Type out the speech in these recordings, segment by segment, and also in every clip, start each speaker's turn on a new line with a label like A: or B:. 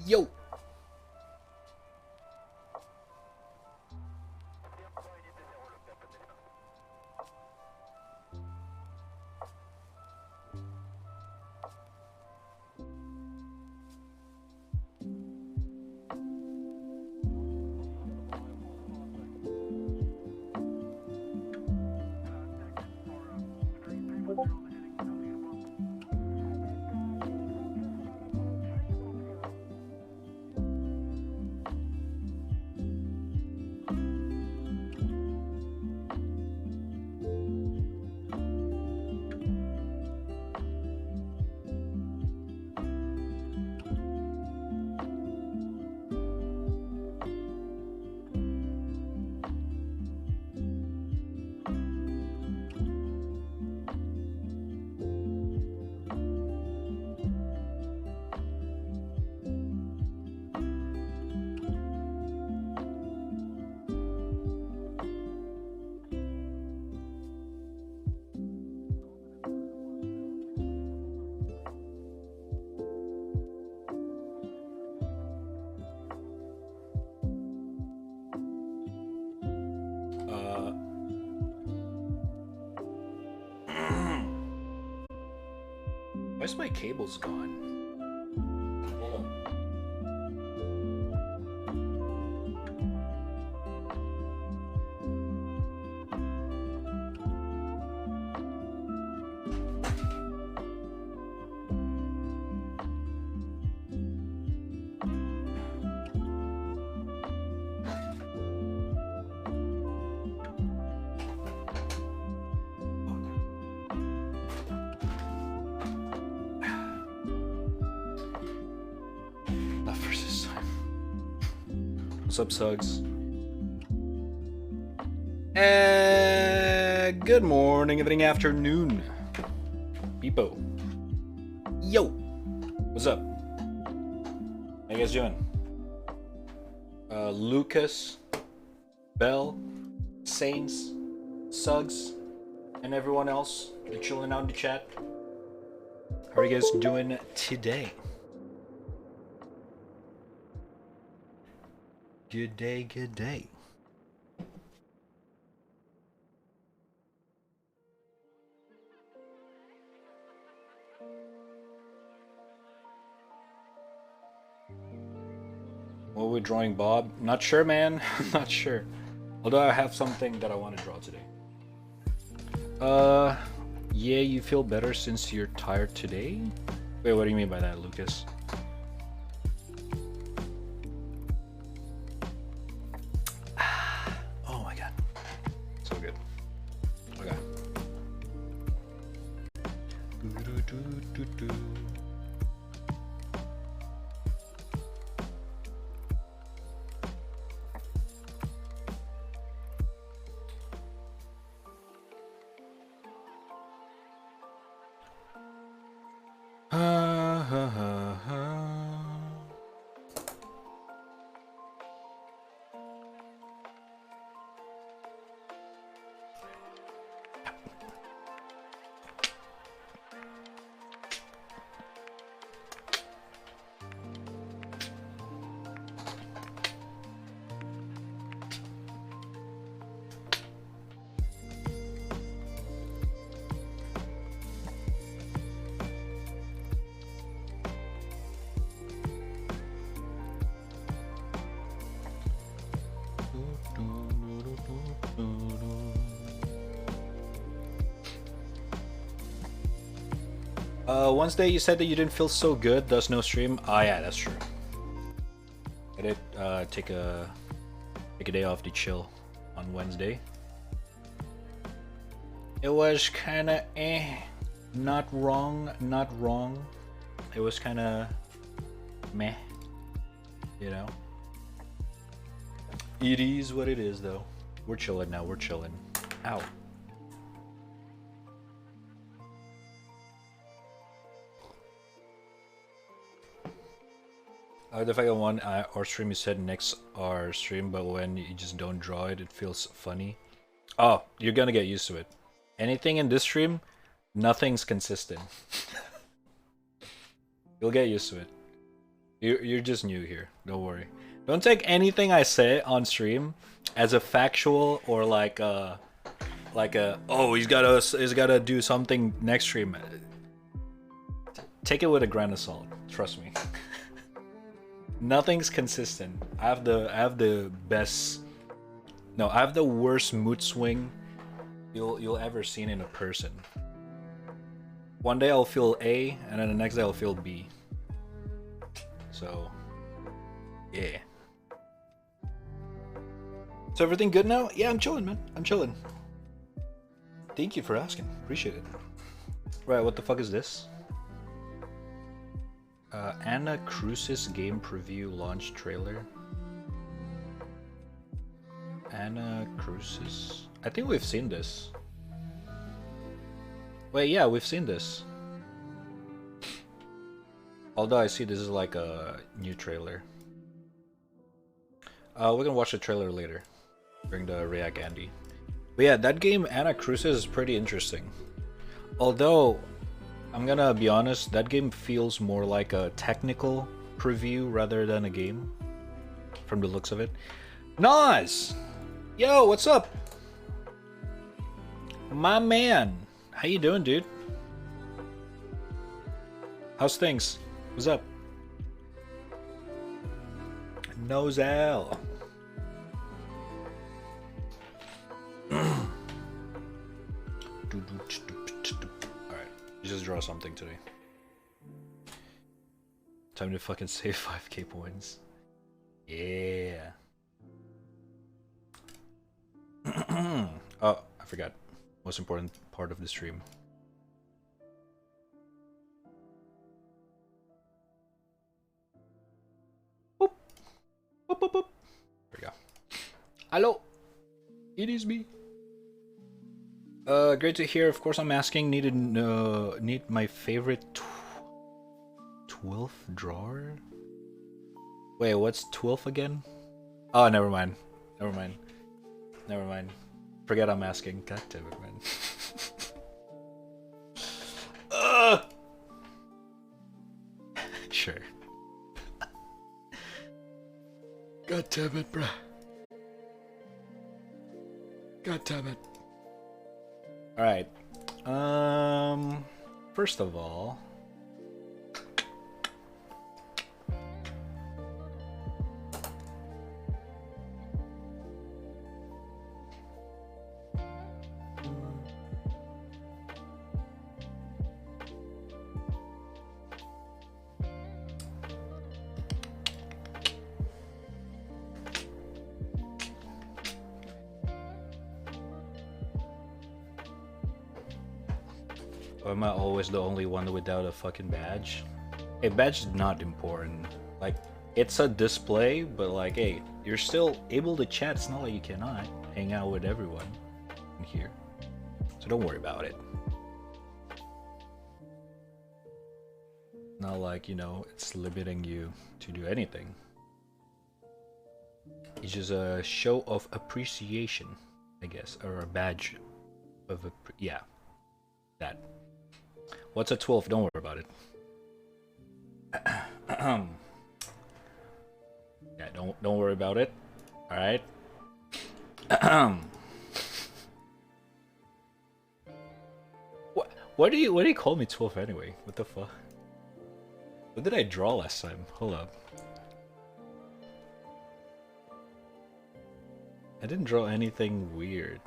A: Yo! Why's my cables gone? Hold on. Not for this time. What's up, Suggs? Good morning, evening, afternoon. Beepo. Yo! What's up? How you guys doing? Lucas, Bell, Saints, Suggs, and everyone else. You're chilling out in the chat. How are you guys doing today? Good day, good day. What are we drawing, Bob? Not sure, man. Not sure. Although I have something that I want to draw today. Yeah, you feel better since you're tired today? Wait, what do you mean by that, Lucas? Oh my god. So good. Okay. Wednesday you said that you didn't feel so good, thus no stream. Ah, yeah, that's true. I did take a day off to chill on Wednesday. It was kinda not wrong, not wrong. It was kinda meh, you know. It is what it is, though. We're chilling now. We're chilling. Ow. The fact that our stream is set next our stream, but when you just don't draw it, it feels funny. Oh, you're gonna get used to it. Anything in this stream, nothing's consistent. You'll get used to it. You're just new here. Don't worry. Don't take anything I say on stream as a factual or like a oh he's gotta do something next stream. Take it with a grain of salt. Trust me. Nothing's consistent. I have the best. No, I have the worst mood swing you'll ever seen in a person. One day I'll feel A, and then the next day I'll feel B. So, yeah. So everything good now? Yeah, I'm chilling, man. I'm chilling. Thank you for asking. Appreciate it. Right, what the fuck is this? Anna Crucis game preview launch trailer. Anna Crucis. I think we've seen this. Wait, yeah, we've seen this. Although I see this is like a new trailer. We're gonna watch the trailer later. During the React Andy. But yeah, that game, Anna Crucis, is pretty interesting. Although, I'm gonna be honest, that game feels more like a technical preview rather than a game. From the looks of it. Nas! Yo, what's up? My man! How you doing, dude? How's things? What's up? Nozel. Alright, just draw something today. Time to fucking save 5k points. Yeah. Oh, I forgot. Most important part of the stream. Boop. Boop, boop, boop. There we go. Hello. It is me. Great to hear. Of course, I'm asking. Need my favorite 12th drawer. Wait, what's 12 again? Oh, never mind. Never mind. Never mind. Forget I'm asking. God damn it, man. Sure. God damn it, bruh. God damn it. Alright. First of all, or am I always the only one without a fucking badge? A badge is not important. Like, it's a display, but like, hey, you're still able to chat. It's not like you cannot hang out with everyone in here. So don't worry about it. Not like, you know, it's limiting you to do anything. It's just a show of appreciation, I guess, or a badge of yeah, that. What's a 12? Don't worry about it. Yeah, don't worry about it. All right. What do you call me 12 anyway? What the fuck? What did I draw last time? Hold up. I didn't draw anything weird.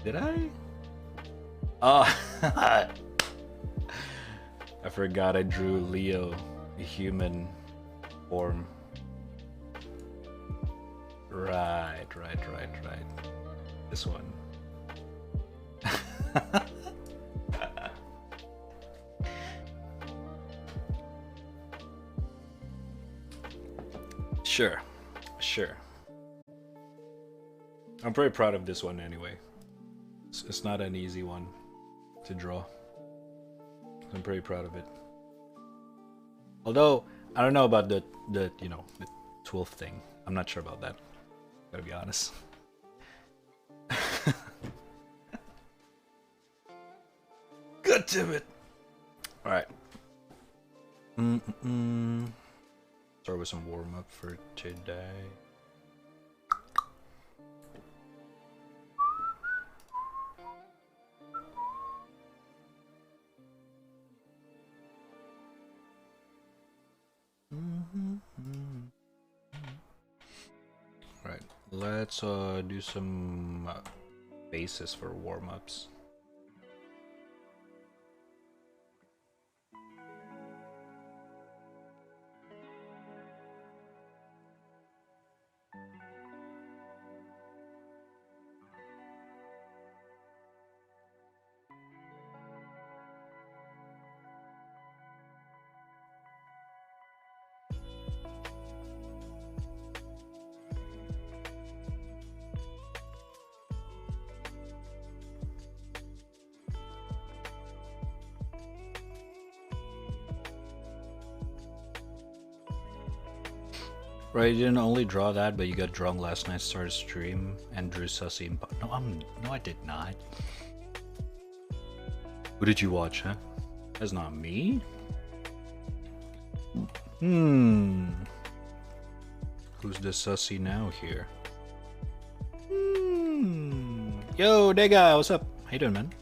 A: Did I? Oh, I forgot I drew Leo, the human form. Right. This one. Sure. I'm pretty proud of this one anyway. It's not an easy one to draw. I'm pretty proud of it. Although I don't know about the you know, the 12th thing. I'm not sure about that. Gotta be honest. God damn it! All right. Start with some warm up for today. Right, let's do some bases for warm ups. Right, you didn't only draw that, but you got drunk last night, started stream, and drew Sussy. No, I did not. Who did you watch, huh? That's not me. Who's the Sussy now here? Yo, Dega, what's up? How you doing, man?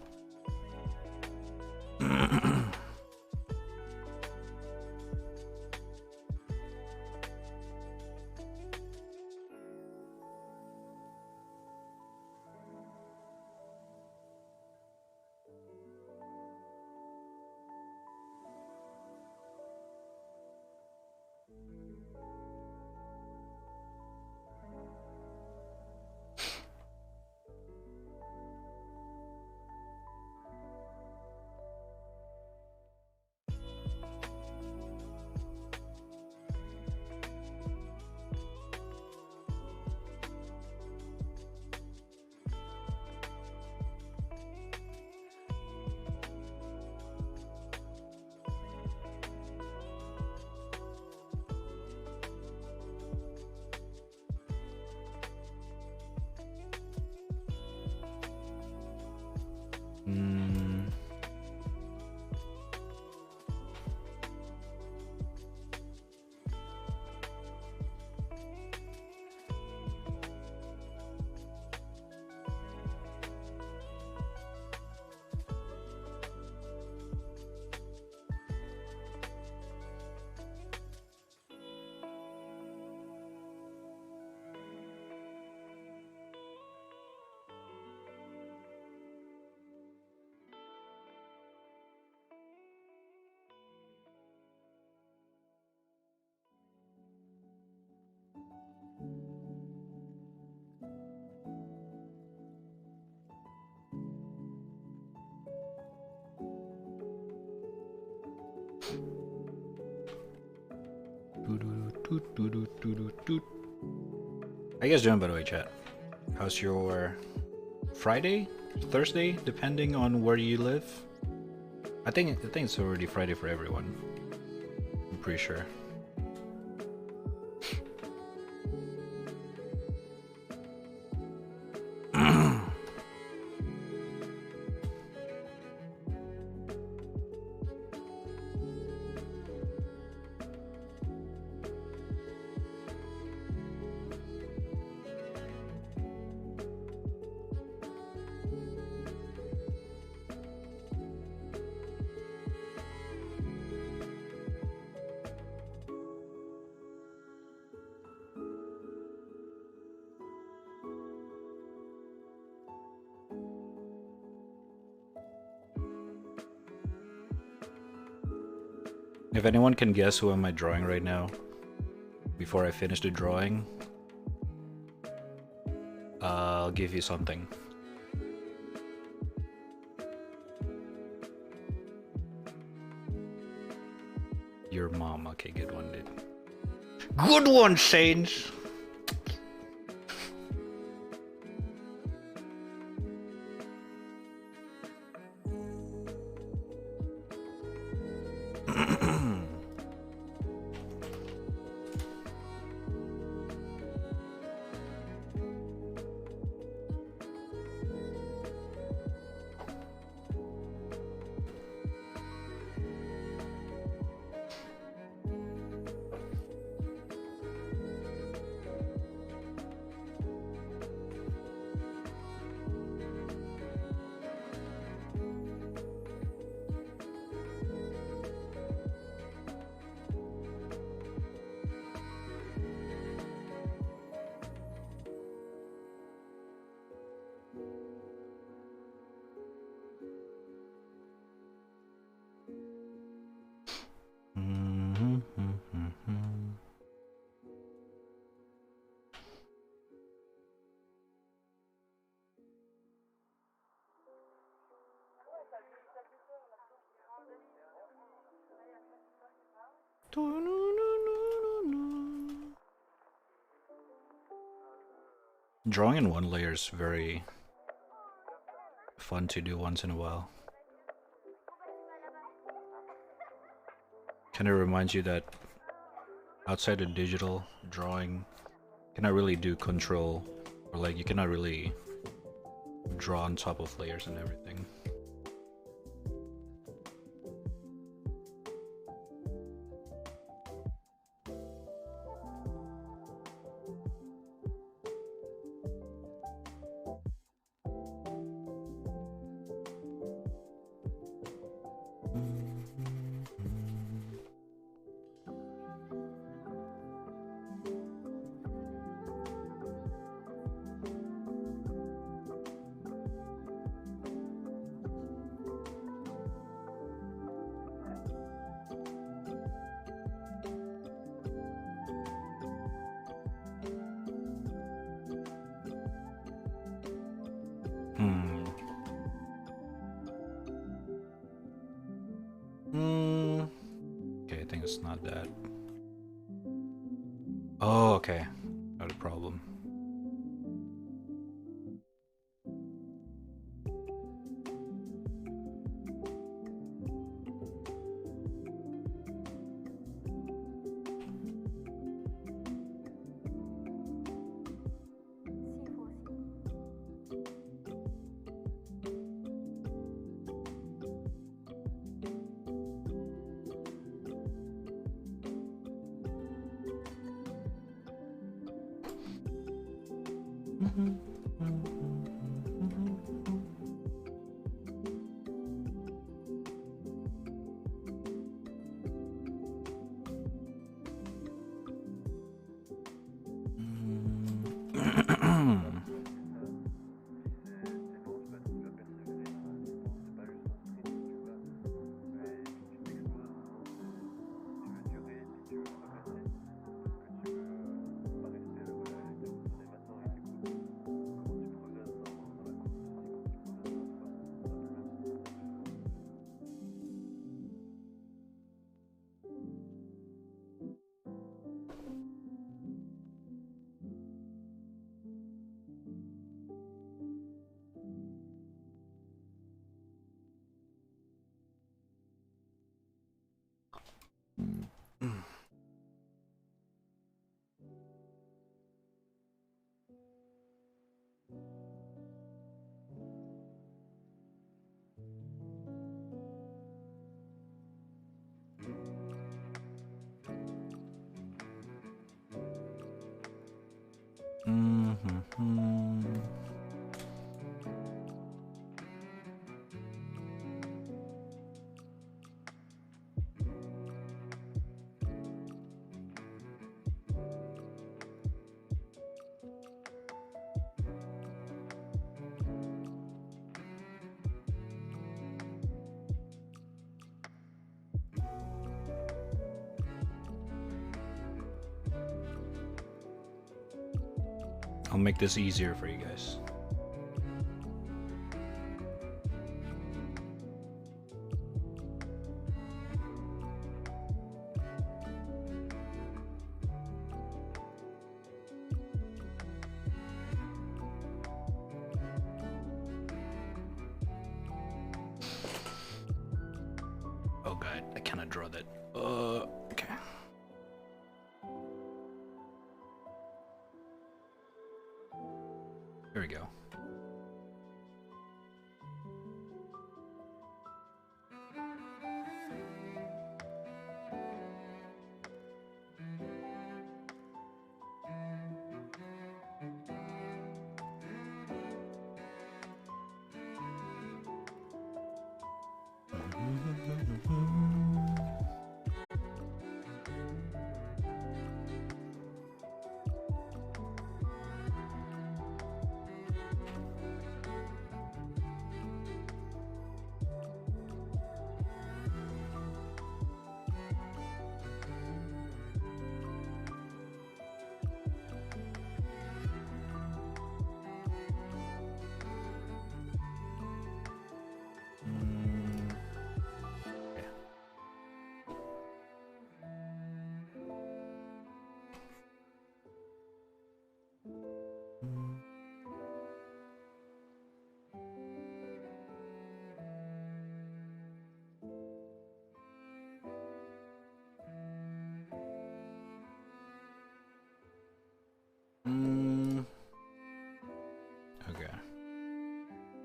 A: How you guys doing, by the way, chat? How's your Friday? Thursday, depending on where you live? I think it's already Friday for everyone. I'm pretty sure. If anyone can guess who am I drawing right now, before I finish the drawing, I'll give you something. Your mom. Okay, good one, dude. Good one, Saints! Drawing in one layer is very fun to do once in a while. Kind of reminds you that outside of digital drawing, you cannot really do control, or like you cannot really draw on top of layers and everything. Okay, I think it's not that. Oh, okay. Not a problem. I'll make this easier for you guys. Oh god, I cannot draw that. Okay. Here we go.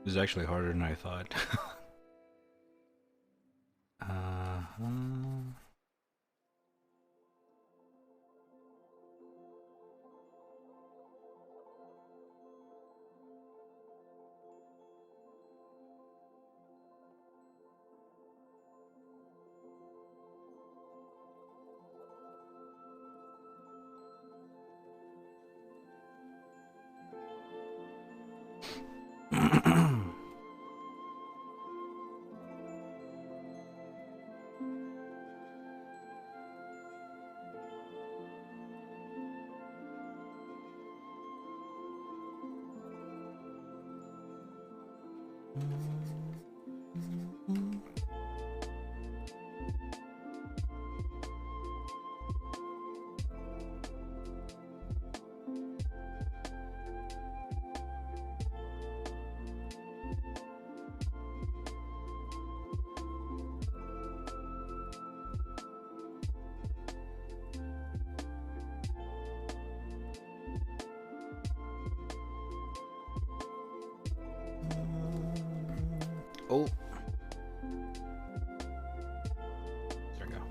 A: This is actually harder than I thought. uh-huh. Oh. There we go.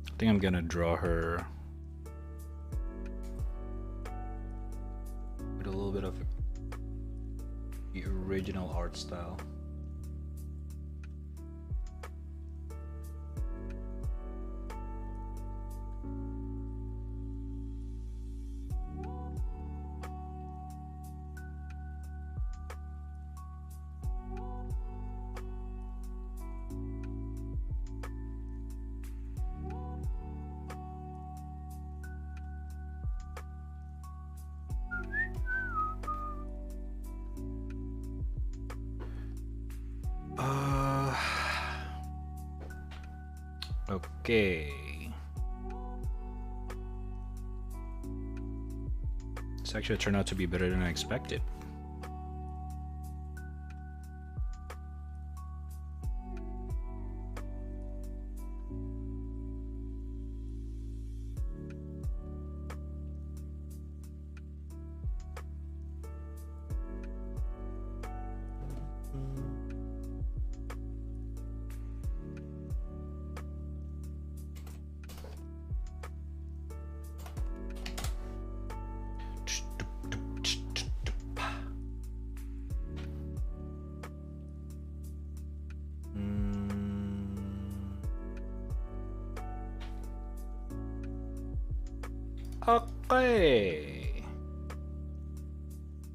A: I think I'm gonna draw her with a little bit of the original art style. Okay. This actually turned out to be better than I expected. Okay.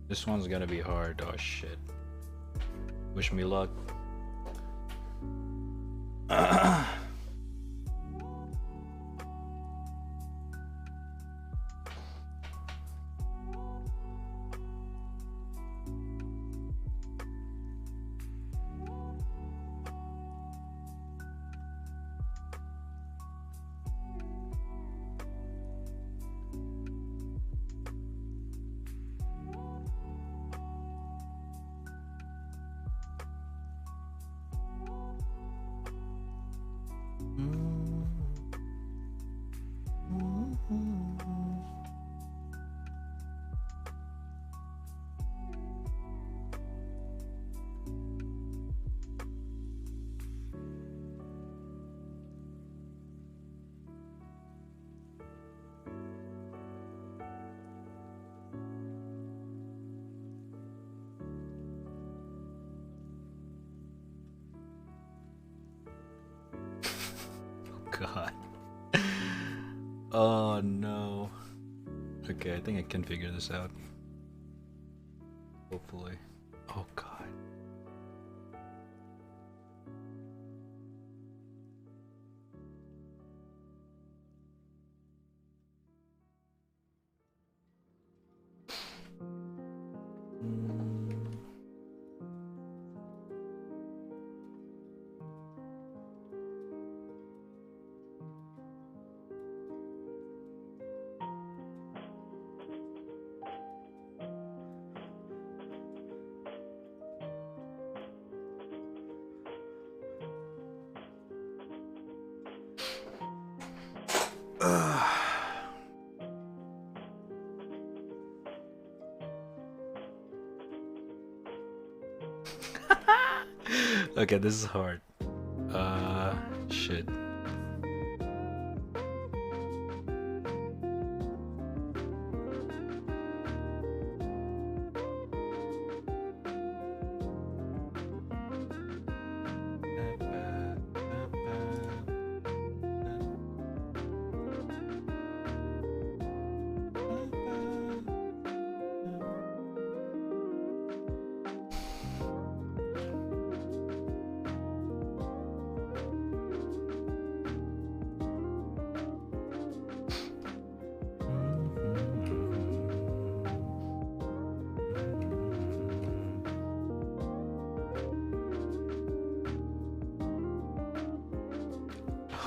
A: This one's gonna be hard. Oh shit. Wish me luck. god. Oh no. Okay, I think I can figure this out. Hopefully. Oh god. Okay, this is hard. Shit.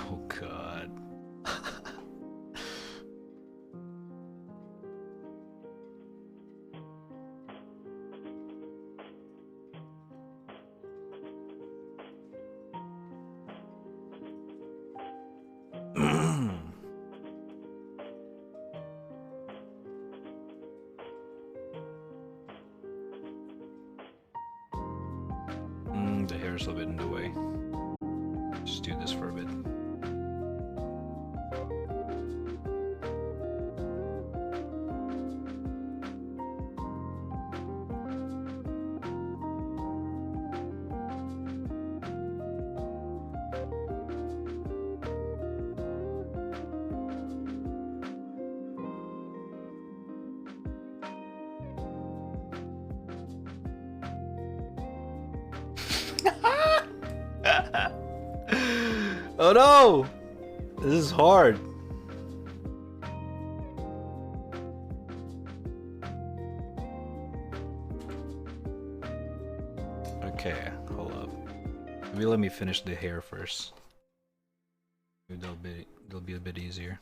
A: Oh god. The hair's a bit in the way. Just do this for a bit. Oh no! This is hard. Okay, hold up. Maybe let me finish the hair first. Maybe they'll be a bit easier.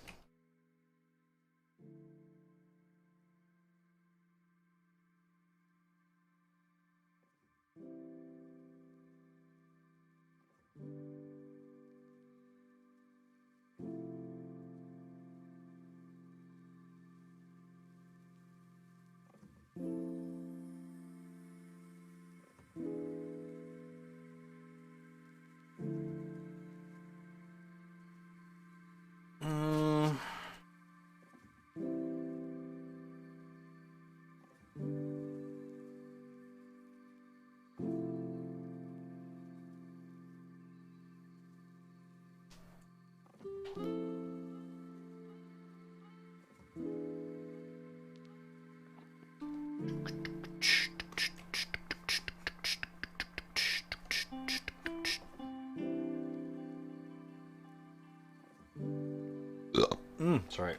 A: Sorry.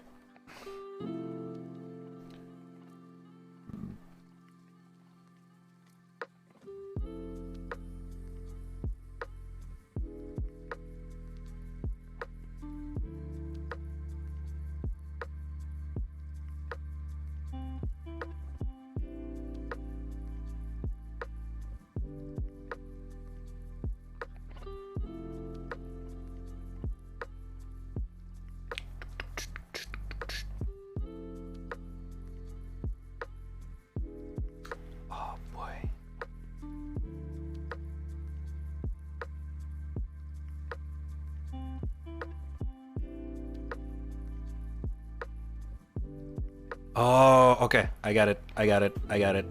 A: Oh, okay. I got it. I got it. I got it.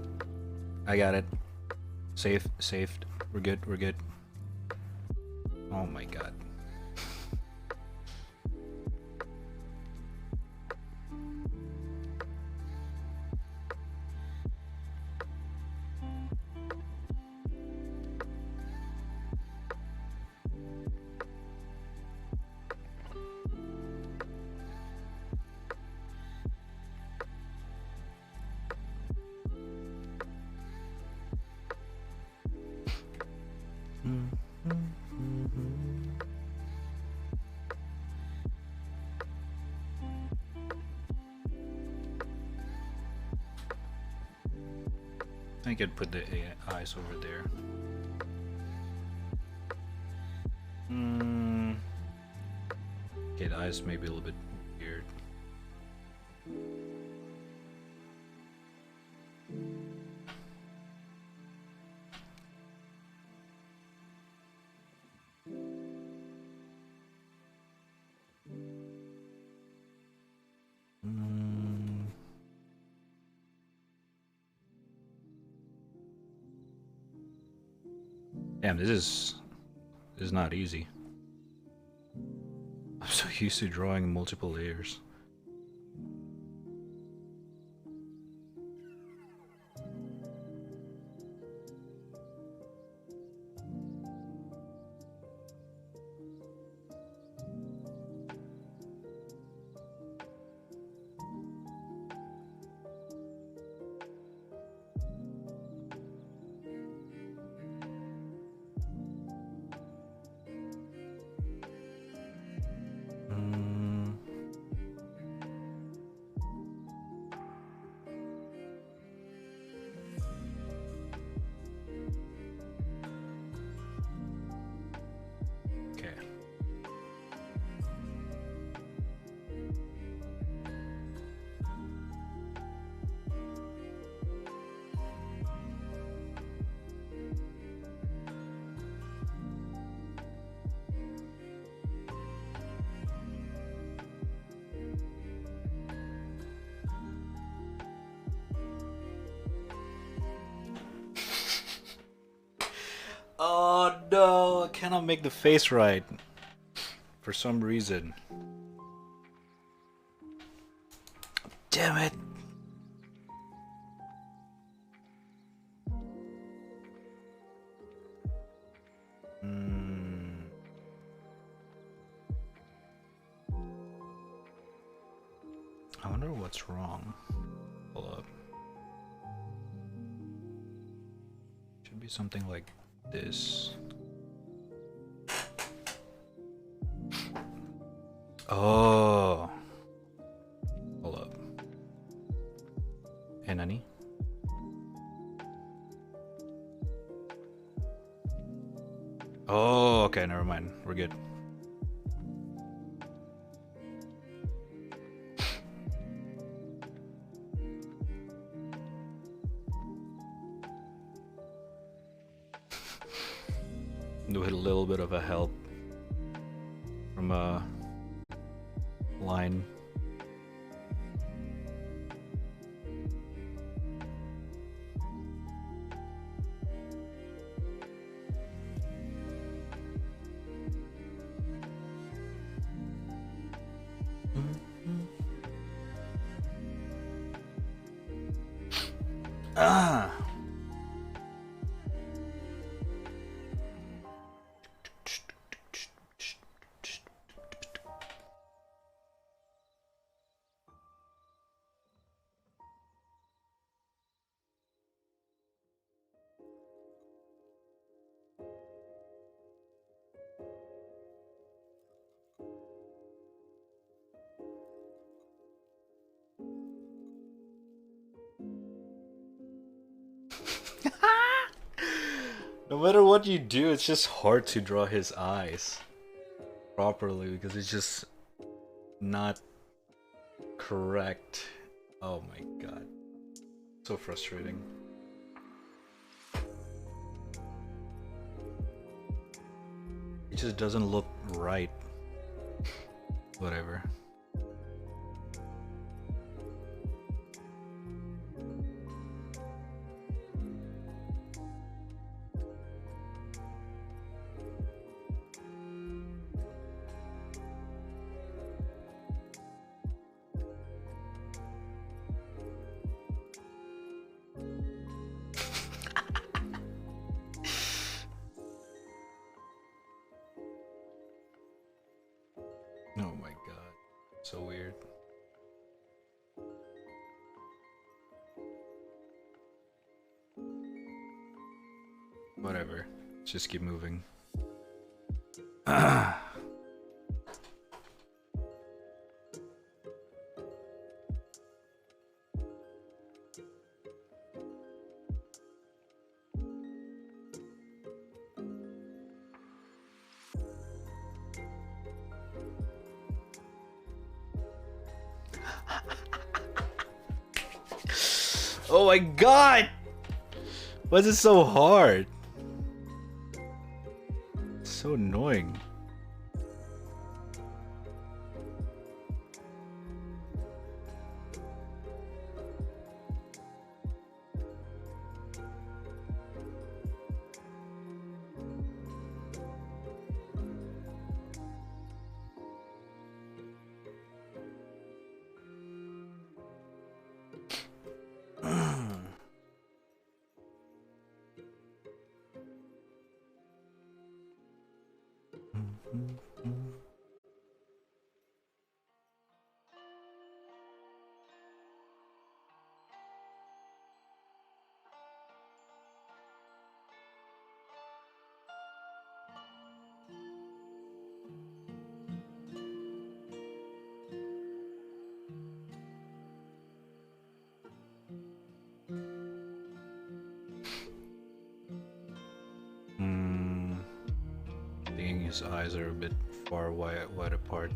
A: I got it. Saved. We're good. We're good. Oh my god. I could put the eyes over there. Okay, the eyes may be a little bit weird. Damn, this is not easy. I'm so used to drawing multiple layers. Oh no, I cannot make the face right. For some reason. Damn it. I wonder what's wrong. Hold up. Should be something like this. Oh. Hold up. Hey, Nani? Oh, okay, never mind. We're good. With a little bit of a help from a line. Ah. No matter what you do, it's just hard to draw his eyes properly because it's just not correct. Oh my god. So frustrating. It just doesn't look right. Whatever. Oh my god. So weird. Whatever. Just keep moving. Oh my god! Why is it so hard? It's so annoying. Thinking his eyes are a bit far wide apart.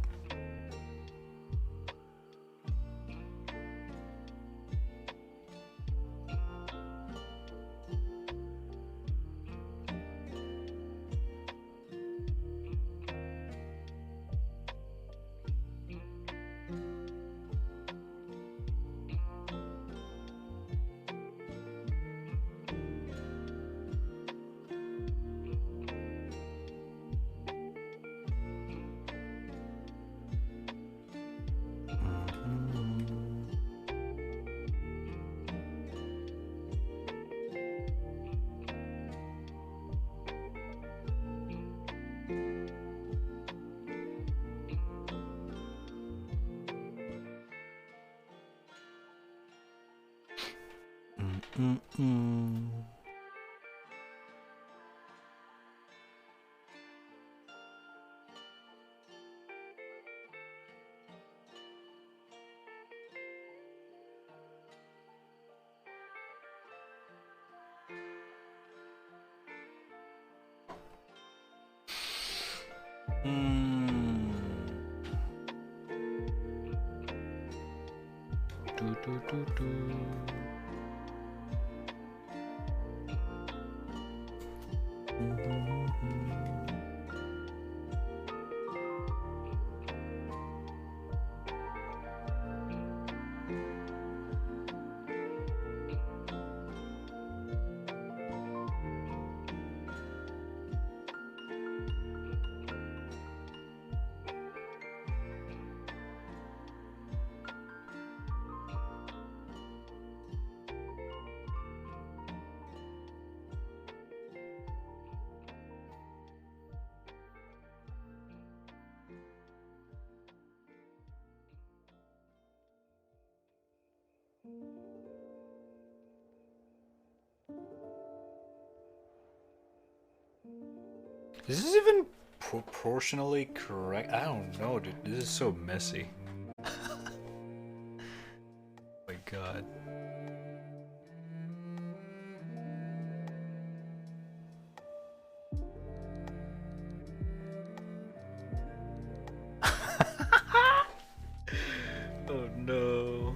A: Is this even proportionally correct? I don't know, dude. This is so messy. Oh my god. Oh no.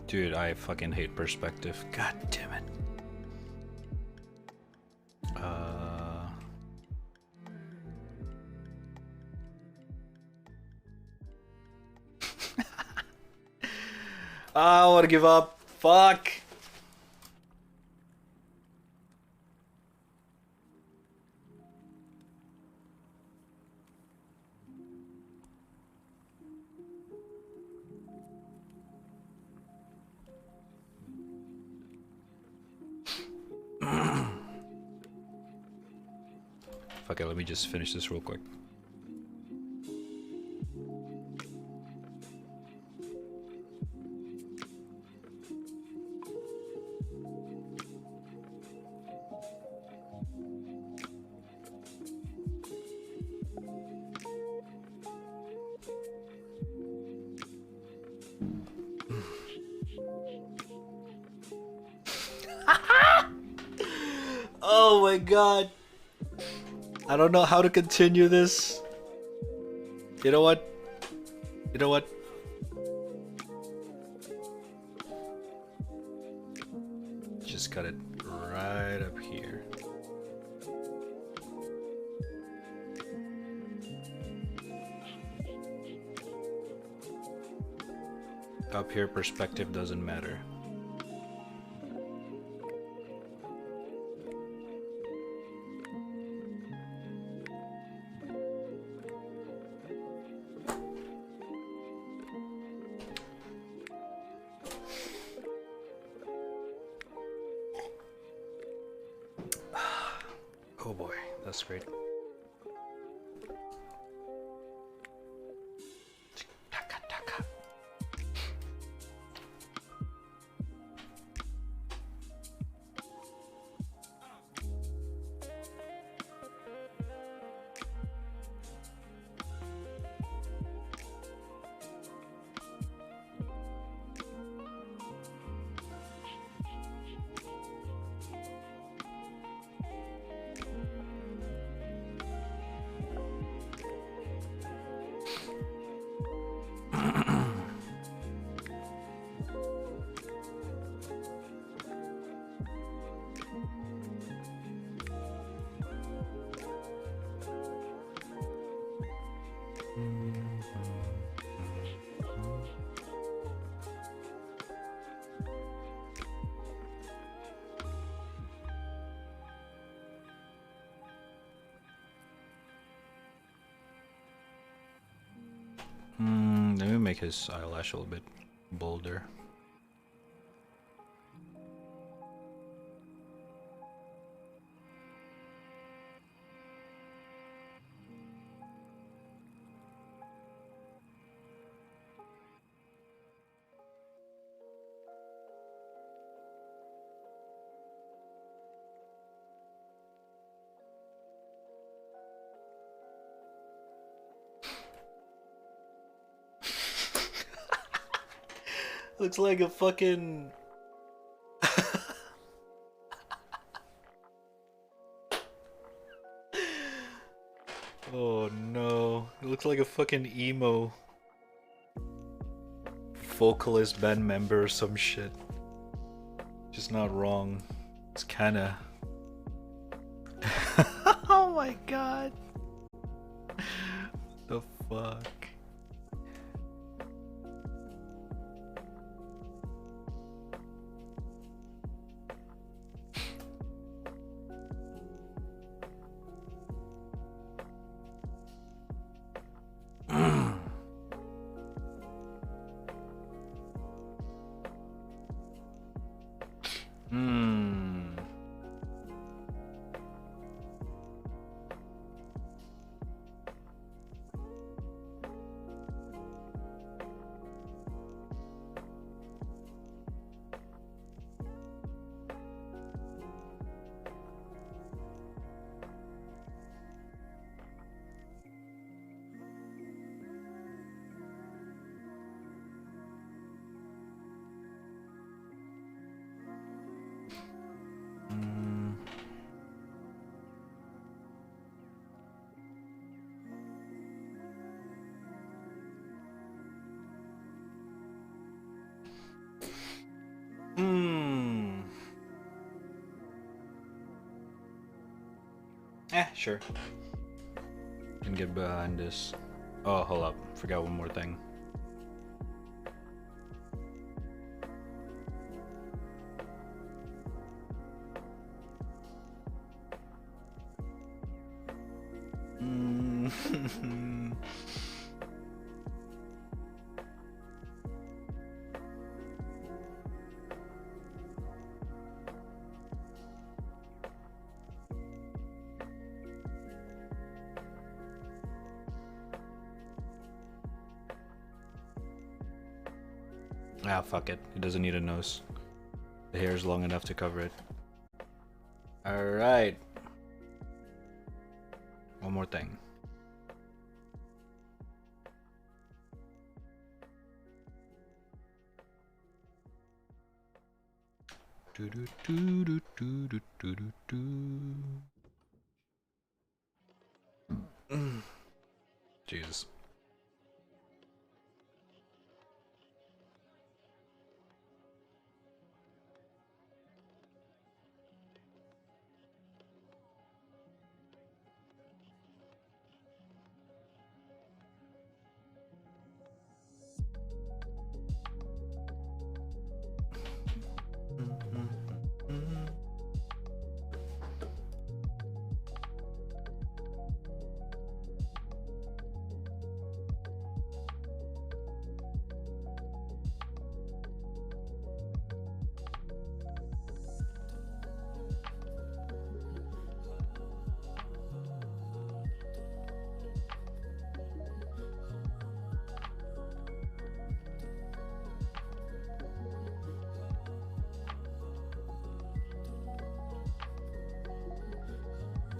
A: Dude, I fucking hate perspective. God damn it. I wanna give up. Fuck. Fuck it, let me just finish this real quick. Oh my god. I don't know how to continue this. You know what? You know what? Just cut it right up here. Up here, perspective doesn't matter. Oh boy, that's great. Let me make his eyelash a little bit bolder. Looks like a fucking... Oh no, it looks like a fucking emo vocalist band member or some shit. Just not wrong. It's kinda... Oh my god. The fuck? Sure. Can get behind this. Oh, hold up. Forgot one more thing. Ah, fuck it. It doesn't need a nose. The hair is long enough to cover it. Alright. One more thing. Jesus.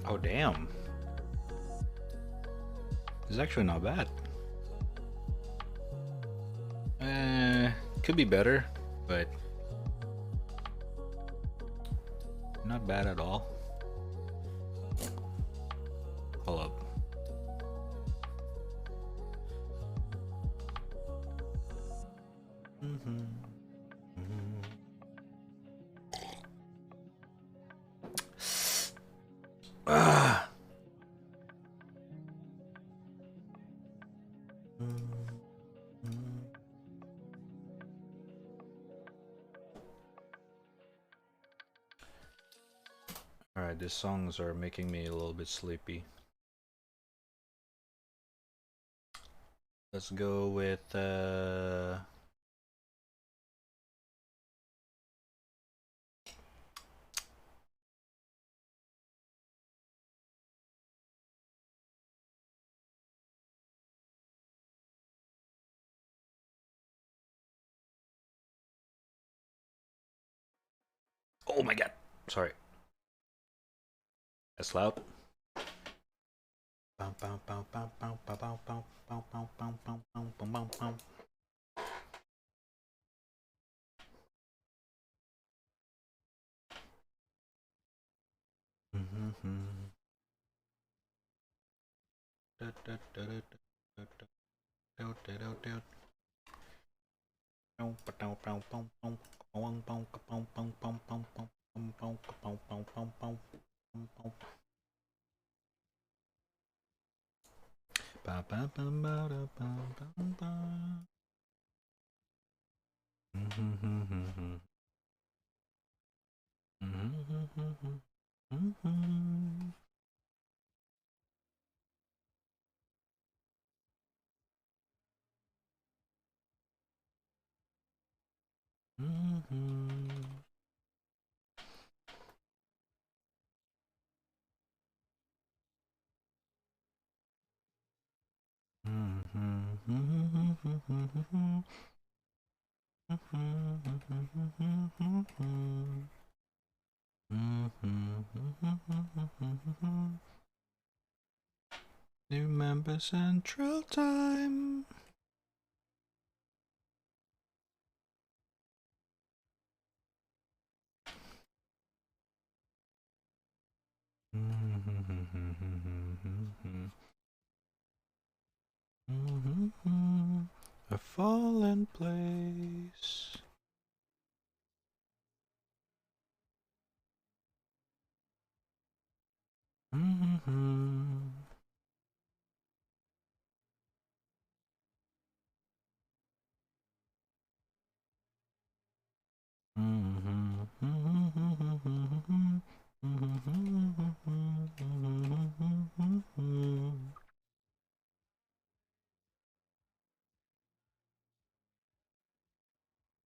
A: Oh, damn. It's actually not bad. Could be better, but not bad at all. Hold up. Alright, these songs are making me a little bit sleepy. Let's go with oh my god. Sorry. That's loud. Remember Central Time. A fallen place.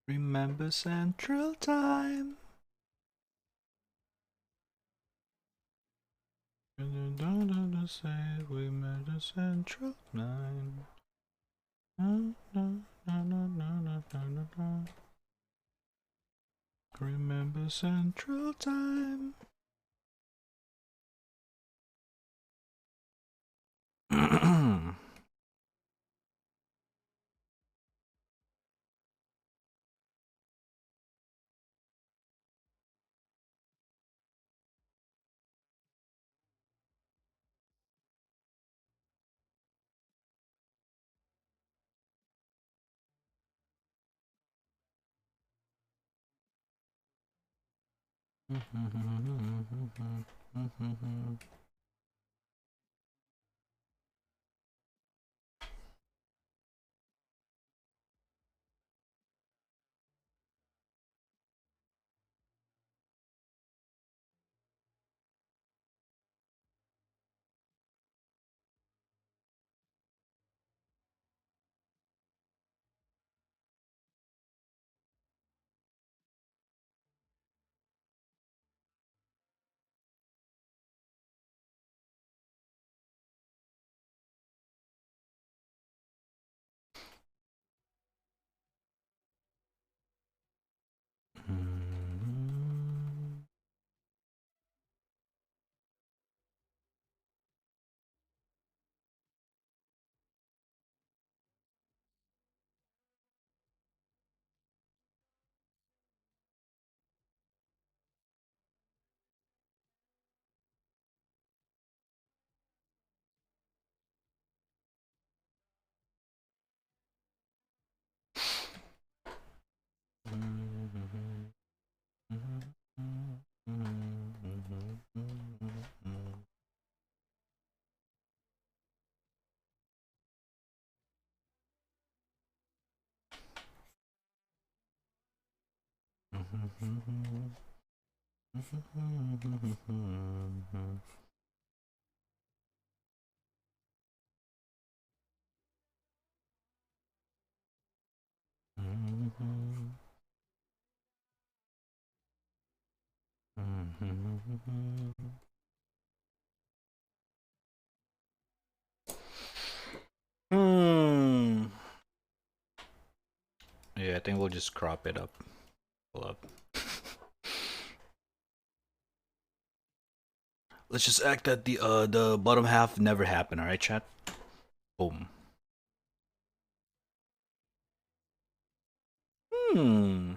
A: Remember Central Time. Say we met at Central Time. Remember Central Time. Hmm. Yeah, I think we'll just crop it up. Pull up. Let's just act that the bottom half never happened, alright, chat? Boom. Hmm.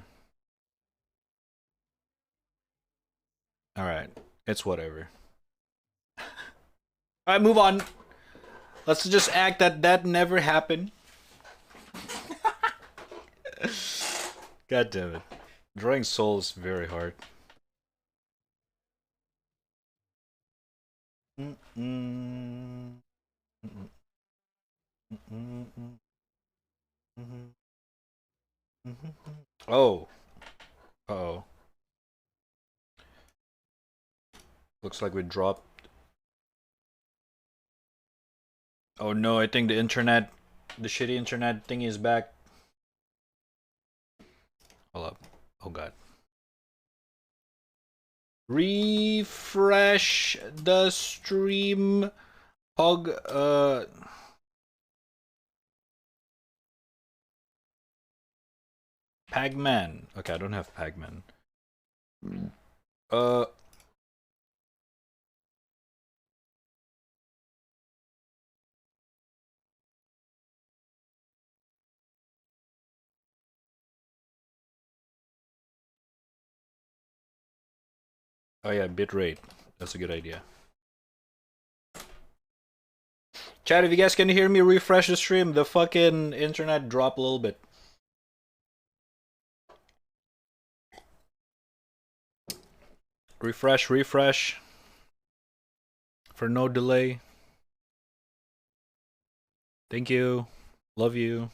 A: Alright. It's whatever. Alright, move on. Let's just act that that never happened. God damn it. Drawing Soul is very hard. Oh. Uh-oh. Looks like we dropped. Oh no, I think the shitty internet thingy is back. Hold up. Oh god. Refresh the stream. Hog, Pagman. Okay, I don't have Pagman. Uh, oh yeah, bitrate. That's a good idea. Chat, if you guys can hear me refresh the stream, the fucking internet dropped a little bit. Refresh, refresh. For no delay. Thank you. Love you.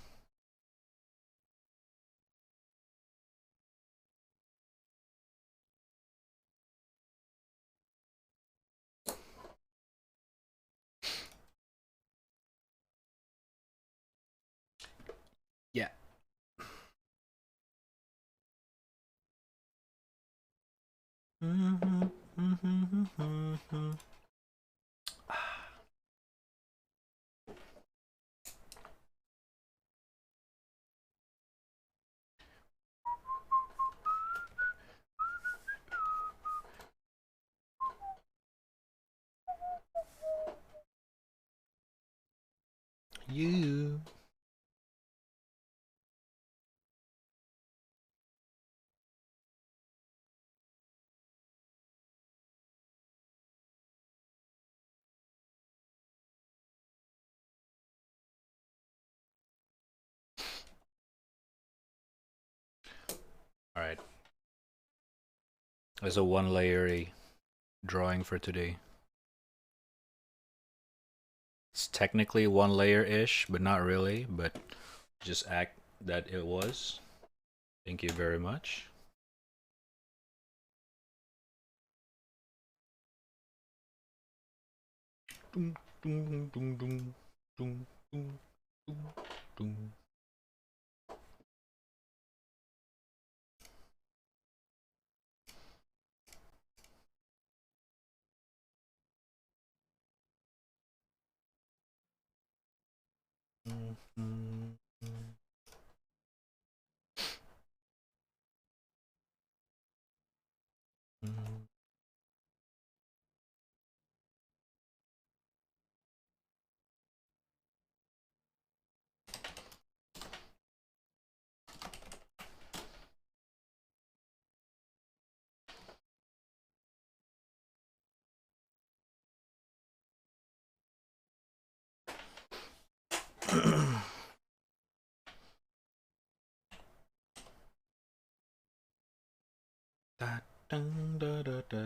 A: You. All right. There's a one layer drawing for today. It's technically one layer-ish, but not really, but just act that it was. Thank you very much. Dum, dum, dum, dum, dum, dum, dum, dum. Da, dun, da, da, da.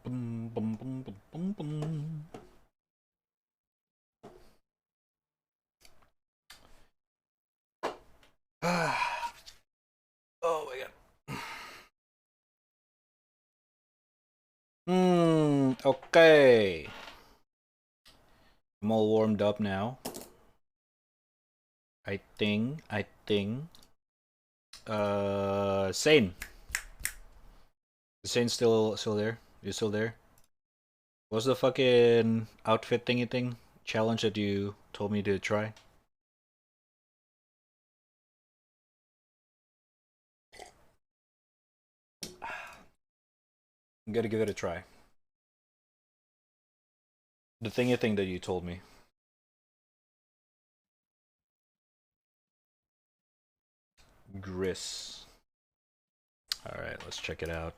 A: Boom, boom, boom, boom, boom, boom. Oh my god. Okay. I'm all warmed up now. I think. Sane. Is Sane still there? You still there? What's the fucking outfit thingy thing challenge that you told me to try? I'm gonna give it a try. The thingy thing that you told me. Gris. Alright, let's check it out.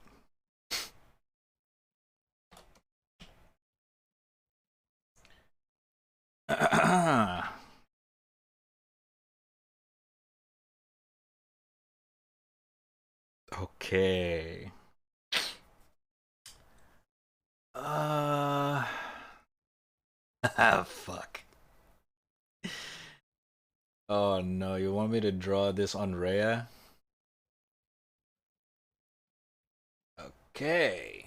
A: Okay. Uh fuck. Oh no, you want me to draw this on Rhea? Okay.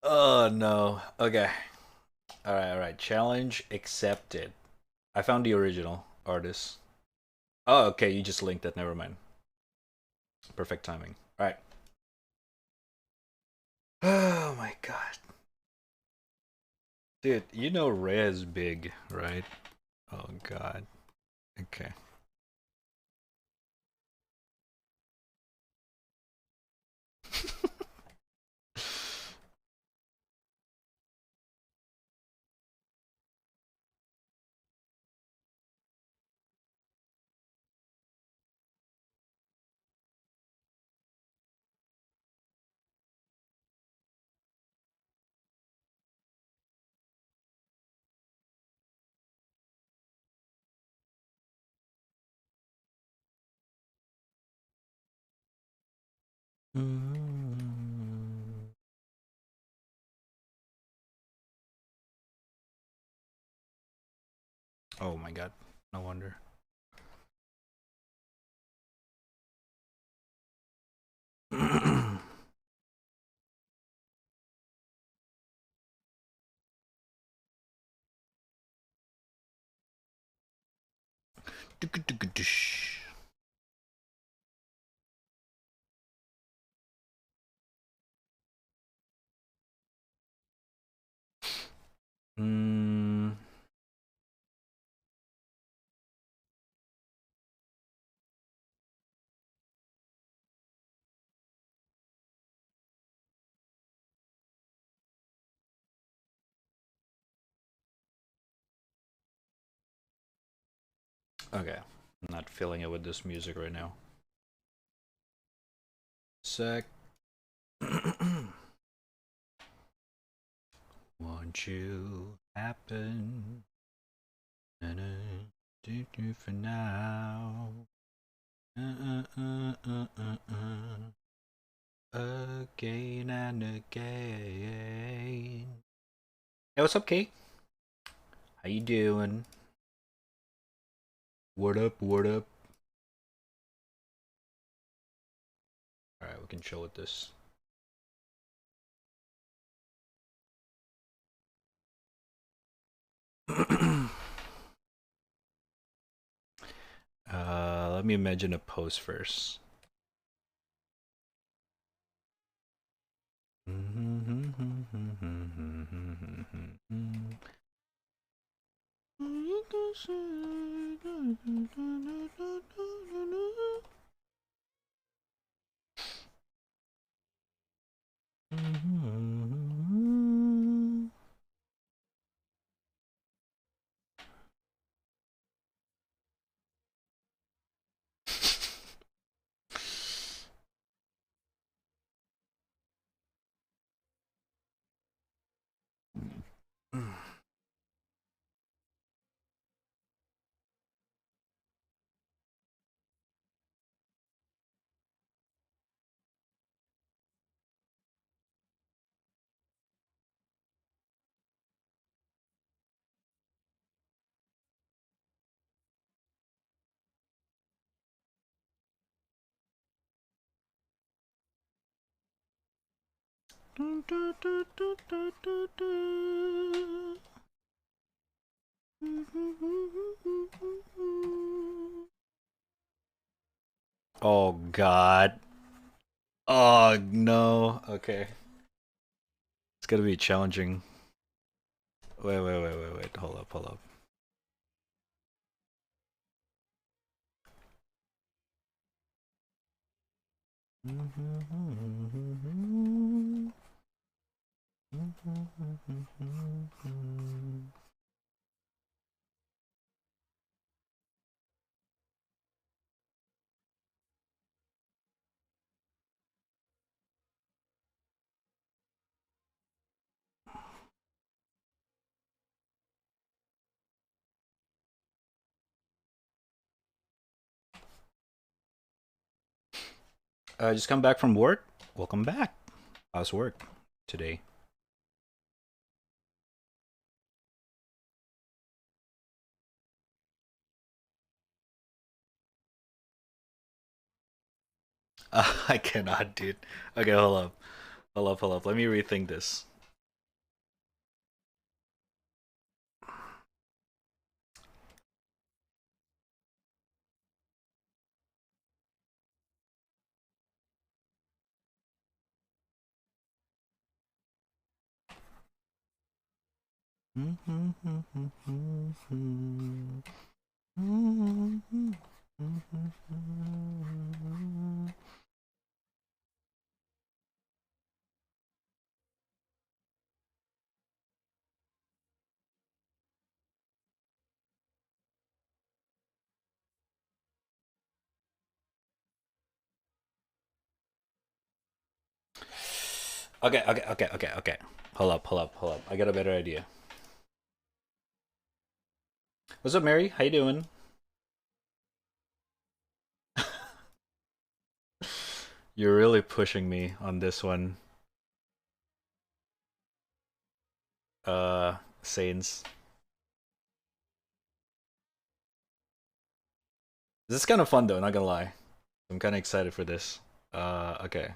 A: Oh no. Okay. Alright. Challenge accepted. I found the original artist. Oh, okay, you just linked it. Never mind. Perfect timing. Alright. Oh my god. Dude, you know Rhea's big, right? Oh god. Okay. Mm. Oh my god, no wonder. Mm. Okay, I'm not feeling it with this music right now. Sec. Want you happen? Do for now. Again and again. Hey, what's up, Kate? How you doing? What up? What up? All right, we can chill with this. Let me imagine a pose first. Oh God. Oh no. Okay. It's gonna be challenging. Wait. Hold up, hold up. Just come back from work. Welcome back. How's work today? I cannot, dude. Okay, hold up. Hold up. Let me rethink this. Okay. Hold up. I got a better idea. What's up, Mary? How you doing? You're really pushing me on this one. Saints. This is kind of fun though, not gonna lie. I'm kind of excited for this. Okay.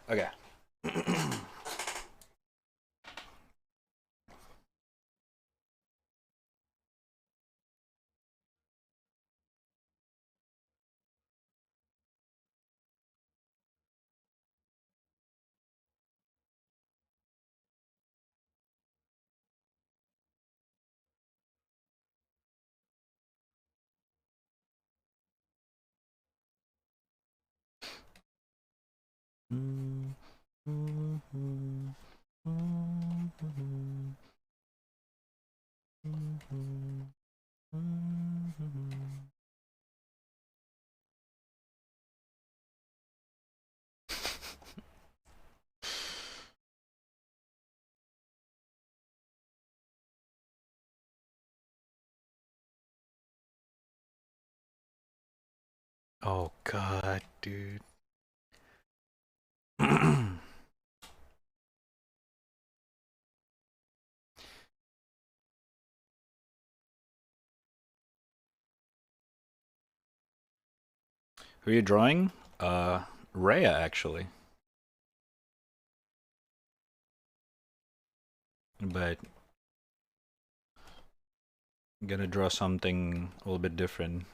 A: Okay. Oh god, dude. Who are you drawing? Rhea, actually. But I'm gonna draw something a little bit different.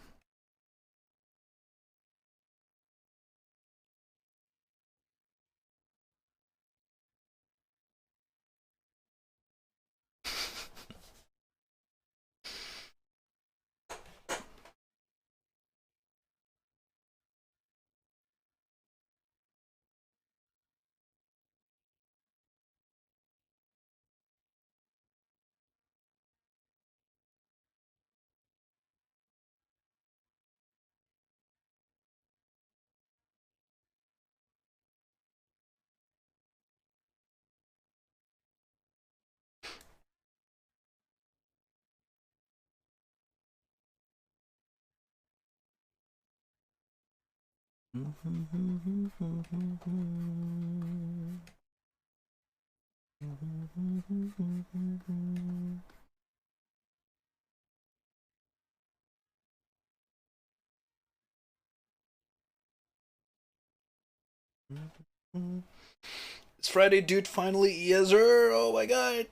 A: It's Friday, dude. Finally, yes, sir. Oh my god.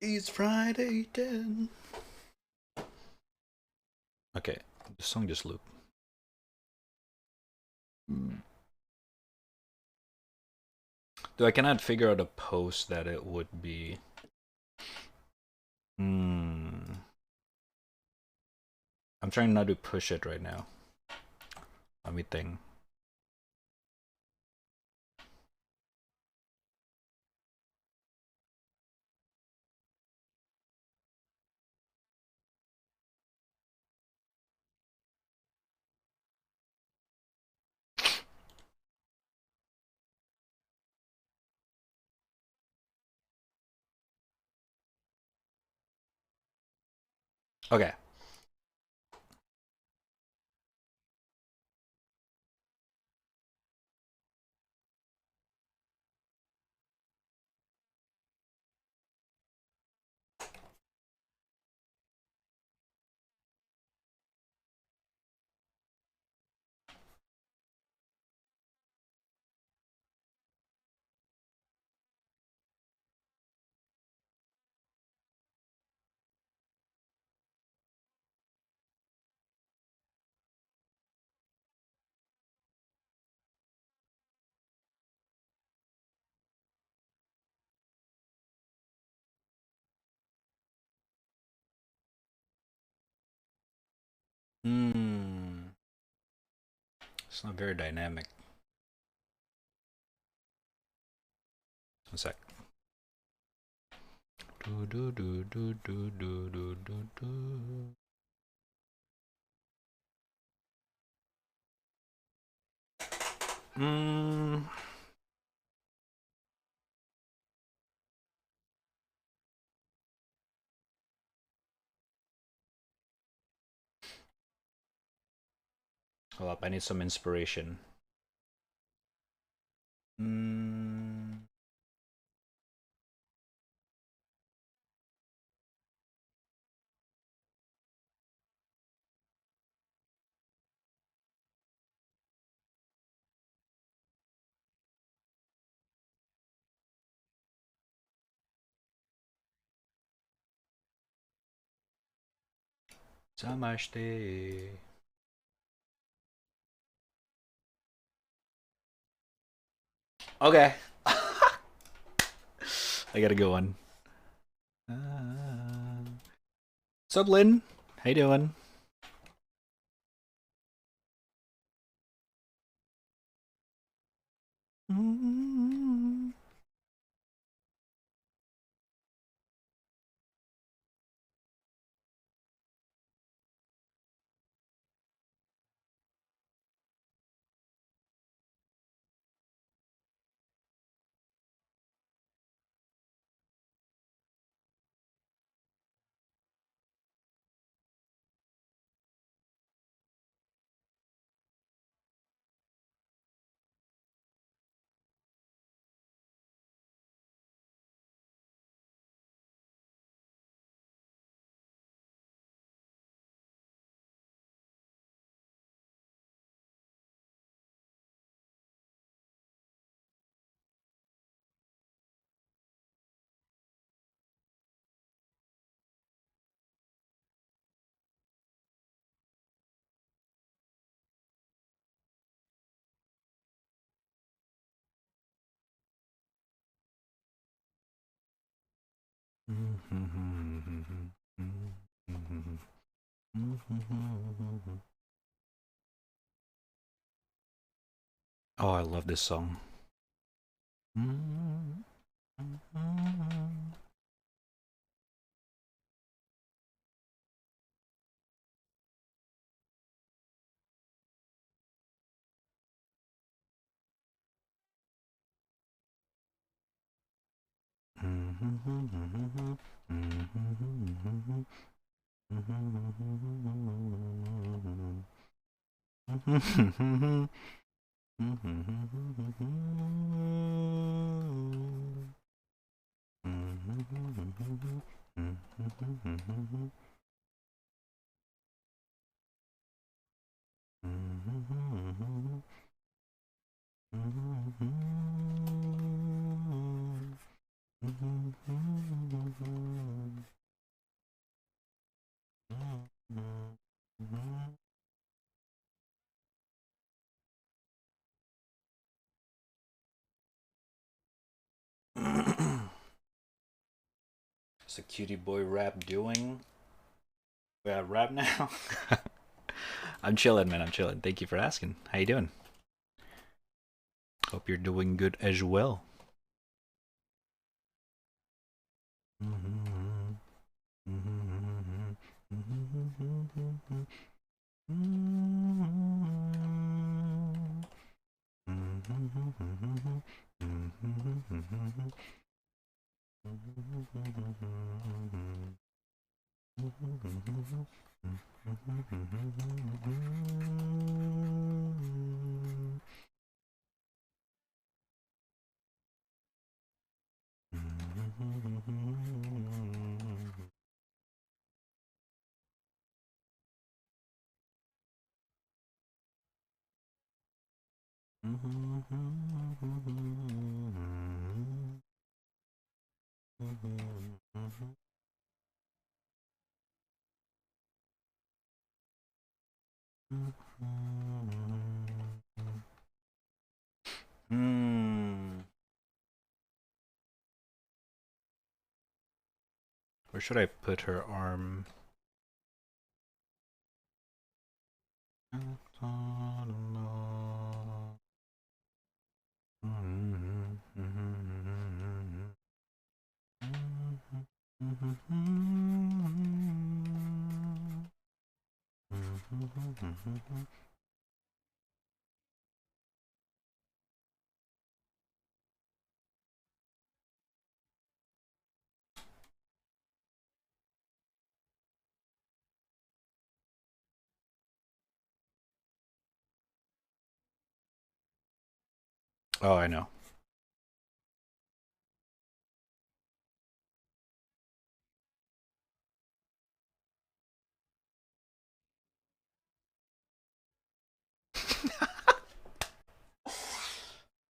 A: It's Friday 10. Okay, the song just looped. Though I cannot figure out a post that it would be. I'm trying not to push it right now. Let me think. Okay. It's not very dynamic. One sec. Do do do do do do do do do. Mm, hold up, I need some inspiration. Mm, Samashte. Okay. I gotta go on. What's up, Lynn? How you doing? Mm-hmm. Oh, I love this song. Is a cutie boy rap doing? We have rap now. I'm chilling, man. I'm chilling. Thank you for asking. How you doing? Hope you're doing good as well. Hmm. Where should I put her arm? Oh, I know.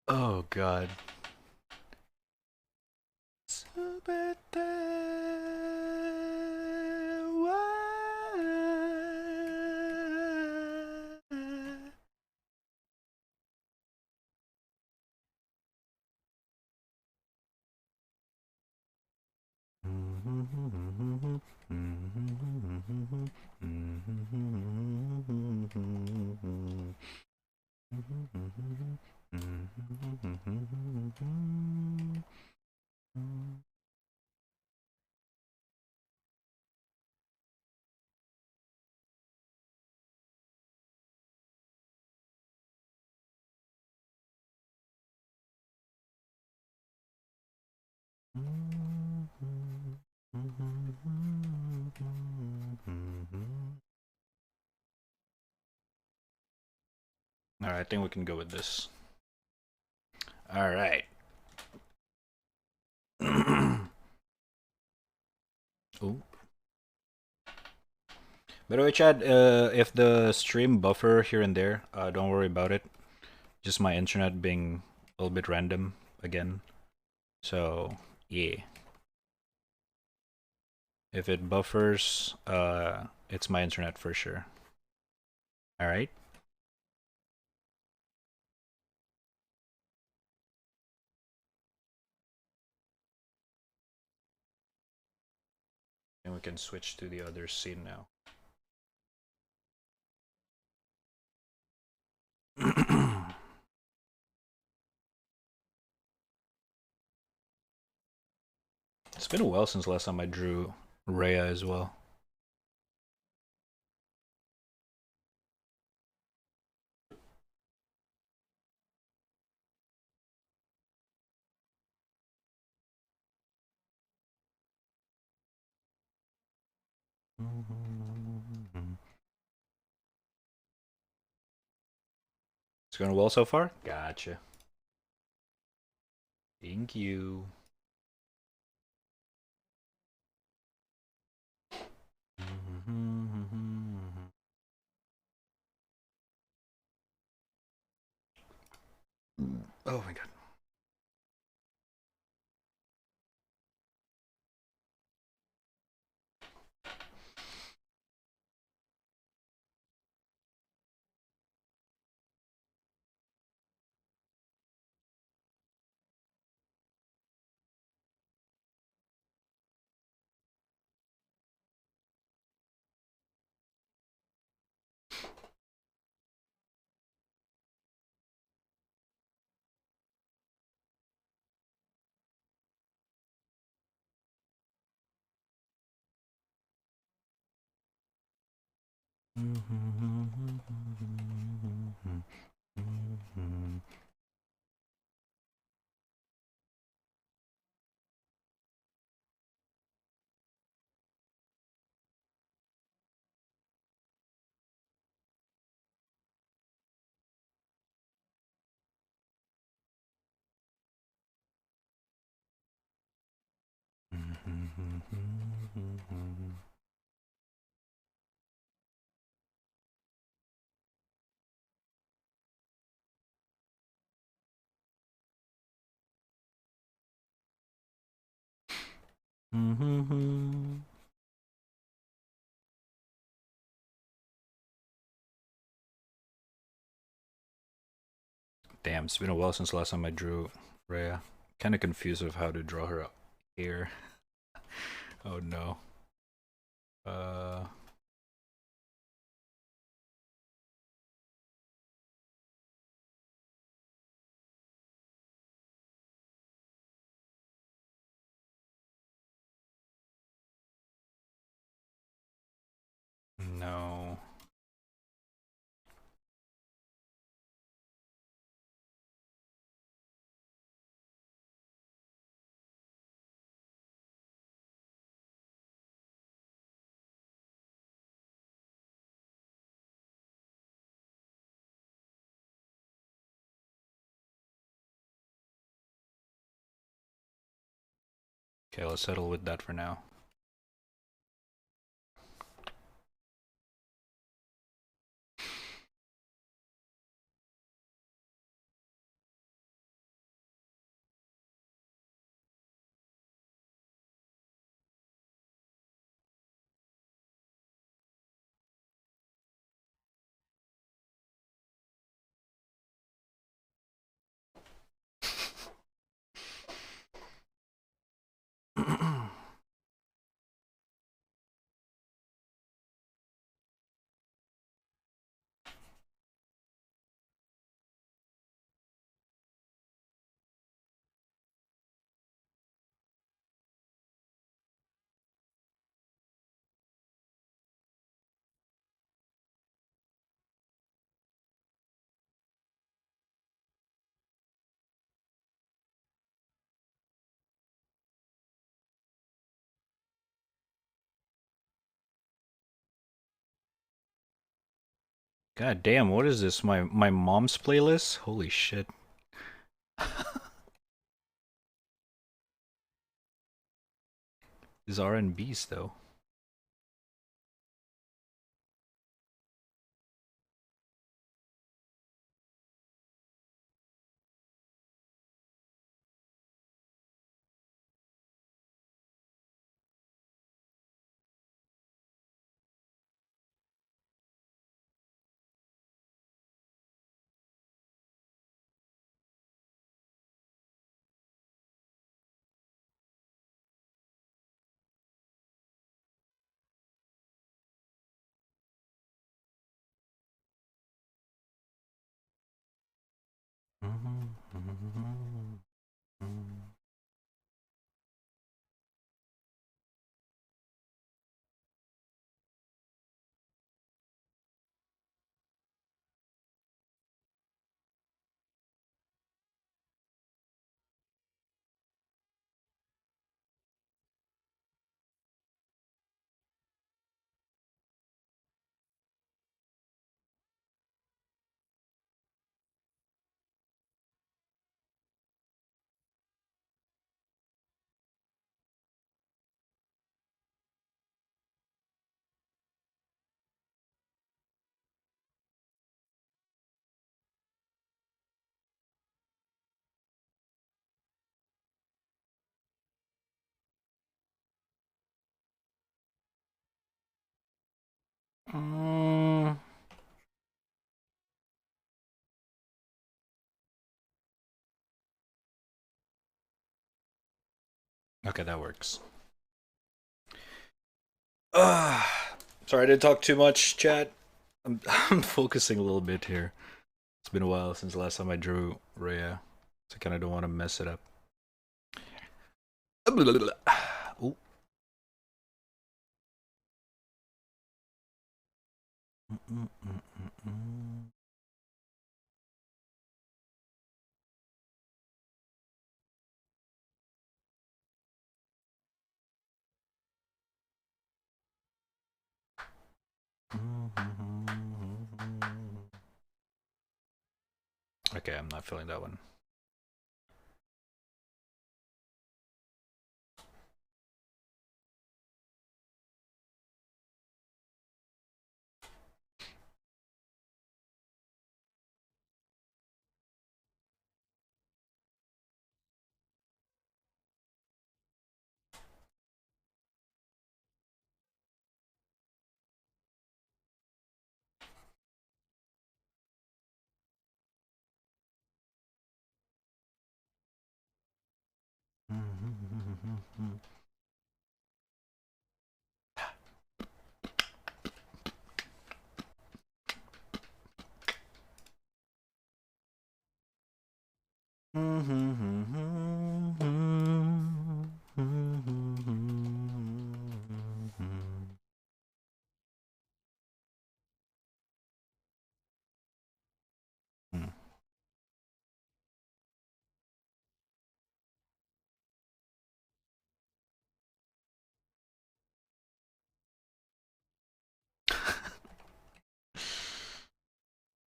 A: Oh God. All right, I think we can go with this. All right. Ooh. By the way, Chad, if the stream buffer here and there, don't worry about it. Just my internet being a little bit random again. So, yeah. If it buffers, it's my internet for sure. All right. And we can switch to the other scene now. It's been a while since last time I drew Rhea as well. It's going well so far? Gotcha. Thank you. Oh my god. Damn, it's been a while since last time I drew Rhea. Kind of confused of how to draw her here. Oh no. Uh. No. Okay, let's settle with that for now. God damn, what is this? My mom's playlist? Holy shit. These R&Bs though. Mm, okay, that works. Sorry I didn't talk too much, chat. I'm focusing a little bit here. It's been a while since the last time I drew Rhea, so I kind of don't want to mess it up. Ooh. Okay, I'm not feeling that one.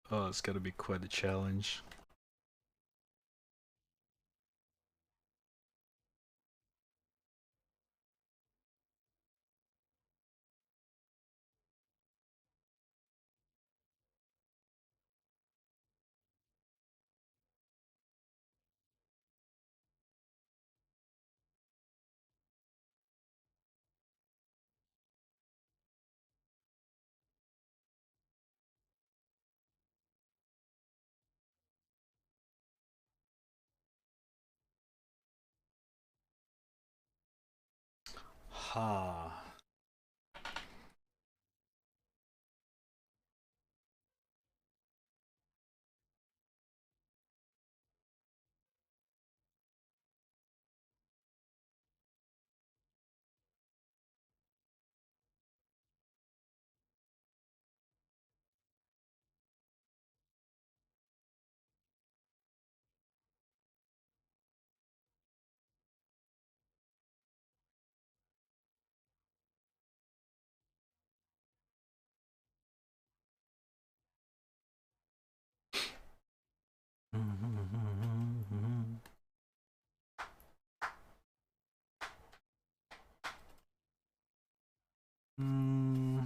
A: Oh, it's gonna be quite a challenge. Ha. Mm.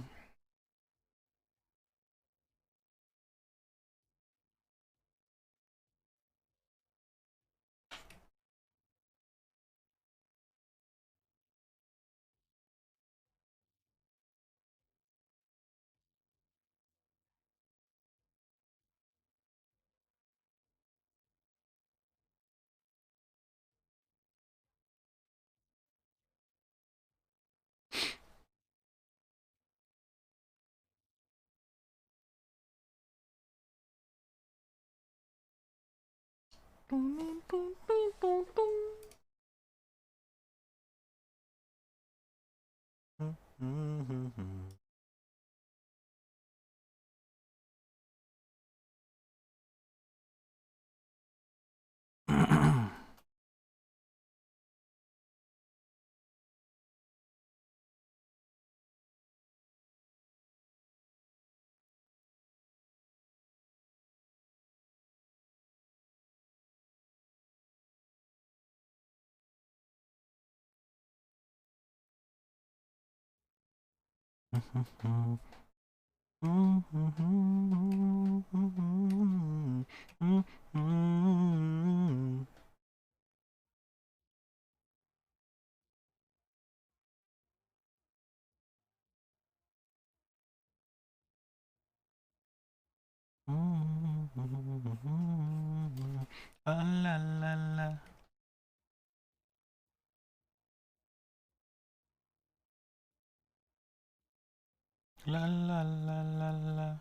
A: La la la la. La la la la la.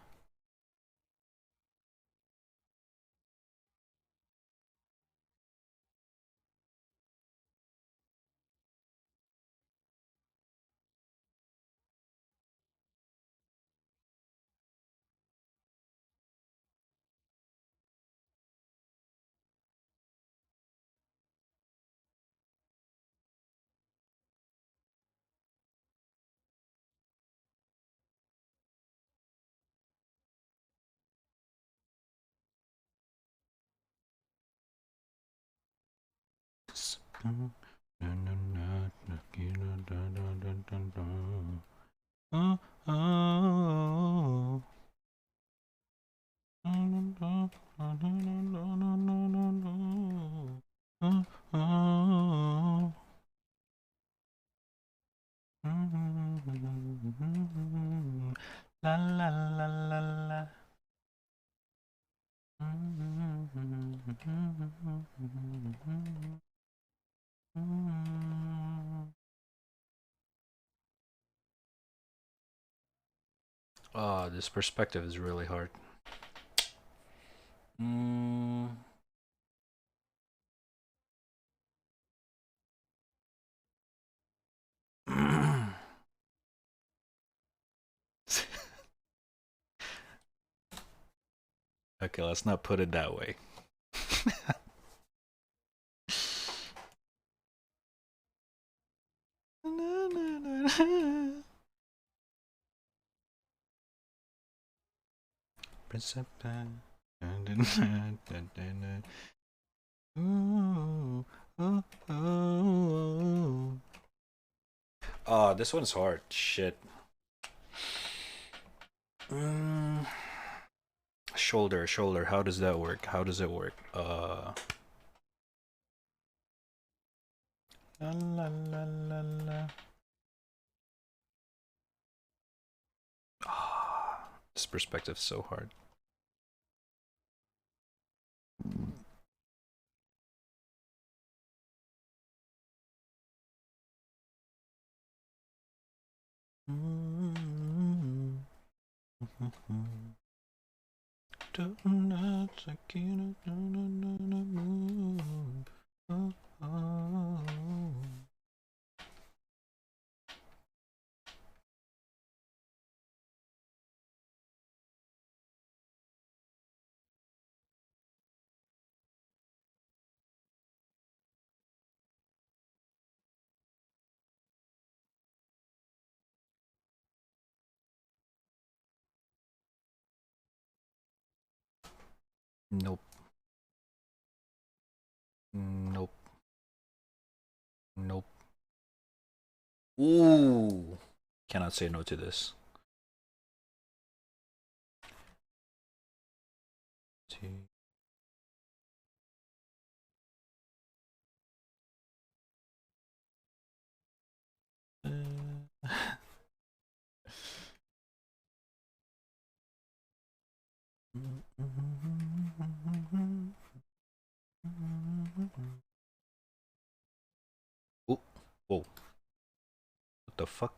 A: Oh, oh, oh, oh. La la la la la. Oh, this perspective is really hard. Mm. Okay, let's not put it that way. Oh, this one's hard. Shit. Mm. Shoulder, shoulder. How does that work? How does it work? La la la la la. Ah, this perspective's so hard. Nope. Nope. Nope. Ooh. Cannot say no to this. Ooh. Whoa. What the fuck?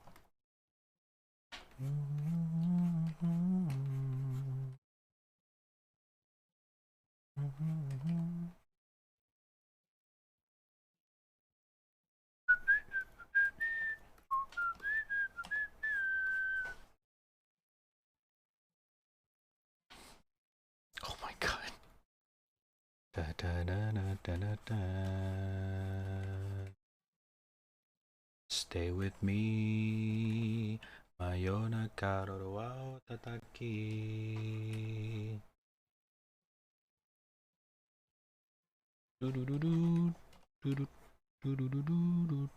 A: Oh my god. Da, da, da, da, da, da, da. Stay with me. Mayona karoro wa tataki. Do do do do do do do do do do.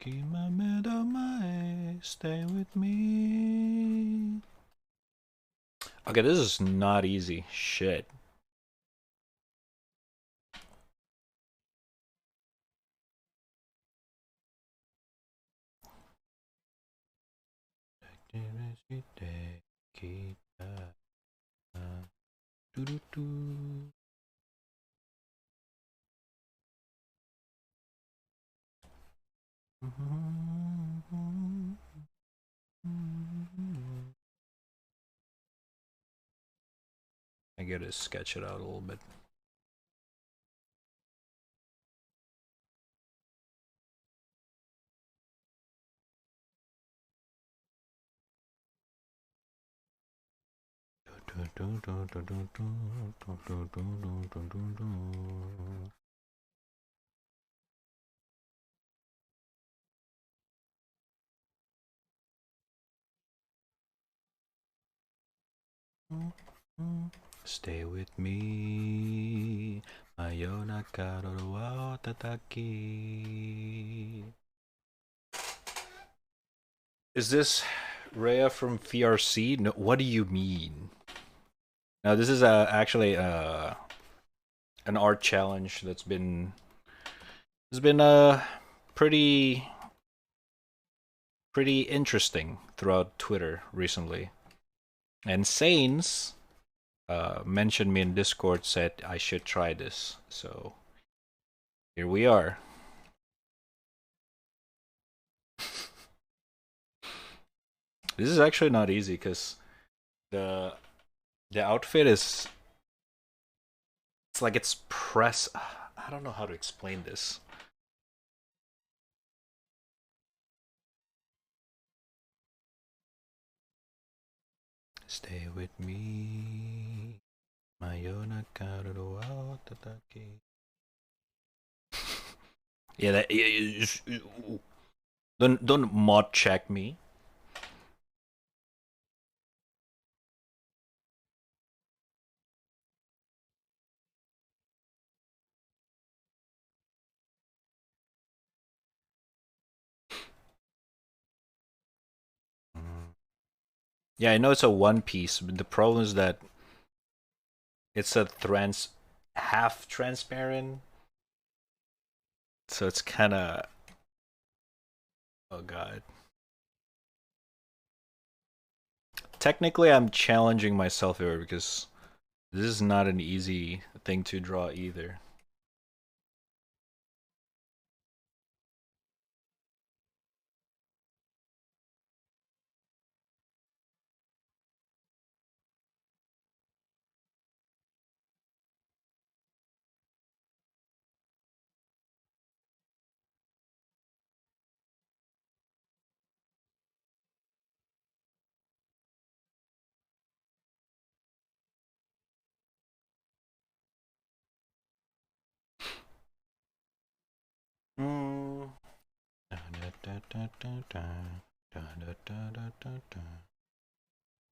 A: Keep my mae, stay with me. Okay, this is not easy. Shit. Do do do. I gotta sketch it out a little bit. Stay with me. Mayona karoro wa tataki. Is this Rhea from VRC? No, what do you mean? Now this is actually an art challenge that's been pretty interesting throughout Twitter recently. And Sanes mentioned me in Discord, said I should try this. So here we are. This is actually not easy because the outfit is, it's like it's press. I don't know how to explain this. Stay with me. Mayona karoro wa tataki. Yeah, that don't mod check me. Yeah, I know it's a one piece, but the problem is that it's a half transparent, so it's kind of, oh god. Technically, I'm challenging myself here because this is not an easy thing to draw either.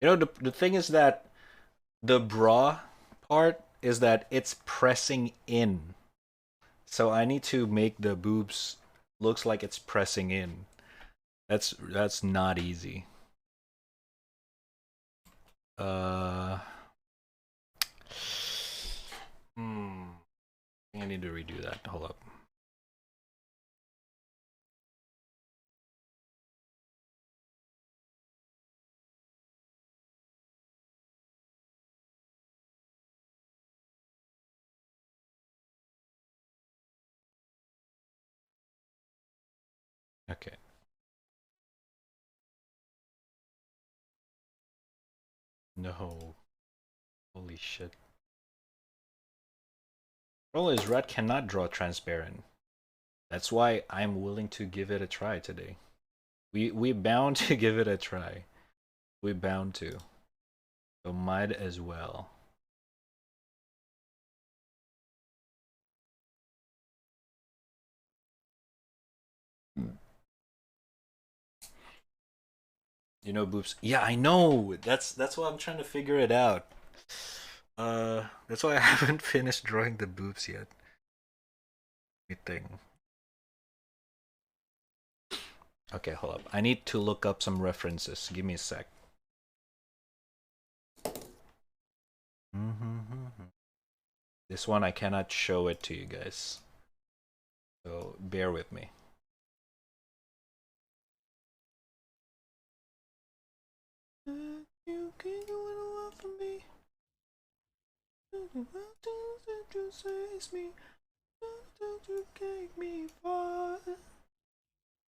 A: You know, the thing is that the bra part is that it's pressing in. So I need to make the boobs looks like it's pressing in. That's not easy. Uh hmm. I need to redo that. Hold up. Okay. No. Holy shit. Problem is Red cannot draw transparent. That's why I'm willing to give it a try today. We bound to give it a try. We bound to. So might as well. You know boobs. Yeah, I know. That's why I'm trying to figure it out. That's why I haven't finished drawing the boobs yet. Let me think. Okay, hold up. I need to look up some references. Give me a sec. This one I cannot show it to you guys. So bear with me. You can do what you want from me. Me. You take me far. Do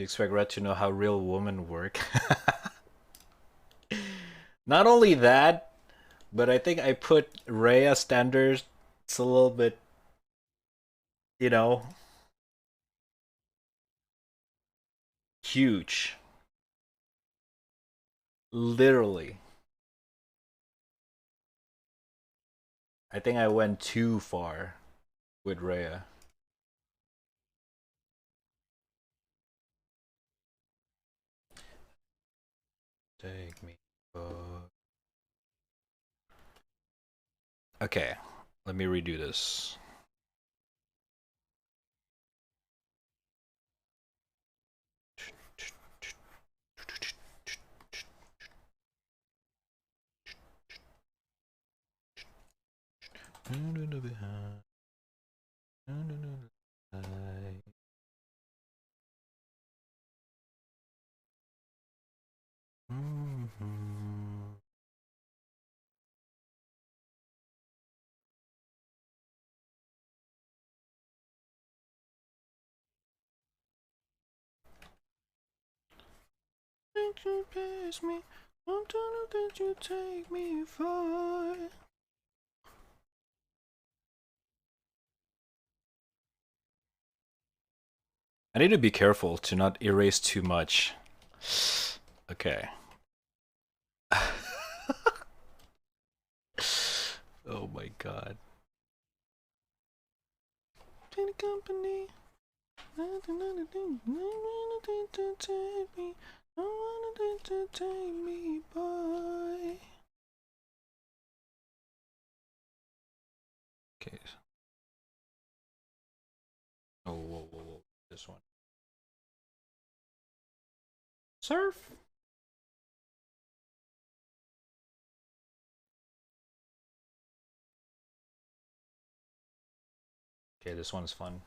A: you expect Red to know how real women work? Not only that, but I think I put Rhea standards a little bit, you know, huge. Literally. I think I went too far with Rhea. Take me. Okay, let me redo this. You pass me. I'm telling that you take me far. I need to be careful to not erase too much. Okay. Oh my god. Company. Take me, boy. Okay. Oh, whoa, whoa, whoa. This one. Surf. Okay, this one's fun.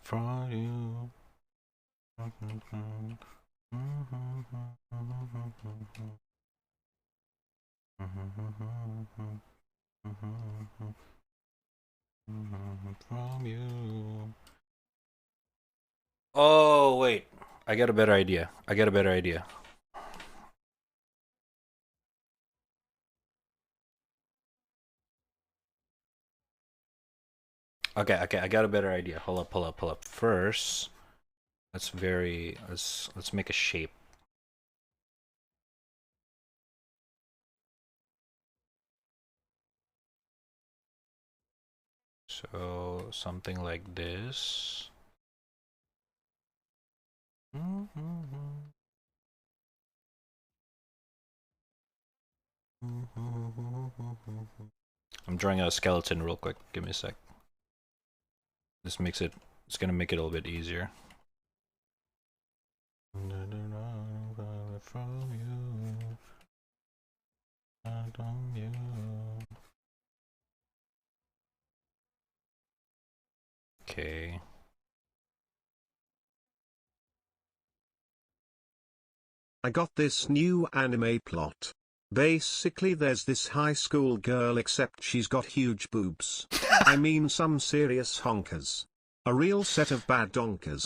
A: For you. From you. Oh, wait. I got a better idea. I got a better idea. Okay, okay, I got a better idea. Hold up, pull up, pull up. First, let's make a shape. So something like this. I'm drawing a skeleton real quick. Give me a sec. This makes it. It's gonna make it a little bit easier. From you, from you. Okay.
B: I got this new anime plot. Basically there's this high school girl except she's got huge boobs. I mean some serious honkers. A real set of bad donkers.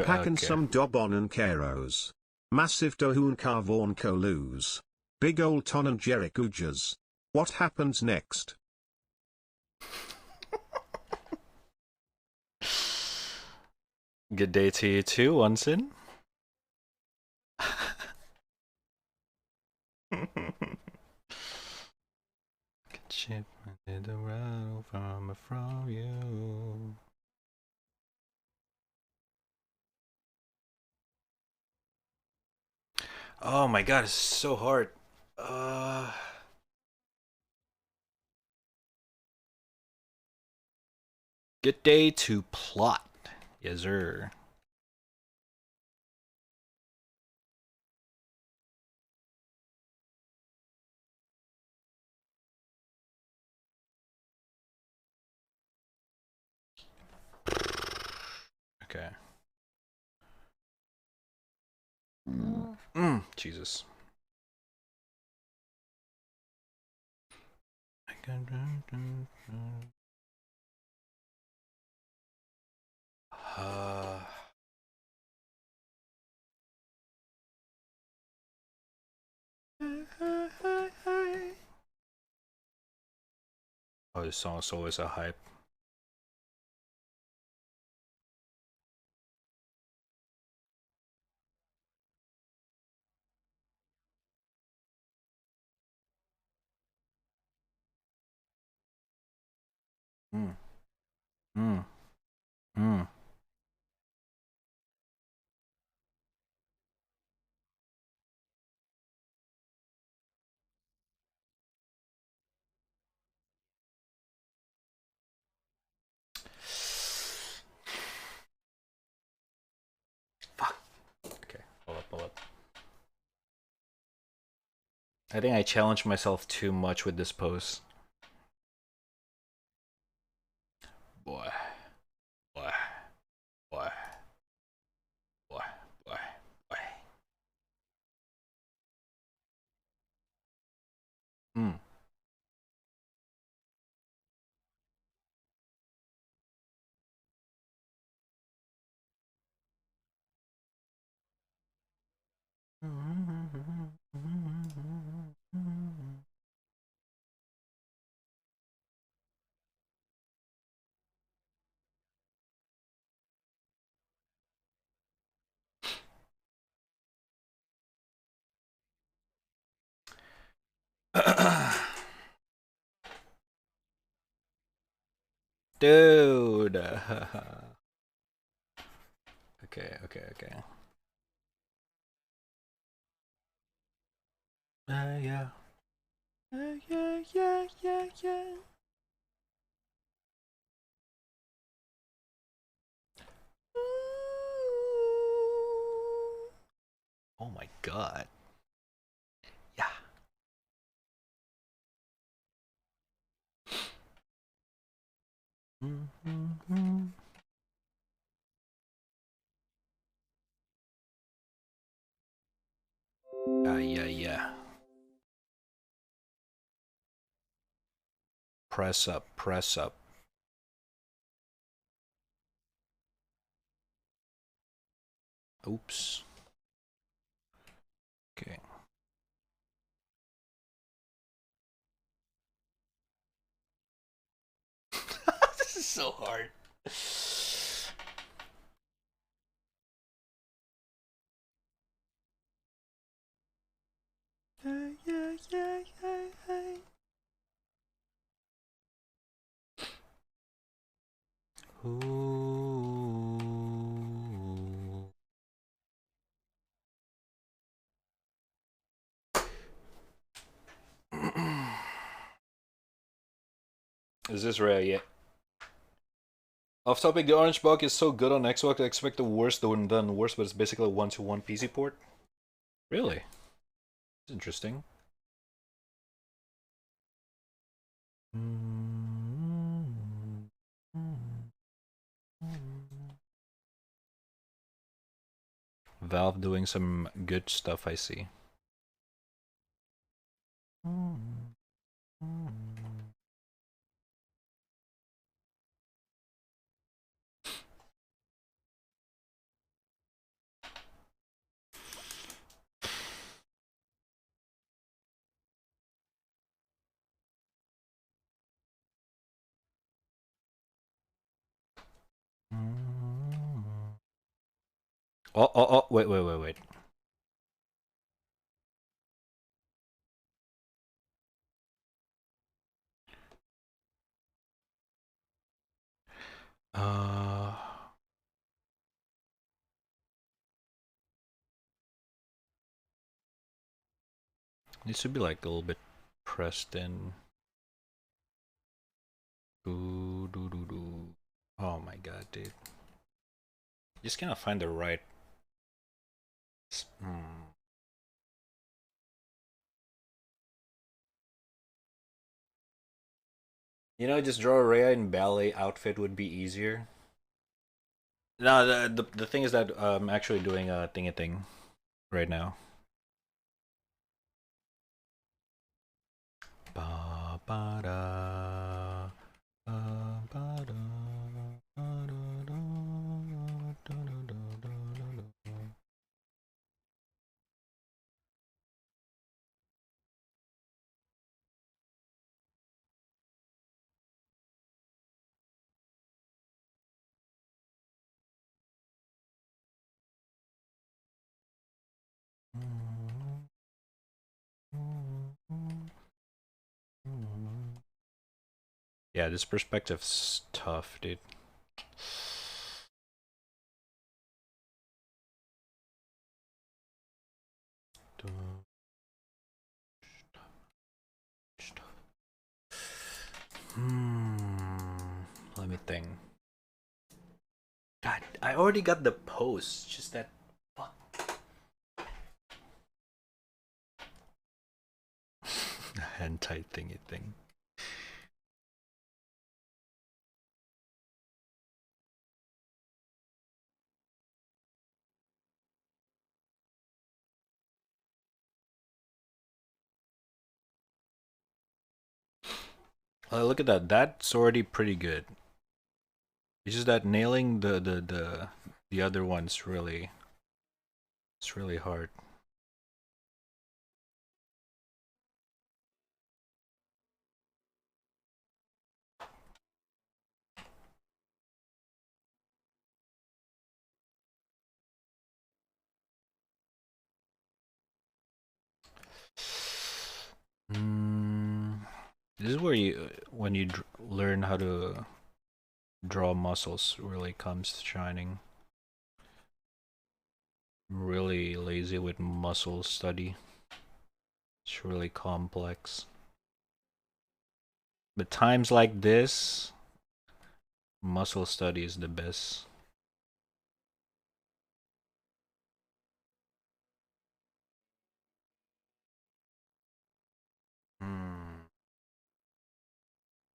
B: Packin'
A: Okay.
B: some Dobon and Keros. Massive Dohun Carvorn Kolus. Big old Ton and Jericujas. What happens next?
A: Good day to you too, Onsen. Chip the road from you. Oh my god, it's so hard. Good day to plot. Yes, sir. Okay. Jesus. Uh, oh, this song is always a hype. Mm. Mm. Mm. Fuck. Okay, pull up, pull up. I think I challenged myself too much with this pose. Boy. Boy. Boy. Boy. Boy. Boy. Mm. Dude. Okay, okay, okay. Yeah. Yeah. Oh my god. Yeah. Yeah. Press up, press up. Oops. Okay. This is so hard. Ooh. Is this rare yet? Off topic, the Orange Bug is so good on Xbox, I expect the worst than the worst, but it's basically a one-to-one PC port. Really? It's interesting. Valve doing some good stuff, I see. Oh, wait. Uh, Needs to be like a little bit pressed in. Ooh, doo, doo, doo. Oh my god, dude. Just cannot find the right. You know, just draw Rhea in ballet outfit would be easier. No, the thing is that I'm actually doing a thingy thing right now. Ba ba da. Ba ba da. Ba da da. Da da da da da da. Yeah, this perspective's tough, dude. Let me think. God, I already got the post. Just that fuck. Hentai thingy thing. Look at that. That's already pretty good. It's just that nailing the other one's really, it's really hard. This is where you, when you learn how to draw muscles, really comes shining. I'm really lazy with muscle study. It's really complex. But times like this, muscle study is the best.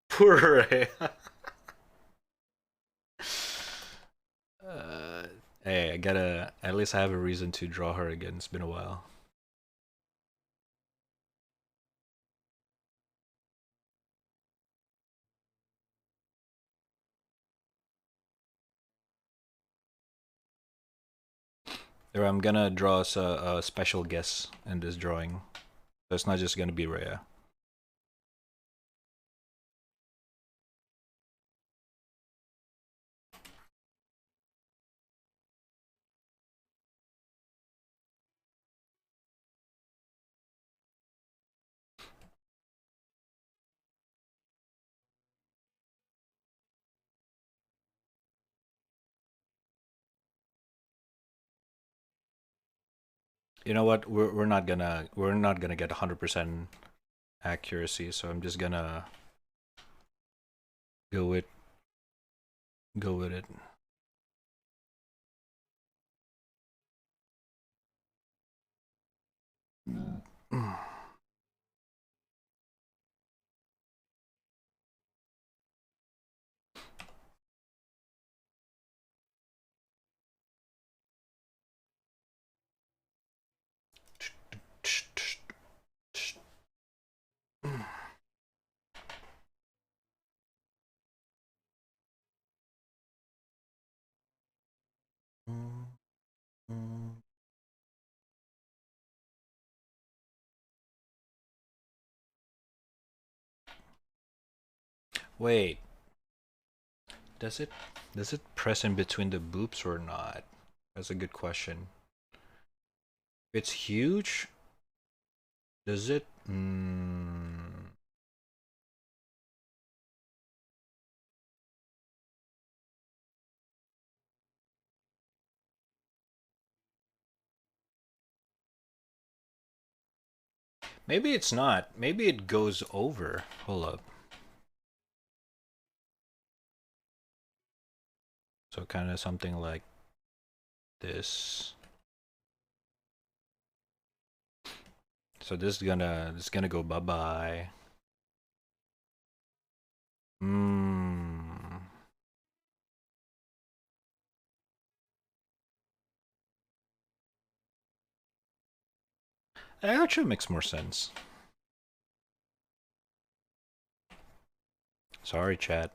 A: Poor Ray. Hey, I gotta, at least I have a reason to draw her again. It's been a while. Here, I'm gonna draw us a special guest in this drawing. So it's not just gonna be Rhea. You know what? We're not gonna get 100% accuracy, so I'm just gonna go with it. Wait, does it press in between the boobs or not? That's a good question. If it's huge, does it? Maybe it's not. Maybe it goes over. Hold up. So kind of something like this. So this is gonna go bye bye. That actually makes more sense. Sorry, chat.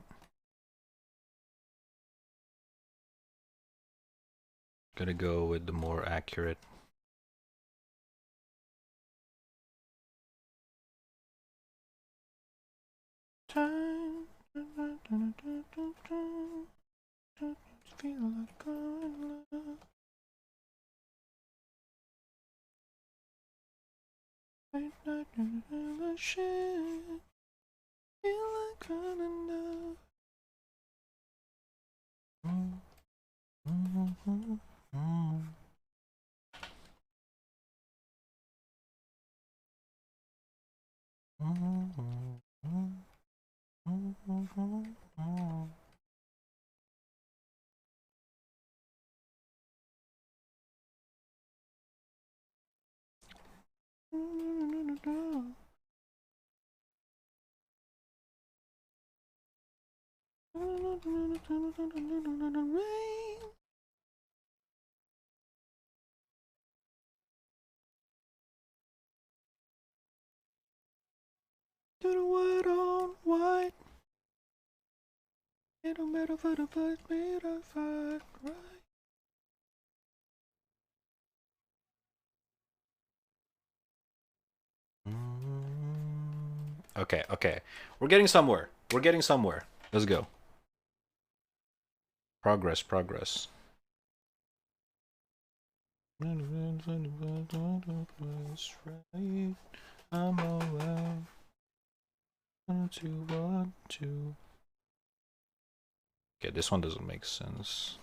A: Gonna go with the more accurate. Time. Feel like love. Shit. Feel like enough. Do the white on white. It don't matter for the first bit of fight, right? Okay, okay. We're getting somewhere. We're getting somewhere. Let's go. Progress, progress. I'm alright. Okay, this one doesn't make sense.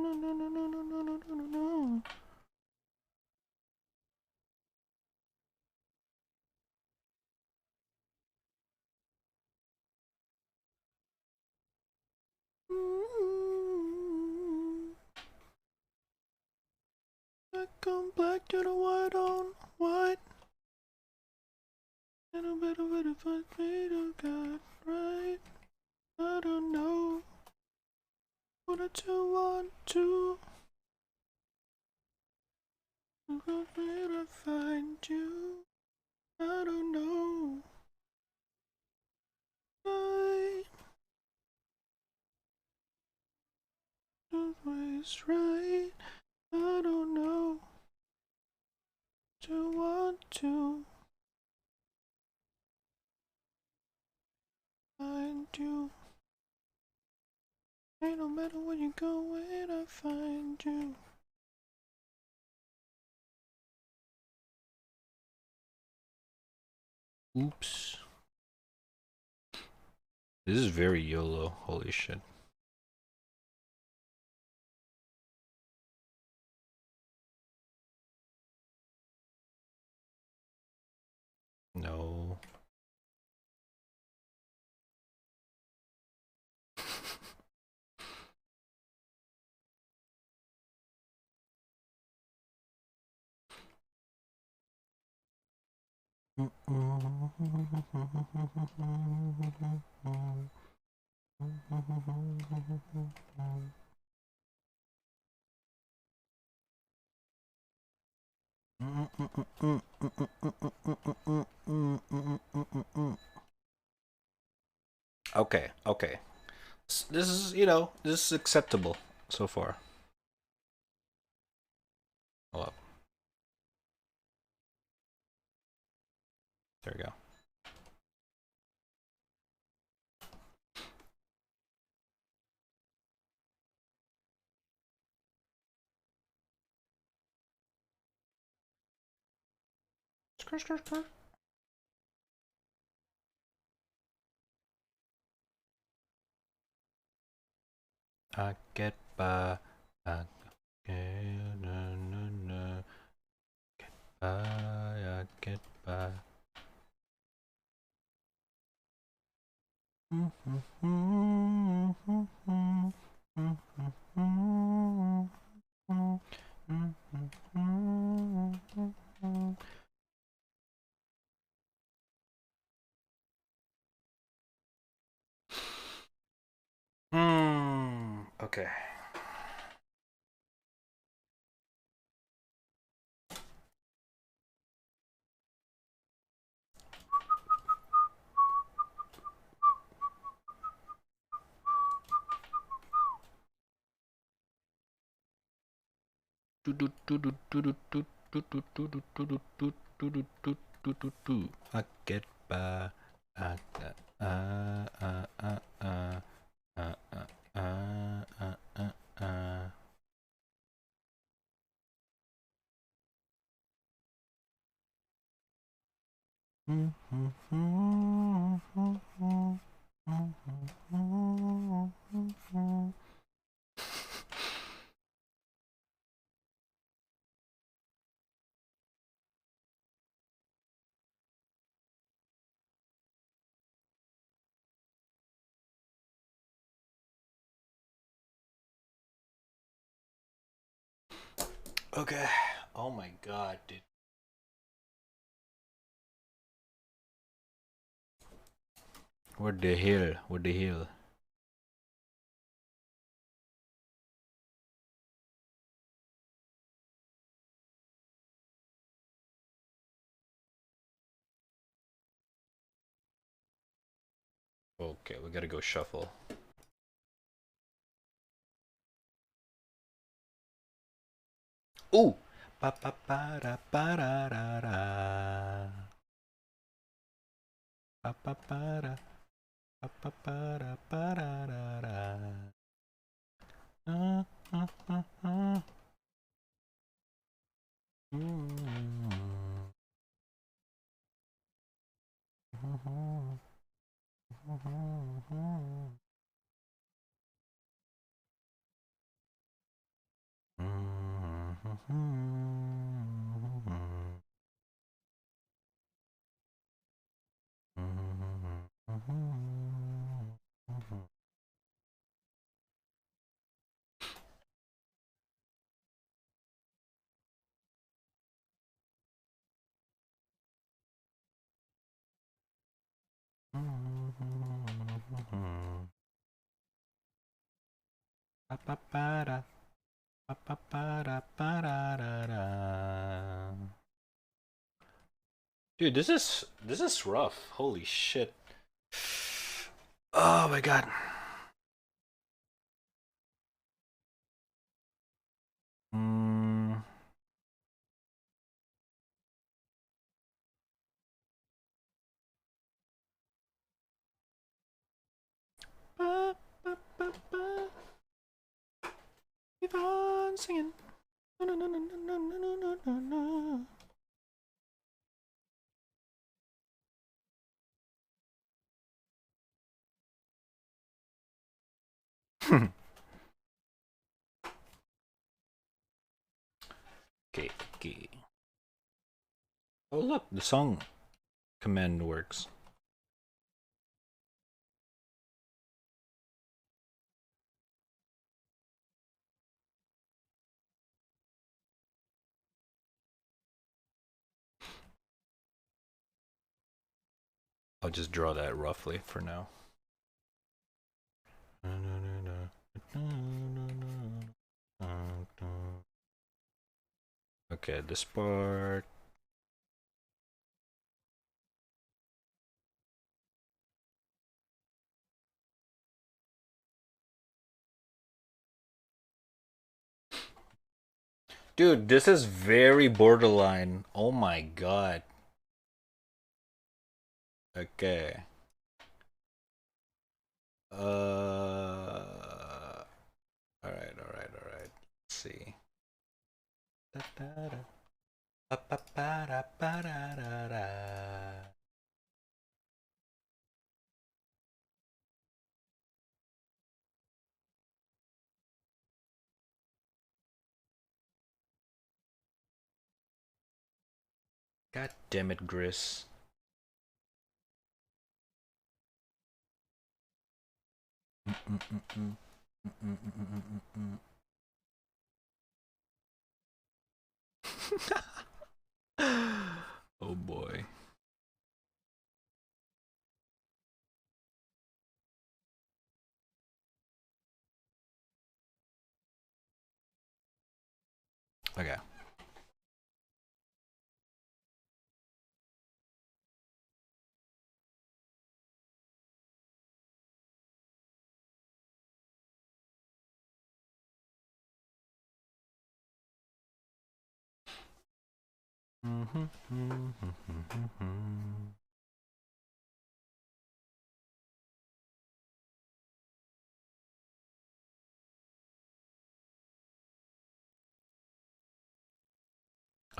A: No, no, no, no, no, no, no, no, no. I come back to the white on white. And a better way to find me to God, right? I don't know what I do want to. Where I find you? I don't know. I always right. I don't know. Do want to find you. Ain't no matter where you go, when I find you. Oops. This is very YOLO. Holy shit. No. Okay, okay. This is, this is acceptable so far. Hold up. There we go. Skirt, skirt, skirt. I get by. I get, no, no, no. Get by. I get by. Okay. I get by. I get, uh, uh. Okay. Oh my god, dude. What the hell? What the hell? Okay, we gotta go shuffle. Ooh! Pa pa pa ra pa ra ra ra. Pa pa pa ra. Pa pa pa ra pa ra ra ra. Uh, uh, uh, uh. Dude, this is rough. Holy shit. Oh my god. Mm. Keep on singing. No, no, no, no, no, no, no, no, no. Okay, okay. Oh look, the song command works. I'll just draw that roughly for now. Okay, this part. Dude, this is very borderline. Oh my god. Okay. Alright, alright, alright. Let's see. God damn it, Gris. Oh boy. Okay.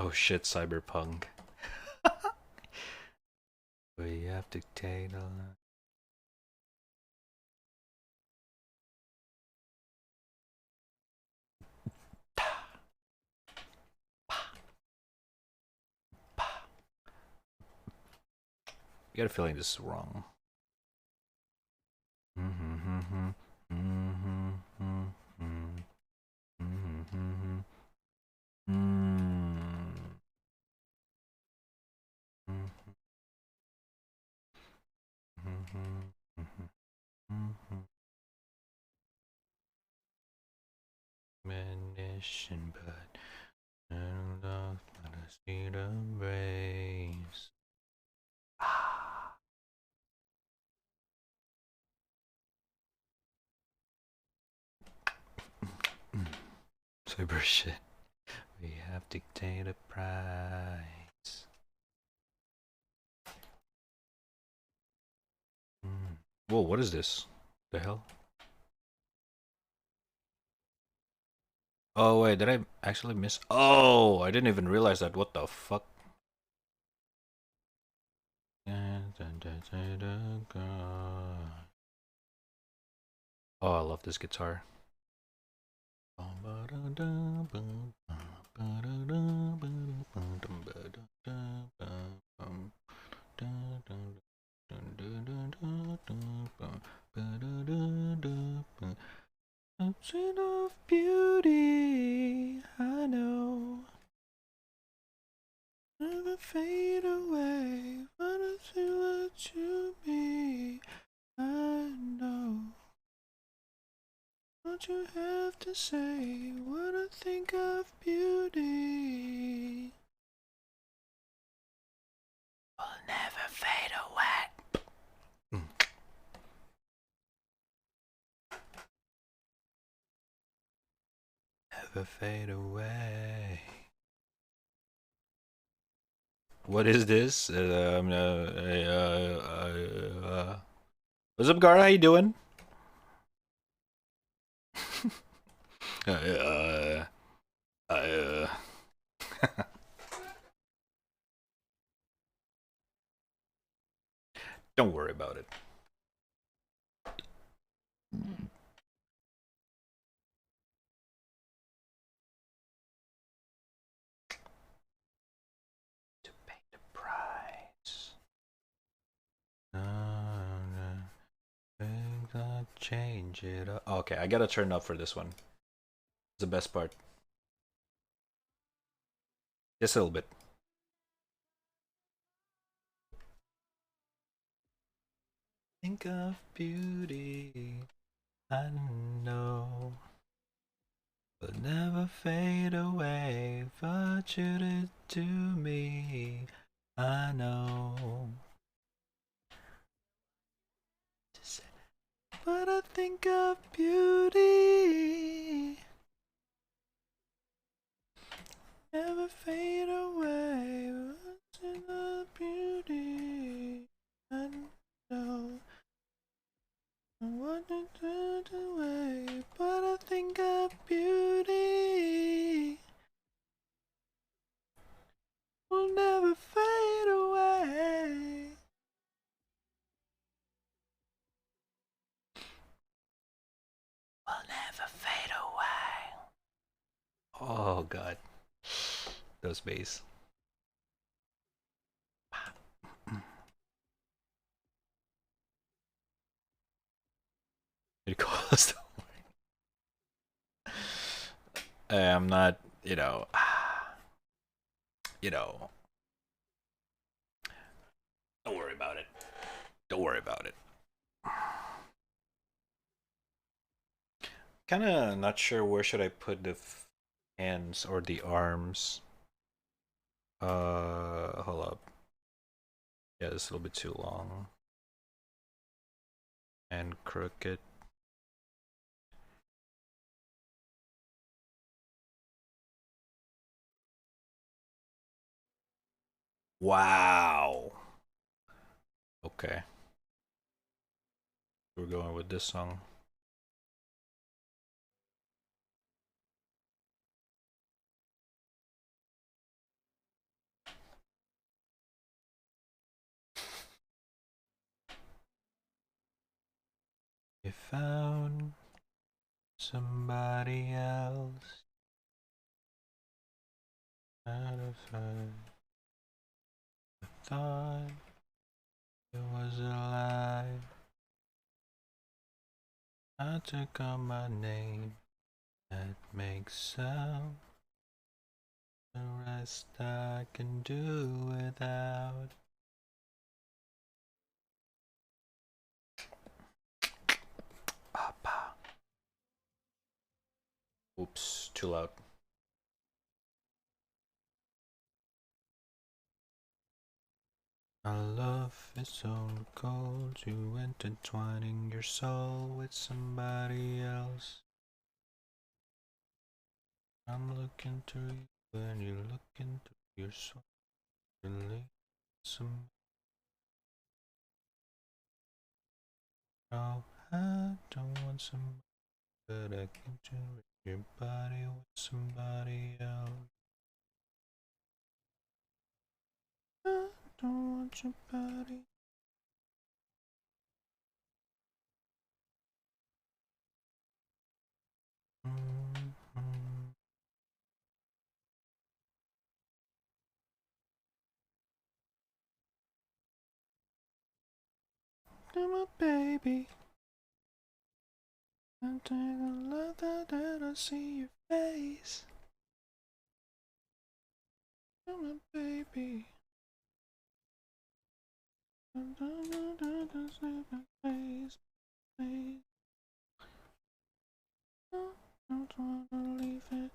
A: Oh shit, Cyberpunk. We have to take a look. I got a feeling this is wrong. Mission, but I love when I see the rays. Cyber shit. We have dictated price. Whoa, what is this? The hell? Oh wait, did I actually miss? Oh, I didn't even realize that. What the fuck? Oh, I love this guitar. Ocean of beauty, I know. Never fade away, but I feel that you be. I know. What you have to say, what I think of beauty will never fade away. Never fade away. What is this? What's up, Gara? How you doing? uh, uh, Don't worry about it. To pay the price. Change it up. Okay, I gotta turn up for this one. It's the best part. Just a little bit. Think of beauty, I know, will never fade away. What you did to me, I know. But I think of beauty, never fade away. What's in the beauty, I know. What to turn away, but I think of beauty will never fade away. Will never fade away. Oh god, those bass. It calls. I'm not, you know. Don't worry about it. Don't worry about it. Kind of not sure where should I put the hands or the arms. Hold up. Yeah, it's a little bit too long and crooked. Wow. Okay. We're going with this song. You found somebody else out of her. I thought it was a lie. I took on my name that makes sound. The rest I can do without. Appa. Oops, too loud. Our love is so cold, you intertwining your soul with somebody else. I'm looking through you and you're looking through your soul. Really, some. No, I don't want somebody that I can do your body with somebody else. I don't want your body. to my baby. I'm taking love that I see your face. To my baby. Face, face. Don't wanna leave it.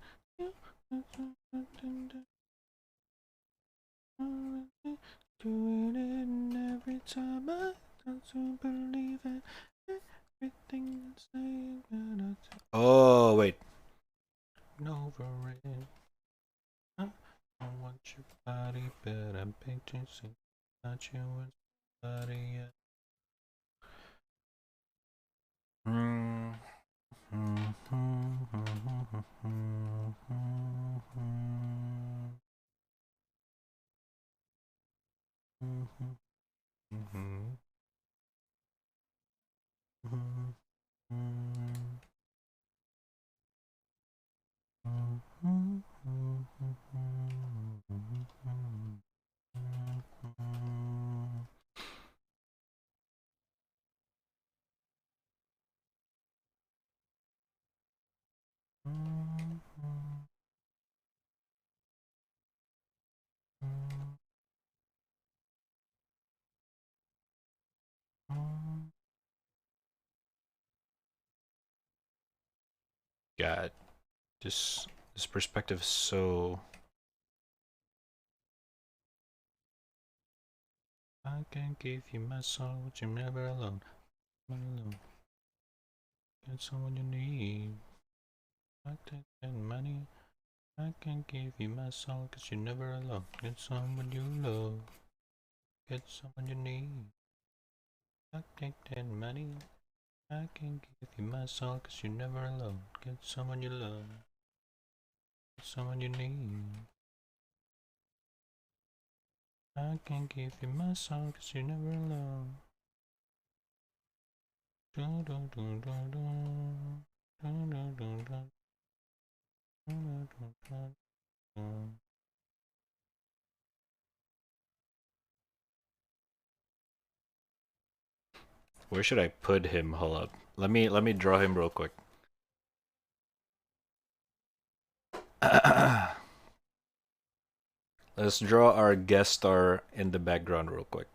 A: Doing it every time I don't believe it. Everything you say, but oh wait, over it. I want your body, but I'm picturing that you with somebody else. God, this perspective is so. I can give you my soul, but you're never alone. Alone. Get someone you need. I take that money. I can give you my soul, cause you're never alone. Get someone you love. Get someone you need. I take that money. I can give you my soul, cause you're never alone. Get someone you love. Get someone you need. I can give you my soul, cause you're never alone. Dun, dun, dun, dun, dun. Dun, dun, dun, dun. Dun, dun, dun, dun. Where should I put him? Hold up. Let me draw him real quick. Let's draw our guest star in the background real quick.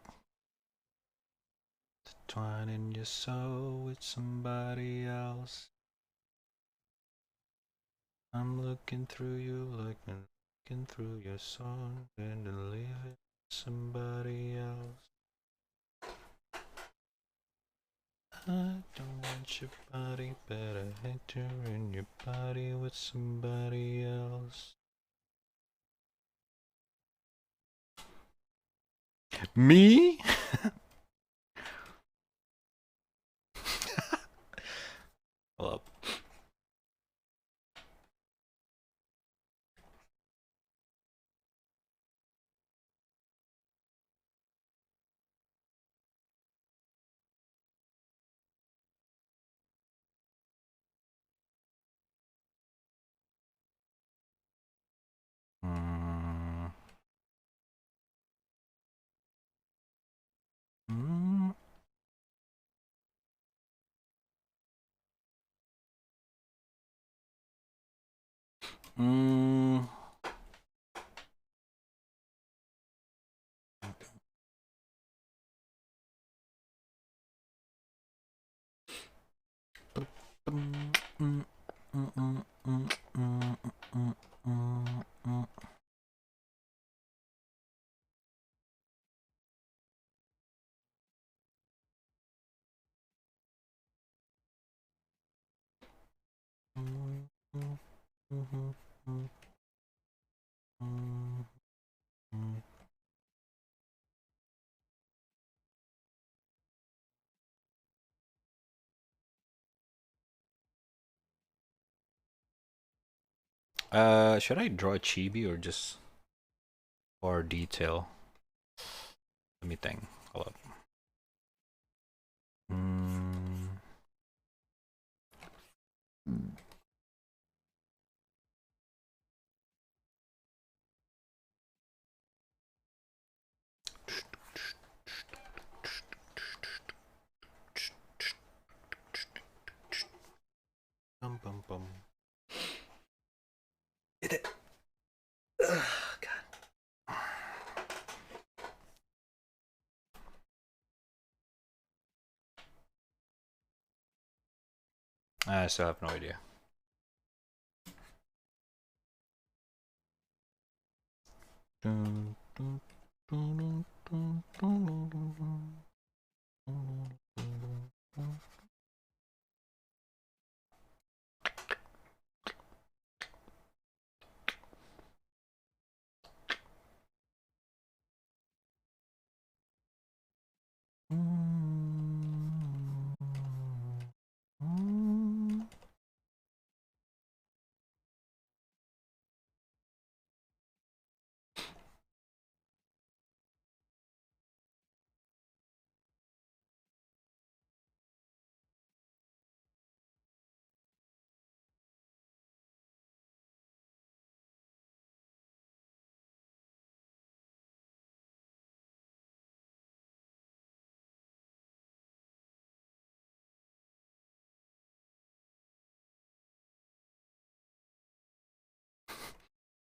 A: Twining your soul with somebody else. I'm looking through you like I'm looking through your soul and then leave it somebody else. I don't want your body, but I hate to ruin your body with somebody else. Me? Hold up. Mm. Mm. Mm. Should I draw a chibi or just or detail? Let me think. Hold up. Mm. I still have no idea.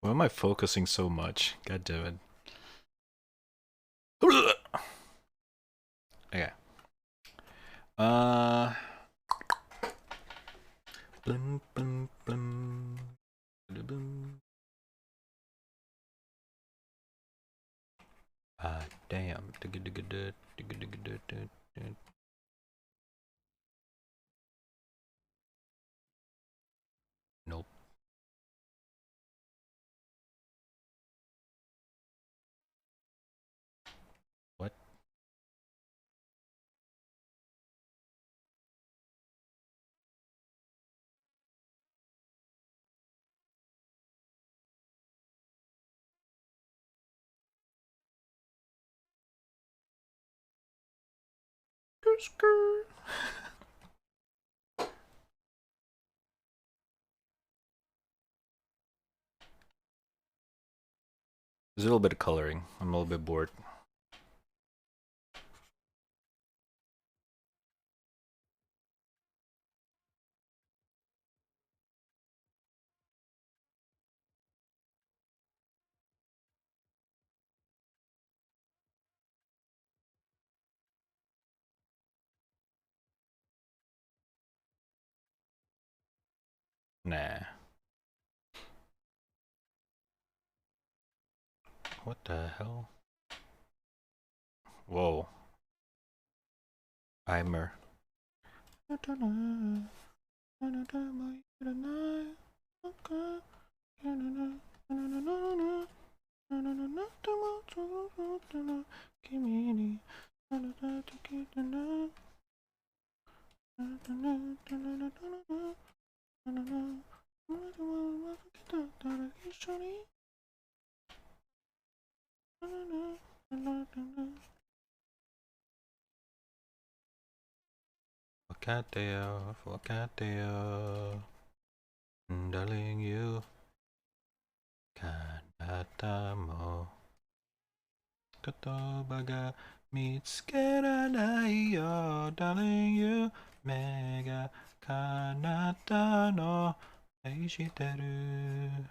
A: Why am I focusing so much? God damn it. Okay. Blum, blum, blum. Blum. Damn. Nope. What? There's a little bit of coloring. I'm a little bit bored. Nah. What the hell? Whoa. Eimer. Wakateo, darling you, kanata mo, kotoba ga mitsukeranai yo, darling you, mega kanata no aishiteru.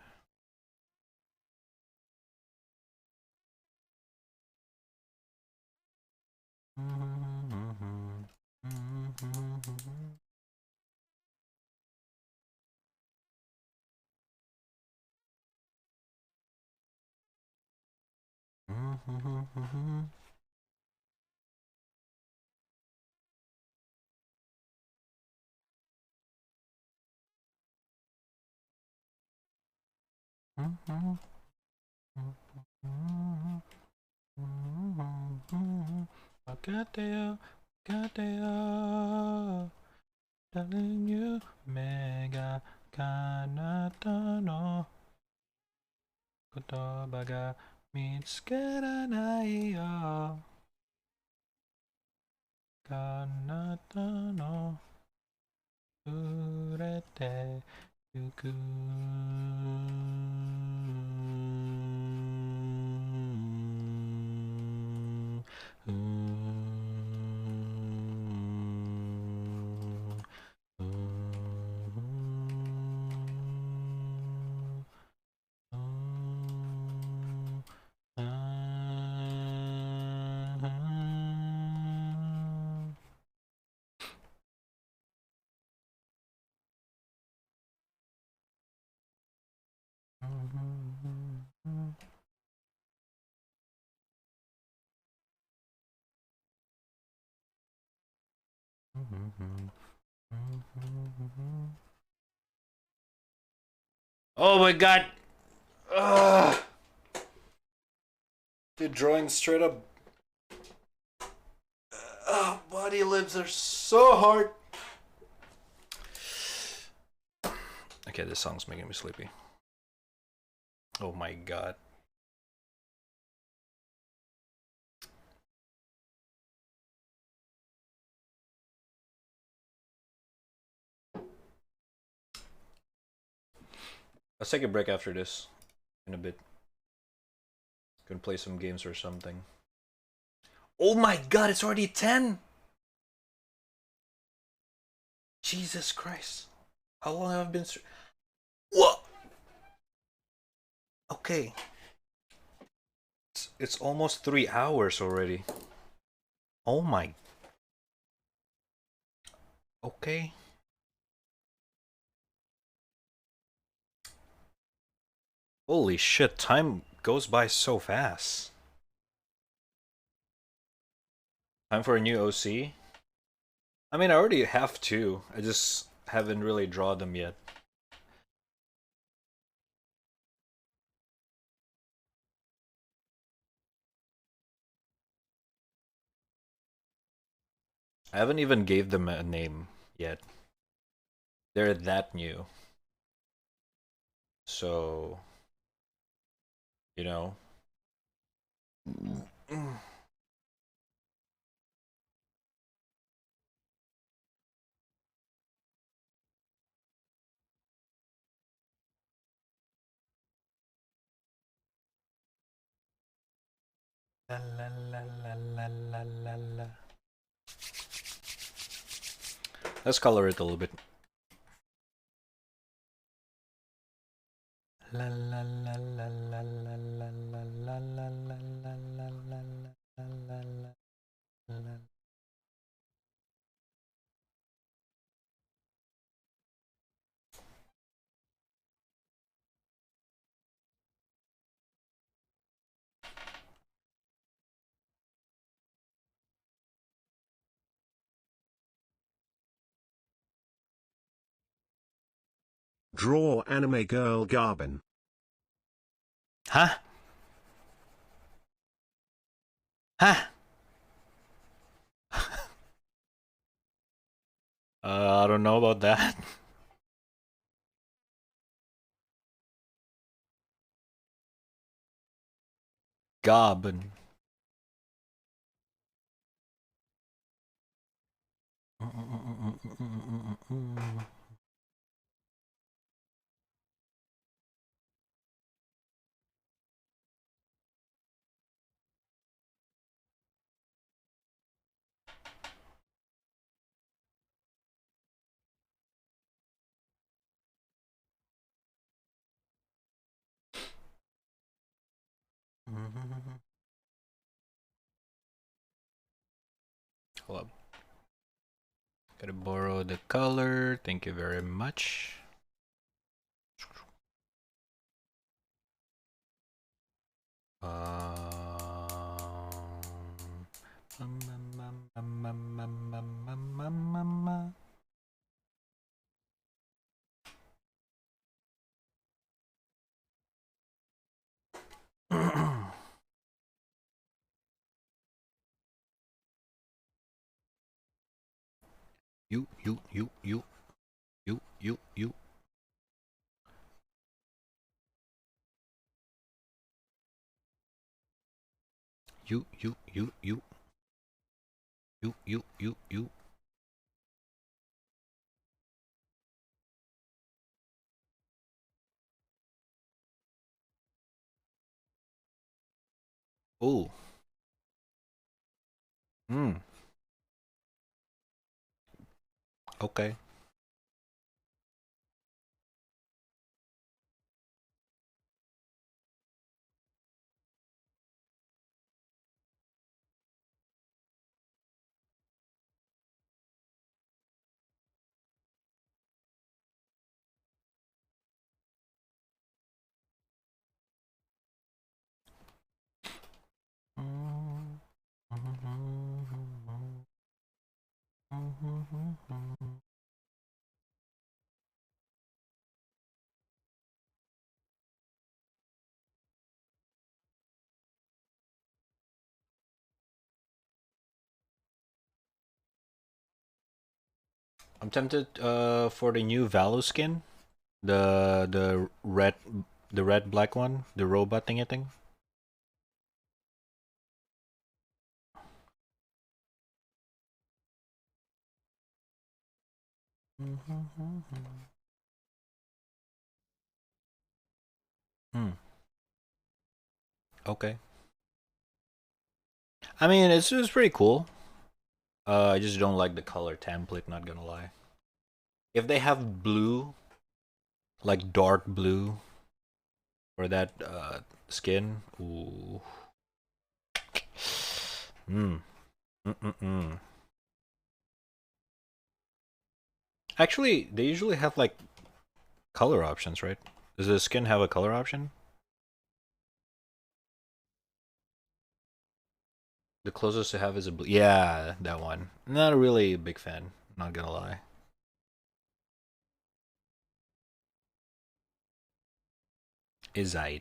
A: Wakateo, wakateo, darling you, mega kanata no kotoba ga mitsukeranai yo, kanata no urete yuku. Oh my god! Ugh. The drawing straight up. Body lips are so hard. Okay, this song's making me sleepy. Oh my god. Let's take a break after this in a bit. Gonna play some games or something. Oh my god, it's already 10! Jesus Christ. How long have I been... What? Okay. It's almost 3 hours already. Oh my... Okay. Holy shit, time goes by so fast. Time for a new OC? I mean, I already have two. I just haven't really drawn them yet. I haven't even gave them a name yet. They're that new. So, you know. La la la la la la la la. Let's color it a little bit. La la la la la la la la la la la la la la la la la.
B: Draw anime girl Garbin.
A: Huh? Huh? I don't know about that. Goblin. Hold up. Gotta borrow the color. Thank you very much. You. You. Oh. Hmm. Okay. I'm tempted for the new Valo skin, the red black one, the robot thingy thing. Hmm. Okay. I mean, it's pretty cool. I just don't like the color template. Not gonna lie. If they have blue, like dark blue, for that skin, ooh. Hmm. Mm-mm-mm. Actually, they usually have like color options, right? Does the skin have a color option? The closest to have is a blue. Yeah, that one. Not really a big fan. Not gonna lie. Izite.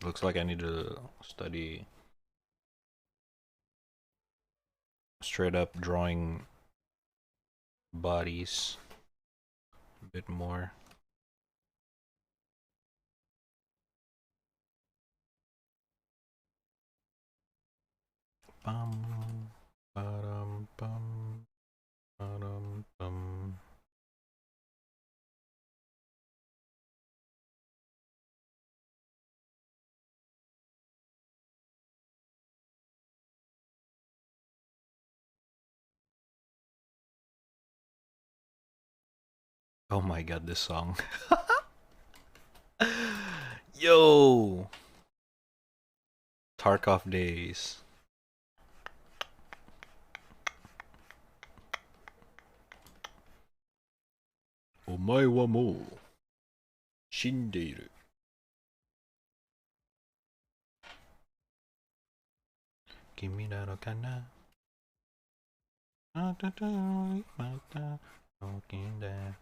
A: Looks like I need to study straight up drawing bodies a bit more. Bum, ba-dum, bum, ba-dum, bum. Oh my god, this song. Yo! Tarkov days. Omae wa mou shindeiru. Kimi na kana? Mata no kinda.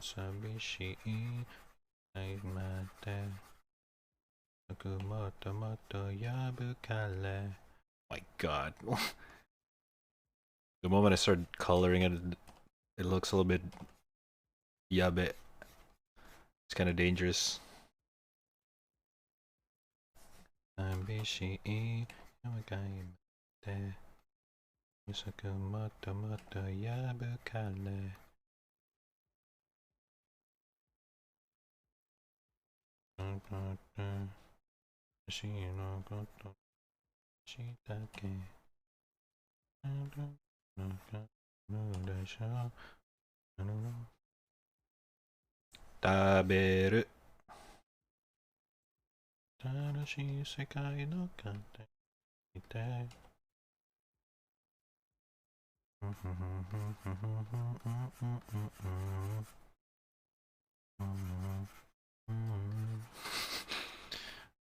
A: Sabishii mata. Akumoto moto yabukale. My god. The moment I start coloring it, it looks a little bit yabe. It's kind of dangerous. Sabishii yabukale. Akumoto moto yabukale. Taberu. 楽しい世界の簡単にて。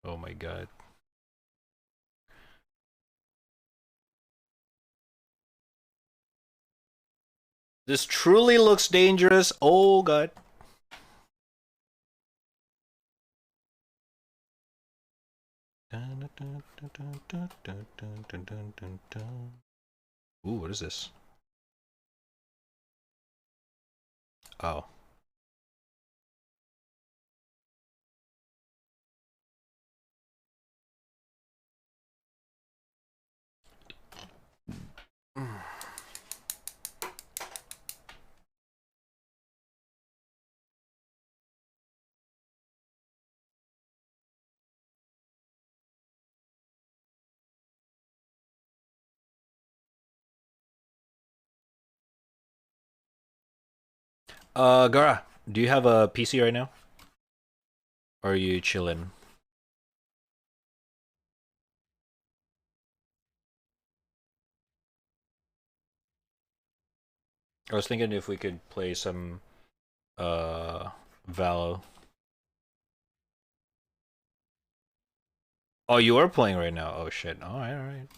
A: Oh my god. This truly looks dangerous. Oh god. Ooh, what is this? Oh. Gara, do you have a PC right now? Or are you chilling? I was thinking if we could play some Valo. Oh, you are playing right now. Oh shit. Alright, alright.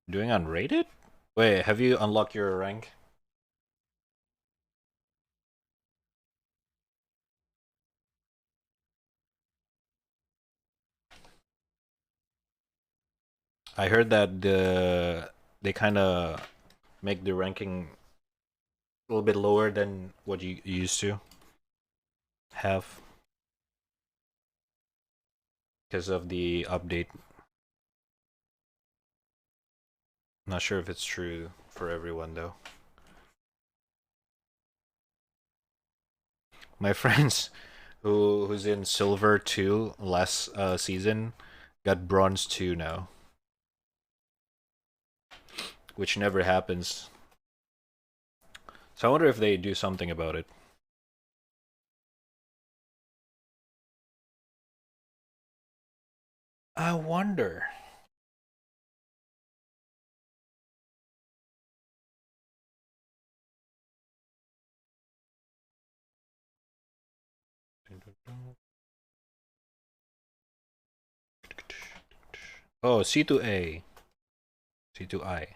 A: Doing unrated? Wait, have you unlocked your rank? I heard that they kind of make the ranking a little bit lower than what you used to have because of the update. Not sure if it's true for everyone though. My friends who's in silver 2 last season got bronze 2 now, which never happens. So I wonder if they do something about it. I wonder. Oh, C2A. C2I.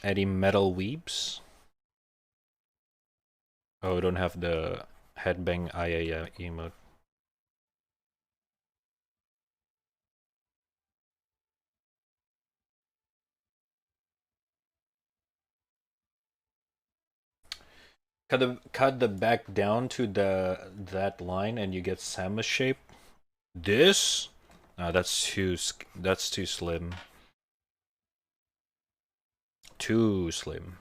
A: Any metal weeps? Oh, we don't have the headbang ayaya emote. Cut the back down to that line and you get Samus shape. This? That's too slim. Too slim.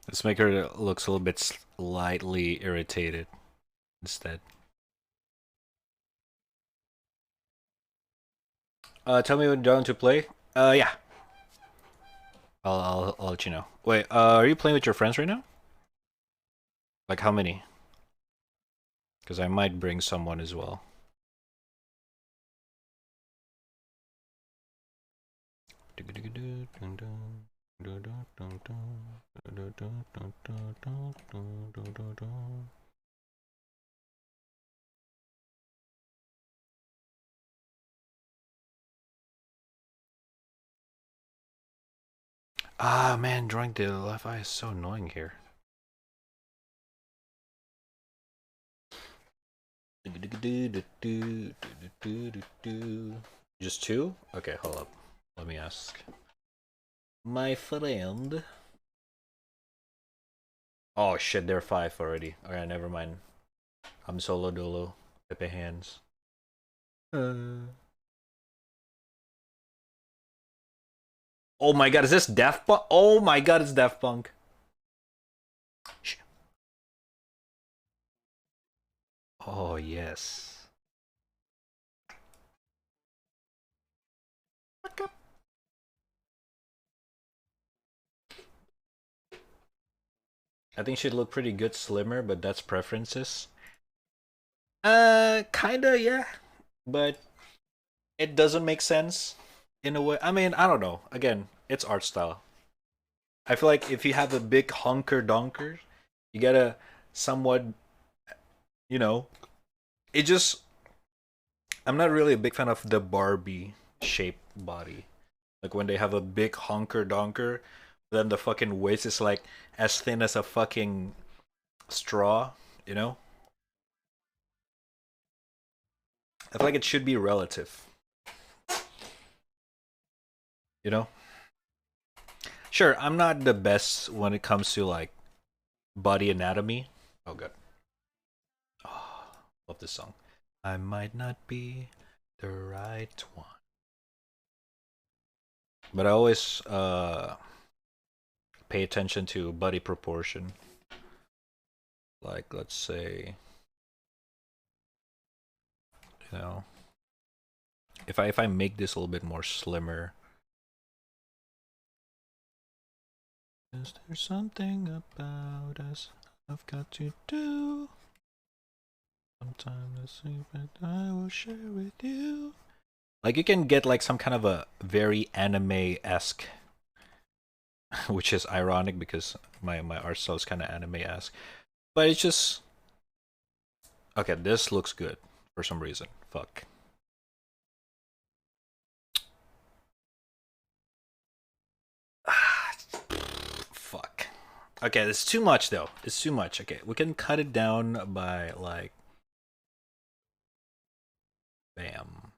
A: Let's make her looks a little bit slightly irritated instead. Tell me when down to play. Yeah. I'll let you know. Wait, are you playing with your friends right now? Like how many? Because I might bring someone as well. Ah, man, drawing the left eye is so annoying here. Just two? Okay, hold up. Let me ask. My friend. Oh shit, they're five already. Okay, never mind. I'm solo dolo. Pepe hands. Oh my god, is this Daft Punk? Oh my god, it's Daft Punk. Oh yes. I think she'd look pretty good slimmer, but that's preferences. Kinda, yeah. But it doesn't make sense in a way. I mean, I don't know. Again, it's art style. I feel like if you have a big hunker donker, you gotta somewhat, you know, it just. I'm not really a big fan of the Barbie shaped body. Like when they have a big hunker donker, then the fucking waist is like as thin as a fucking straw, you know? I feel like it should be relative, you know? Sure, I'm not the best when it comes to like body anatomy. Oh god. Oh, love this song. I might not be the right one. But I always pay attention to body proportion. Like let's say, you know, if I make this a little bit more slimmer. Is there something about us I've got to do? Sometime to sleep and I will share with you. Like you can get like some kind of a very anime-esque, which is ironic because my art style is kind of anime-esque. But it's just okay. This looks good for some reason. Fuck. Fuck. Okay, it's too much though. It's too much. Okay, we can cut it down by like, bam.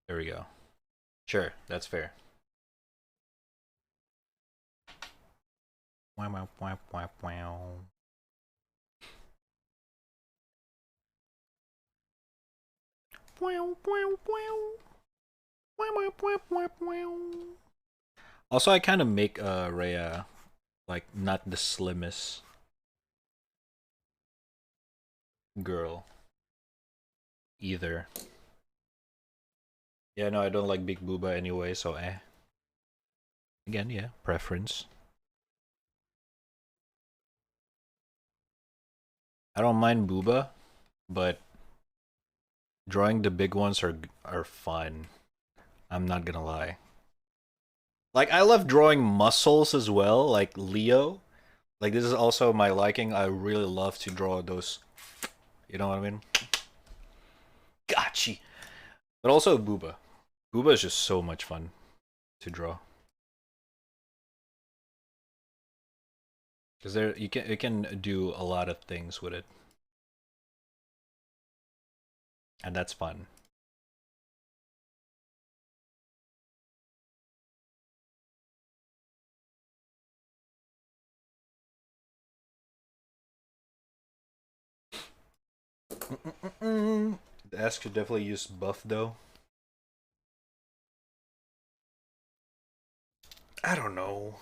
A: There we go. Sure, that's fair. Wow, wow, wow, wow, wow. Also, I kind of make Rhea like not the slimmest girl either. Yeah, no, I don't like big booba anyway, so eh. Again, yeah, preference. I don't mind booba, but drawing the big ones are fun. I'm not gonna lie. Like I love drawing muscles as well, like Leo. Like this is also my liking. I really love to draw those. You know what I mean? Gotcha. But also Booba. Booba is just so much fun to draw. Because there you can do a lot of things with it. And that's fun. The S could definitely use buff though. I don't know.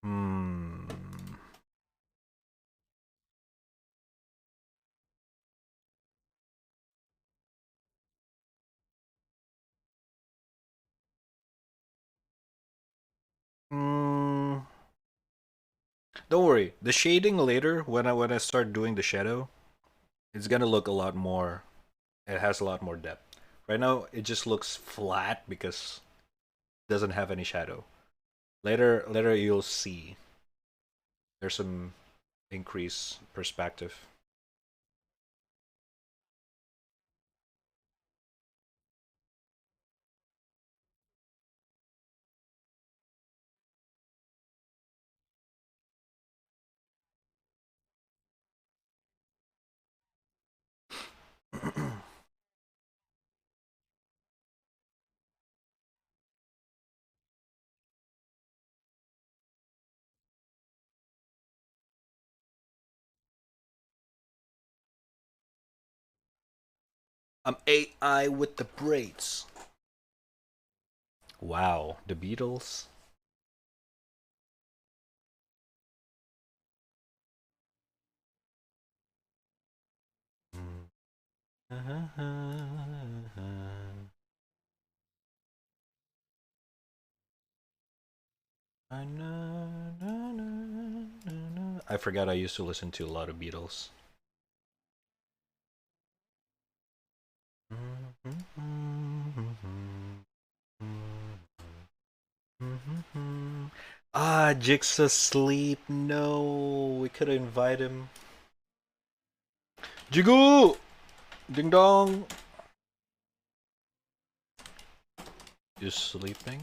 A: Hmm. Hmm. Don't worry. The shading later, when I start doing the shadow, it's gonna look a lot more. It has a lot more depth. Right now, it just looks flat because it doesn't have any shadow. Later you'll see there's some increased perspective. I'm AI with the braids. Wow, the Beatles. I forgot I used to listen to a lot of Beatles. Ah, Jake's asleep. No, we could invite him. Jigu! Ding dong! You sleeping?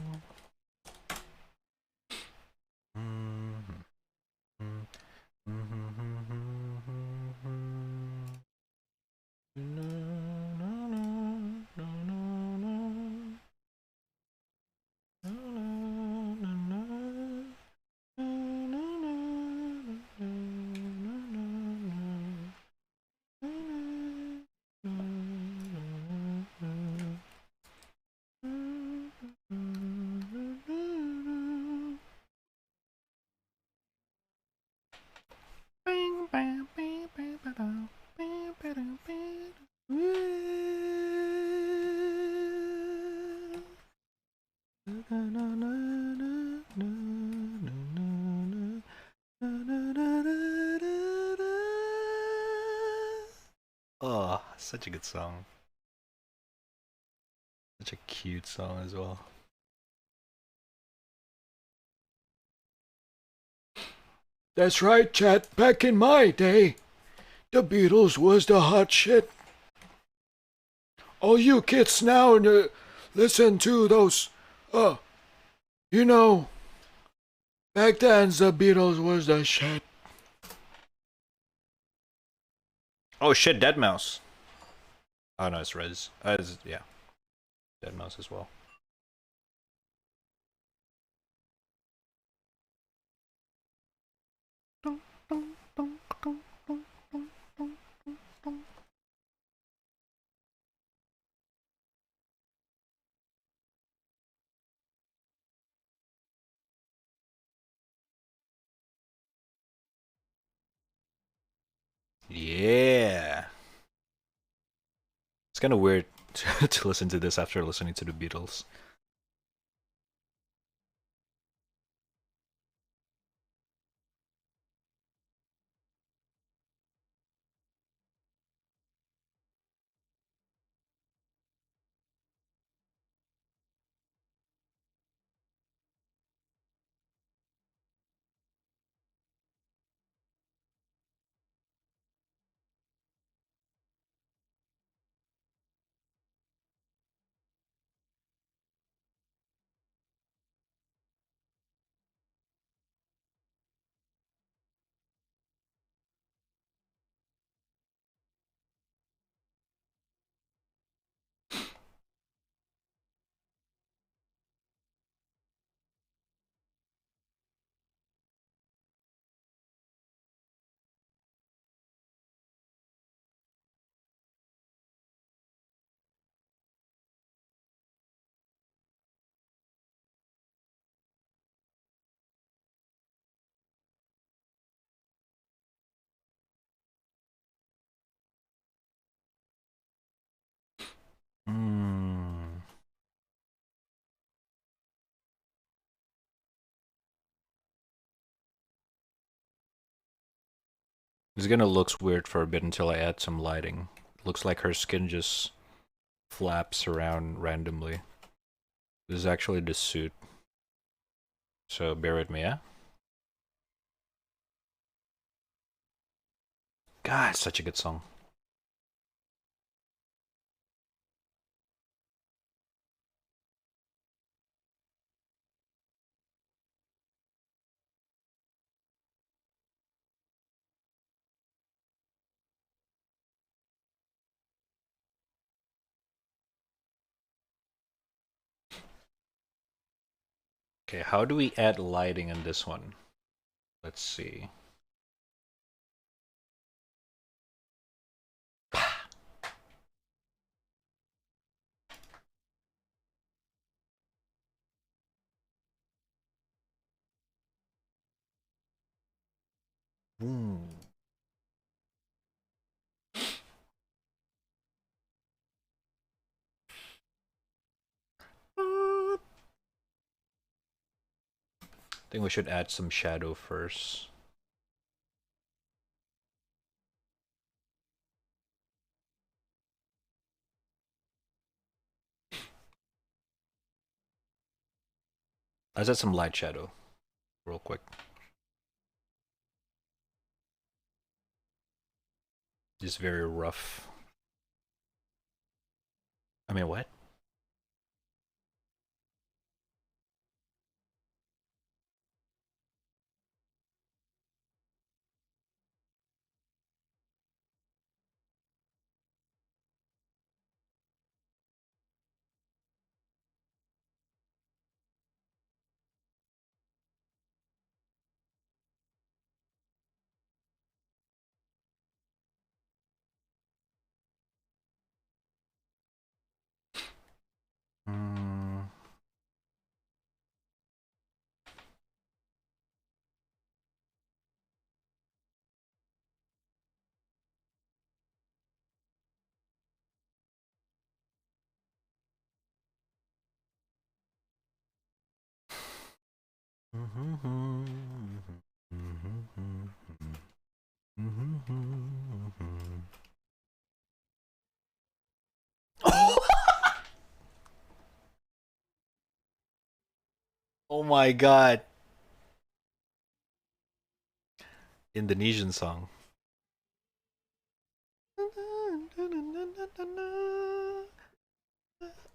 A: Oh, such a good song. Such a cute song as well. That's right, chat. Back in my day, the Beatles was the hot shit. All you kids now listen to those, uh, you know, back then the Beatles was the shit. Oh shit, Dead Mouse. Oh no, it's Rez. Yeah, Dead Mouse as well. Yeah. It's kind of weird to listen to this after listening to the Beatles. Mm. It's gonna look weird for a bit until I add some lighting. Looks like her skin just flaps around randomly. This is actually the suit. So bear with me, yeah? God, it's such a good song. Okay, how do we add lighting in this one? Let's see. Hmm. I think we should add some shadow first. Let's add some light shadow real quick. Just very rough. I mean, what? Hmm. Oh my god. Indonesian song.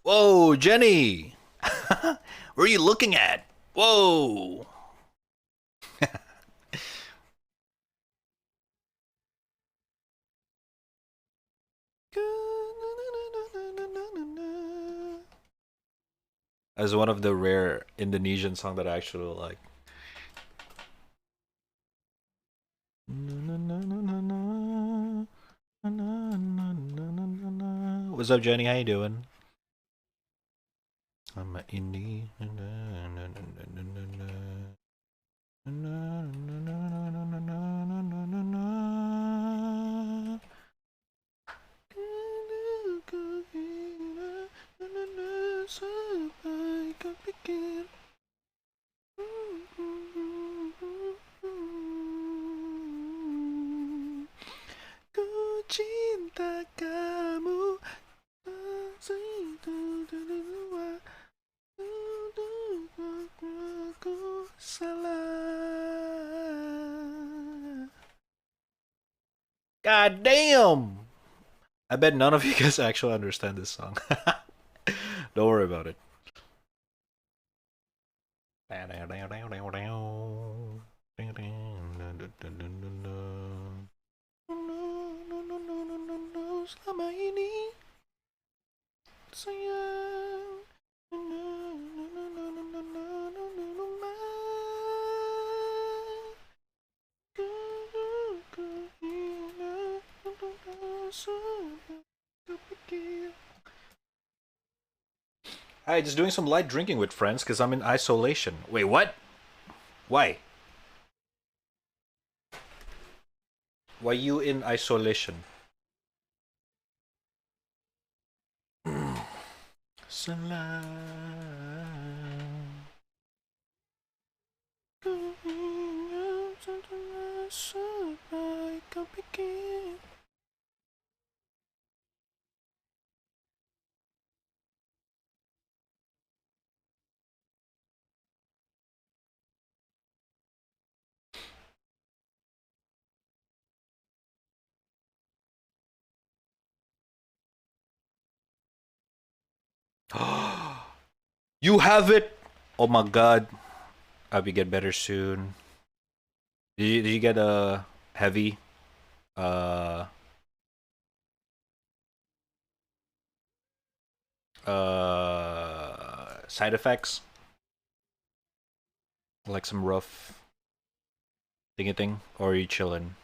A: Whoa, Jenny! Where are you looking at? Whoa! As one of the rare Indonesian song that I actually like. What's up, Jenny? How you doing? I'm a indie. Ku cinta kamu. Aku salah. God damn! I bet none of you guys actually understand this song. Don't worry about it. Selama ini sayang. Hi, just doing some light drinking with friends because I'm in isolation. Wait, what? Why? Why you in isolation? Salam. Ku ingat satu sampai kau pikir. You have it. Oh my god. I hope you get better soon. Did you get a heavy uh side effects? Like some rough thingy thing? Or are you chilling?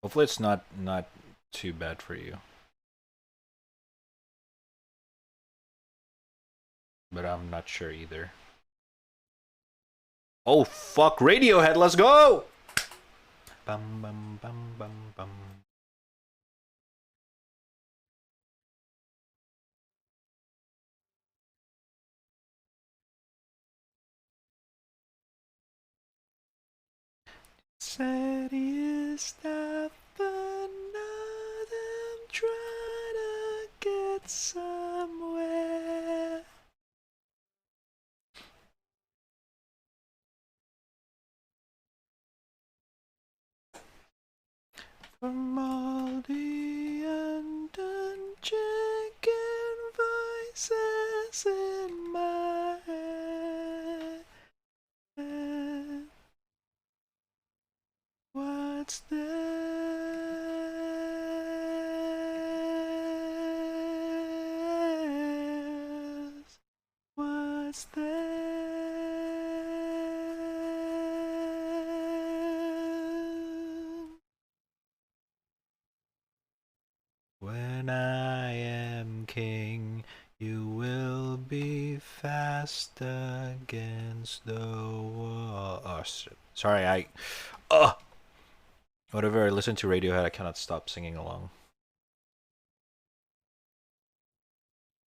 A: Hopefully it's not too bad for you. But I'm not sure either. Oh fuck, Radiohead, let's go! Bum bum bum bum bum. Said you stop another trying to get somewhere. From all the undone chicken voices in my head. What's this? What's this? When I am king, you will be fast against the wall. Oh, sorry, whenever I listen to Radiohead, I cannot stop singing along.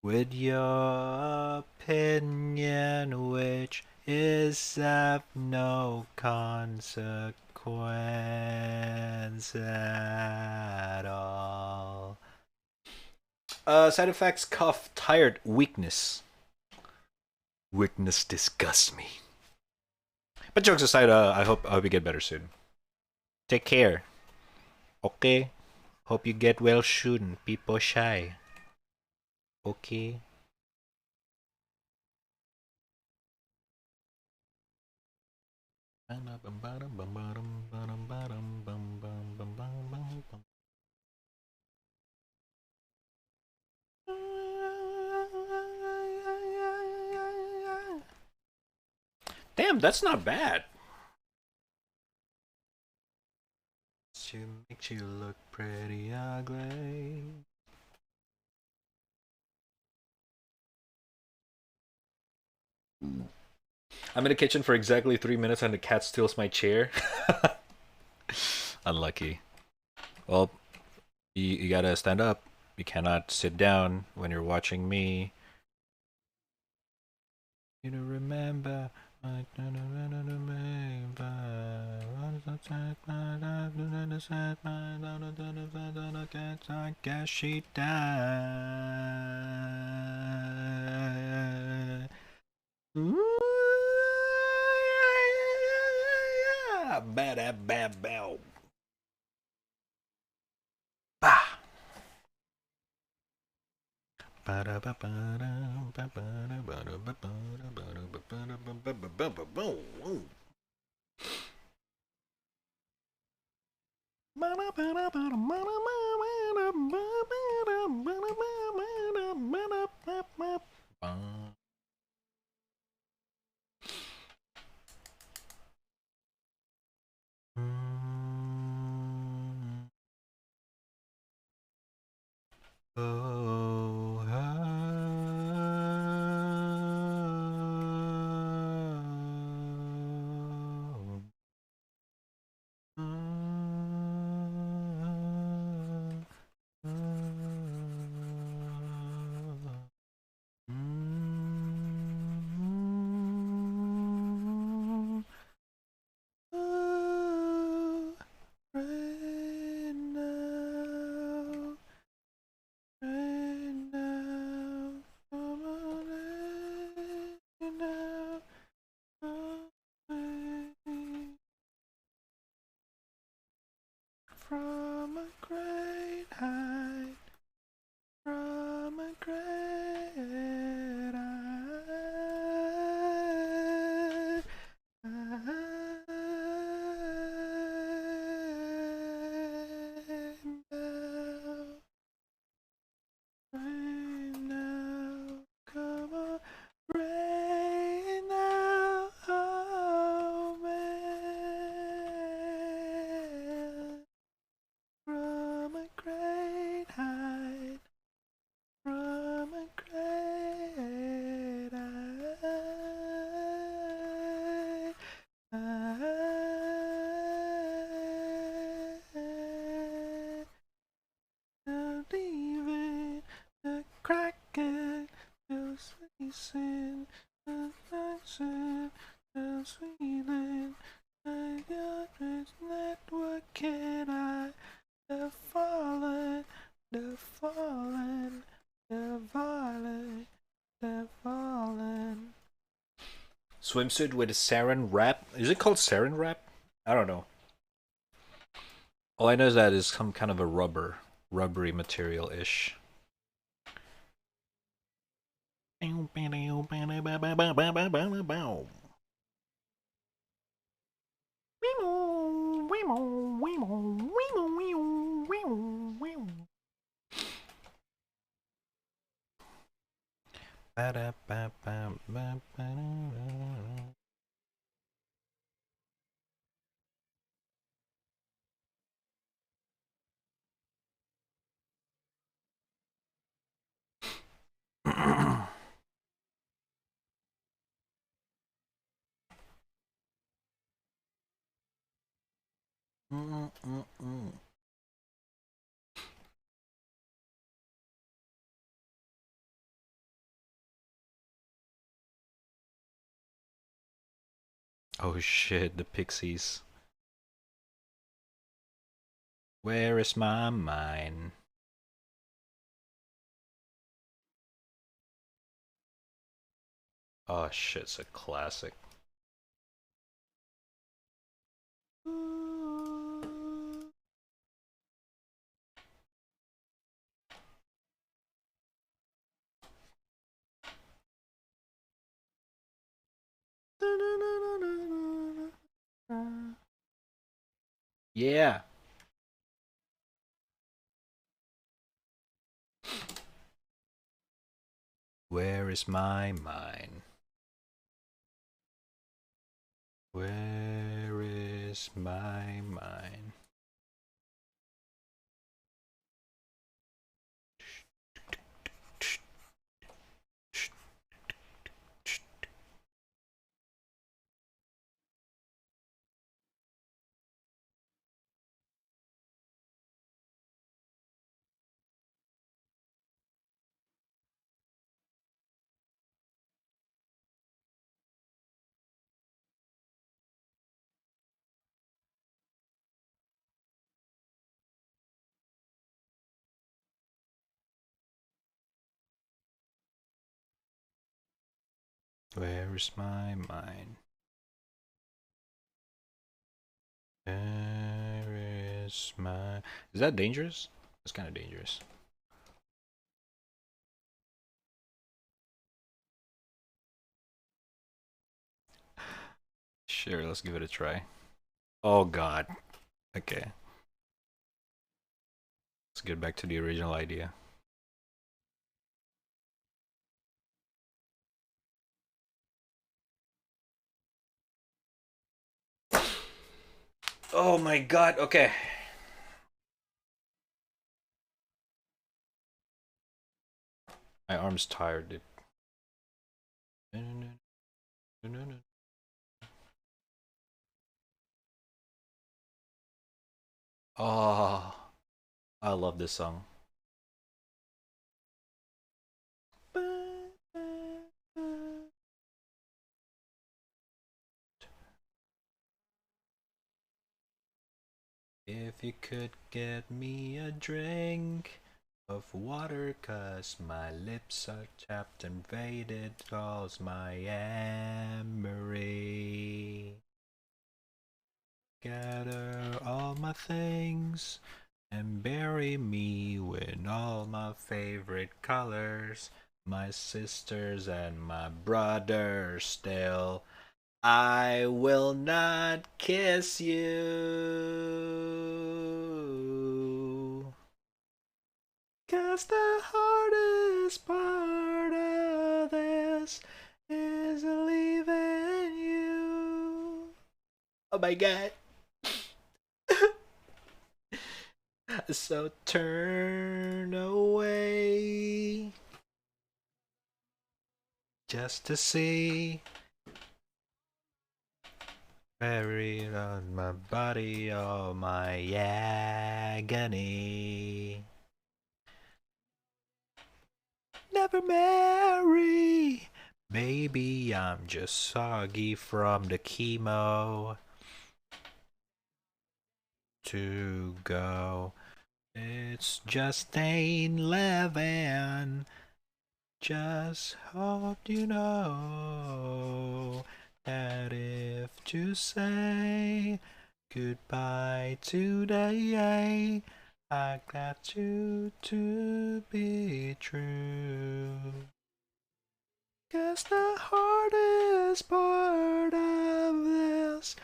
A: With your opinion, which is of no consequence at all. Side effects: cough, tired, weakness. Weakness disgusts me. But jokes aside, I hope you get better soon. Take care. Okay. Hope you get well soon. People shy. Okay. Damn, that's not bad. She makes you look pretty ugly. I'm in the kitchen for exactly 3 minutes and the cat steals my chair. Unlucky. Well, you gotta stand up. You cannot sit down when you're watching me. You don't remember. I guess she died. Bad bad bow. Bah. Oh, sin, affection, and sweetness. I got this network, can I? The fallen, the fallen, the violent, the fallen. Swimsuit with a sarin wrap. Is it called sarin wrap? I don't know. All I know is that it's some kind of a rubbery material-ish. Oh shit, the Pixies. Where is my mind? Oh shit, it's a classic. Yeah. Where is my mind? Where is my mind? Where is my mind? Where is my... Is that dangerous? That's kind of dangerous. Sure, let's give it a try. Oh god. Okay. Let's get back to the original idea. Oh my god, okay. My arm's tired, dude. Oh, I love this song. If you could get me a drink of water, 'cause my lips are chapped and faded, 'cause my Emery. Gather all my things and bury me with all my favorite colors, my sisters and my brothers still. I will not kiss you, 'cause the hardest part of this is leaving you. Oh my god. So turn away just to see buried on my body all my agony. Never marry Maybe I'm just soggy from the chemo to go. It's just ain't 11. Just hope you know that if to say goodbye today, I got you to be true. 'Cause the hardest part of this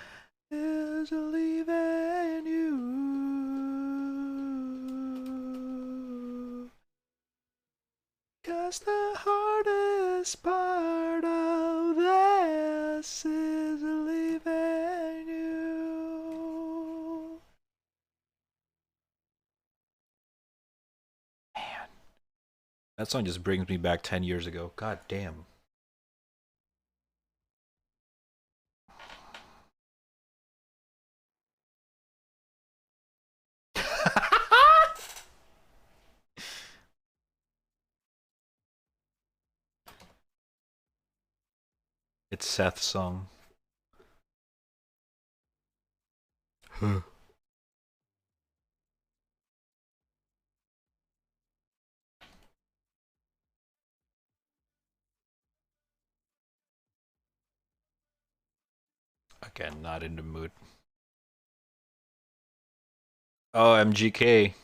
A: is leaving you. 'Cause the hardest part of this is leaving you. Man, that song just brings me back 10 years ago. God damn. It's Seth's song. Huh. Again, not in the mood. Oh, MGK.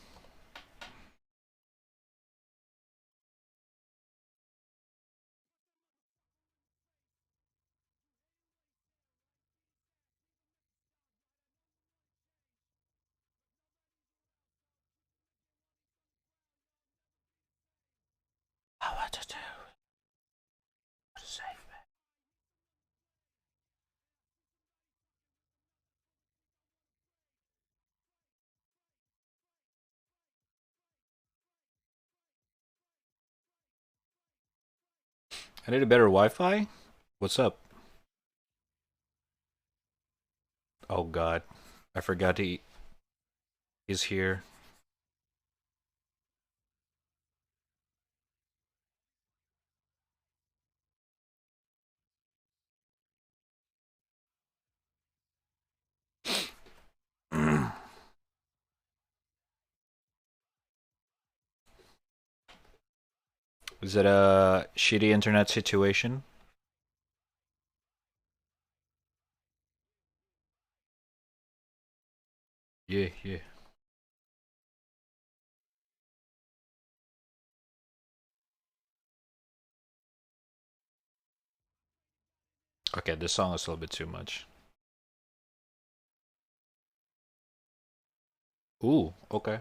A: I want to do save it. I need a better Wi-Fi. What's up? Oh God, I forgot he's here. Is it a shitty internet situation? Yeah, yeah. Okay, this song is a little bit too much. Ooh, okay.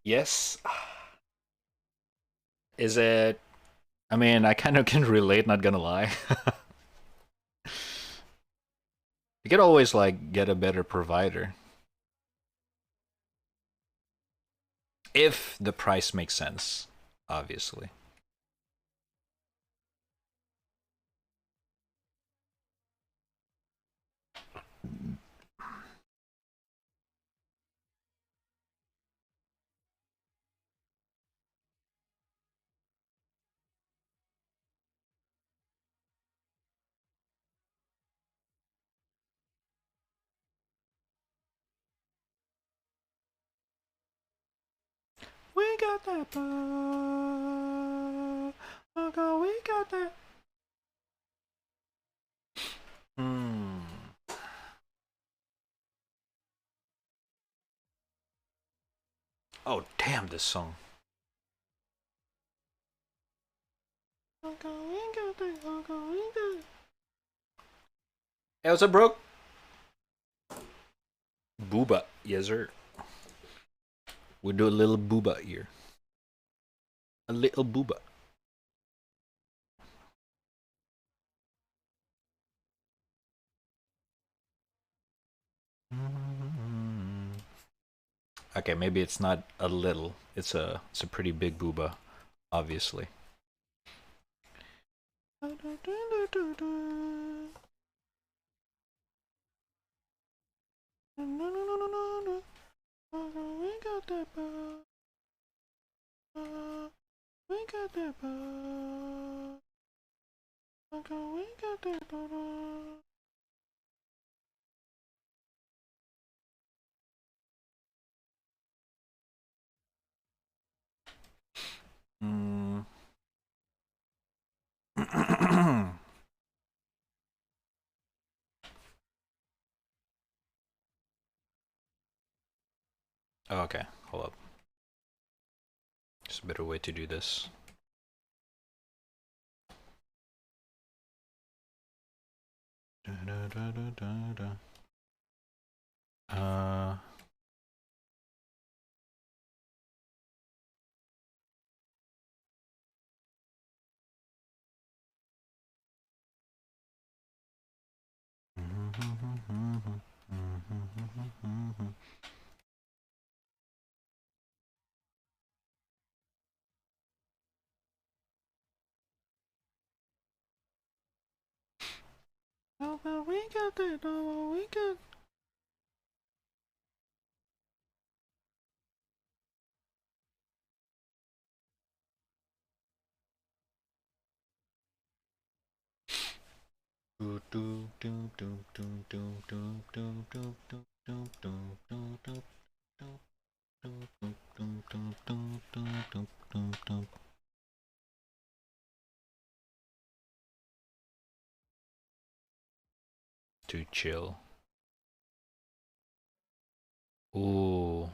A: Yes. Is it? I mean, I kind of can relate, not gonna lie. You could always, like, get a better provider. If the price makes sense, obviously. We got that power. Okay, we got that. Hmm. Oh, damn, this song. Okay, we got that. Okay, we got that. Hey, what's up, bro? Booba. Yes, sir. We do a little booba here. A little booba. Okay, maybe it's not a little. It's a pretty big booba, obviously. We got that power. We got that power. We got that power. Mm. Oh, okay, hold up. There's a better way to do this. Uh. Oh, but we got that. Oh, we got. Too chill. Ooh.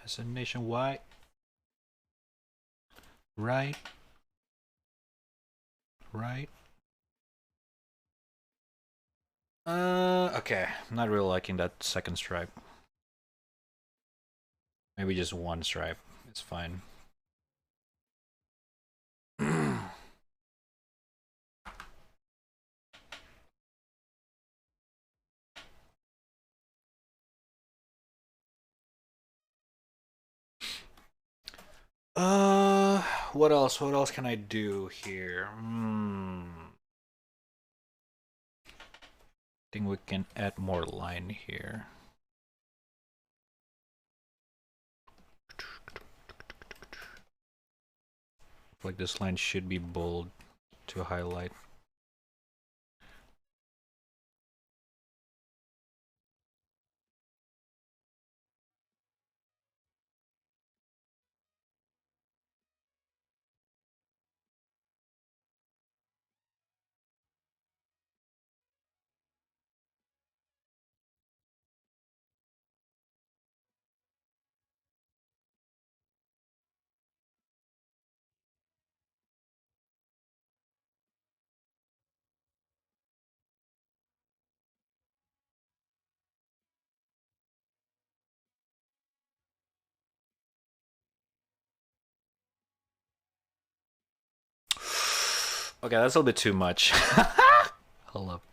A: As a nationwide, right, right. Okay. I'm not really liking that second stripe. Maybe just one stripe. It's fine. Uh, what else? What else can I do here? Think we can add more line here. Like this line should be bold to highlight. Okay, that's a little bit too much. Hold up.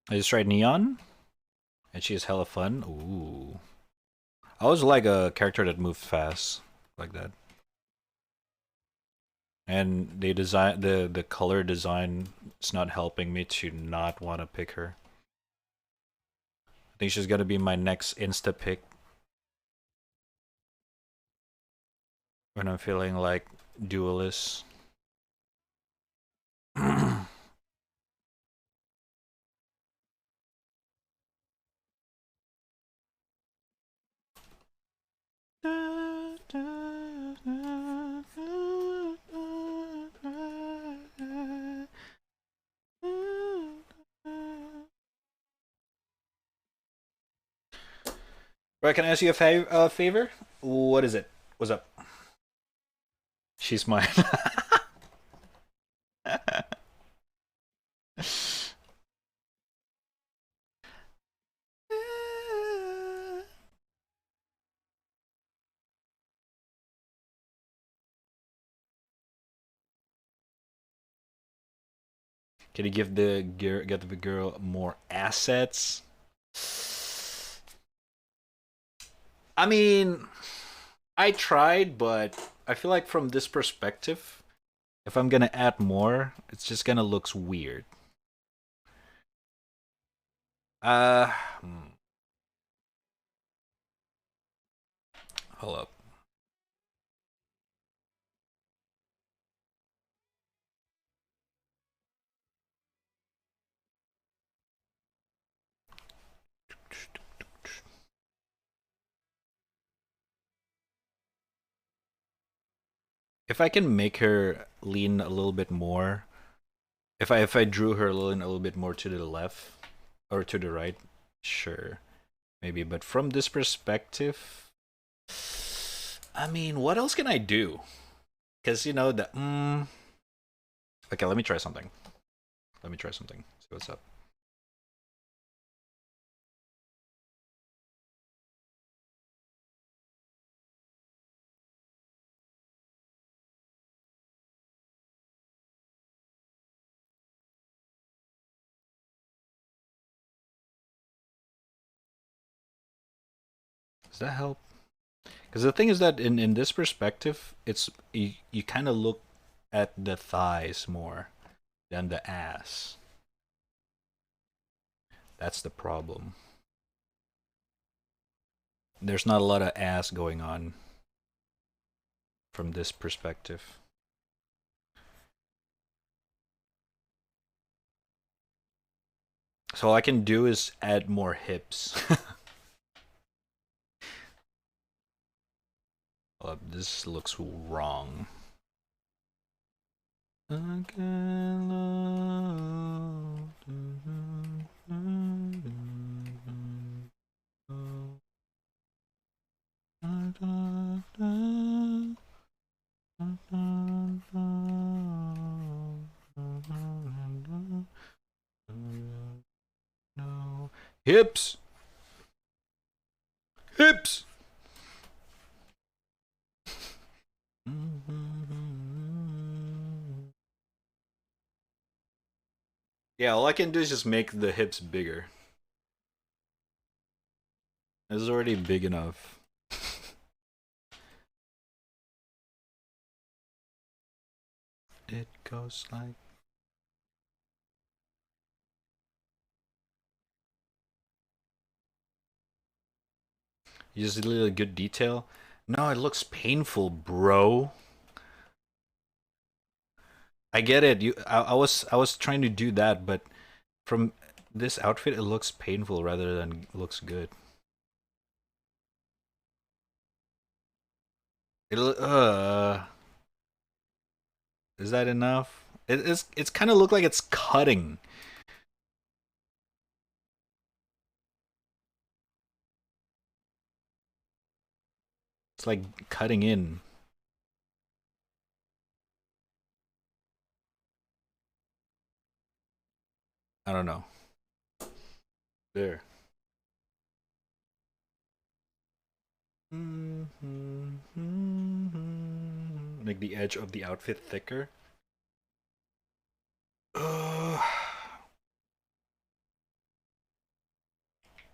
A: I just tried Neon, and she is hella fun. Ooh. I always like a character that moves fast like that. And they design the color design is not helping me to not want to pick her. I think she's gonna be my next insta pick when I'm feeling like duelist. Right, can I ask you a favor? What is it? What's up? She's mine. Can you give get the girl more assets? I mean, I tried, but I feel like from this perspective, if I'm gonna add more, it's just gonna look weird. Uh, hmm, hold up. If I can make her lean a little bit more, if I drew her lean a little bit more to the left or to the right, sure, maybe. But from this perspective, I mean, what else can I do? Because you know the Okay, let me try something. Let me try something. See what's up. Does that help? Because the thing is that in this perspective, it's you kind of look at the thighs more than the ass. That's the problem. There's not a lot of ass going on from this perspective. So all I can do is add more hips. This looks wrong. No. Hips! Hips! Yeah, all I can do is just make the hips bigger. It's already big enough. It goes like... You just did a good detail? No, it looks painful, bro. I get it. I was trying to do that, but from this outfit, it looks painful rather than looks good. It is that enough? It's kind of look like it's cutting. It's like cutting in. I don't know. There. Make the edge of the outfit thicker.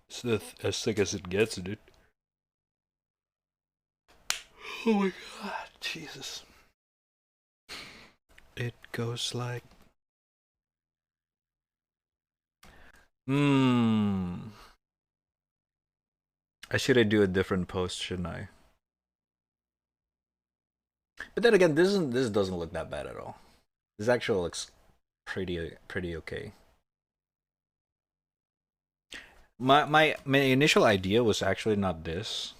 A: It's as thick as it gets, dude. Oh my god, Jesus. It goes like. Hmm. I should do a different post, shouldn't I? But then again, this doesn't look that bad at all. This actually looks pretty okay. My initial idea was actually not this.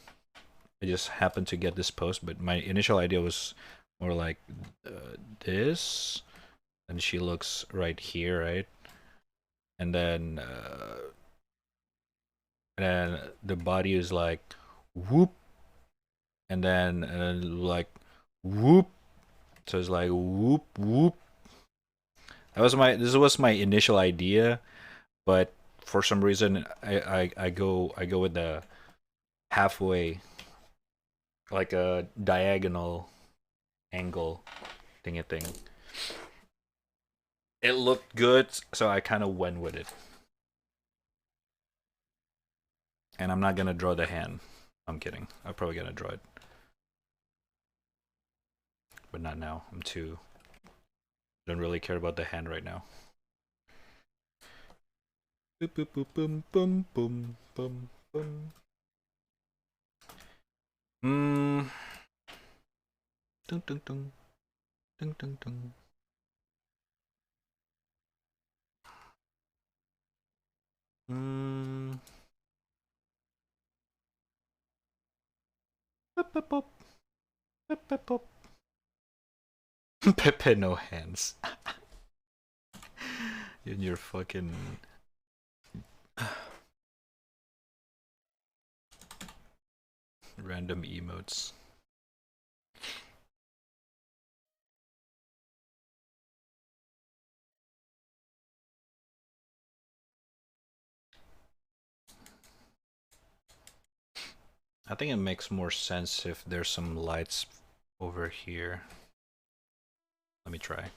A: I just happened to get this post, but my initial idea was more like this, and she looks right here, right? And then the body is like whoop, and then like whoop. So it's like whoop whoop. This was my initial idea, but for some reason I go with the halfway, like a diagonal angle thingy thing. It looked good, so I kind of went with it. And I'm not gonna draw the hand. I'm kidding. I'm probably gonna draw it, but not now. I'm too. Don't really care about the hand right now. Boop boop boop boom boom boom boom boom. Hmm. Dun dun dun dun dun dun. Hmm. Pop pop pop pop pop pop. Pepe no hands. In your fucking random emotes. I think it makes more sense if there's some lights over here. Let me try.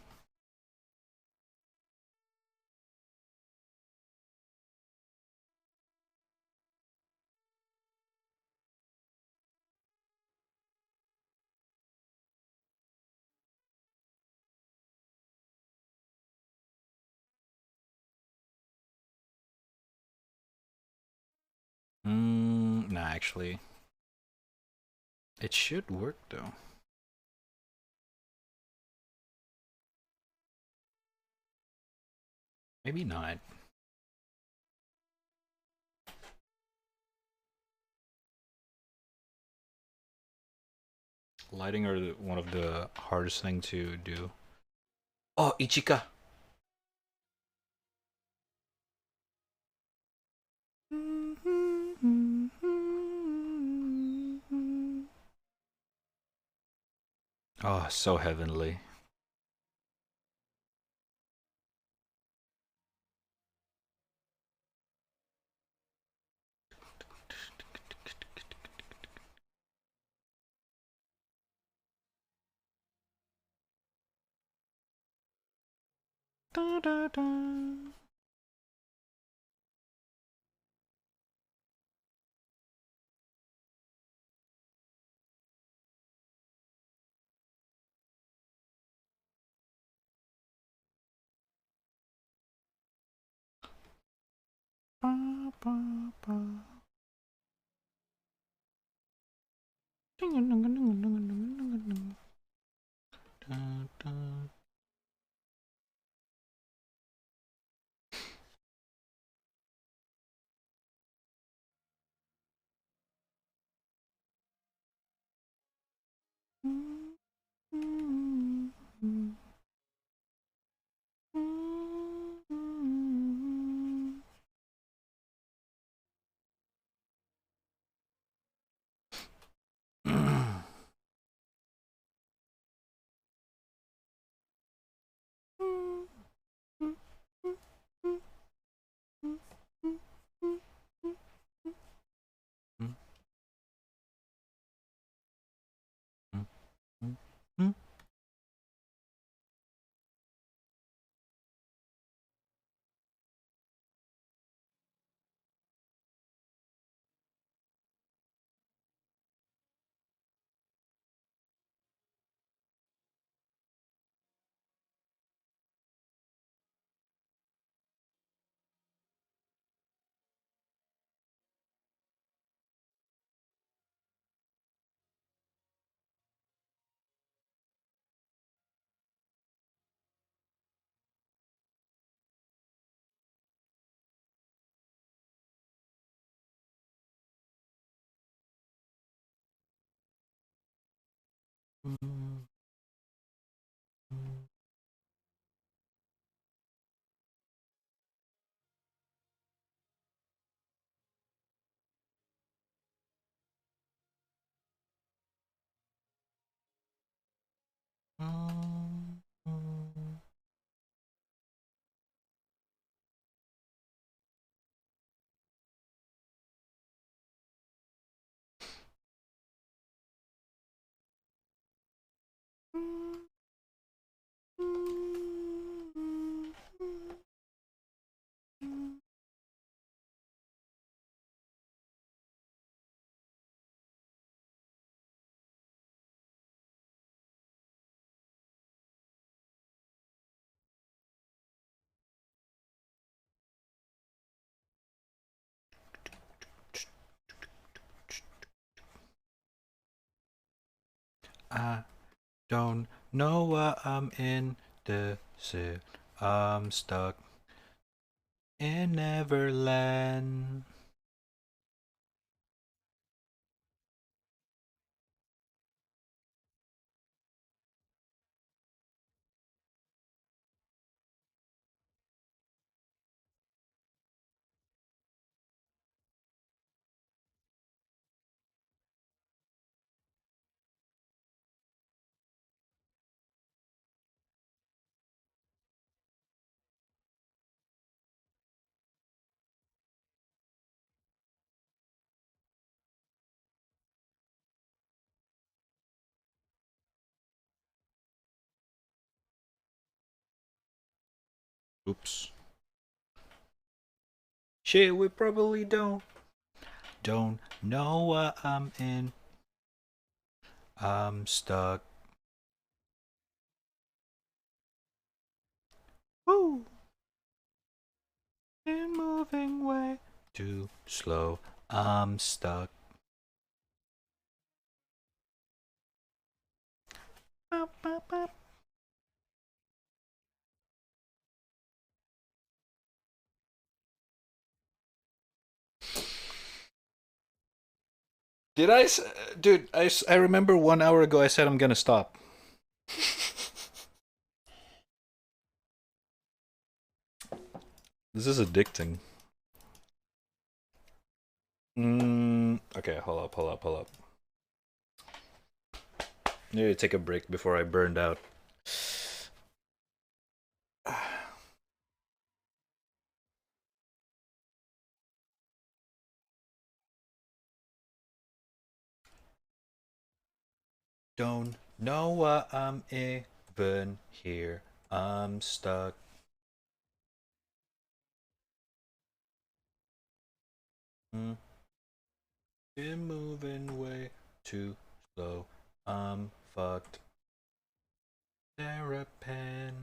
A: Nah, actually. It should work though. Maybe not. Lighting are one of the hardest thing to do. Oh, Ichika! Oh, so heavenly. Da, da, da. Ba, ba, ba. Da, da. I don't know what I'm in the city. I'm stuck in Neverland. Oops. Shit, we probably don't know what I'm in. I'm stuck. Woo! And moving way too slow. I'm stuck. Bop, bop, bop. Did dude? I remember 1 hour ago I said I'm gonna stop. This is addicting. Okay, hold up. I need to take a break before I burned out. Don't know why I'm even here. I'm stuck. Been moving way too slow. I'm fucked. Terrapin.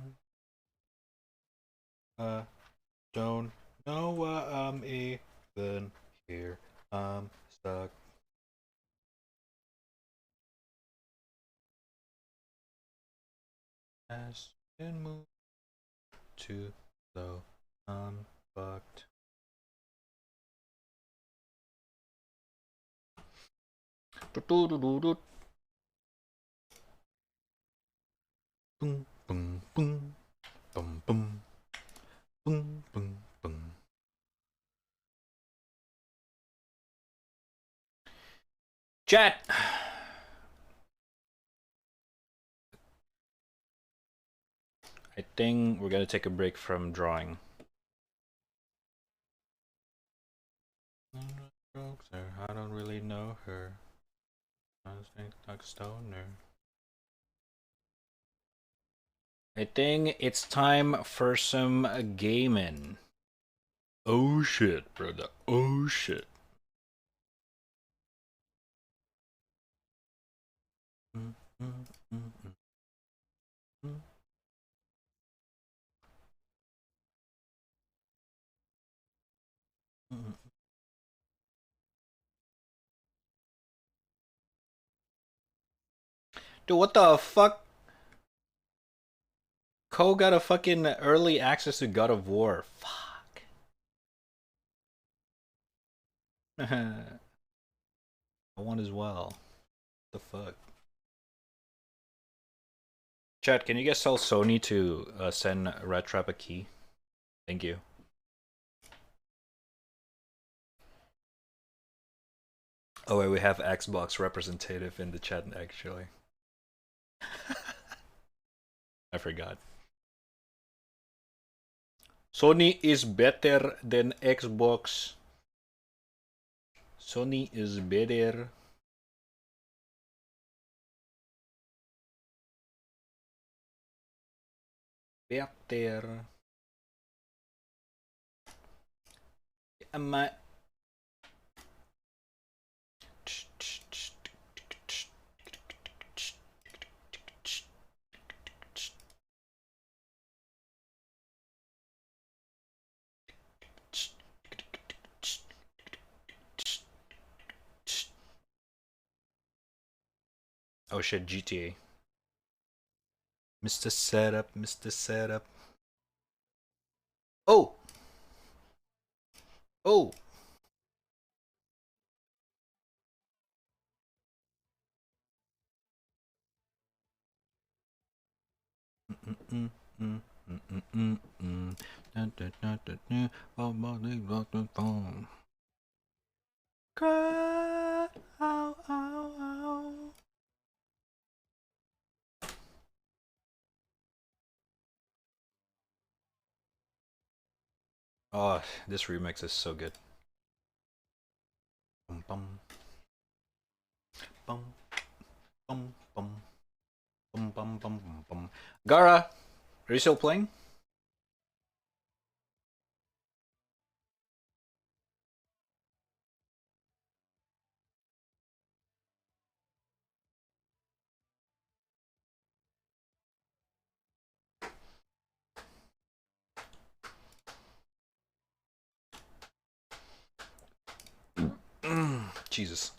A: Don't know why I'm even here. I'm stuck. Has been moved too slow. I'm fucked. Boom, boom, boom, boom, boom, boom, boom, boom. Chat. I think we're gonna take a break from drawing. I don't really know her. I think like stoner. I think it's time for some gaming. Oh shit, brother. Oh shit. Dude, what the fuck? Cole got a fucking early access to God of War. Fuck. I want as well. The fuck? Chat, can you guys tell Sony to send Red Trap a key? Thank you. Oh wait, we have Xbox representative in the chat actually. I forgot. Sony is better than Xbox. Sony is better. Better. Am I? Oh shit, GTA. Mr. Setup, Mr. Setup. Oh! Oh! Cry, ow, ow, ow. Oh, this remix is so good. Bum, bum. Bum, bum, bum. Bum, bum, bum, bum, bum. Gara, are you still playing? Jesus.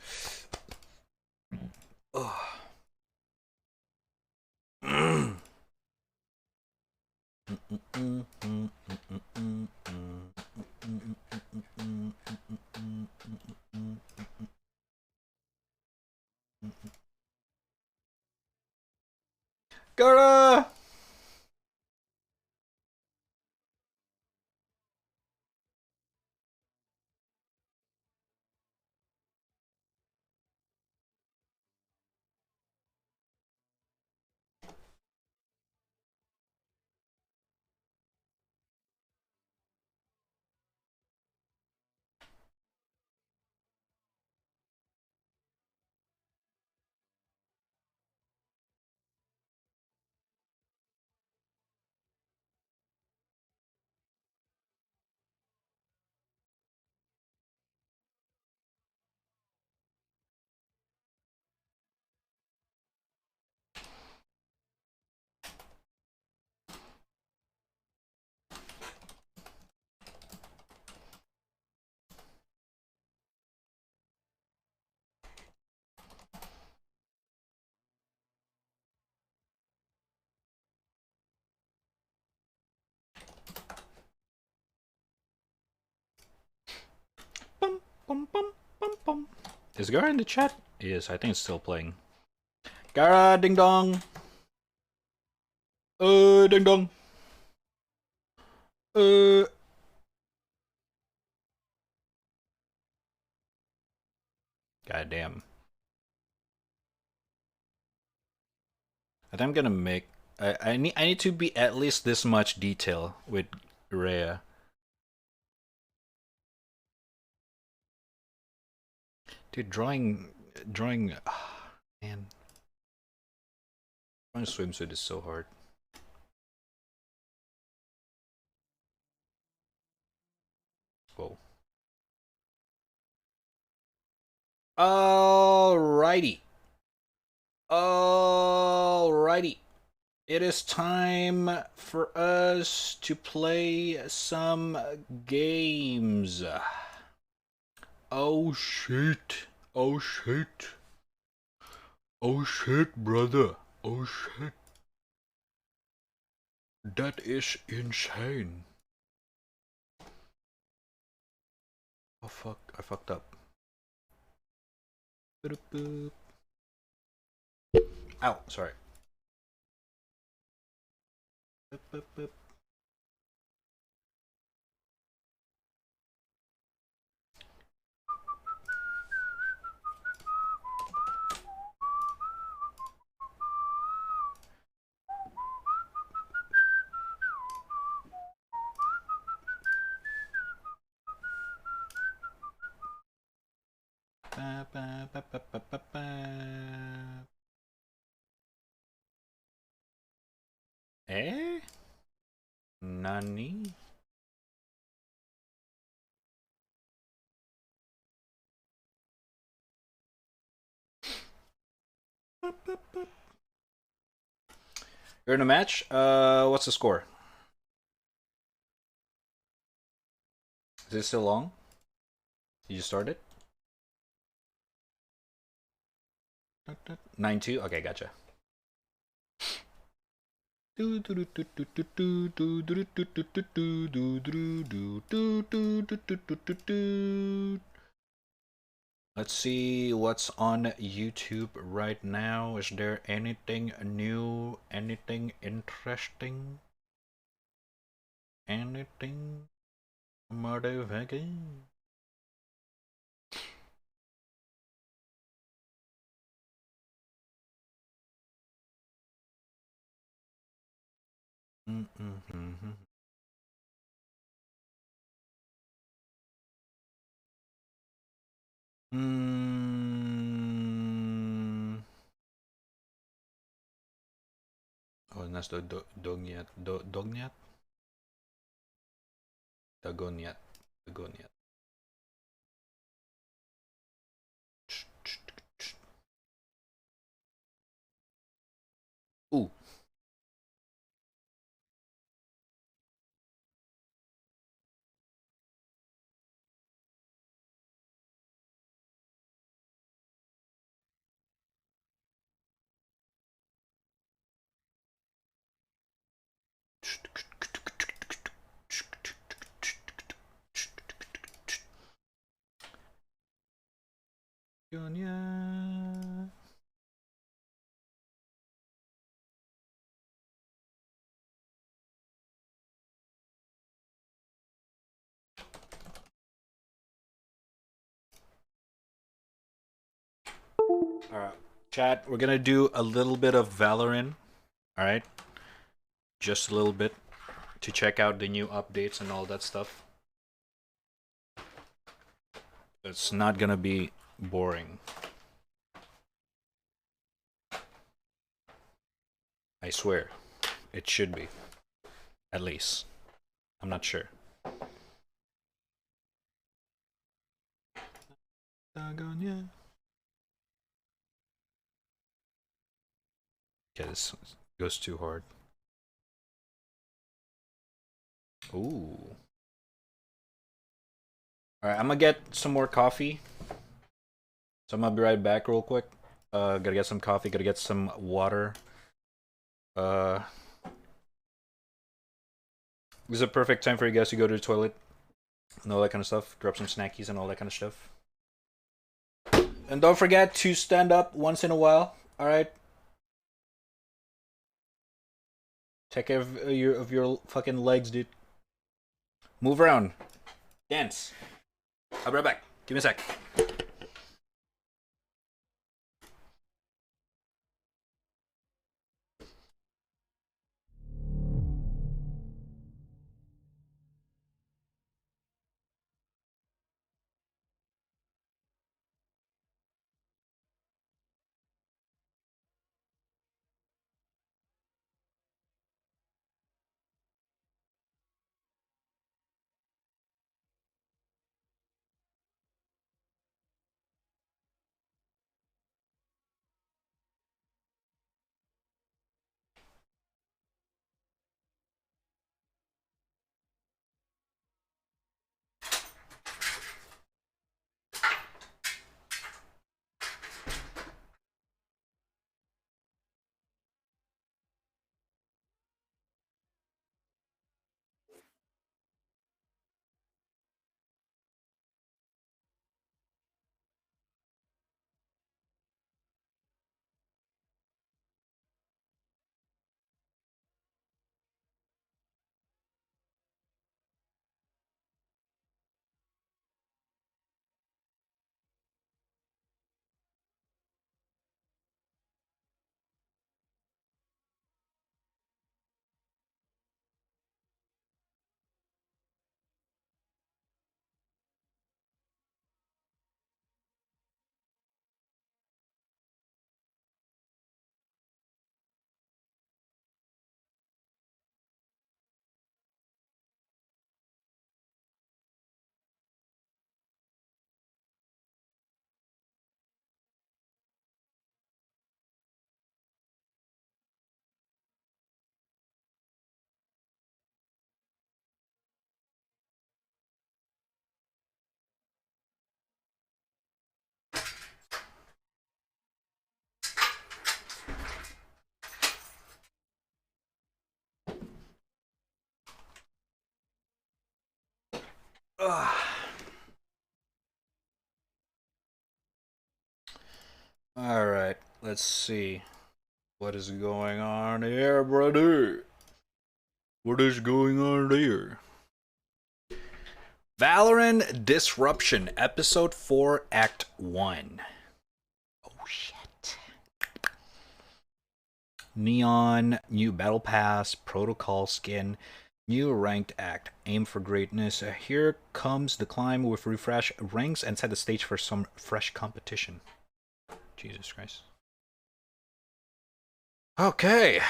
A: Gara! Bum, bum, bum, bum, bum. Is Gara in the chat? Yes, I think it's still playing. Gara, ding dong. Ding dong. God damn. I think I'm gonna make. I need to be at least this much detail with Rhea. Dude, drawing. Man, drawing swimsuit is so hard. Whoa. Alrighty. Alrighty. It is time for us to play some games. Oh shit. Oh shit. Oh shit, brother. Oh shit. That is insane. Oh fuck, I fucked up. Ow, sorry. Boop, boop, boop. Ba, ba, ba, ba, ba, ba, ba. Eh? Nani? You're in a match? What's the score? Is it still long? Did you start it? 9-2? Okay, gotcha. Let's see what's on YouTube right now. Is there anything new? Anything interesting? Anything motherfucking? Mm-hmm. Mm. Oh, that's the Dognyat. Dognyat? Dagonyat. Dagonyat. Ooh. Donya. Alright. Chat, we're gonna do a little bit of Valorant. Alright? Just a little bit. To check out the new updates and all that stuff. It's not gonna be boring. I swear. It should be. At least. I'm not sure. Dagonya. Okay, this goes too hard. Ooh. Alright, I'm gonna get some more coffee. So I'm gonna be right back real quick. Gotta get some coffee, gotta get some water. This is a perfect time for you guys to go to the toilet and all that kind of stuff. Grab some snackies and all that kind of stuff. And don't forget to stand up once in a while, alright? Take care of your fucking legs, dude. Move around. Dance. I'll be right back. Give me a sec. Alright, let's see. What is going on here, brother? What is going on there? Valorant Disruption, Episode 4, Act 1. Oh shit. Neon, new Battle Pass, Protocol skin, new Ranked Act, Aim for Greatness. Here comes the climb with refresh ranks and set the stage for some fresh competition. Jesus Christ. Okay.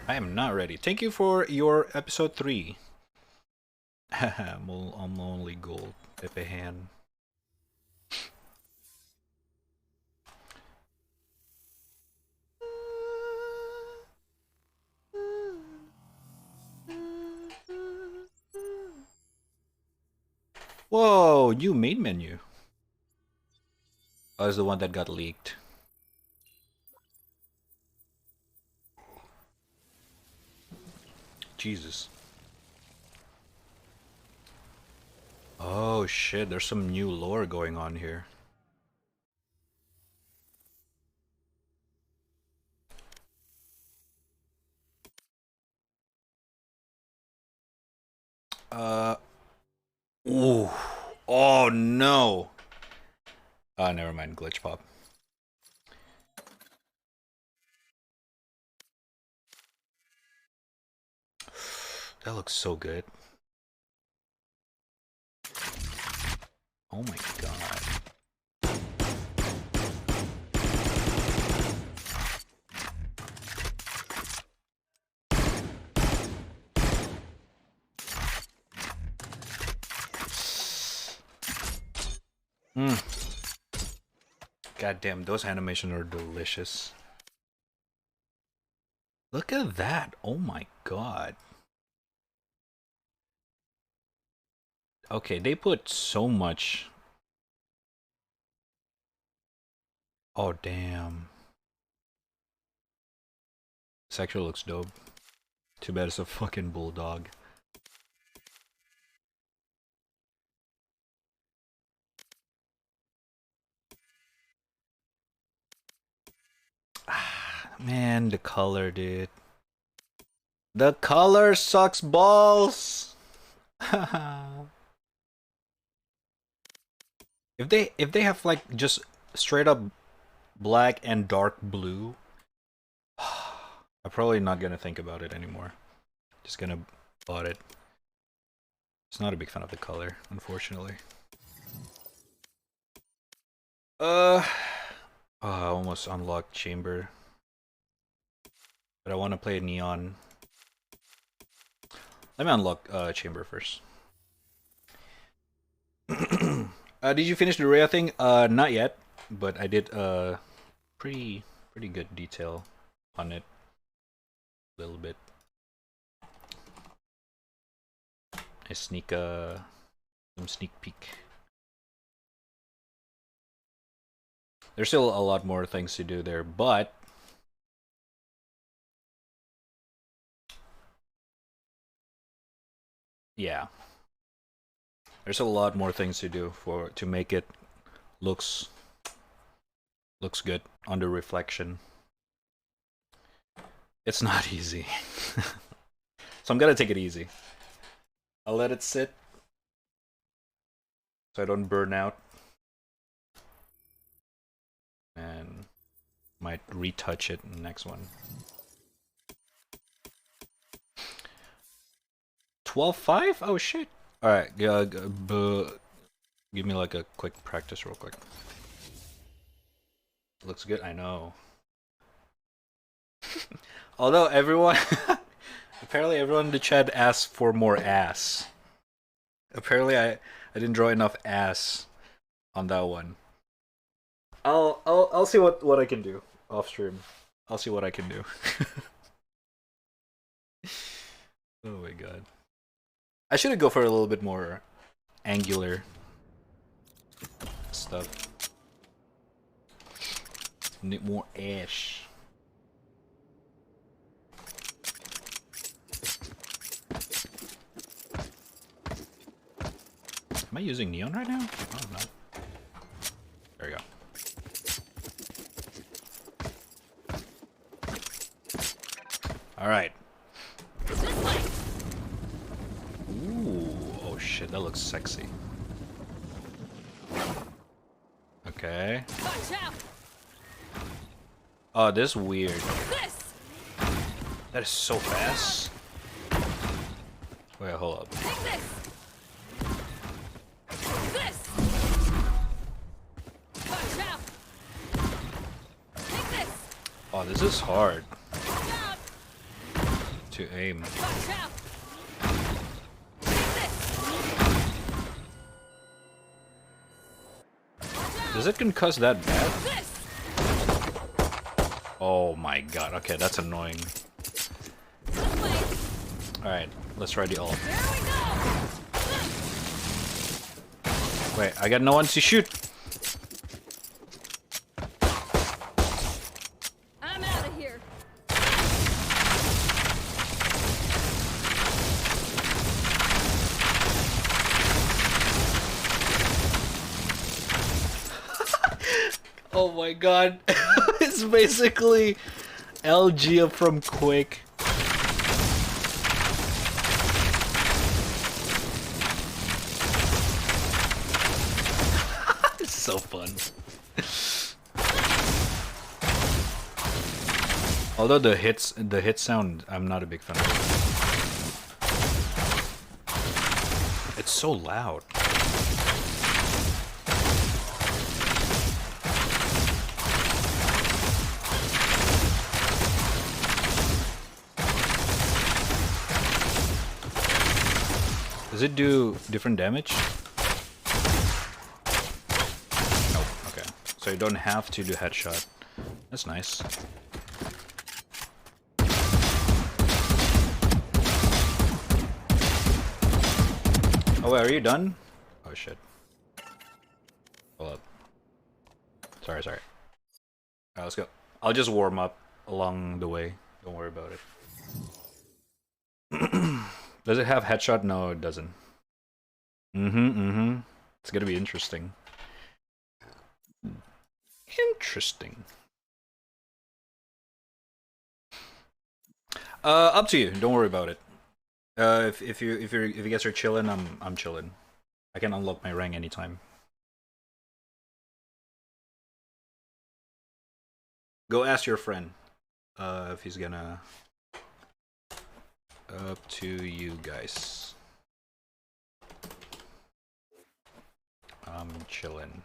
A: I am not ready. Thank you for your episode 3. I'm only gold. Pepe hand. Whoa, new main menu. Oh, it's the one that got leaked. Jesus. Oh shit, there's some new lore going on here. Ooh. Oh no. Never mind, glitch pop. That looks so good. Oh my god. God damn, those animations are delicious. Look at that. Oh my god. Okay, they put so much. Oh damn. This actually looks dope. Too bad it's a fucking bulldog. Man, the color, dude. The color sucks balls. If they have like just straight up black and dark blue, I'm probably not gonna think about it anymore. Just gonna bought it. It's not a big fan of the color, unfortunately. Oh, I almost unlocked Chamber. But I want to play Neon. Let me unlock Chamber first. Did you finish the Rhea thing? Not yet, but I did pretty good detail on it. A little bit. I sneak some sneak peek. There's still a lot more things to do there, but yeah, there's a lot more things to do to make it looks good under reflection. It's not easy. So I'm gonna take it easy. I'll let it sit so I don't burn out, and might retouch it in the next one. 12-5? Oh shit. Alright, yeah, give me like a quick practice real quick. Looks good, I know. Although everyone apparently everyone in the chat asked for more ass. Apparently I didn't draw enough ass on that one. I'll see what I can do off stream. I'll see what I can do. Oh my god. I should go for a little bit more angular stuff. Need more ash. I using neon right now? Oh, no. There we go. Alright. Ooh, oh shit, that looks sexy. Okay. Oh, this is weird. That is so fast. Wait, hold up. Oh, this is hard to aim. Does it concuss that bad? Oh my god, okay, that's annoying. Alright, let's try the ult. Wait, I got no one to shoot!
C: I'm out of here.
A: Oh my god, it's basically LG from Quake. It's so fun. Although the hit sound, I'm not a big fan of it. It's so loud. Does it do different damage? Oh, okay. So you don't have to do headshot. That's nice. Oh wait, are you done? Oh shit. Hold up. Sorry. Alright, let's go. I'll just warm up along the way. Don't worry about it. Does it have headshot? No, it doesn't. It's gonna be interesting. Interesting. Up to you. Don't worry about it. If you guys are chilling, I'm chilling. I can unlock my rank anytime. Go ask your friend if he's gonna. Up to you guys. I'm chilling.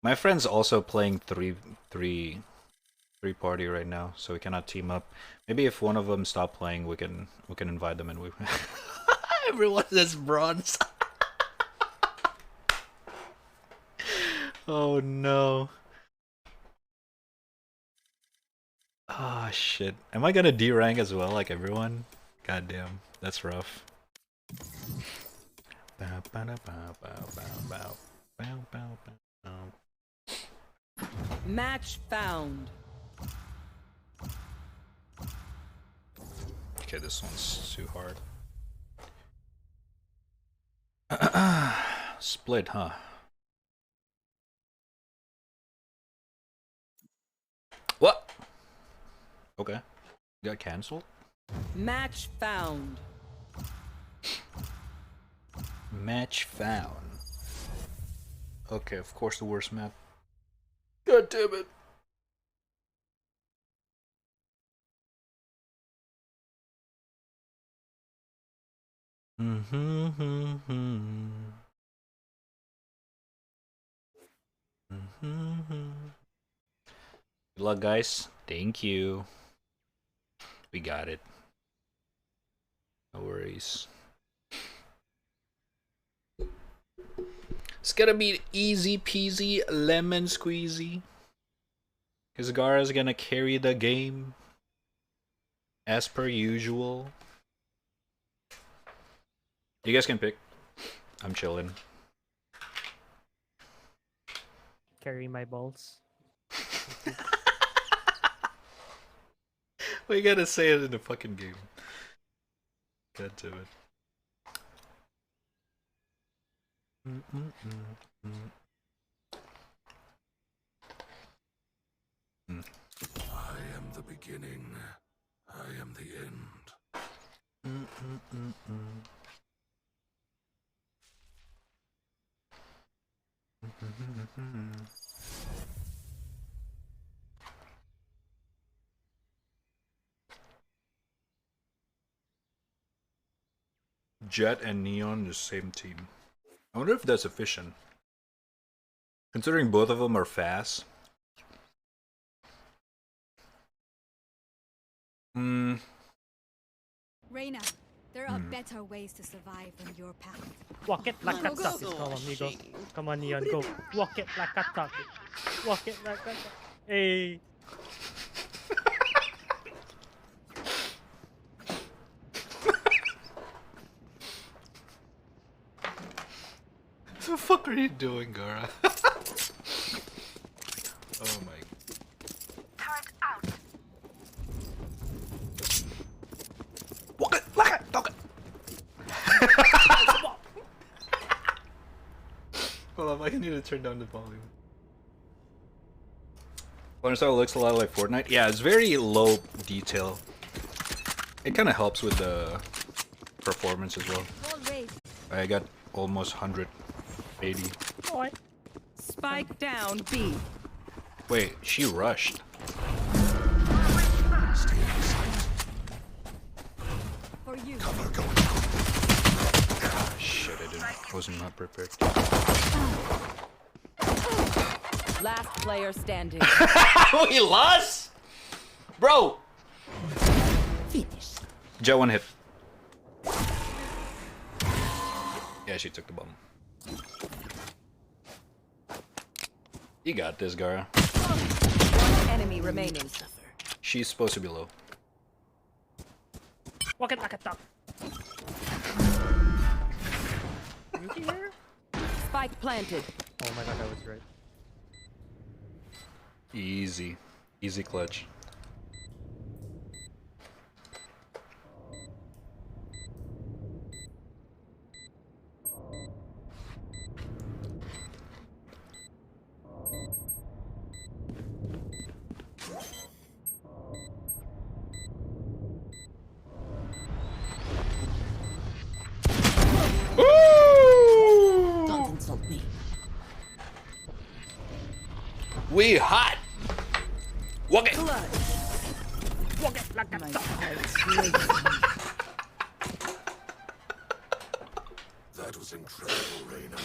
A: My friend's also playing three party right now, so we cannot team up. Maybe if one of them stop playing, we can invite them and we. Everyone is bronze. Oh no. Ah, shit. Am I gonna D rank as well, like everyone? God damn, that's rough.
D: Match found.
A: Okay, this one's too hard. Split, huh? What? Okay. Got cancelled?
D: Match found.
A: Match found. Okay, of course the worst map. God damn it. Good luck, guys. Thank you. We got it. No worries. It's gonna be easy peasy lemon squeezy. Cause Gara's gonna carry the game. As per usual. You guys can pick. I'm chilling.
E: Carry my balls.
C: talkie.
A: We gotta say it in the fucking game. God damn it.
E: I am the beginning. I am the end.
A: Jet and Neon the same team. I wonder if that's efficient. Considering both of them are fast.
F: Reina, there are better ways to survive than your path.
C: Walk it like a
F: Go, go.
C: talkie. Come on, amigo. Come on, Neon, go. Walk it like a talkie. Walk it like a talkie. Hey.
A: What the fuck are you doing, Gara? Oh my. Walk it like a talkie. Hold on, I need to turn down the volume. Splinter Cell looks a lot like Fortnite. Yeah, it's very low detail. It kind of helps with the performance as well.
F: All raised.
A: I got almost 180.
C: Boy.
D: Spike down B.
A: Wait, she rushed.
F: For you.
A: Ah, shit, wasn't not prepared.
D: Last player standing.
A: We lost? Bro!
D: Finish.
A: Jet one hit. Yeah, she took the bomb. You got this, Gara.
D: One enemy remaining.
A: She's supposed to be low.
C: Walk it like a talkie. You here?
D: Spike planted.
C: Oh my god, I was right.
A: Easy. Easy clutch.
D: Don't insult me.
A: We hot! Walk it!
D: Blood.
C: Walk it like a
D: My
C: talkie.
D: heart's racing.
E: That was incredible, Reina.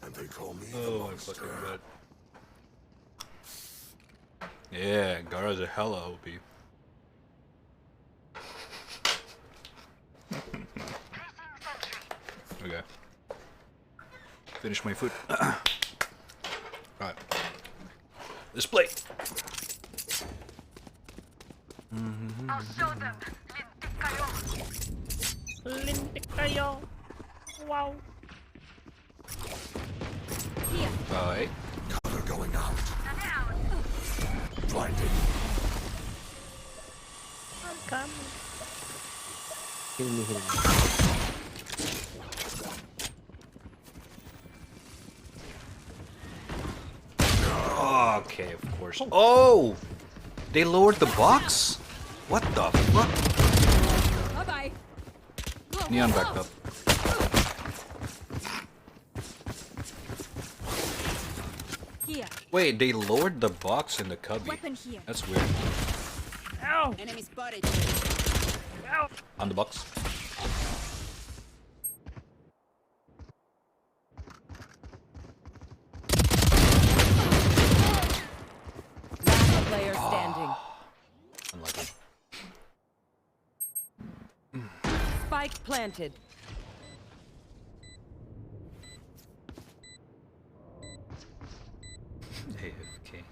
E: And they call me the
A: Oh my
E: monster.
A: fucking god. Yeah, Gara's a hella OP. Okay. Finish my food. Alright. Display.
C: Lintik kayo. Wow.
F: Here.
A: Alright.
E: Cover going out. Blinded.
C: I'm coming.
A: Okay, of course. Oh! They lowered the box? What the fuck?
F: Bye bye. Go,
A: Neon
F: go,
A: backed
F: go.
A: up.
F: Here.
A: Wait, they lowered the box in the cubby.
F: Weapon here.
A: That's weird.
C: Ow!
F: Enemy spotted.
C: Ow!
A: On the box.
D: Last player standing.
A: Unlucky.
D: Spike planted.
A: AFK.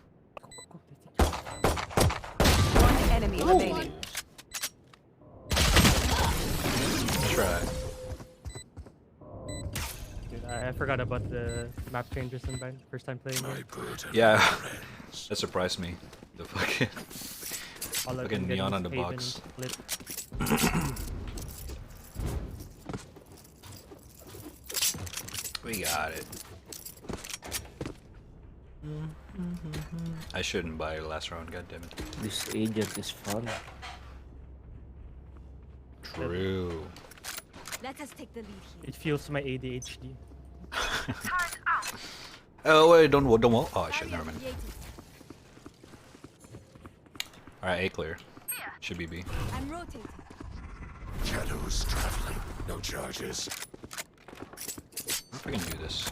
D: One enemy remaining.
A: Try.
C: Dude, I forgot about the map changes in Vine. First time playing
E: My
C: it.
E: burden.
A: Yeah. That surprised me. The fucking
C: All of
A: Fucking
C: them
A: neon
C: getting
A: on the
C: Haven
A: box.
C: split.
A: we got it. I shouldn't buy last round. God damn it.
G: This agent is fun.
A: True.
F: Let us take the lead here.
C: It fuels my ADHD.
A: Oh wait, don't wall. Oh shit, never mind.
F: Created.
A: All right, A clear. Should be B.
F: I'm rotating.
E: Shadows traveling. No charges.
A: I wonder if I can do this.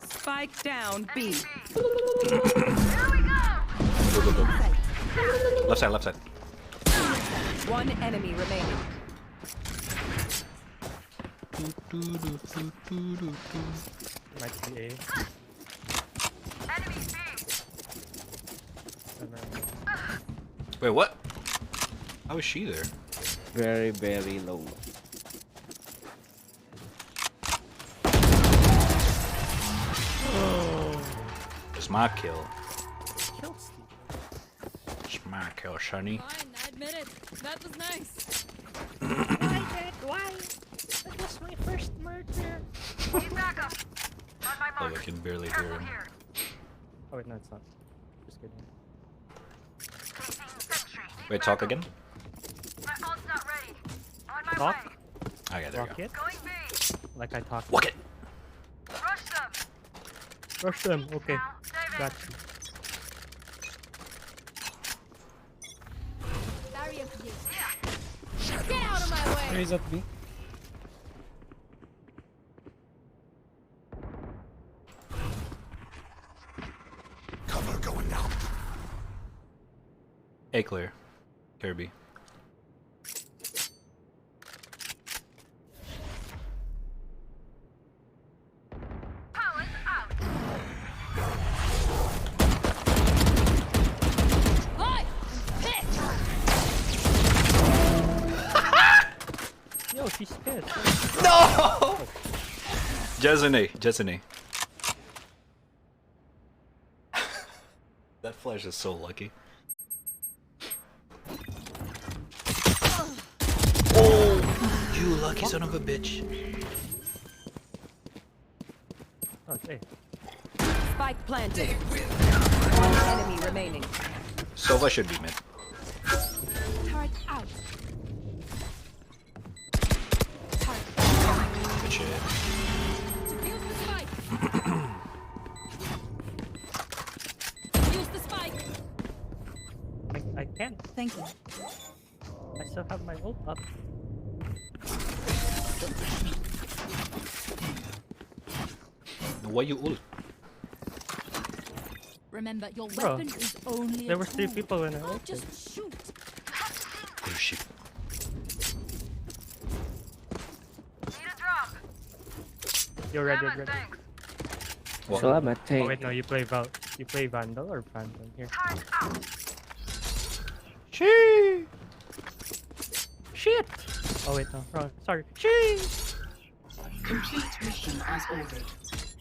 D: Spike down B.
A: Go, go, go. Left side, left side.
D: One enemy remaining.
C: Might be A.
A: Wait, what? How is she there?
G: Very, very low.
A: It's my kill.
C: Kill steal.
A: It's my kill, Shiny.
F: Fine, I admit it. That was nice.
C: Why, Dad? Why? That was my first murder.
A: Oh, I can barely hear him.
C: Oh wait, no, it's not. Just kidding.
A: Wait, talk again?
C: Talk?
A: Okay, there you
C: Walk
A: go.
C: it? Like I talked.
A: Walk it!
C: Rush them. Okay. Got you.
F: Barrier created. Get out of my way.
G: Where is that B?
E: Cover going out.
A: A clear. Kirby.
F: Hi! Pissed!
C: Yo, she's pissed.
A: No! Jezune, Jezune. That flash is so lucky. Oh, you lucky son of a bitch.
C: Oh, it's A.
D: Spike planted. One enemy remaining.
A: Sova should be mid.
F: Turret out.
A: Good shit.
F: Defuse the spike. Use the spike.
C: I can't.
F: Thank you.
C: I still have my ult up.
A: Why you ult?
F: Remember, your
C: Bro,
F: weapon is only
C: There
F: a
C: were 3
F: tool.
C: people when I
F: Don't
C: ulted.
F: just shoot.
A: Oh shit.
C: You're ready, ready.
A: What?
G: So I'm a
C: Oh
G: tank.
C: wait, no, you play Vandal or Phantom here? Shit! Oh wait, no, wrong. Sorry. Shit!
H: Complete mission as ordered.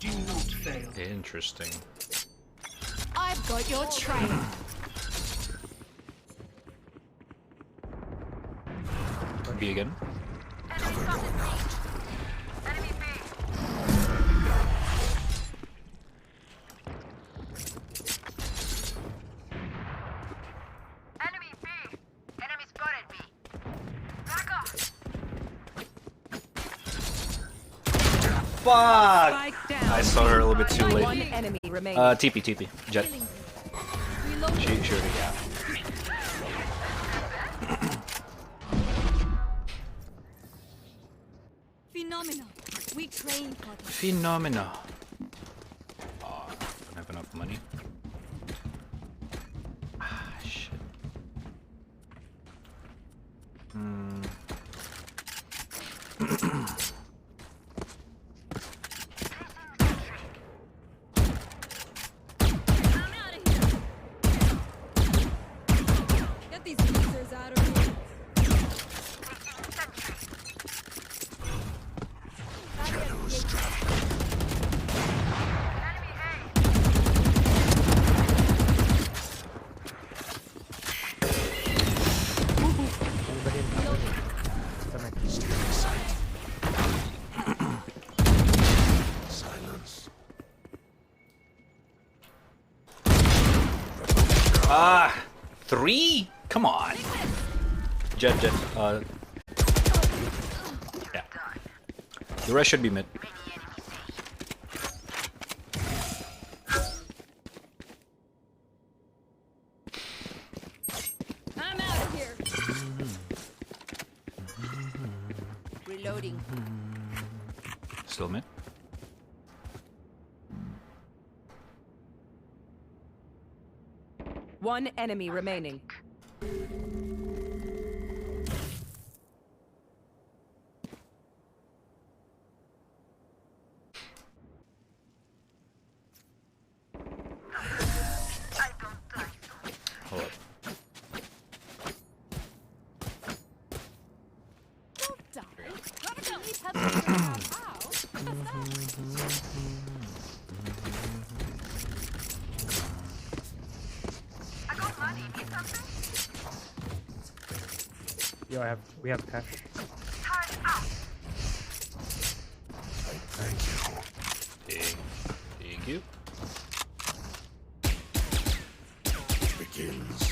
H: Do not fail.
A: Interesting.
F: I've got your trail.
A: B again.
E: Cover going out.
A: Fuck!
D: Spike down.
A: I saw her a little bit too
D: One
A: late.
D: enemy remaining.
A: TP. Jet.
F: Killing. Reload.
A: She already got.
F: Phenomenal. We train for this.
A: Phenomena. Oh, don't have enough money. Ah, shit. Hmm.
F: I'm out of here. Get these losers out of here.
A: Ah, 3? Come on. Jet. Yeah. The rest should be mid.
F: I'm out of here. Reloading.
A: Still mid.
D: One enemy remaining.
A: Hold up.
F: Don't die. Probably pebbles in your house.
C: Yo, we have cash.
E: Thank you.
A: Thank you.
E: Begins.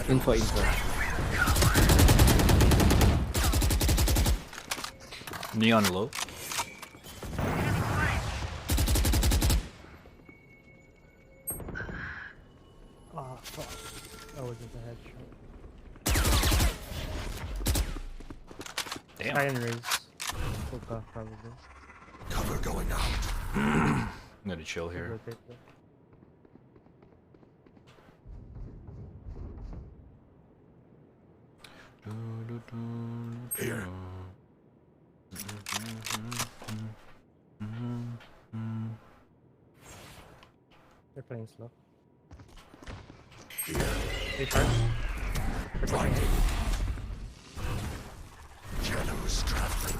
G: Info.
A: Neon low.
C: Oh, fuck. That was just a headshot.
A: Damn.
C: Try and raise. Hookah, probably.
E: Cover going out.
A: I'm gonna chill here.
C: Rotate there.
E: Here.
C: They're playing slow.
E: Here.
C: They charge. They're pushing.
E: Blinding. Shadows traveling.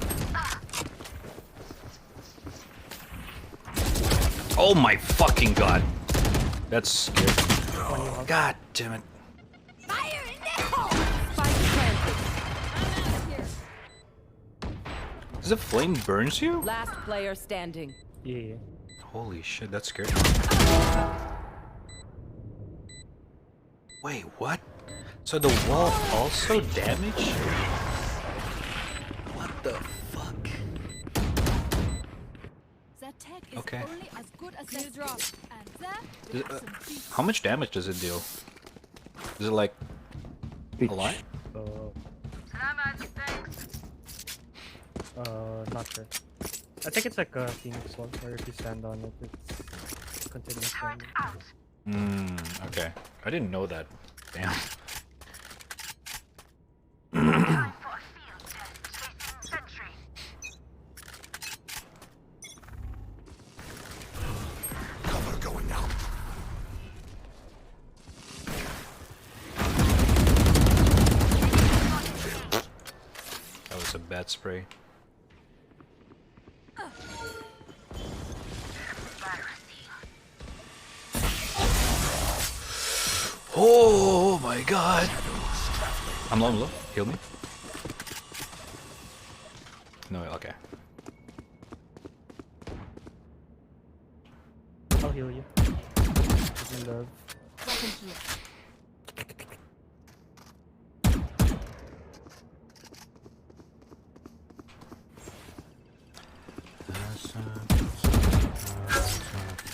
A: Oh my fucking god. That's scary.
C: One you have.
A: God damn it.
F: Fire in the hole!
D: Spike planted.
F: I'm out of here.
A: Does the flame burns you?
D: Last player standing.
C: Yeah.
A: Holy shit, that's scary. Wait, what? So the wall also damaged? What the fuck?
F: That tech is
A: Okay.
F: only as good as the drop. And that
A: Does
F: is
A: it,
F: some beats.
A: how much damage does it deal? Is it like a lot?
C: Not sure. I think it's like a Phoenix one, where if you stand on it, it's continuous damage.
A: Okay. I didn't know that. Damn.
E: Cover going out.
A: That was a bad spray. Oh my god. I'm low, I'm low. Heal me. No, okay.
C: I'll heal you. Give me love.
F: Weapon here.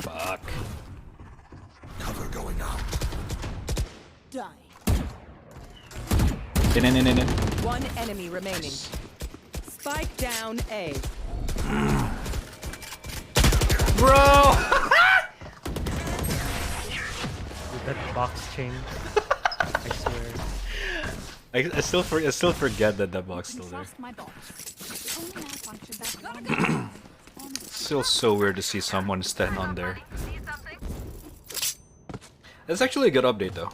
A: Fuck.
E: Cover going out.
F: Die.
A: In.
D: One enemy remaining. Spike down A.
A: Bro!
C: With that box chain. I swear.
A: I still forget that that box is still there.
F: Trust my boss. Only malfunction that
A: Still so weird to see someone stand on there. That's actually a good update though.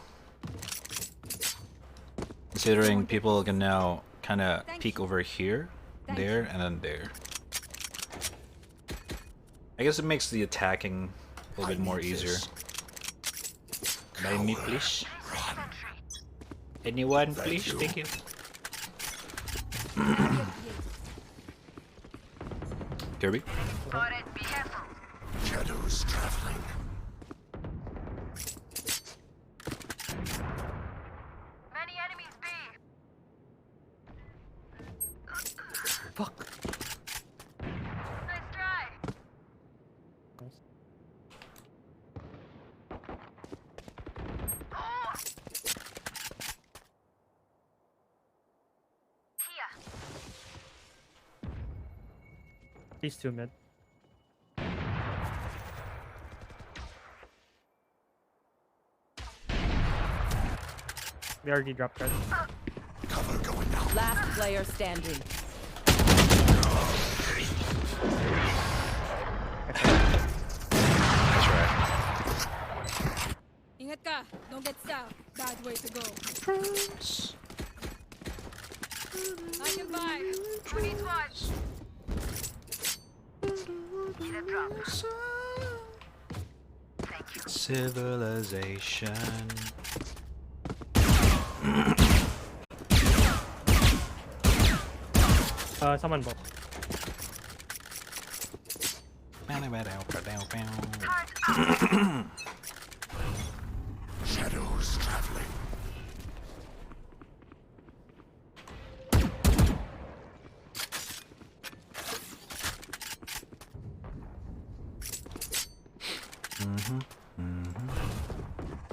A: Considering people can now kind of peek over here, there, and then there. I guess it makes the attacking a little bit more easier. Buy me, please. Anyone, please? Thank you. Kirby.
E: Shadows traveling.
C: Fuck. These two mid. They already dropped red.
E: Cover going out.
D: Last player standing.
A: That's right.
F: Ingat ka, don't get stuck. Bad way to go. I can buy. Who needs what? Need a drop.
A: Civilization.
C: Someone bot.
E: Shadows traveling.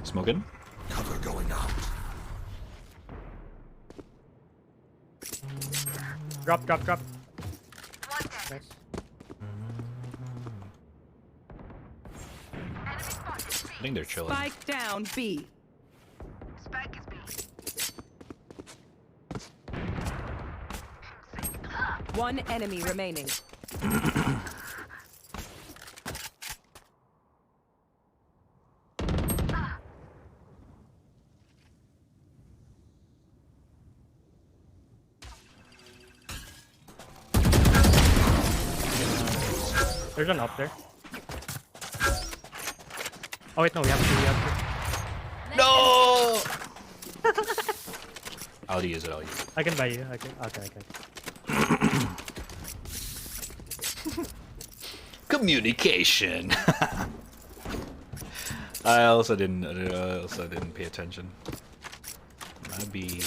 A: Smoking.
E: Cover going out.
C: Drop. Nice.
A: I think they're chilling.
D: Spike down B. One enemy remaining.
C: There's an up there. Oh wait, no, we have two.
A: No! I'll use it, I'll use it.
C: I can buy you. Okay.
A: Communication. I also didn't pay attention. Might be.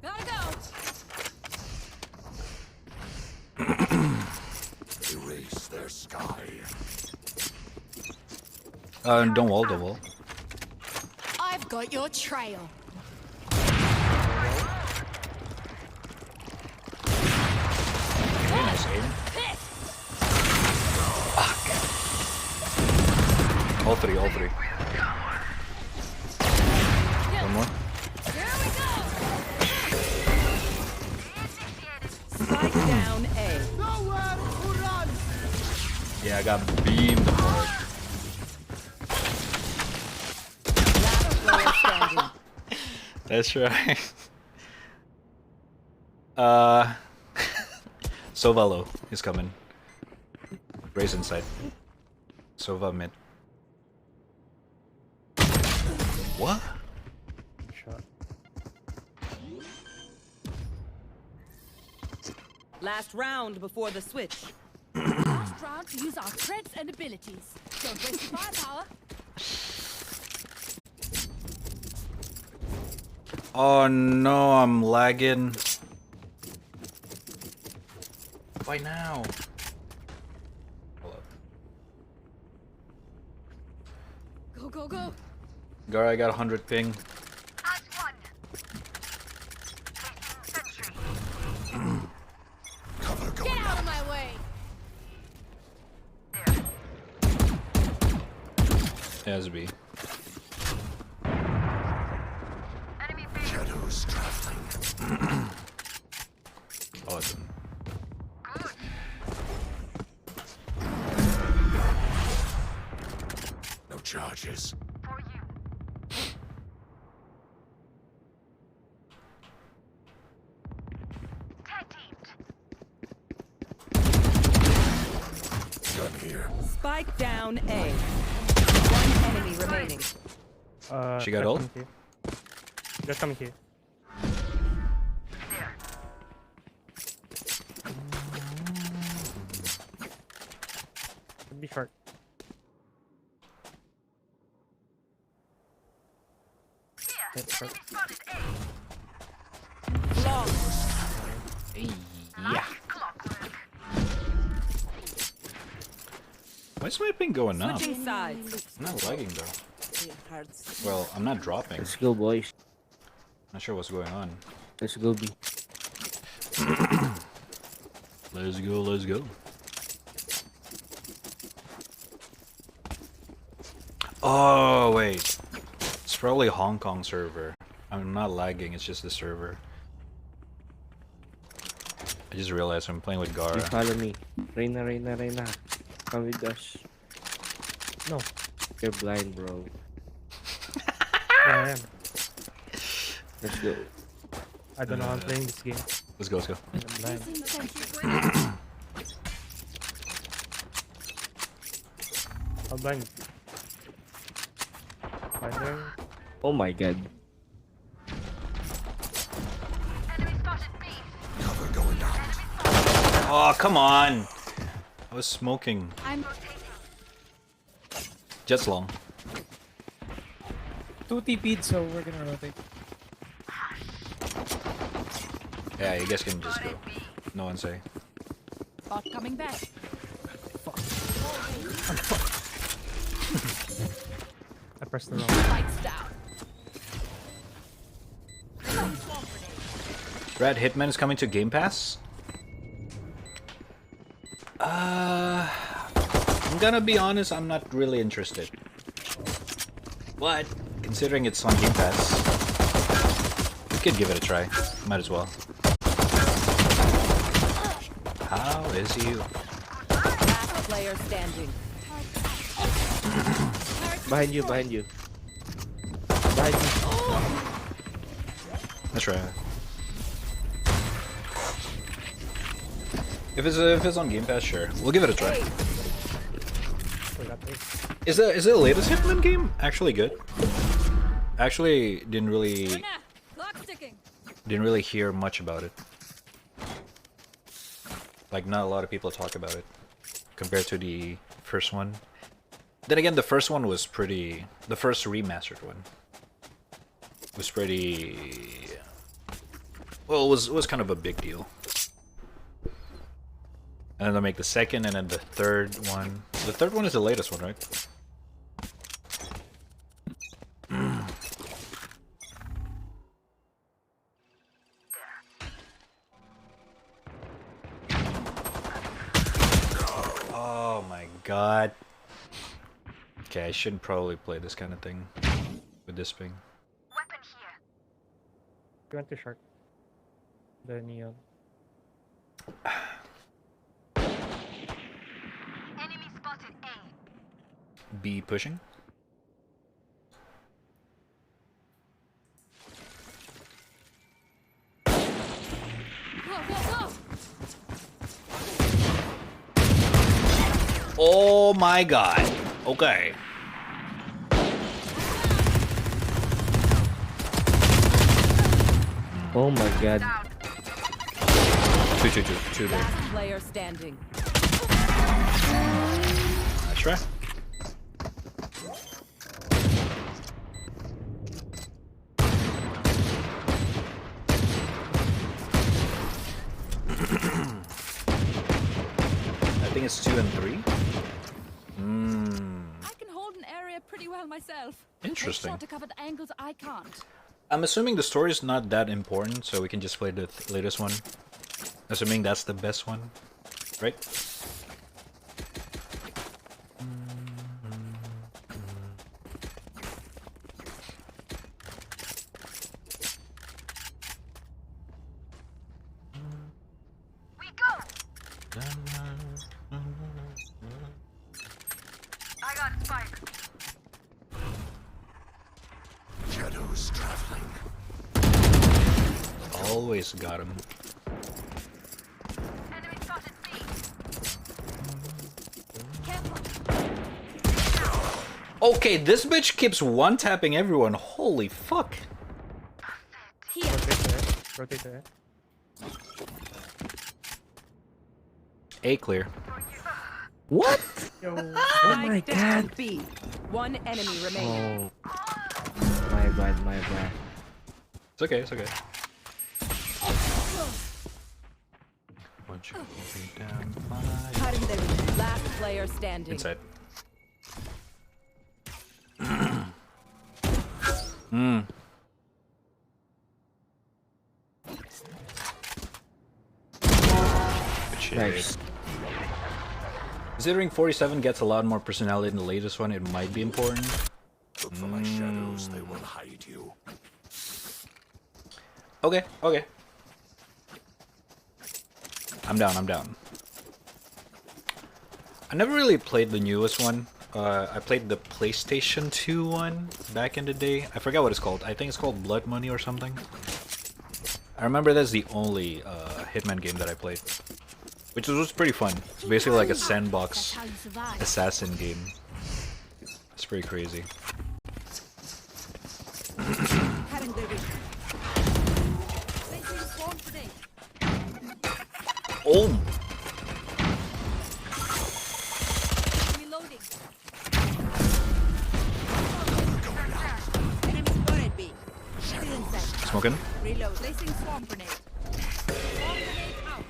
F: Gotta go.
E: Erase their sky.
A: Don't wall.
F: I've got your trail.
A: Okay, nice aim. All three. One more.
F: Here we go.
D: Spike down A.
A: Yeah, I got beamed apart.
D: Last player standing.
A: That's right. Sova low is coming. Raise inside. Sova mid. What?
C: Shot.
D: Last round before the switch.
F: Last round to use our strengths and abilities. Don't waste your firepower.
A: Oh no, I'm lagging. Why now? Hold up.
F: Go.
A: Gara, I got 100 ping.
E: Cover
F: Get
E: going
F: out
E: out.
F: of my way.
A: Has B.
E: Shadows traveling.
A: Awesome.
E: No charges. Gun here.
D: Spike down A. One enemy remaining.
A: She got ult?
C: They're coming here. Should be short. Hit short.
A: Yeah. Why is my ping going up?
D: Switching sides.
A: I'm not lagging though. Well, I'm not dropping.
G: Let's go, boys.
A: Not sure what's going on.
G: Let's go, B.
A: Let's go, let's go. Oh, wait. It's probably Hong Kong server. I'm not lagging, it's just the server. I just realized I'm playing with
G: You
A: Gara.
G: follow me. Reyna. Come with us.
C: No.
G: You're blind, bro.
C: Yeah, I am.
G: Let's go.
C: I don't know how I'm playing this game.
A: Let's go, let's go.
C: I'm blind.
F: Using sentry grenade.
C: I'm blind. Blind.
G: Oh my god.
E: Cover going out.
A: Oh, come on! I was smoking.
F: I'm
A: Jet's long.
I: 2 TP'd, so we're gonna rotate.
A: Yeah, you guys can just go. No one say.
F: bot coming back.
C: I pressed the wrong.
F: Lights down.
A: Red Hitman is coming to Game Pass? I'm gonna be honest, I'm not really interested. But, considering it's on Game Pass, we could give it a try. Might as well. How is you?
D: Last player standing.
G: Behind you. Behind you.
A: Let's try. If it's on Game Pass, sure. We'll give it a try.
C: Forgot this.
A: Is the latest Hitman game actually good? Actually, didn't really
F: Clock ticking.
A: hear much about it. Like, not a lot of people talk about it compared to the first one. Then again, the first one was pretty. The first remastered one was pretty. Well, it was kind of a big deal. And then they'll make the second, and then the third one. The third one is the latest one, right? Oh my god. Okay, I shouldn't probably play this kind of thing with this ping.
C: You went too short. The neon.
A: B pushing.
F: Go, go, go.
A: Oh my god. Okay.
G: Oh my god.
A: Two there.
D: Last player standing.
A: Nice try. I think it's 2 and 3.
F: I can hold an area pretty well myself.
A: Interesting.
F: Make sure to cover the angles I can't.
A: I'm assuming the story is not that important, so we can just play the latest one. Assuming that's the best one, right?
E: Shadows traveling.
A: Always got him. Okay, this bitch keeps one-tapping everyone. Holy fuck.
C: Rotate there. Rotate there.
A: A clear.
G: What?
C: Yo.
G: Oh my
D: Spike down
G: god.
D: B. One enemy remaining.
G: Oh. My bad, my bad.
A: It's okay, it's okay. Once you be down by
D: Cutting their vision. Last player standing.
A: inside. Hmm. Good shit.
G: Nice.
A: Considering 47 gets a lot more personality than the latest one, it might be important.
E: Look for my shadows, they will hide you.
A: Okay, okay. I'm down, I'm down. I never really played the newest one. I played the PlayStation 2 one back in the day. I forgot what it's called. I think it's called Blood Money or something. I remember that's the only Hitman game that I played. Which was pretty fun. It's basically like a sandbox
F: That's how you survive.
A: assassin game. It's pretty crazy.
D: Cutting their vision.
F: Placing swarm today.
A: Oh!
F: Reloading.
D: Enemy spotted B. Still inside.
A: Smoking?
D: Reload.
F: Placing swarm grenade. Swarm grenade out.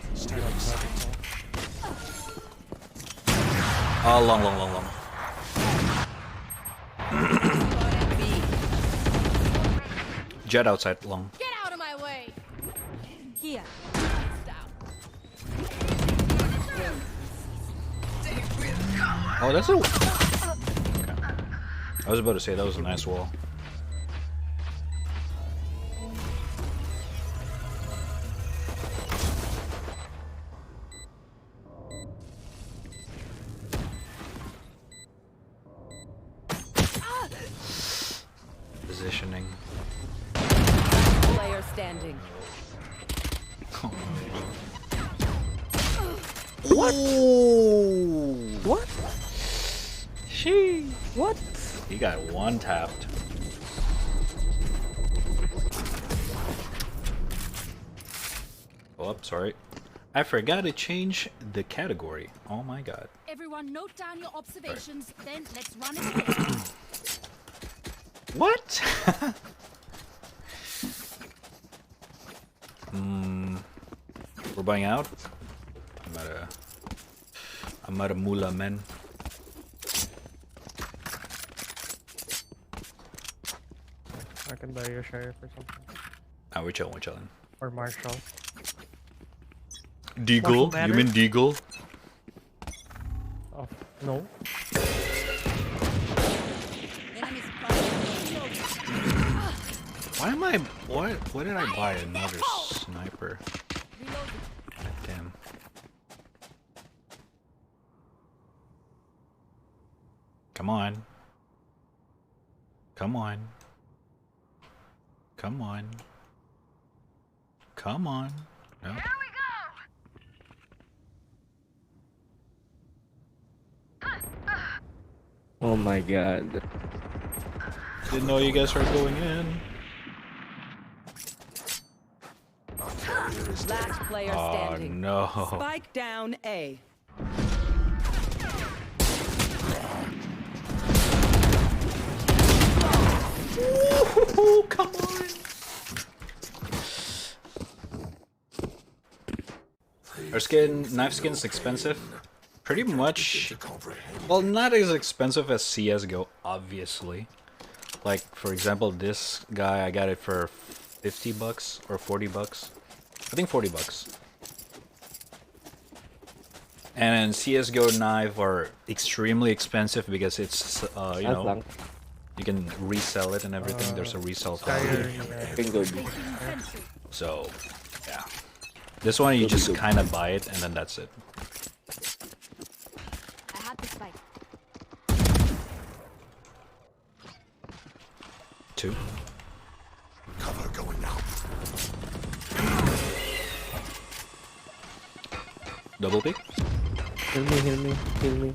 A: Oh, long, long, long, long.
D: Spotted B.
A: Jet outside, long.
F: Get out of my way. Here. Down.
A: Oh, that's a... Okay. I was about to say, that was a nice wall. Positioning.
D: Player standing.
A: What?
G: What?
A: She.
G: What?
A: He got one tapped. Oh, sorry. I forgot to change the category. Oh my god.
F: Everyone note down your observations, then let's run it again.
A: What? We're buying out? I'm at a mula, man.
C: I can buy you a sheriff or something.
A: Ah, we're chilling, we're chilling.
C: Or Marshall.
A: Deagle?
C: Marshall
A: You mean Deagle?
C: Oh, no.
D: Enemy spotted.
A: Why am I... Why did I buy another sniper?
F: Reloading.
A: God damn. Come on. Come on. Come on. Come on. No.
G: Oh my god.
A: Didn't know you guys were going in.
D: Last player
A: Oh
D: standing.
A: no.
D: Spike down A.
A: Ooh, come on. Our knife skin's expensive. Pretty much. Well, not as expensive as CS:GO, obviously. Like, for example, this guy, I got it for 50 bucks or 40 bucks. I think 40 bucks. And CS:GO knife are extremely expensive because it's, you
G: That's
A: know,
G: lang.
A: you can resell it and everything. There's a resell value.
C: Fire,
G: Can go B.
F: Placing sentry.
A: So, yeah. This one, you just kind of buy it and then that's it.
F: I had the spike.
A: 2.
E: Cover going out.
A: Double pick.
G: Heal me, heal me, heal me.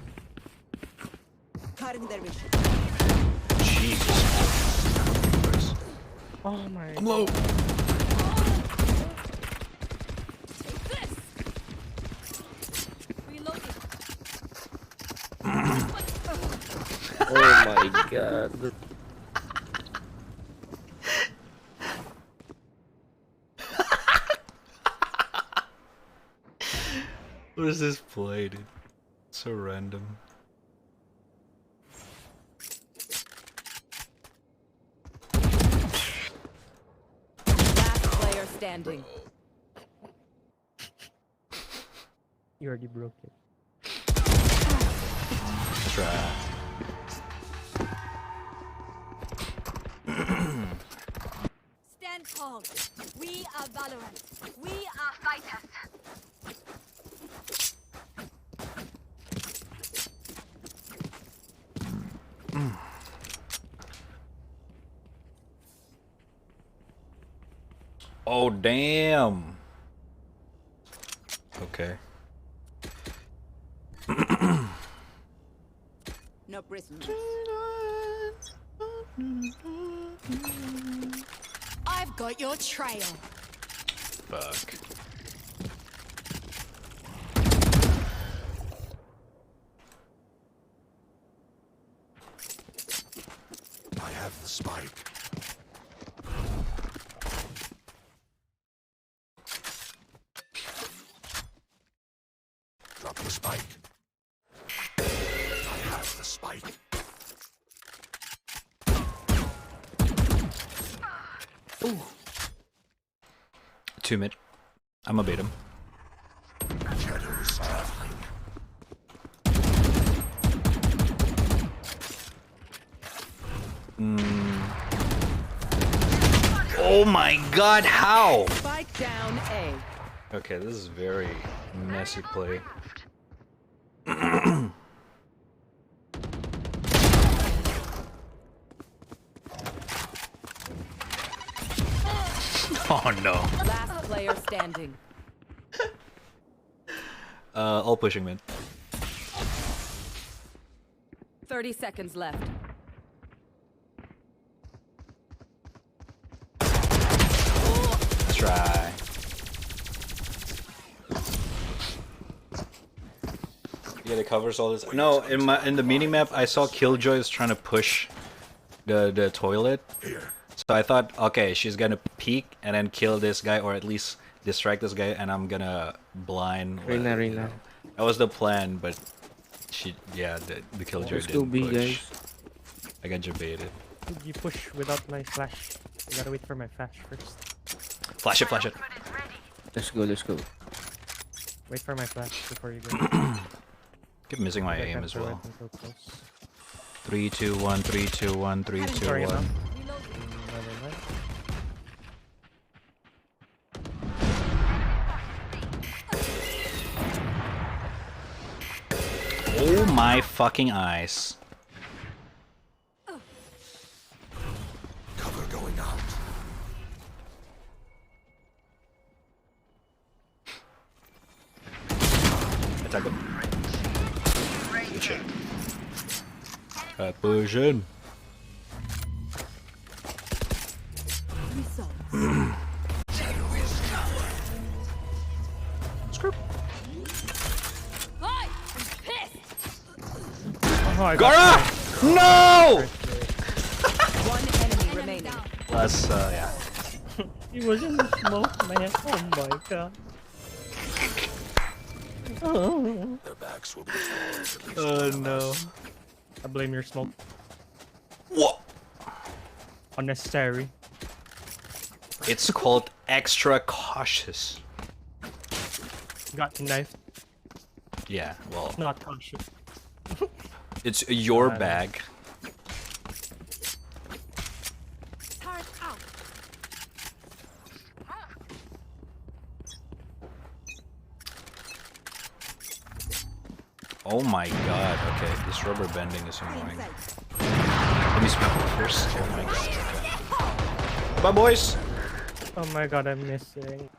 D: Cutting their vision.
A: Jesus.
C: Oh my.
A: I'm low.
F: Take this. Reloading.
G: my god.
A: What is this play, dude? So random.
D: Last player standing.
C: You already broke it.
A: Try.
F: Stand calm. We are Valorant. We are fighters.
A: Oh damn. Okay.
D: No prisoners.
F: I've got your trail.
A: Fuck.
E: I have the spike. Drop the spike. I have the spike.
A: 2 mid. I'ma bait him.
E: Shadows traveling.
A: Oh my god, how?
D: Spike down A.
A: Okay, this is very messy play. Oh no.
D: Last player standing.
A: All pushing mid.
D: 30 seconds left.
A: Let's try. Yeah, it covers all this. No, in the mini map, I saw Killjoy is trying to push the toilet.
E: Here.
A: So I thought, okay, she's gonna peek and then kill this guy, or at least distract this guy, and I'm gonna blind.
G: Reyna, Reyna.
A: That was the plan, but the Killjoy
G: Let's go
A: didn't
G: B,
A: push.
G: guys.
A: I got debated.
C: You push without my flash. I gotta wait for my flash first.
A: Flash it, flash it.
G: Let's go, let's go.
C: Wait for my flash before you go.
A: Keep missing my
C: I
A: aim
C: can't
A: as
C: throw
A: well.
C: it until close.
A: 3, 2, 1, 3, 2, 1, 3, 2,
C: Sorry,
A: 1.
C: enough.
F: Reloading.
C: Never mind.
A: Oh my fucking eyes.
E: Cover going out.
A: Attack him. Good shit. Pushing.
F: Hi! I'm pissed!
C: Oh, I got
A: Gara! No!
D: One enemy
F: Enemy
D: remaining.
F: down.
A: Plus, yeah.
C: He was in the smoke, man. Oh my god.
E: Their backs will be towards at least
A: Oh
E: one of
A: no.
E: us.
C: I blame your smoke.
A: What?
C: Unnecessary.
A: It's called extra cautious.
C: Got knifed.
A: Yeah, well,
C: Not cautious.
A: it's your
C: Uh,
A: bag.
F: Turret out.
A: Oh my god, okay, this rubber bending is annoying. Let me spell it first. Oh my god, okay. Bye, boys!
C: Oh my god, I'm missing.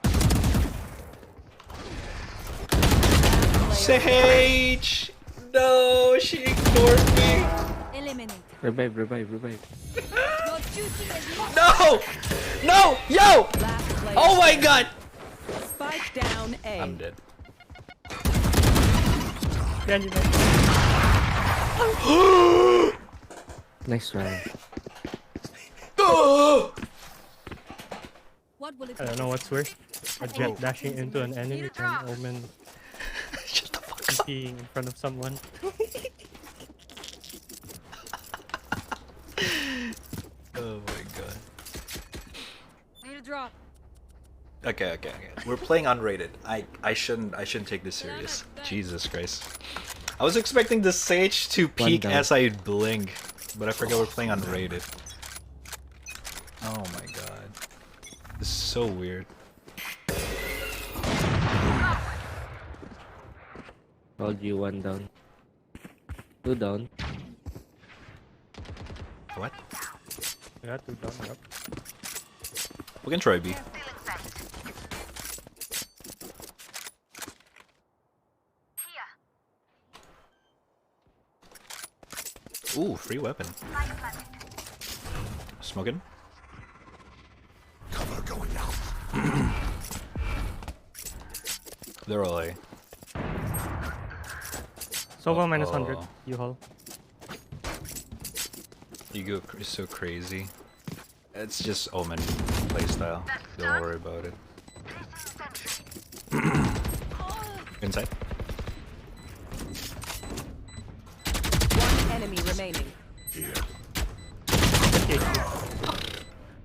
A: Sage! No, she ignored me!
F: Eliminate.
G: Revive, revive, revive.
F: Your duty is not.
A: No! No! Yo!
D: Last player.
A: Oh my god!
D: Spike down A.
A: I'm dead.
C: Can you
G: Nice one.
F: What will it
C: I don't know what's worse. A jet dashing into an enemy and Omen
A: Shut the fuck up.
C: being in front of someone.
A: Oh my god.
F: Need a drop.
A: Okay. We're playing unrated. I shouldn't take this serious. Jesus Christ. I was expecting the Sage to peek
G: down.
A: as I blink, but I forgot we're playing unrated. Oh my god. This is so weird.
G: Told you 1 down. 2 down.
A: What?
C: Yeah, 2 down. Yep.
A: We can try B. Ooh, free weapon. Smoking?
E: Cover going out.
A: They're all A.
C: Sova minus 100.
A: Oh.
C: U-Haul.
A: Ego is so crazy. It's just Omen playstyle. Don't worry about it. Inside.
D: One enemy remaining.
E: Here.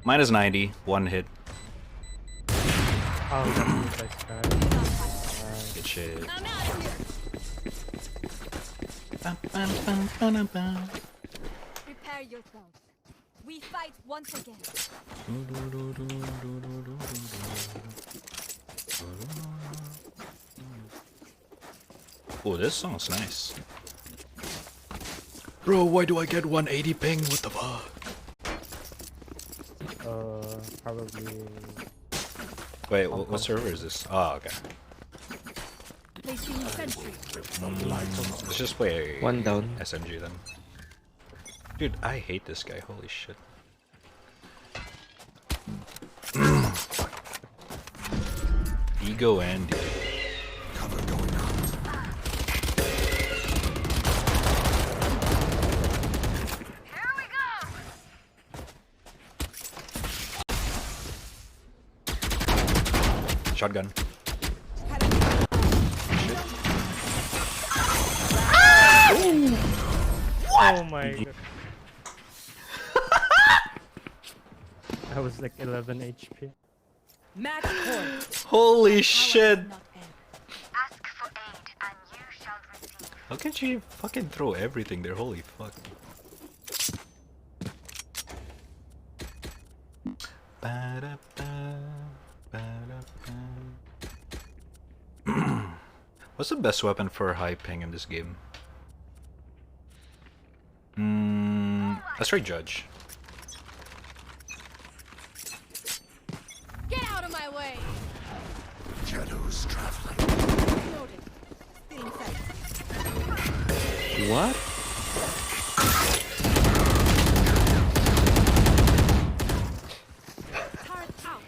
A: Minus 90, 1 hit.
C: Oh, that's nice guy.
A: Good shit.
F: I'm out of here. Prepare yourselves. We fight once again.
A: Oh, this song's nice. Bro, why do I get 180 ping? What the fuck?
C: Probably.
A: Wait, what server is this? Oh, okay.
F: Placing sentry.
A: Let's just play
G: 1 down.
A: SMG then. Dude, I hate this guy. Holy shit. Ego Andy.
E: Cover going out.
A: Shotgun.
C: Oh my god. I was like 11 HP.
D: Match point.
A: Holy shit!
F: Not end.
H: Ask for aid and you shall receive.
A: How can she fucking throw everything there? Holy fuck. What's the best weapon for high ping in this game? Let's try Judge.
F: Get out of my way.
E: Shadows traveling.
F: Reloading. Feeling safe.
G: What?
F: Turret out.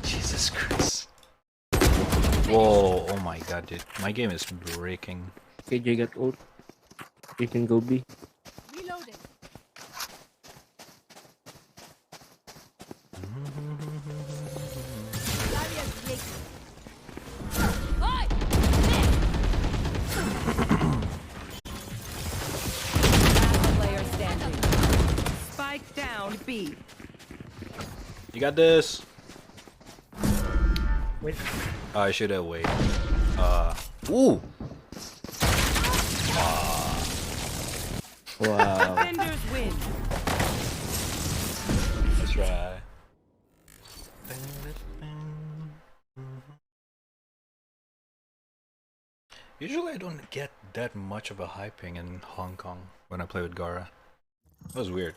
A: Jesus Christ. Whoa, oh my god, dude. My game is breaking.
G: KJ got ult. You can go B.
F: Reloading. Barrier created. Oi!
D: Last player standing. Spike down B.
A: You got this.
C: Wait.
A: I should have waited. Ooh!
G: Wow.
D: Defenders win.
A: Let's try. Usually I don't get that much of a high ping in Hong Kong when I play with Gara. That was weird.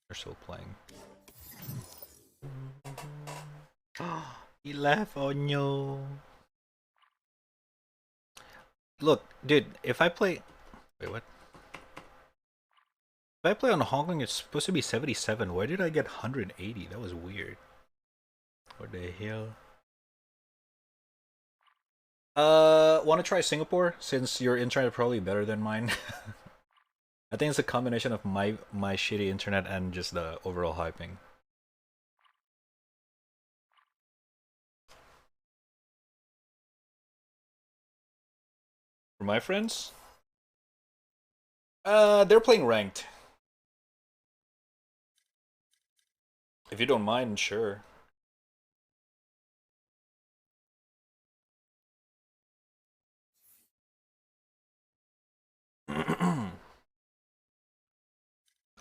A: They're still playing. He laughed on you. Look, dude, if I play... Wait, what? If I play on Hong Kong, it's supposed to be 77. Why did I get 180? That was weird. What the hell? Want to try Singapore since your internet probably better than mine? I think it's a combination of my shitty internet and just the overall hyping. For my friends, they're playing ranked. If you don't mind, sure.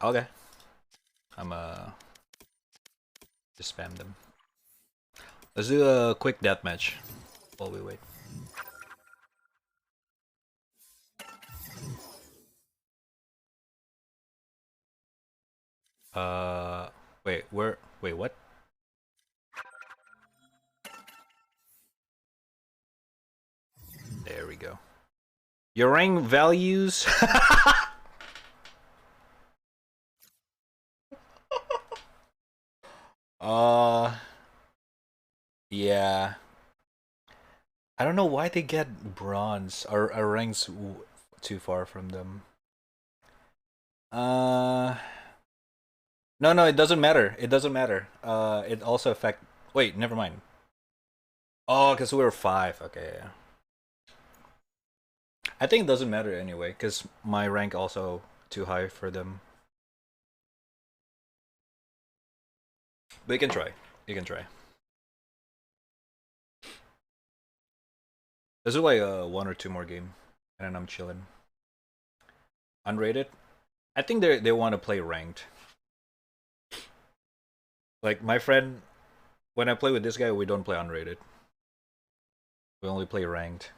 A: Okay. I'm just spam them. Let's do a quick deathmatch while we wait. Wait, what? There we go. Your rank values. Yeah. I don't know why they get bronze. Our ranks too far from them. No, it doesn't matter. It doesn't matter. It also affect. Wait, never mind. Oh, because we were 5. Okay, yeah. I think it doesn't matter anyway, because my rank also too high for them. But you can try. You can try. Let's do like 1 or 2 more game, and then I'm chilling. Unrated? I think they want to play ranked. Like my friend, when I play with this guy, we don't play unrated. We only play ranked.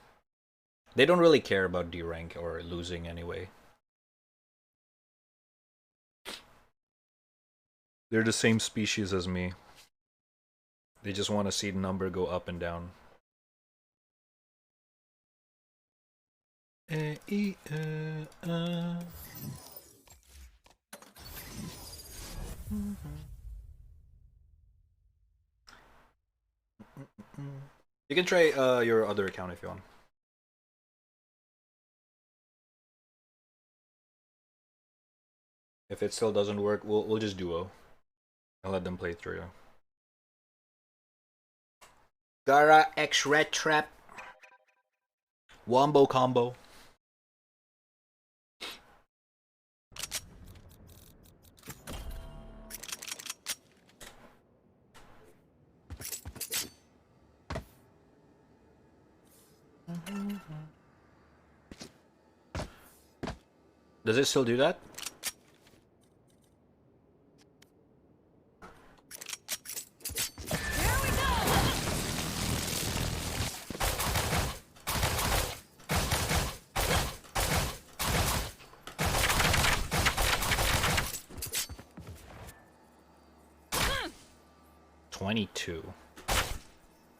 A: They don't really care about D rank or losing anyway. They're the same species as me. They just want to see the number go up and down. You can try your other account if you want. If it still doesn't work, we'll just duo. I'll let them play through. Gara X Red Trap. Wombo combo. Does it still do that?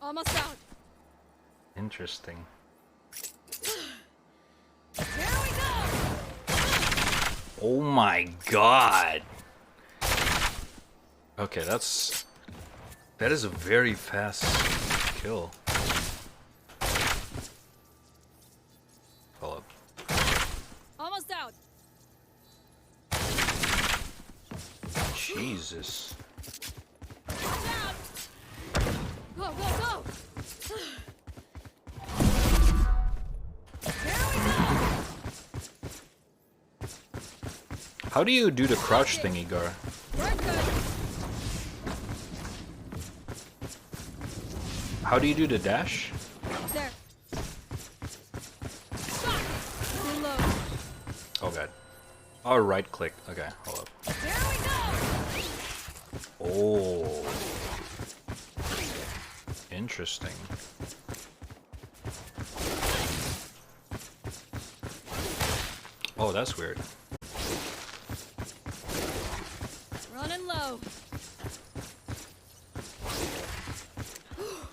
F: Almost out.
A: Interesting.
F: Here we go.
A: Oh my god. Okay, that is a very fast kill. Hold up.
F: Almost out.
A: Jesus.
F: Go, go, go.
A: How do you do the crouch thingy, Gar?
F: We're good.
A: How do you do the dash?
F: There. Stop. Too low.
A: Oh god. Oh, right click. Okay, hold up.
F: Here we go.
A: Oh. Interesting. Oh, that's weird.
F: Running low.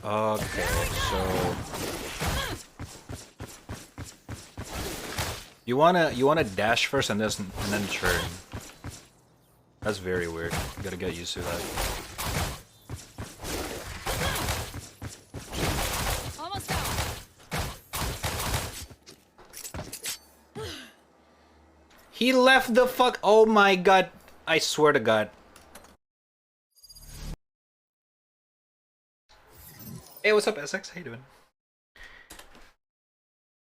A: Okay, so you wanna dash first and then turn. That's very weird. You gotta get used to that. He left the fuck. Oh my god. I swear to god. Hey, what's up, SX? How you doing?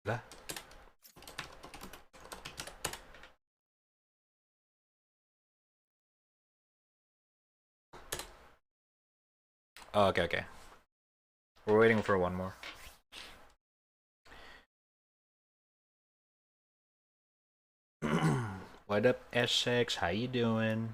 A: Hola. Oh, okay, okay. We're waiting for one more. What up, SX? How you doing?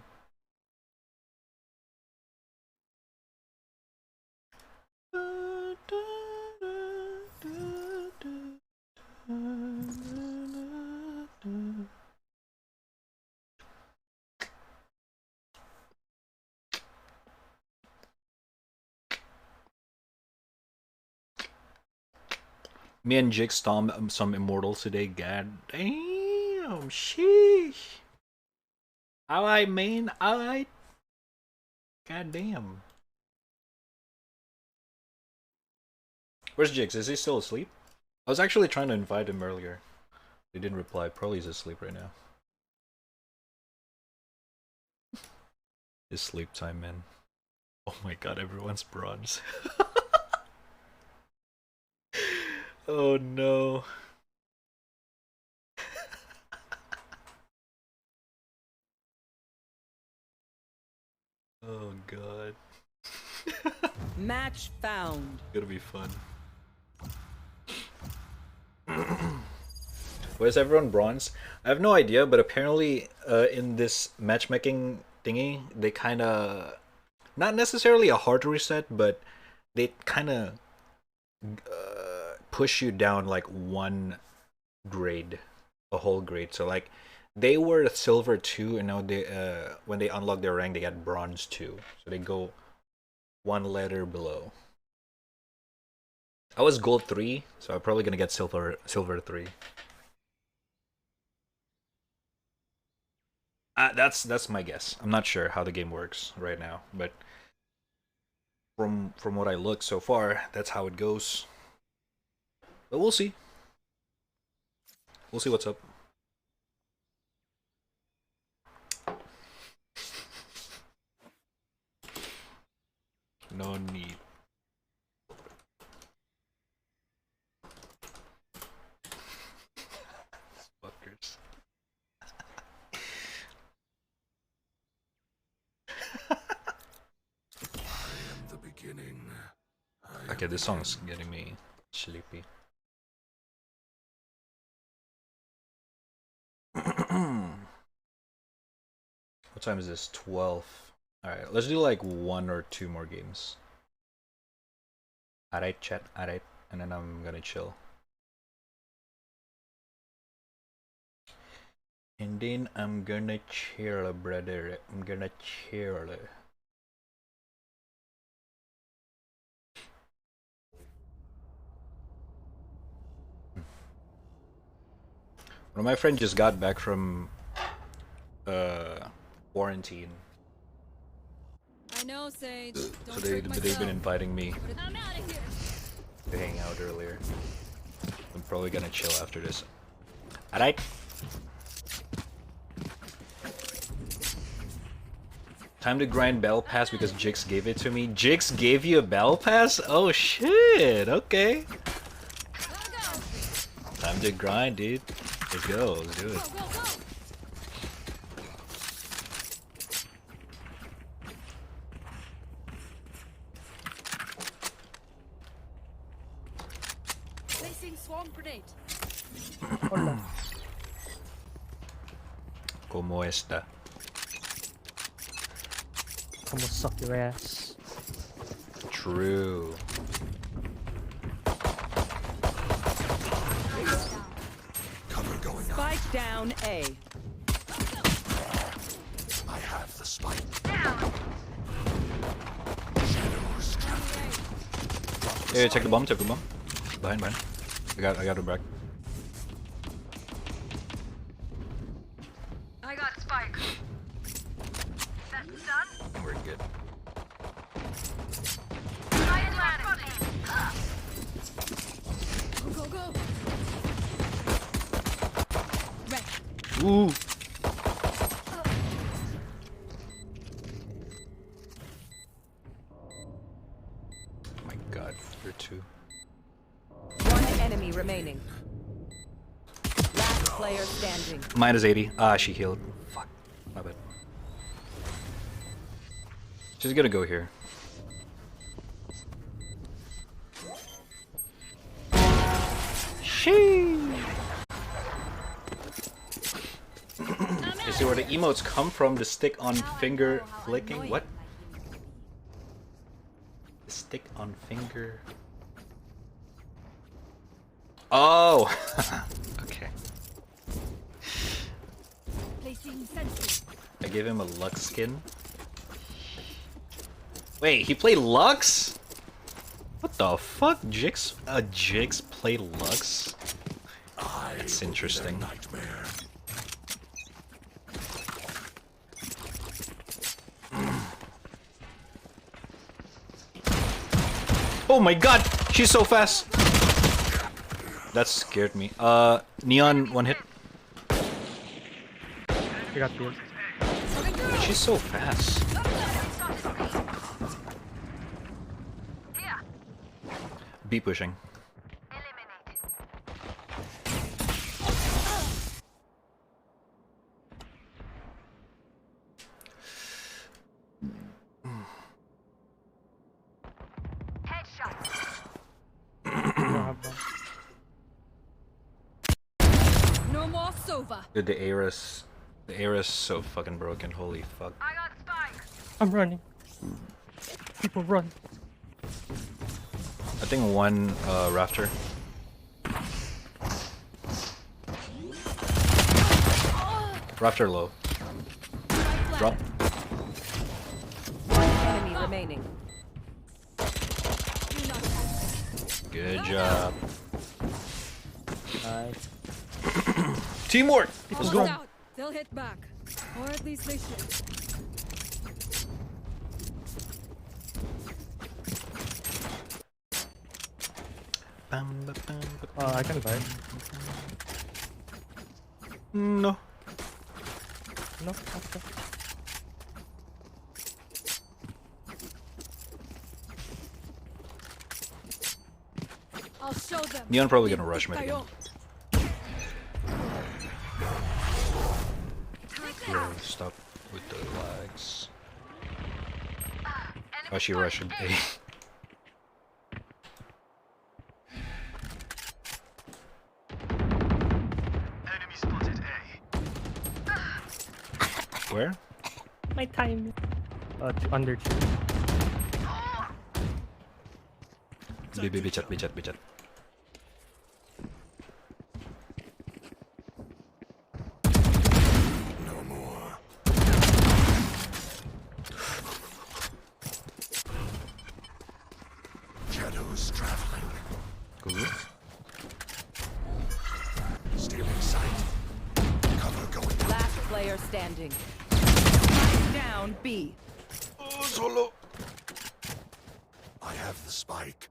A: Me and Jig stomped some immortals today. God damn, sheesh. Alright, man. Alright. God damn. Where's Jigs? Is he still asleep? I was actually trying to invite him earlier. He didn't reply. Probably he's asleep right now. It's sleep time, man. Oh my god, everyone's bronze. Oh no. Oh god.
D: Match found.
A: Gonna be fun. Where's everyone bronze? I have no idea, but apparently in this matchmaking thingy, they kind of, not necessarily a hard reset, but they kind of push you down like one grade, a whole grade. So like they were silver 2, and now they when they unlock their rank, they get bronze 2. So they go one letter below. I was gold 3, so I'm probably gonna get silver 3. That's my guess. I'm not sure how the game works right now, but from what I look so far, that's how it goes. But we'll see. We'll see what's up. No need. Fuckers.
E: The beginning.
A: Okay, this song's getting me sleepy. What time is this? 12. Alright, let's do like 1 or 2 more games. Alright, chat, alright. And then I'm gonna chill. And then I'm gonna chill, brother. I'm gonna chill. One of my friends just got back from quarantine.
F: I know, Sage.
A: So
F: Don't
A: they've
F: trick myself.
A: been inviting me
F: I'm out of here.
A: to hang out earlier. I'm probably gonna chill after this. Alright. Time to grind battle pass because Jix gave it to me. Jix gave you a battle pass? Oh shit, okay. Time to grind, dude. Let's go, let's do it.
F: Go, go, go. Placing swarm grenade.
A: ¿Cómo está?
C: I'ma suck your ass.
A: True.
E: Cover going up.
D: Spike down A.
E: I have the spike. Shadows traveling.
A: Yeah, check the bomb, check the bomb. Behind. I got a back.
H: I got spike. That's done.
A: We're good.
F: Go, go, go. Right.
A: Ooh. god, you're two.
D: One enemy remaining. Last player standing.
A: Minus 80. Ah, she healed. Fuck. My bad. She's gonna go here. You see where the emotes come from? The stick on finger flicking? What? The stick on finger. Oh! Okay.
F: Placing sensor.
A: I gave him a Lux skin. Wait, he played Lux? What the fuck? Jigs play Lux? That's interesting.
E: Nightmare.
A: Oh my god! She's so fast! That scared me. Neon, one hit.
C: I got healed.
A: She's so fast. B pushing.
F: No more Sova.
A: Dude, the Ares is so fucking broken. Holy fuck.
C: I'm running. People run.
A: I think one rafter. Rafter low. Drop.
D: One enemy remaining.
A: Good job.
G: Nice.
A: Teamwork! Let's go.
F: Out. They'll hit back. Or at least they should.
C: I can buy.
A: No.
C: No, okay.
F: I'll show them.
A: Neon probably gonna rush mid again. Yo, stop with the lags. Oh, she rushed A. Where?
C: My time. Under 2.
A: B chat.
E: No more. Shadows traveling.
A: Good.
E: Stealing sight. Cover going out.
D: Last player standing. Down B.
A: Oh, solo.
E: I have the spike.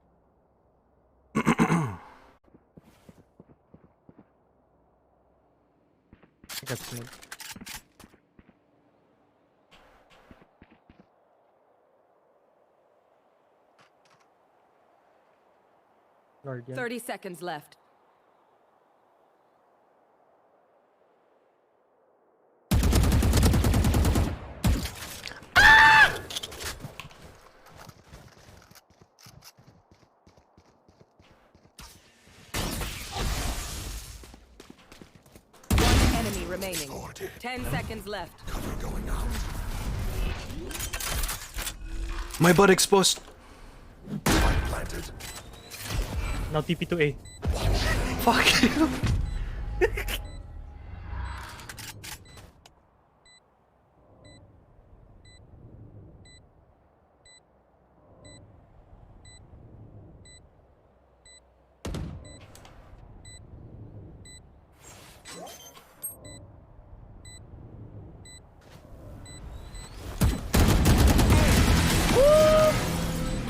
C: That's mid. Guardian.
D: 30 seconds left. One enemy remaining.
E: Spotted.
D: 10 seconds left.
E: Cover going out.
A: My butt exposed.
E: Spike planted.
C: Now TP to A.
A: Fuck you.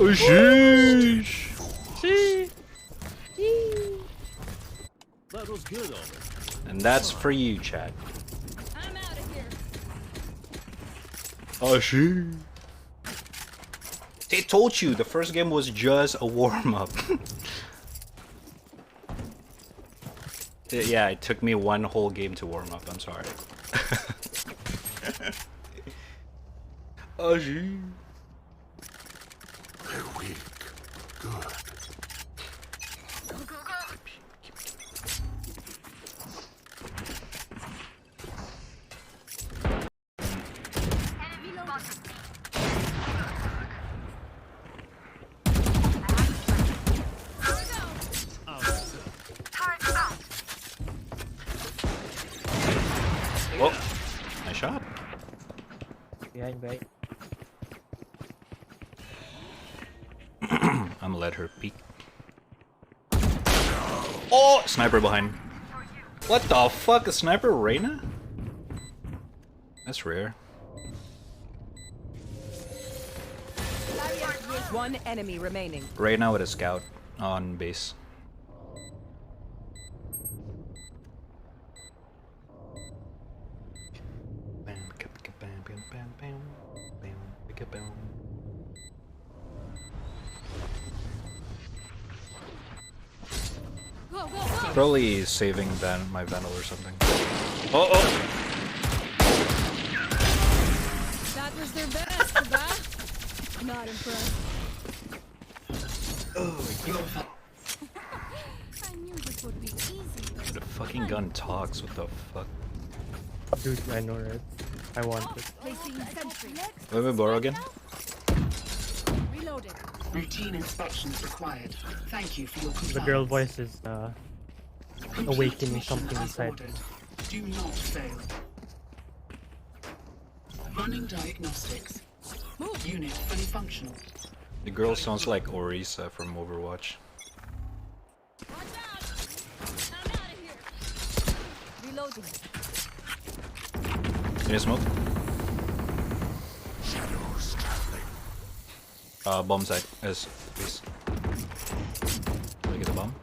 A: Oh, sheesh. And that's for you, Chad.
F: I'm out of here.
A: Oh, she. They told you the first game was just a warm-up. Yeah, it took me one whole game to warm up. I'm sorry. Oh, gee.
E: They're weak. Good.
A: Oh, nice shot.
C: Behind, right?
A: I'm gonna let her peek. Oh, sniper behind. What the fuck? A sniper Reyna? That's rare.
D: One enemy remaining.
A: Reyna with a scout on base.
F: Go, go, go.
A: Probably saving my Vandal or something. Oh, oh!
F: That was their best, Ba. Not impressed. I knew this would be easy.
A: The fucking gun talks. What the fuck?
C: Dude, I know, right? I want it.
F: Placing sentry.
A: Let me borrow again.
F: Reloaded.
H: Routine inspections required. Thank you for your compliance.
C: The girl voice is
H: Complete
C: awakening
H: mission
C: something
H: as
C: inside.
H: ordered. Do not fail. Running diagnostics. Unit fully functional.
A: The girl sounds like Orisa from Overwatch.
F: Watch out. I'm out of here. Reloading.
A: Can you smoke?
E: Shadows traveling.
A: Bomb side. Yes, please. Can I get the bomb?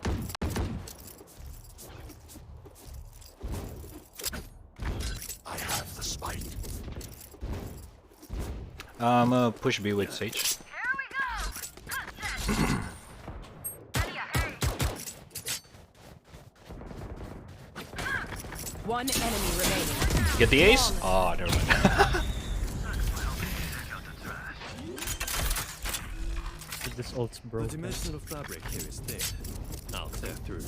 E: I have the spike.
A: Push B with Sage.
D: One enemy remaining.
A: Get the ace? Oh, never mind.
C: This ult's broken.
J: dimensional fabric here is thin. I'll tear through.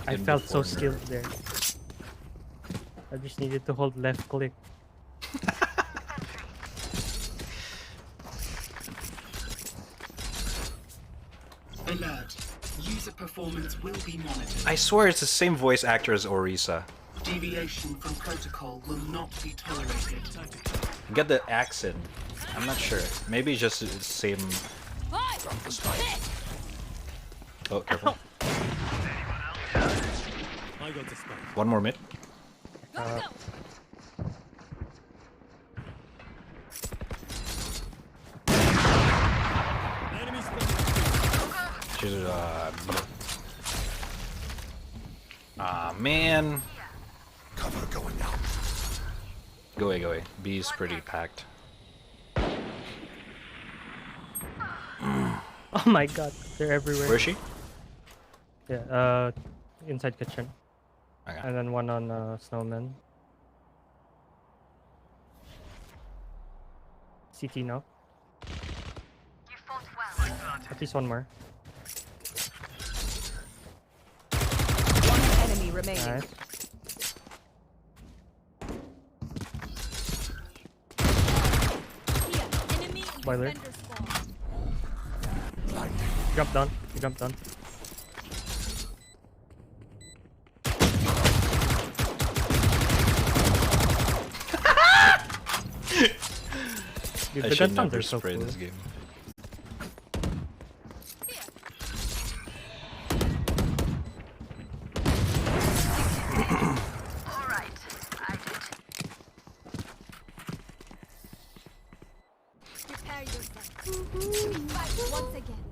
C: I
A: In
C: felt so
A: before
C: skilled there. I just needed to hold left click.
H: Alert. User performance will be monitored.
A: I swear it's the same voice actor as Orisa.
H: Deviation from protocol will not be tolerated.
A: Get the accent. I'm not sure. Maybe it's just the same.
F: Hi.
A: Oh, careful.
J: I got the spike.
A: One more mid.
F: Go, go.
J: Enemy spotted.
A: She's man.
E: Cover going out.
A: Go away, go away. B is pretty packed.
C: Oh my god, they're everywhere.
A: Where is she?
C: Yeah, inside kitchen.
A: Okay.
C: And then one on snowman. CT now. At least one more.
D: One enemy remaining.
C: Nice.
F: Here. Enemy
C: Boiler.
F: defender spawn.
C: Jump down. You jump down. Dude,
A: I
C: the
A: should
C: gun sounds
A: never
C: are so
A: spray
C: cool.
A: this game.
F: Prepare yourself. Fight once again.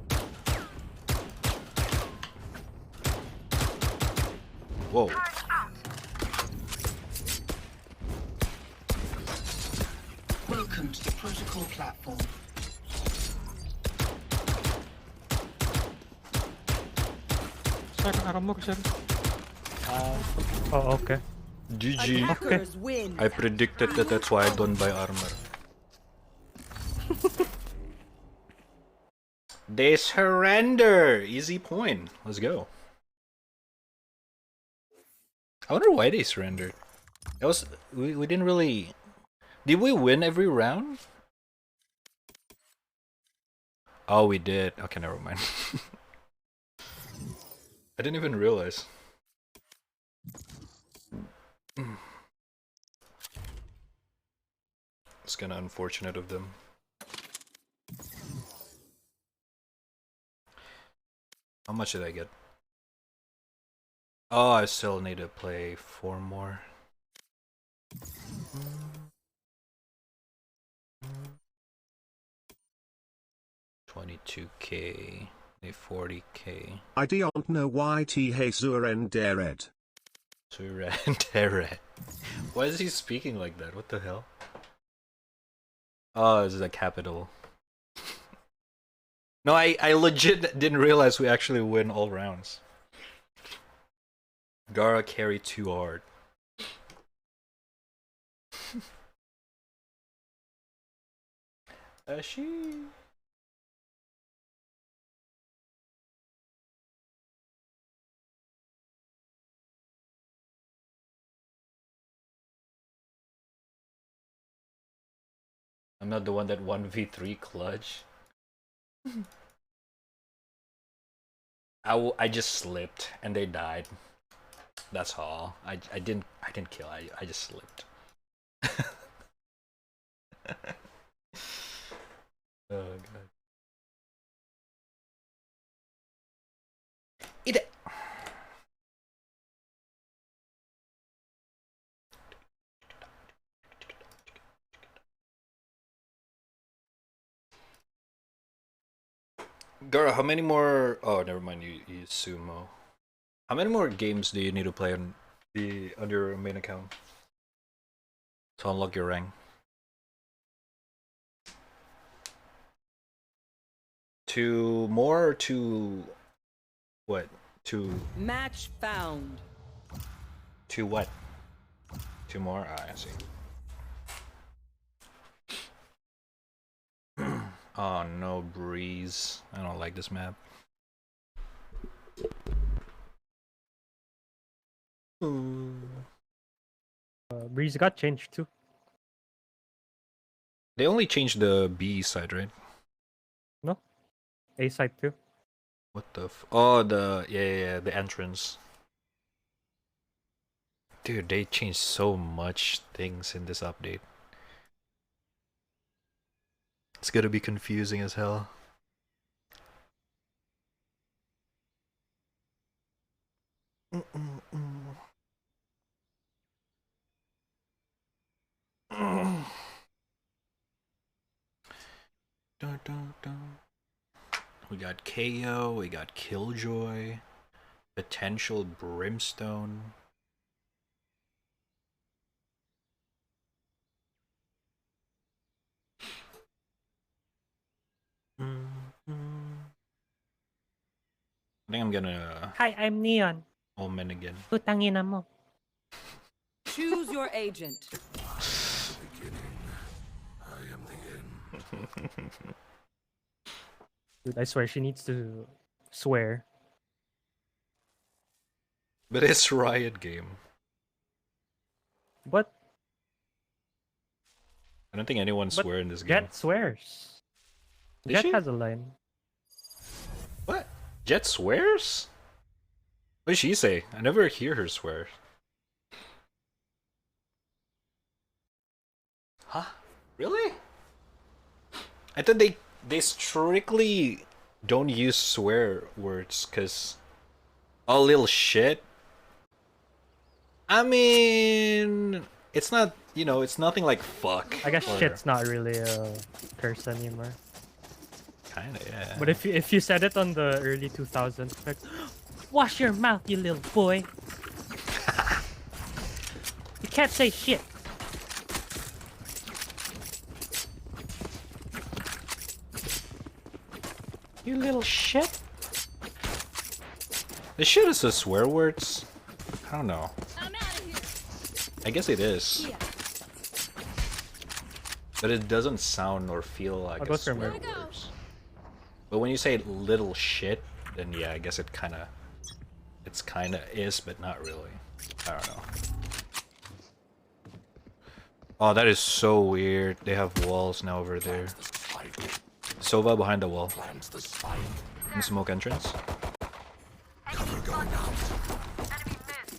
A: Whoa.
H: Welcome to the protocol platform.
I: sir. Armor, sir.
C: Oh, okay.
A: GG.
D: Attackers win.
A: I predicted that, that's why I don't buy armor. They surrender! Easy point. Let's go. I wonder why they surrendered. It was we didn't really. Did we win every round? Oh, we did. Okay, never mind. I didn't even realize. It's kinda unfortunate of them. How much did I get? Oh, I still need to play 4 more. $22K, a 40K.
B: I don't know why T surrendered.
A: Surrender. Why is he speaking like that? What the hell? Oh, this is a capital. No, I legit didn't realize we actually win all rounds. Gara carry too hard. She. I'm not the one that 1v3 clutch. I just slipped and they died. That's all. I didn't kill. I just slipped. Oh god. Eat it. Gara, how many more? Oh, never mind. You sumo. How many more games do you need to play on your main account to unlock your rank? 2 more or 2 what? 2
D: Match found.
A: 2 what? 2 more? Ah, I see. Oh no, Breeze. I don't like this map.
C: Breeze got changed too.
A: They only changed the B side, right?
C: No, A side too.
A: What the oh, yeah, the entrance. Dude, they changed so much things in this update. It's gonna be confusing as hell. We got KO, we got Killjoy, potential Brimstone. I think I'm gonna
C: Hi, I'm Neon.
A: Omen again.
C: Putangina mo.
D: Choose your agent.
E: I am the end.
C: Dude, I swear she needs to swear.
A: But it's Riot game.
C: What?
A: I don't think anyone
C: But
A: swear in this game.
C: Jet swears.
A: Did
C: Jet
A: she?
C: has a line.
A: What? Jet swears? What did she say? I never hear her swear. Huh? Really? I thought they strictly don't use swear words cause a little shit. I mean, it's not, you know, it's nothing like fuck.
C: I guess
A: or-
C: shit's not really a curse anymore.
A: Kinda, yeah.
C: But if you said it on the early 2000s, like, wash your mouth, you little boy. You can't say shit.
A: You little shit. This shit is a swear words. I don't know.
F: I'm out of here.
A: I guess it is,
F: Here.
A: but it doesn't sound or feel like
C: I'll
A: a
C: go
A: swear
C: for
F: mid.
A: words. But when you say little shit, then yeah, I guess it's kinda is, but not really. I don't know. Oh, that is so weird. They have walls now over there. Sova behind the wall.
E: Plants the spike.
A: In smoke entrance.
E: Cover going out.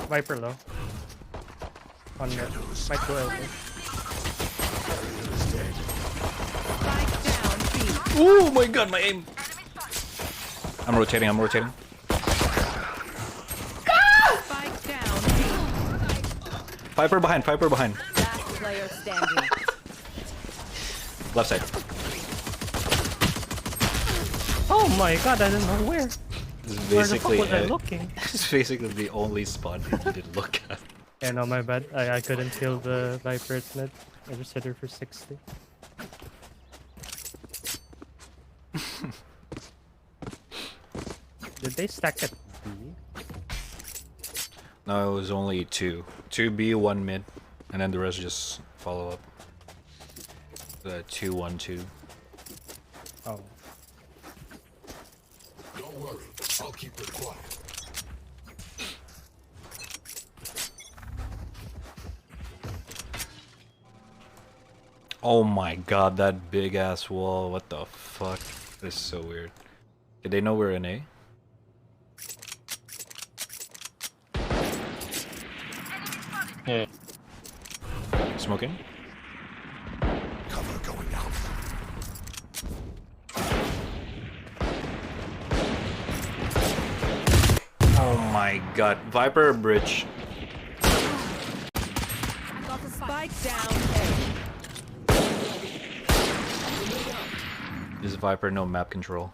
C: Viper low. On mid. Might go elbow.
D: Spike down B.
A: Oh my god, my aim! I'm rotating, I'm rotating.
D: Spike down B.
A: Viper behind, Viper behind.
D: Last player standing.
A: Left side.
C: Oh my god, I didn't know where.
A: This is
C: Where the fuck
A: basically
C: was I
A: it.
C: looking?
A: This is basically the only spot that you didn't look at.
C: Yeah, no, my bad. I couldn't kill the Viper at mid. I just hit her for 60. Did they stack at B?
A: No, it was only two. 2B, 1 mid, and then the rest just follow up. 2, 1, 2.
C: Oh.
E: Don't worry, I'll keep it quiet.
A: Oh my god, that big ass wall. What the fuck? This is so weird. Did they know we're in A?
G: Yeah.
A: Smoking?
E: Cover going out.
A: Oh my god. Viper bridge.
D: Spike down A.
A: This Viper no map control.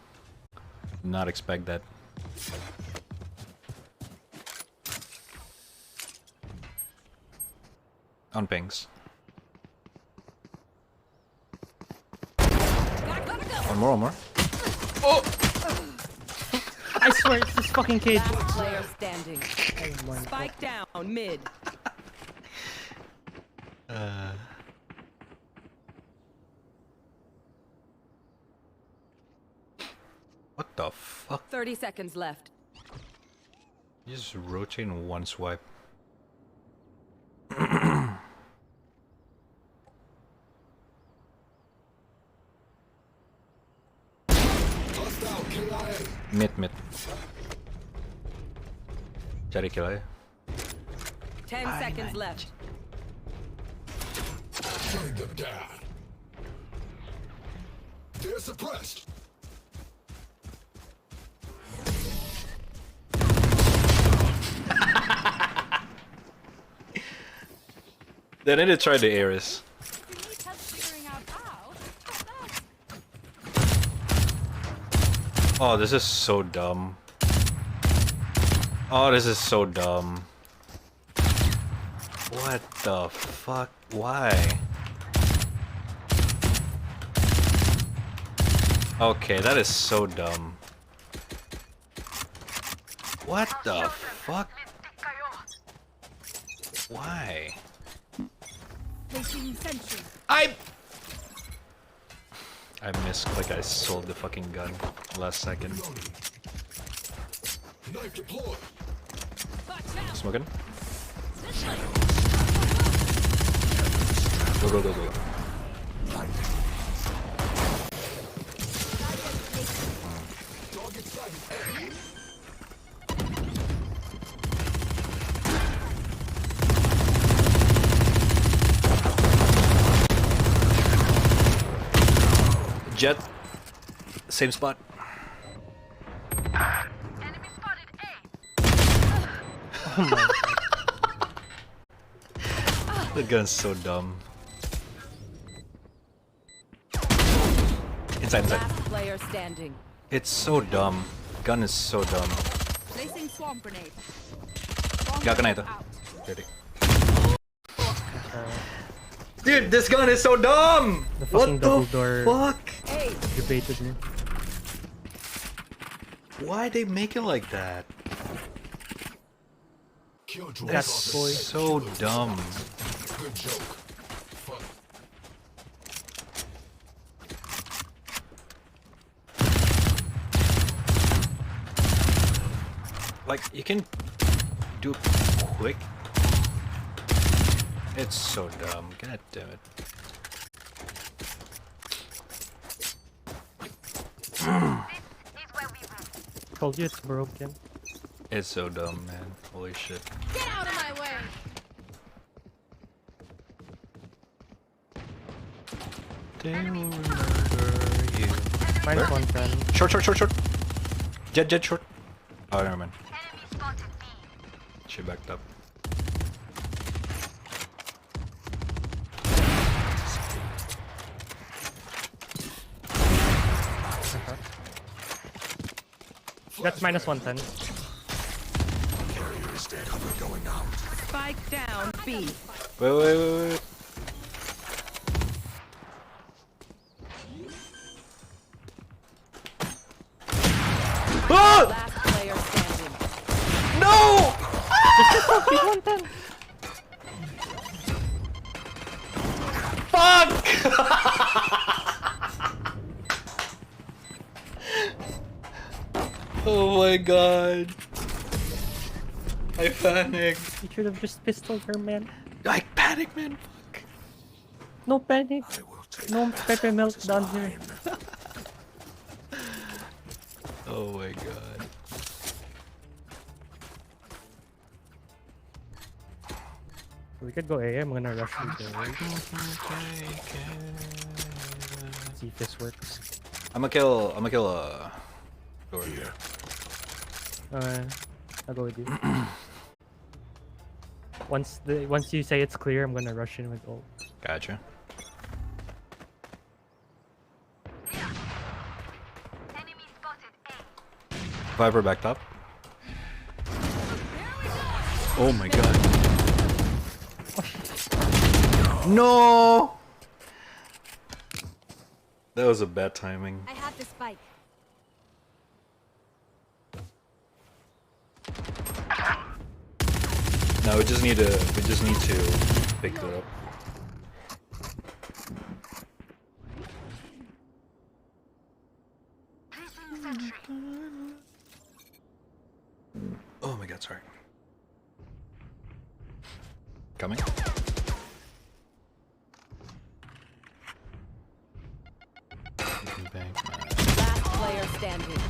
A: Did not expect that. On pings. One more.
C: I swear it's this fucking cage.
D: Last player standing.
C: Oh my god.
D: Spike down mid.
A: What the fuck?
D: 30 seconds left.
A: You just rotate in one swipe.
E: Hostile KIA.
A: Mid. Cari kill aja.
D: 10 seconds left.
E: Bring them down. They're suppressed.
A: They need to try the Ares.
F: You need help figuring out how.
A: Oh, this is so dumb. Oh, this is so dumb. What the fuck? Why? Okay, that is so dumb. What the fuck? Why?
F: Placing sentry.
A: I missed like I sold the fucking gun last second.
E: Knife deployed.
F: Watch out.
A: Smoking? Go.
E: Target sighted.
A: Jet. Same spot. The gun's so dumb. Inside.
D: Last player standing.
A: It's so dumb. Gun is so dumb.
F: Placing swamp grenade.
A: Gak kena itu.
F: Out.
A: Jadi. Dude, this gun is so dumb!
C: The fucking double door
A: Fuck?
C: debated me.
A: Why they make it like that?
E: Killjoy
C: That's
E: saw
C: boy.
E: the
A: So dumb.
E: good joke. Fun.
A: Like, you can do quick. It's so dumb. God damn it.
C: Told you it's broken.
A: It's so dumb, man. Holy shit.
F: Get out of my way!
A: They will remember you.
C: Minus 110.
A: Short, short, short, short. Jet, short. Oh, never mind. She backed up.
C: That's minus 110.
E: Carrier is dead. Cover going out.
D: Spike down B.
A: Wait. Ah!
D: Last player standing.
A: No! Oh my god. I panicked.
C: You should have just pistoled her, man.
A: I panicked, man. Fuck.
C: No panic.
E: I will take
C: No Pepe meltdown here.
A: Oh my god.
C: We could go A. I'm gonna rush you there. See if this works.
A: I'm gonna kill door.
E: here.
C: I'll go with you. Once you say it's clear, I'm gonna rush in with ult.
A: Gotcha. Viper backed up. Oh my god. No! That was a bad timing.
F: I have the spike.
A: No, we just need to pick it up. Oh my god, sorry. Coming?
D: Last player standing.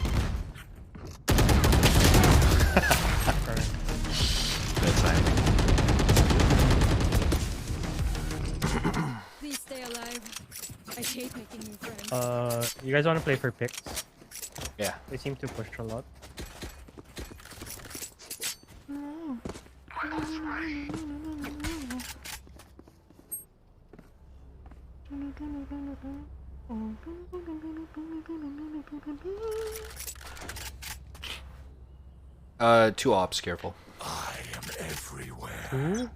A: That's timing.
F: Please stay alive. I hate making new friends.
C: You guys want to play for picks?
A: Yeah.
C: They seem to push a lot.
A: Two ops, careful.
E: I am everywhere.
C: Ooh.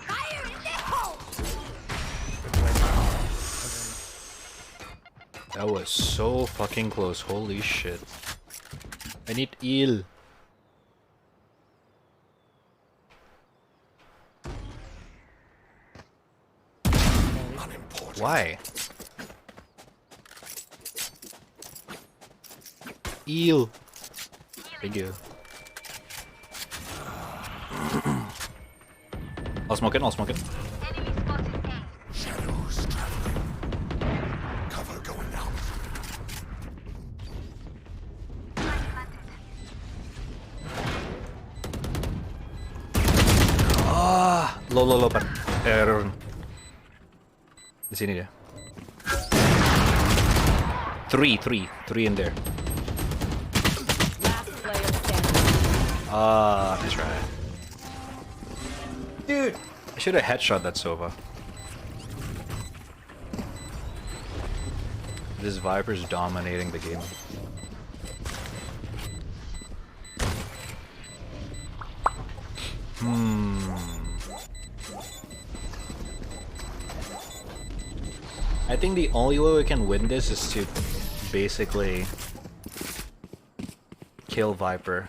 F: Fire in the hole!
A: That was so fucking close. Holy shit. I need eel.
E: Unimportant.
A: Why? Eel. Thank you. I'll smoke it, I'll smoke it.
E: Shadows traveling. Cover going out.
A: Low, pan. Error. Di sini dia. Three in there.
D: Last player standing.
A: Nice try. Dude, I should have headshot that Sova. This Viper's dominating the game. I think the only way we can win this is to basically kill Viper.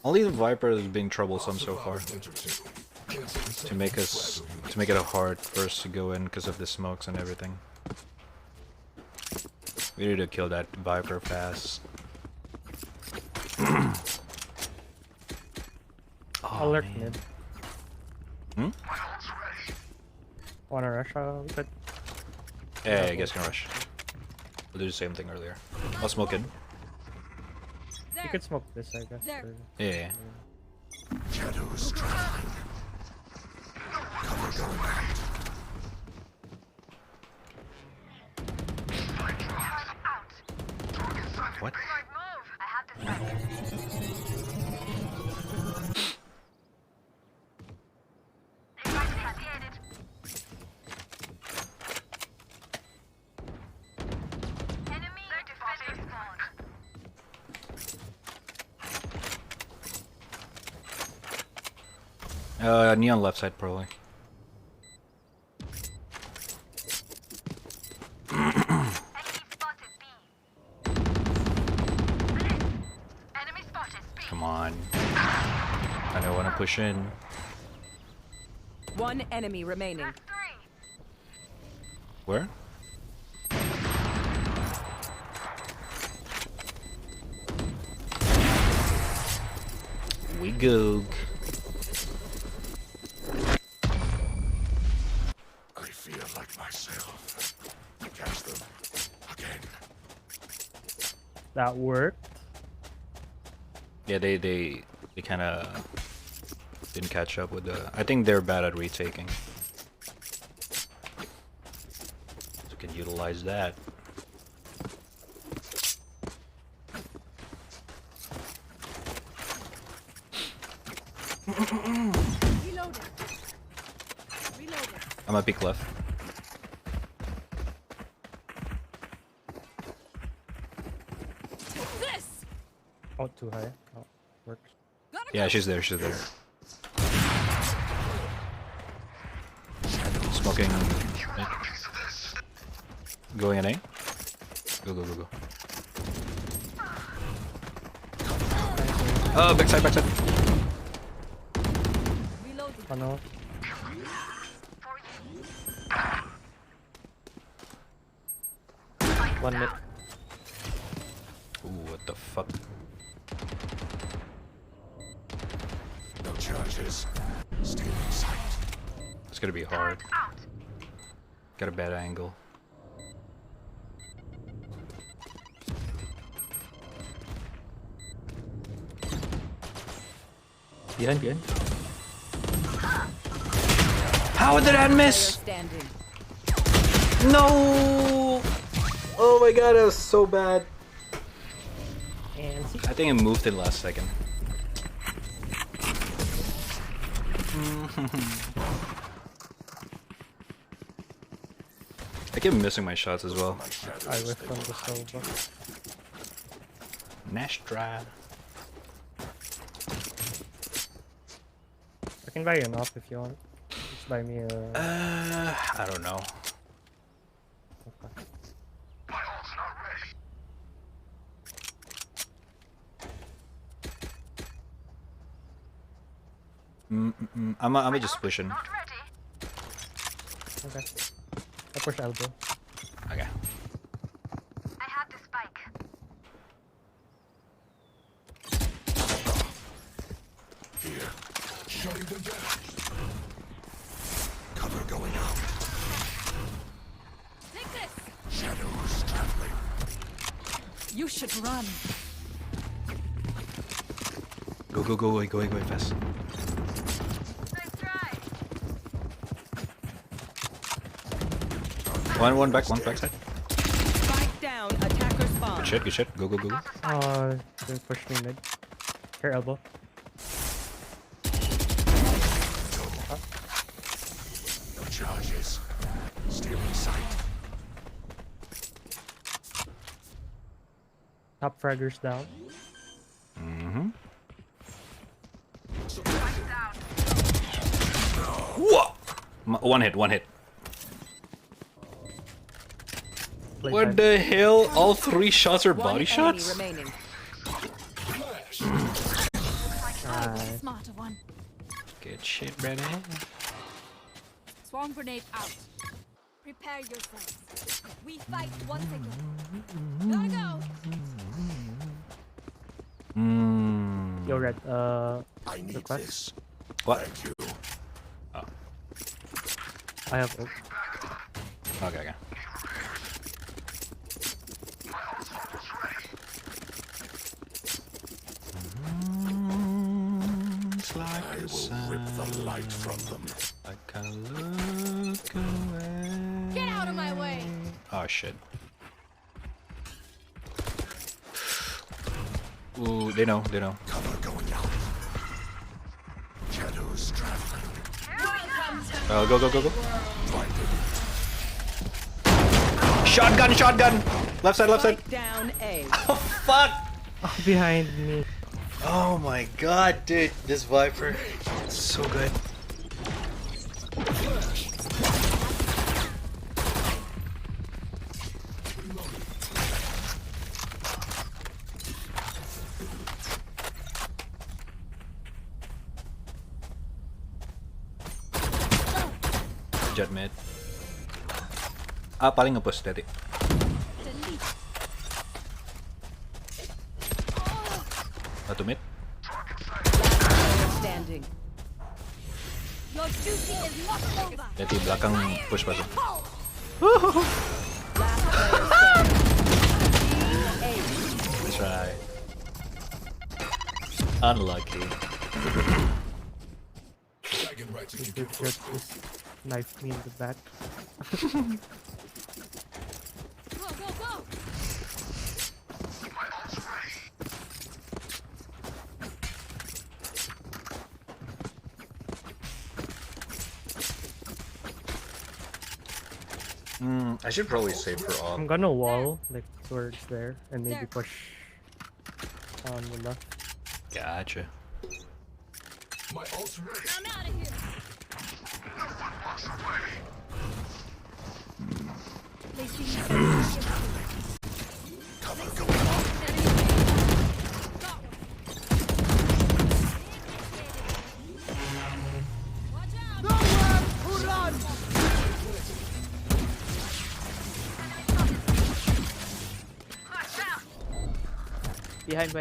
A: Only the Viper is being troublesome so far. To make it hard for us to go in because of the smokes and everything. We need to kill that Viper fast.
C: Alert
A: man.
C: mid.
A: Hmm?
C: Wanna rush? We could.
A: Yeah, I guess can rush. We'll do the same thing earlier. I'll smoke it.
C: You could smoke this, I guess.
F: There.
C: or-
A: Yeah.
E: Shadows traveling. Cover going out.
A: What? Neon left side probably. Come on. I don't want to push in.
D: One enemy remaining.
A: Where? We go.
E: I feel like myself. Catch them again.
C: That worked.
A: Yeah, they kind of didn't catch up with the. I think they're bad at retaking. So we can utilize that.
F: Reloading. Reloading.
A: I'm gonna peek left.
F: This.
C: Oh, too high. Oh, works.
F: Gotta
A: Yeah,
F: go.
A: she's there. She's there. Smoking. Going in A. Go go go go. Oh, backside, backside.
F: Reloading.
C: Oh no. One mid.
A: Ooh, what the fuck?
E: No charges. Stay in sight.
A: It's gonna be hard. Got a bad angle.
K: Behind.
A: How did I
D: Player
A: miss?
D: standing.
A: No! Oh my god, that was so bad.
C: And see.
A: I think it moved in last second. I keep missing my shots as well.
E: My shadows
C: I whiffed on the Sova.
A: Nastra.
C: I can buy you an op if you want. Just buy me a.
A: I don't know.
C: Okay.
E: My ult's not ready.
A: I'm just pushing.
C: Okay. I push elbow.
A: Okay.
H: I have the spike.
E: Here. Shutting them down. Cover going out.
F: Take this.
E: Shadows traveling.
F: You should run.
A: Go go go away, go away, go away fast.
H: Nice try.
A: One backside.
D: Spike down. Attacker spawn.
A: Good shit, good shit. Go go go go.
C: Didn't push me mid. Her elbow.
E: No charges. Stay in sight.
C: Top fraggers down.
A: Mm-hmm. Whoa! One hit.
C: play
A: What
C: time.
A: the hell? All 3 shots are body
D: One enemy
A: shots?
D: remaining.
C: Nice.
F: Smarter one.
A: Good shit, brother.
F: Swarm grenade out. Prepare yourselves. We fight once again. Gotta go.
C: Yo, Red,
E: I need
C: request?
E: this.
A: What?
E: Thank you.
C: I have ult.
A: Okay, okay.
E: I will rip the light from them.
A: I can look away.
F: Get out of my way.
A: Oh shit. Ooh, they know, they know.
E: Cover going out. Shadows traveling.
A: Go, go, go, go.
E: Blinded.
A: Shotgun, shotgun! Left side, left side.
D: Spike down A.
A: Oh, fuck!
C: Oh, behind me.
A: Oh my god, dude. This Viper. It's so good. Jet mid. Ah, paling nge-push tadi.
F: Delete.
A: Satu mid.
D: Standing.
F: Your duty is not over.
A: Jadi belakang push pasang.
D: Last player standing.
A: That's right. Unlucky.
E: Dragon right to
C: Dude,
E: keep you
C: just knifed me in the back.
F: Go, go, go.
A: I should probably save for all.
C: I'm gonna wall, like, towards there, and maybe
F: There.
C: push on the left.
A: Gotcha.
E: My ult's ready.
F: I'm out of here. Placing
E: Cover going out.
F: Watch out.
I: Behind.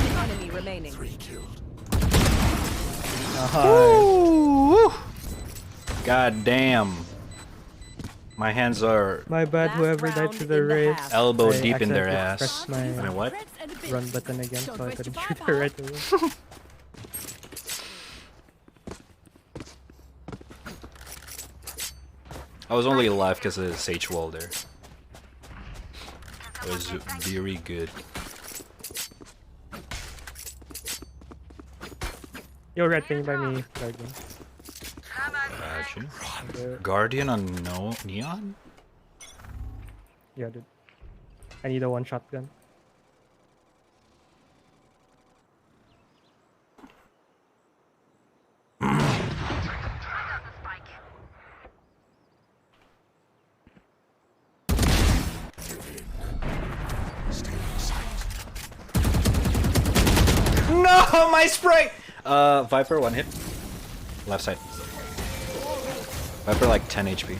D: One enemy remaining.
E: 3 killed.
A: God damn. My hands are
C: My bad,
D: Last
C: whoever died
D: round
C: to the
D: in the
C: wraith.
D: half.
A: elbow
C: I
A: deep in their
C: accidentally
A: ass.
C: pressed my
A: I mean, what?
F: Threats and abilities.
C: run button again,
F: Don't
C: so I
F: waste
C: couldn't
F: your
C: shoot her
F: firepower.
C: right away.
A: I was only alive because of the Sage wall there. It was very good.
C: Yo, Red, can you buy me Guardian?
A: Gotcha. Guardian on no Neon?
C: Yeah, dude. I need a one shotgun.
A: No, my spray! Viper, 1 hit. Left side. Viper like 10 HP.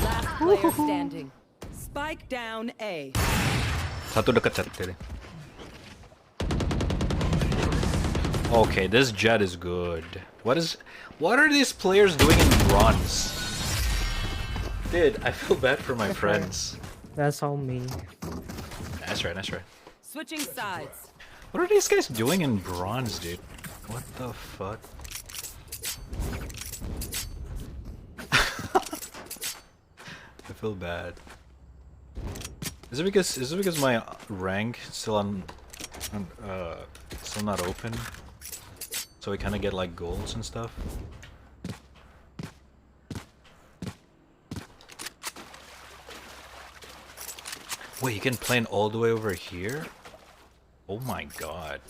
D: Last player standing. Spike down A.
A: Satu dekat chat tadi. Okay, this Jet is good. What are these players doing in bronze? Dude, I feel bad for my friends.
C: That's all me.
A: That's right, that's right.
D: Switching sides.
A: What are these guys doing in bronze, dude? What the fuck? I feel bad. Is it because my rank still still not open? So we kind of get like goals and stuff. Wait, you can plane all the way over here? Oh my god.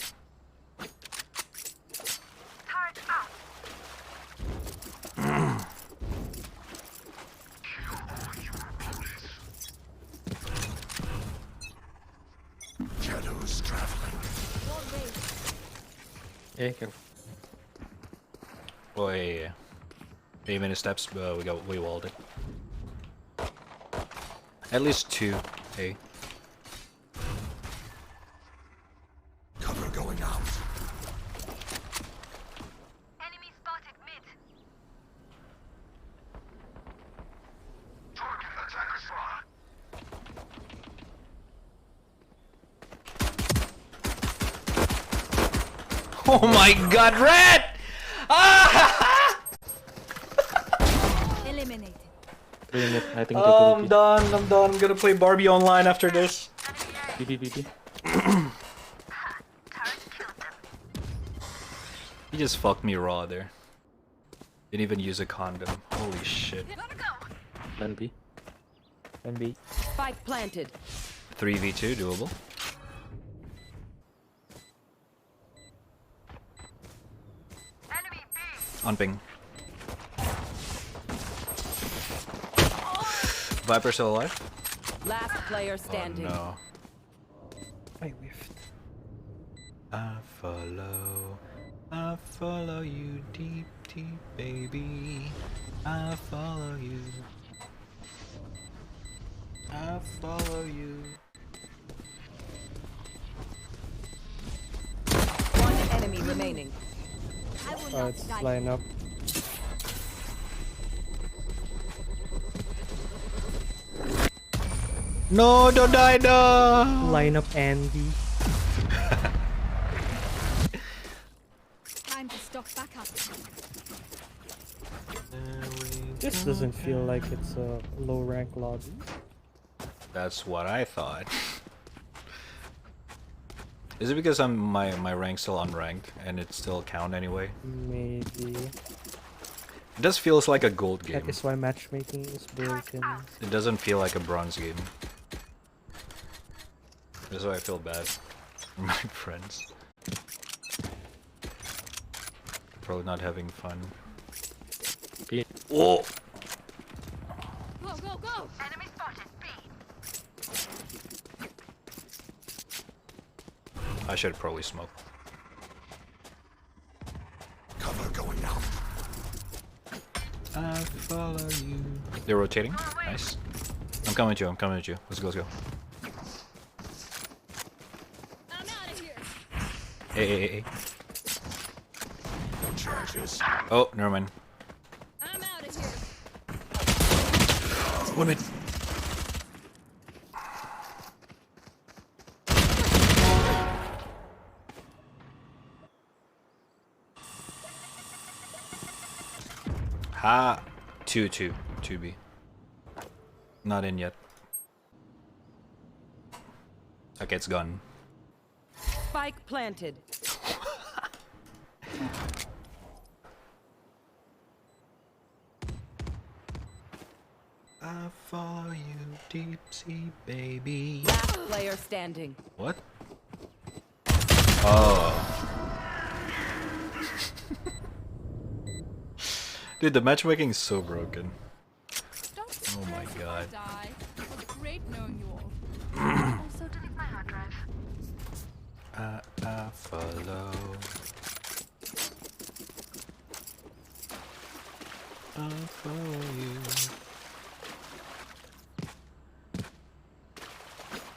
E: Shadows traveling.
G: Yeah, careful.
A: Oh, yeah. 8 minute steps, we walled it. At least 2, hey.
E: Cover going out.
F: Enemy spotted mid.
E: Target attacker spot.
A: Oh my god, Red! Ah!
F: Eliminated.
G: 3 minutes. I think
A: I'm done, I'm done. I'm gonna play Barbie online after this.
G: TP.
A: He just fucked me raw there. Didn't even use a condom. Holy shit.
G: Plan B.
C: And B.
D: Spike planted.
A: 3v2, doable. On ping. Viper still alive?
D: Last player standing.
A: Oh no.
C: I whiffed.
A: I follow you deep, deep, baby. I follow you. I follow you.
D: One enemy remaining.
F: I will
C: Oh,
F: not
C: it's
F: die.
C: line up.
A: No, don't die, no!
C: Line up Andy.
F: Time to stock back up.
C: This doesn't feel like it's a low rank lobby.
A: That's what I thought. Is it because my rank's still unranked and it still count anyway?
C: Maybe.
A: It just feels like a gold game.
C: That is why matchmaking is broken.
A: It doesn't feel like a bronze game. That's why I feel bad for my friends. Probably not having fun.
G: B.
A: Whoa!
F: Go, go, go! Enemy spotted. B.
A: I should probably smoke.
E: Cover going out.
A: I follow you. They're rotating. Nice. I'm coming at you. I'm coming at you. Let's go. Let's go.
F: I'm out of here.
A: Hey.
E: Charges.
A: Oh, never mind.
F: I'm out of here.
A: 1 minute. Ha! 2B. Not in yet. Okay, it's gone.
D: Spike planted.
A: I follow you, deep sea baby.
D: Last player standing.
A: What? Oh. Dude, the matchmaking is so broken. Oh my god.
F: It was great knowing you all. Also delete my hard drive.
A: I follow. I follow you.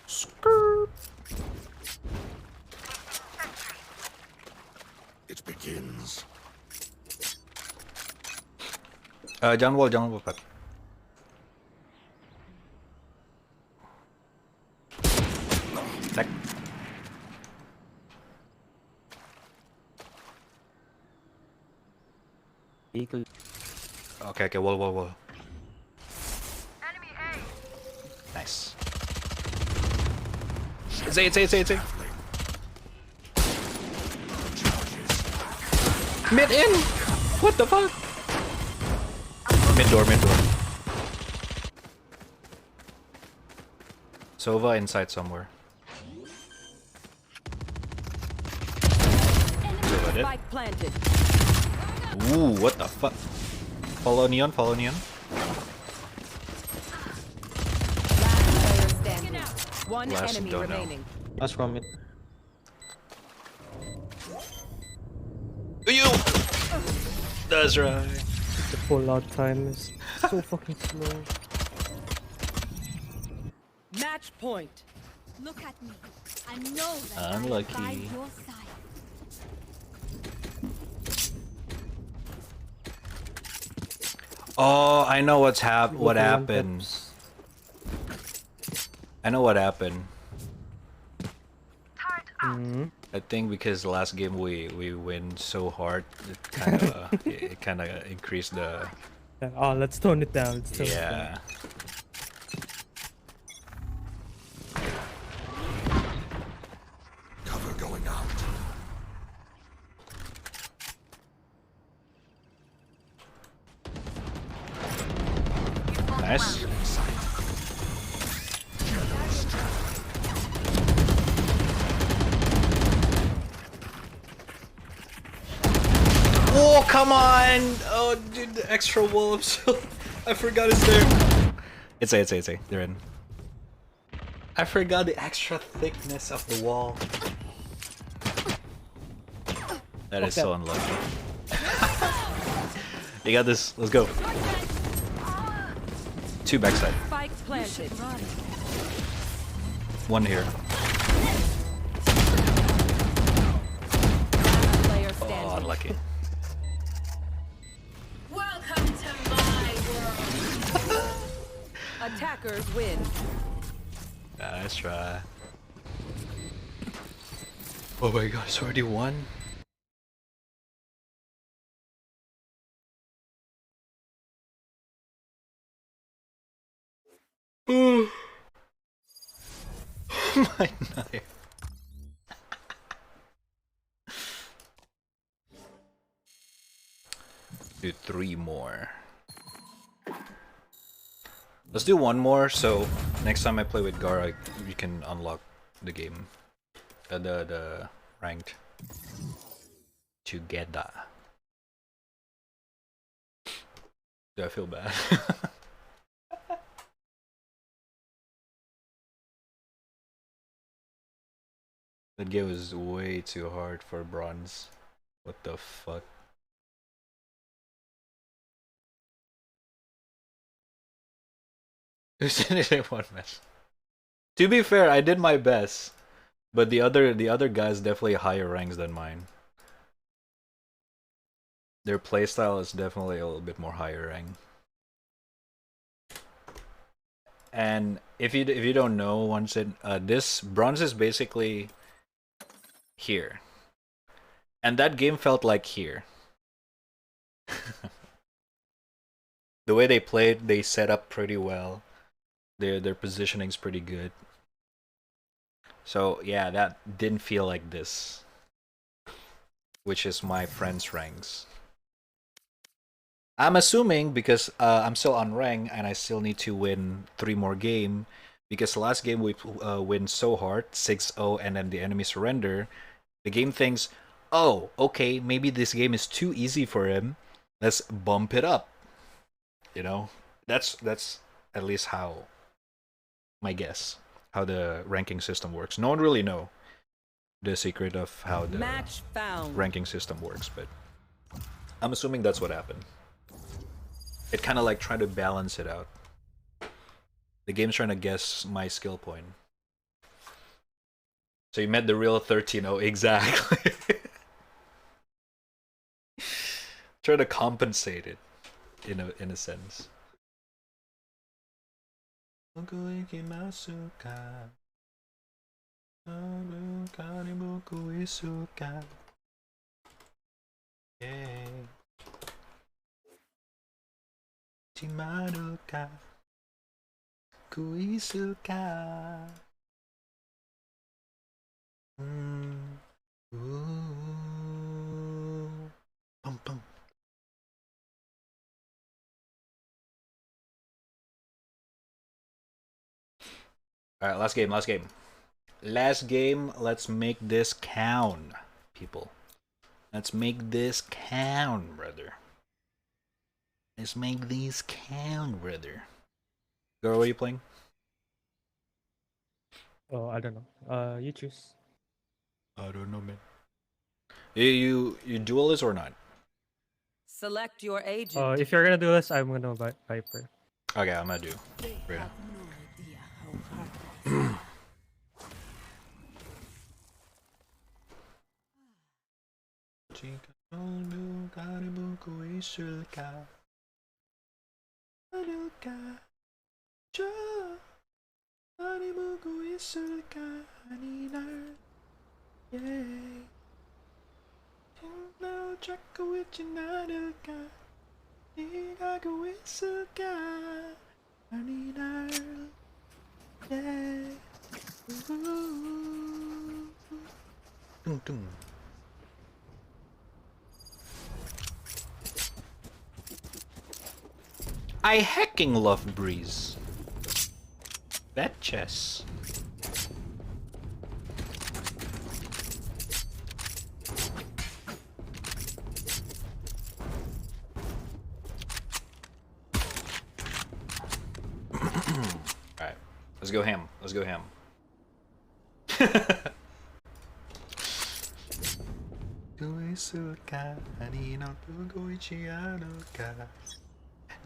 A: Skirt.
E: It begins.
A: Jangan wall, Pat. Tech.
G: Eagle.
A: Okay, wall.
F: Enemy A.
A: Nice. Say it. Mid in! What the fuck? Mid door. Sova inside somewhere. Sova dead.
D: Spike planted.
A: Ooh, what the fuck? Follow Neon, follow Neon.
D: Last player standing. One
A: Last
D: enemy
A: don't know.
D: remaining.
G: Last from it.
A: You! That's right.
C: The pull-out time is so fucking slow.
D: Match point.
F: Look at me. I know that
A: Unlucky.
F: I'm by your side.
A: Oh, I know what
C: Go for one
A: happened.
C: taps.
A: I know what happened.
C: Mhm.
A: I think because the last game we win so hard, it kind of increased the
C: Oh, let's tone it down. Let's tone it down.
A: yeah.
E: Cover going out.
A: Nice. Oh, come on! Oh, dude, the extra wall of shield. I forgot it's there. It's A. They're in. I forgot the extra thickness of the wall. That is so unlucky. You got this. Let's go. 2 backside.
D: Spike planted.
A: One here.
D: Last player
A: Oh,
D: standing.
A: unlucky.
H: Welcome to my world.
D: Attackers win.
A: Nice try. Oh my god, it's already won? My knife. Do 3 more. Let's do 1 more, so next time I play with Gara, we can unlock the game. The ranked. Together. Do I feel bad? That game was way too hard for bronze. What the fuck? Who's in it in 1 match? To be fair, I did my best, but the other guys definitely higher ranks than mine. Their playstyle is definitely a little bit more higher rank. And if you don't know, once it this bronze is basically here, and that game felt like here. The way they played, they set up pretty well. Their positioning's pretty good. So yeah, that didn't feel like this, which is my friend's ranks. I'm assuming because I'm still on rank and I still need to win 3 more games, because last game we win so hard 6-0 and then the enemy surrender. The game thinks, oh, okay, maybe this game is too easy for him. Let's bump it up. You know, that's at least how my guess how the ranking system works. No one really know the secret of how the
D: Match found.
A: ranking system works, but I'm assuming that's what happened. It kind of like trying to balance it out. The game's trying to guess my skill point. So you met the real 13-0 exactly. Try to compensate it in a sense. Chimaruka Kuisuka. Pum pum. Alright, last game, last game. Last game, let's make this count, people. Let's make this count, brother. Let's make these count, brother. Girl, what are you playing?
C: Oh, I don't know. You choose.
A: I don't know, man. You duelist or not?
D: Select your agent.
C: If you're gonna do this, I'm gonna Viper.
A: Okay, I'm gonna do. Reyna. I hecking love Breeze. That chess. Alright, let's go ham. Let's go ham.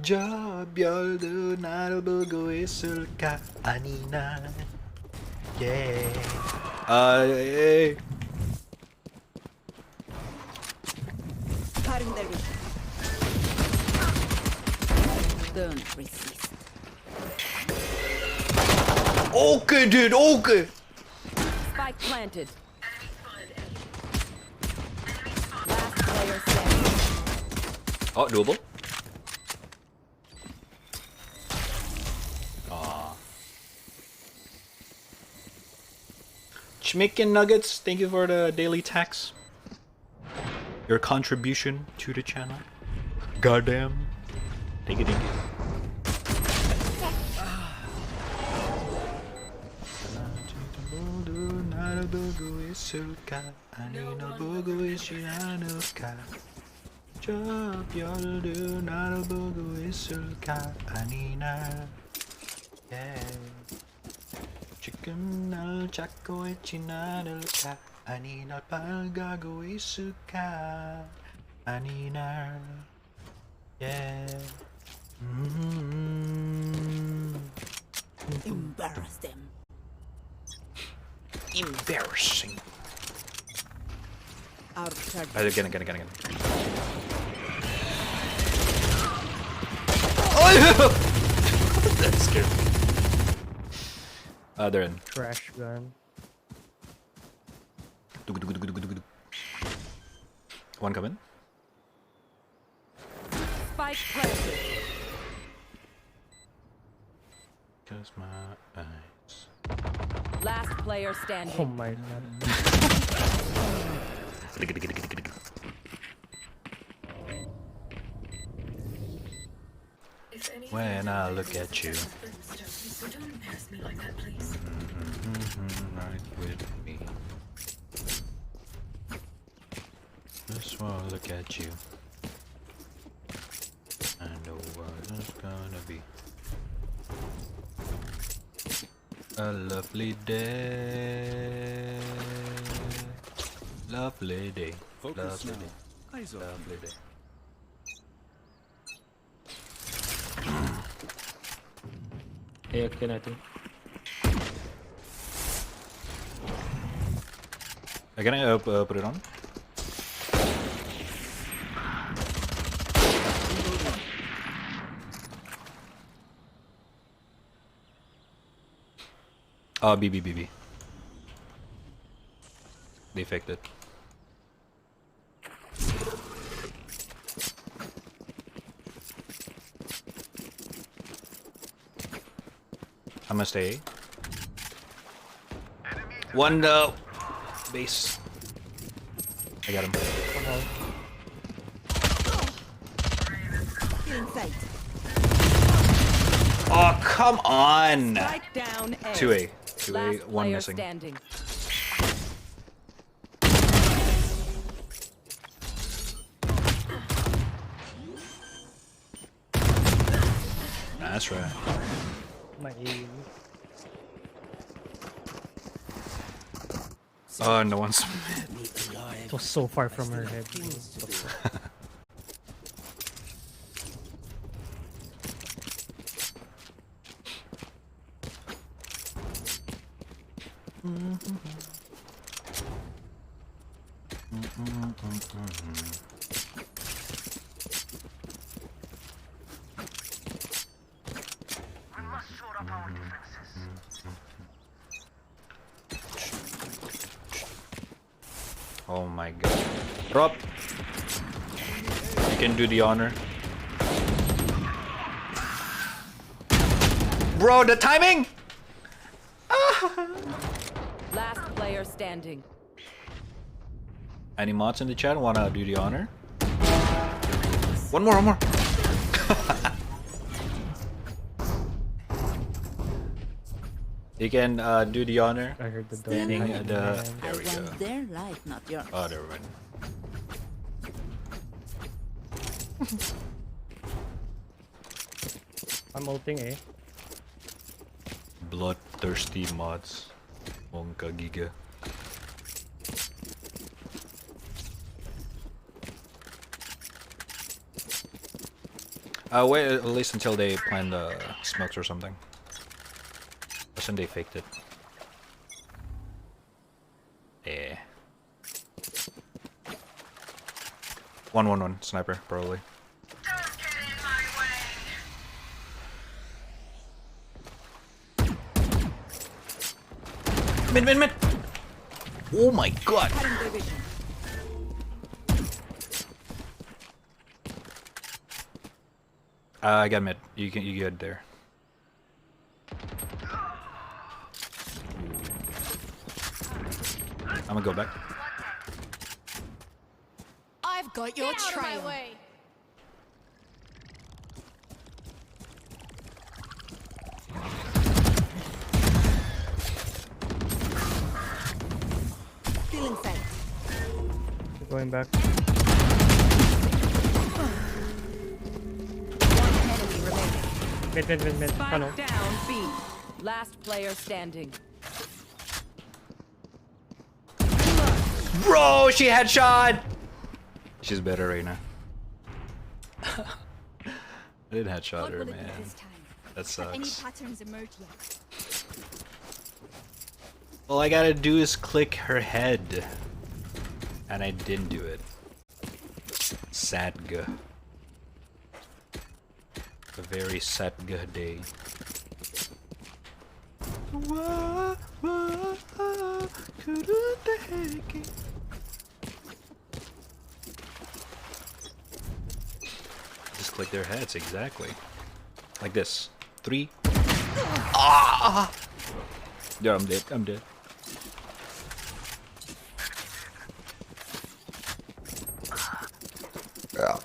A: 저 별도 나를 보고 있을까 아니 난 yeah. Hey.
D: Don't resist.
A: Okay, dude. Okay.
D: Spike planted. Last player standing.
A: Oh, doable. Chicken Nuggets, thank you for the daily tax. Your contribution to the channel. Goddamn. Thank you, thank you. 지금 날 찾고 있진 않을까 아니 날 빨가고 있을까 아니 날 yeah.
D: Embarrass them.
A: Embarrassing.
D: Out of charge.
A: Again. Oh, that scared me. They're in.
C: Trash gun.
A: One coming.
D: Spike planted.
A: Cause my eyes.
D: Last player standing.
C: Oh my god.
A: When I look at you.
H: Don't embarrass me like that, please.
A: Right with me. Just wanna look at you. I know what it's gonna be. A lovely day. Lovely day.
J: Focus
A: Lovely
J: now.
A: day.
J: Eyes open.
A: Lovely day.
G: Ayak natin.
A: Can I put it on? BB. They faked it. I'm gonna stay. One base. I got him. Oh, come on!
D: Strike down A.
A: 2A. 2A,
D: Last
A: one
D: player
A: missing.
D: standing.
A: That's right.
C: My aim.
A: Oh, no one's.
C: It was so far from her head.
A: Oh my god. Drop! You can do the honor. Bro, the timing!
D: Last player standing.
A: Any mods in the chat wanna do the honor? One more, one more. You can do the honor.
C: I heard the door.
A: Meaning
C: behind
A: the.
C: me.
A: There we go.
F: Their life, not yours.
A: Oh, never mind.
C: I'm ulting eh?
A: Bloodthirsty mods. Monka Giga. Wait at least until they plan the smokes or something. Listen, they faked it. Yeah. 1-1-1 sniper probably. Mid. Oh my god. I got mid. You get there. I'm gonna go back.
F: I've got your trail. Feeling safe.
C: We're going back.
D: One enemy remaining.
C: Mid. Tunnel.
D: Spike down B. Last player standing.
A: Bro, she headshot! She's better right now. I didn't headshot
F: What
A: her,
F: will it be
A: man.
F: this time?
A: That
F: Have any
A: sucks.
F: patterns emerged yet?
A: All I gotta do is click her head. And I didn't do it. Sadga. A very sadga day. Just click their heads, exactly. Like this. 3. Ah! Yeah, I'm dead. Yeah.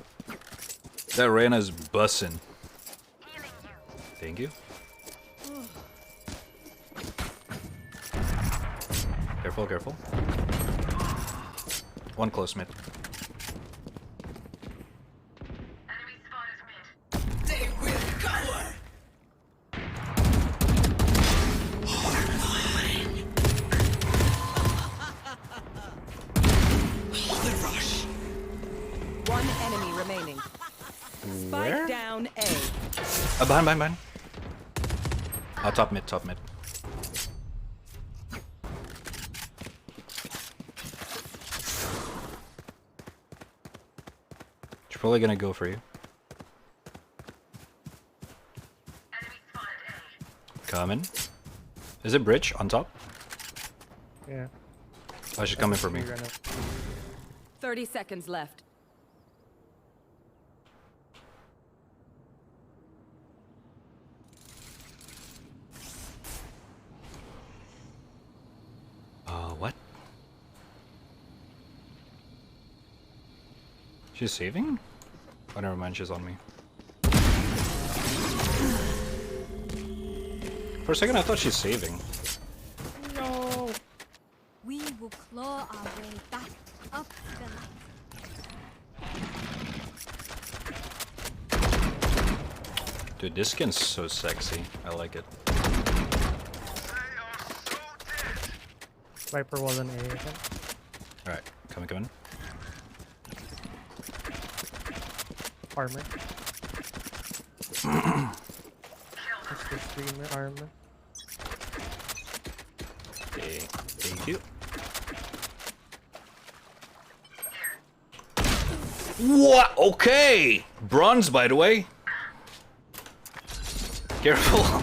A: That Reyna's bussin'. Thank you. Careful. One close mid.
D: One enemy remaining. Spike down A.
A: Behind. Top mid. She's probably gonna go for you. Coming. Is it bridge on top?
C: Yeah.
A: Oh, she's coming for me.
D: 30 seconds left.
A: What? She's saving? Oh, never mind, she's on me. For a second, I thought she's saving.
F: claw our way back up the light.
A: Dude, this skin's so sexy. I like it.
C: Viper was an A, I think.
A: Alright, coming.
C: Armor. That's the streamer armor.
A: Thank you. What? Okay! Bronze, by the way. Careful.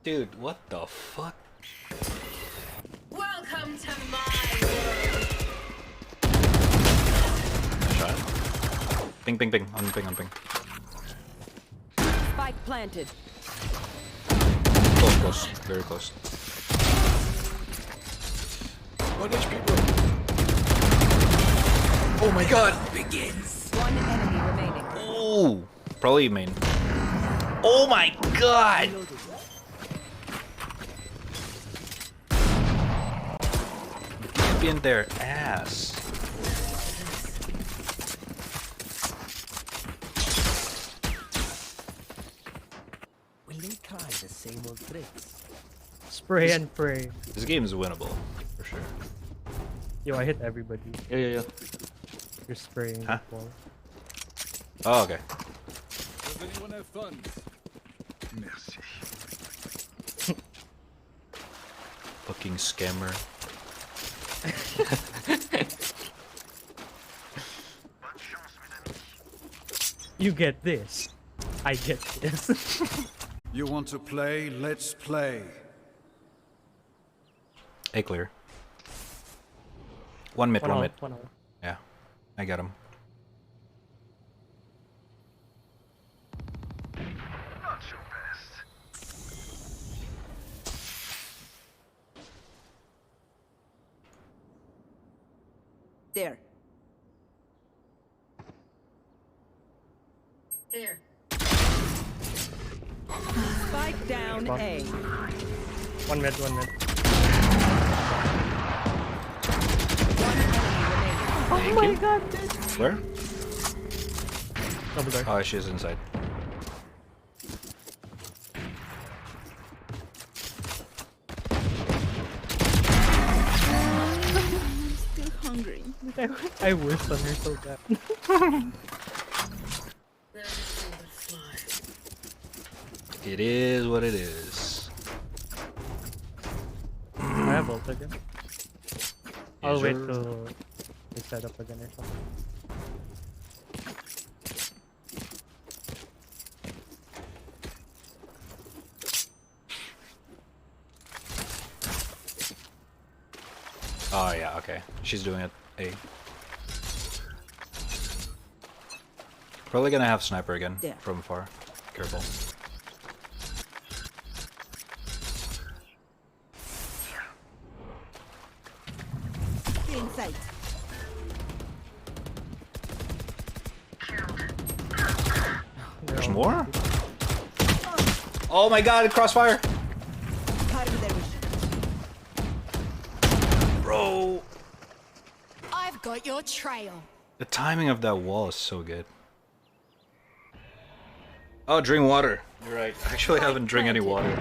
A: Dude, what the fuck?
H: Welcome to my world.
A: Shot. Ping. On ping.
D: Spike planted.
A: Close. Very close. 1 HP, bro. Oh my god!
D: One enemy remaining.
A: Ooh! Probably main. Oh my god! Be in their ass.
J: Will they try the same old tricks?
C: Spray and pray.
A: This game is winnable, for sure.
C: Yo, I hit everybody.
G: Yeah.
C: You're spraying
A: Huh?
C: the ball.
A: Oh, okay.
E: Does anyone have funds? Merci.
A: Fucking scammer.
C: You get this. I get this.
E: You want to play? Let's play.
A: A clear. One mid.
C: One out.
A: Yeah, I got him.
D: There.
H: There.
D: Spike down
C: Spot.
D: A.
C: One mid.
D: One enemy remaining.
A: Oh my god! Where?
C: Double door.
A: Oh, she's inside.
C: I wish on her so bad.
A: It is what it is.
C: I have ult again. I'll
A: Yes,
C: wait
A: sir.
C: till they set up again or something.
A: Oh yeah, okay. She's doing it. A. Probably gonna have sniper again
D: Yeah.
A: from far. Careful.
D: In sight.
A: There's more? Oh my god, crossfire!
D: Cutting their vision.
A: Bro!
F: I've got your trail.
A: The timing of that wall is so good. Oh, drink water. You're right. I actually haven't drank any water.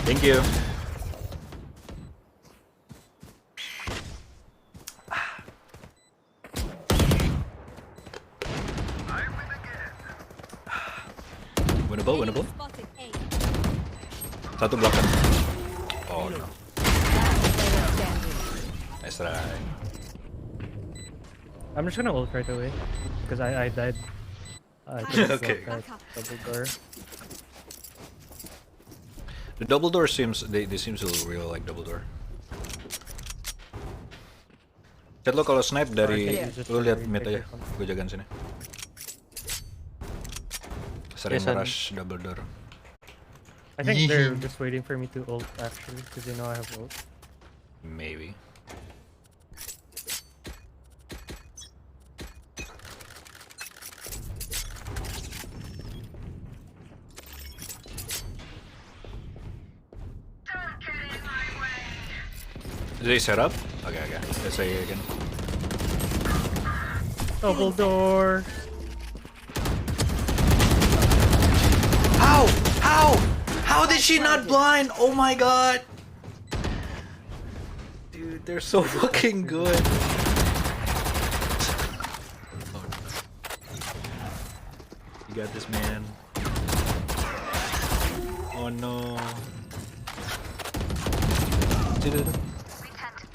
A: Thank you. Winnable.
F: Spotted A.
A: Satu belakang. Oh no.
D: Player standing.
A: Nice try.
C: I'm just gonna ult right away because I died.
A: Okay.
C: Double door.
A: The double door seems they seem to real like double door. Chat lo kalau snipe dari lu lihat mid aja. Gue jagain sini. Sering
C: Yes,
A: rush double door.
C: I think they're just waiting for me to ult actually because they know I have ult.
A: Maybe. Is they set up? Okay, okay. Let's say again.
C: Double door.
A: How? How? How did she not blind? Oh my god! Dude, they're so fucking good. You got this, man. Oh no.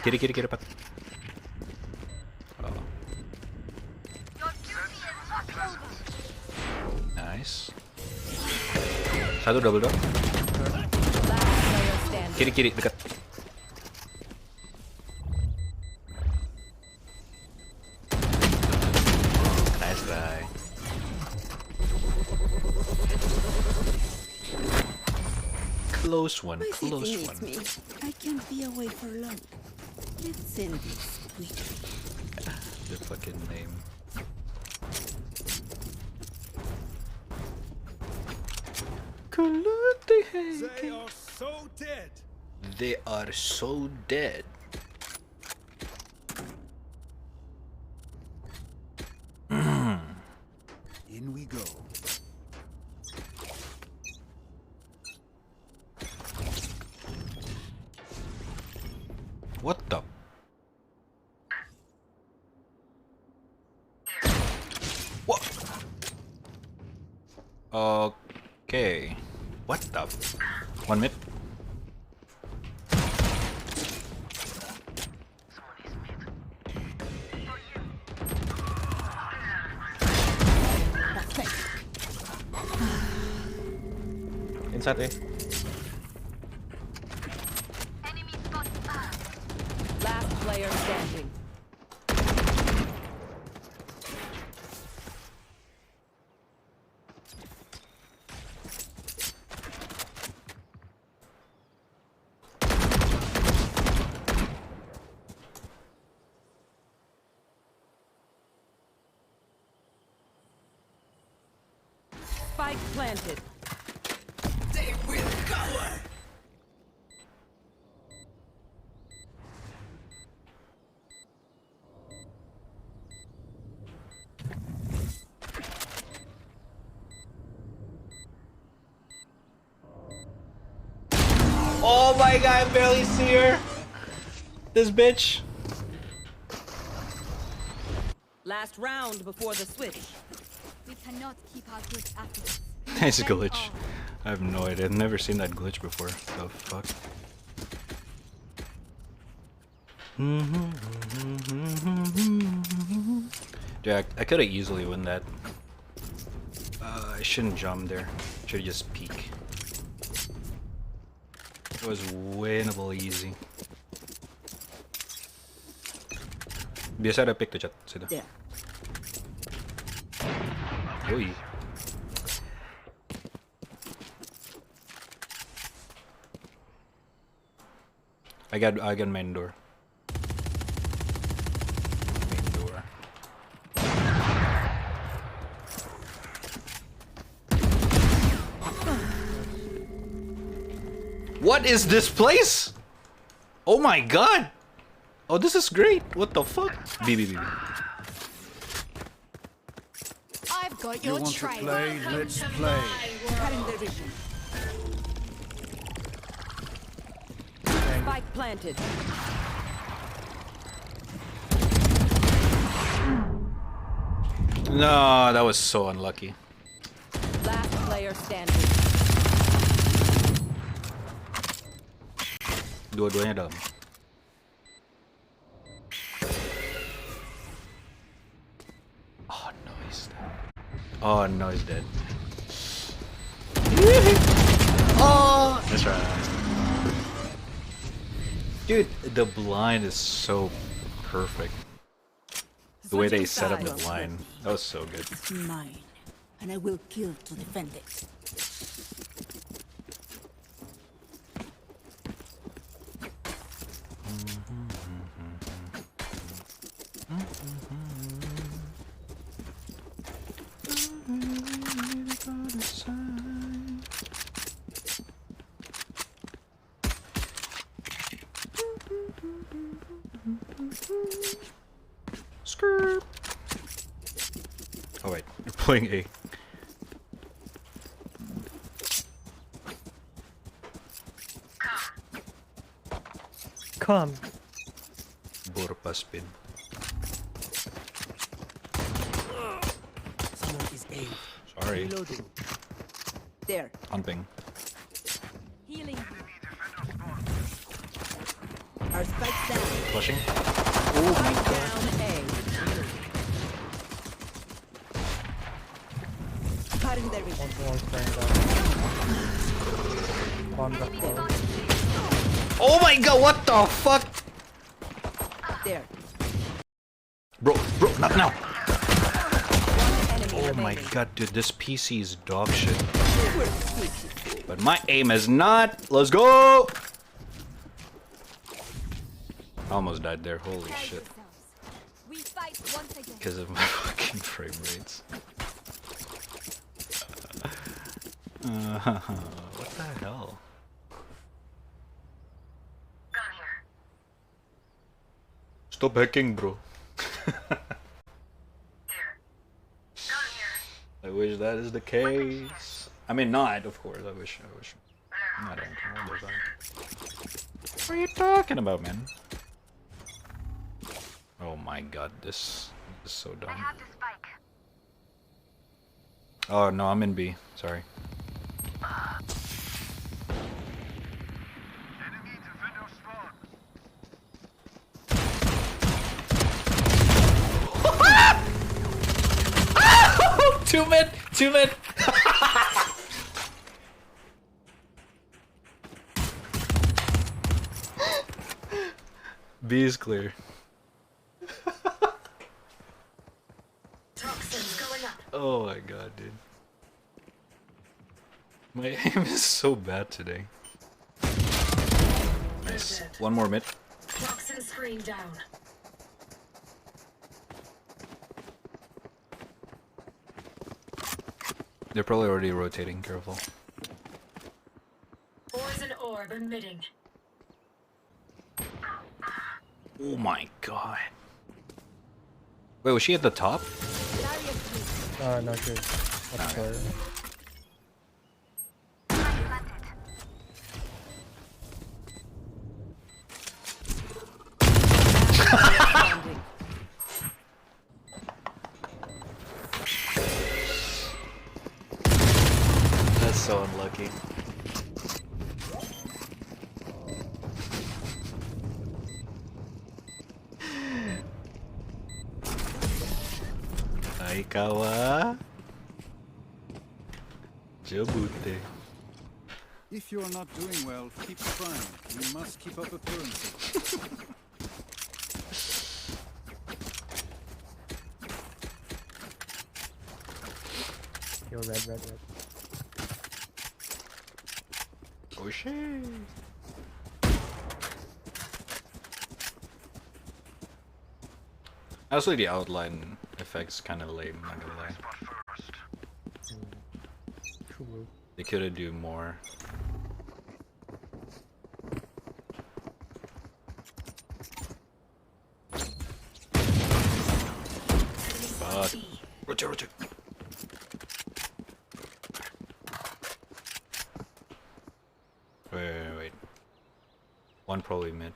A: Kitty, kitty, kitty, pat. Oh. Nice. Satu double door. Kiri, kiri, dekat. Nice try. Close one, close one.
D: I can't be away for long. Let's send this quickly.
A: The fucking name.
E: They are so dead.
A: They are so dead.
E: In we go.
A: What the? What? Okay. What the? 1 mid.
G: Inside A.
D: Last player standing. Spike planted.
H: They will cover.
A: Oh my god, I barely see her. This bitch.
D: Last round before the switch.
F: We cannot keep our good after this.
A: Nice glitch. I have no idea. I've never seen that glitch before. The fuck? Dude, I could have easily won that. I shouldn't jump there. Should just peek. It was winnable easy. Biasa ada pick tuh chat situ.
D: There.
A: Oi. I got main door. Main door. What is this place? Oh my god! Oh, this is great. What the fuck? B.
F: I've got
E: You
F: your
E: want to
F: trail.
E: play? Let's play.
D: Cutting their vision. Spike planted.
A: No, that was so unlucky.
D: Last player standing.
A: Dua-duanya dalam. Oh no, he's dead. Oh no, he's dead. Oh, that's right. Dude, the blind is so perfect. The way they set up the blind, that was so good.
D: It's mine, and I will kill to defend it.
A: going A.
C: Come.
A: Burpaspin.
J: Someone is A.
A: Sorry.
J: Reloading.
D: There.
A: Hunting.
F: Healing.
D: Our spike's down.
A: Pushing.
D: Spike down A. Cutting their vision.
C: One more turn down. On the floor.
A: Oh my god, what the fuck?
D: There.
A: Bro, not now.
D: Enemy
A: Oh my
D: remaining.
A: god, dude, this PC is dog shit. But my aim is not. Let's go! I almost died there, holy
F: Prepare
A: shit.
F: yourselves. We fight once again.
A: Because of my fucking frame rates. What the hell? Stop hacking, bro. I wish that is the case. I mean, not, of course. I wish. I don't know. What are you talking about, man? Oh my god, this is so dumb. Oh no, I'm in B. Sorry. Two mid. B is clear.
H: Toxins going up.
A: Oh my god, dude. My aim is so bad today. Nice. One more mid.
H: Toxin screen down.
A: They're probably already rotating, careful.
H: Poison orb emitting.
A: Oh my god. Wait, was she at the top?
C: No, good. That's fair.
A: That's so unlucky. Aikawa Jabute.
E: If you are not doing well, keep trying. You must keep up appearances.
C: Yo, red.
A: Oh shit. Honestly, the outline effect's kind of lame, not gonna lie.
C: True.
A: They could have do more. But rotate. Wait. One probably mid.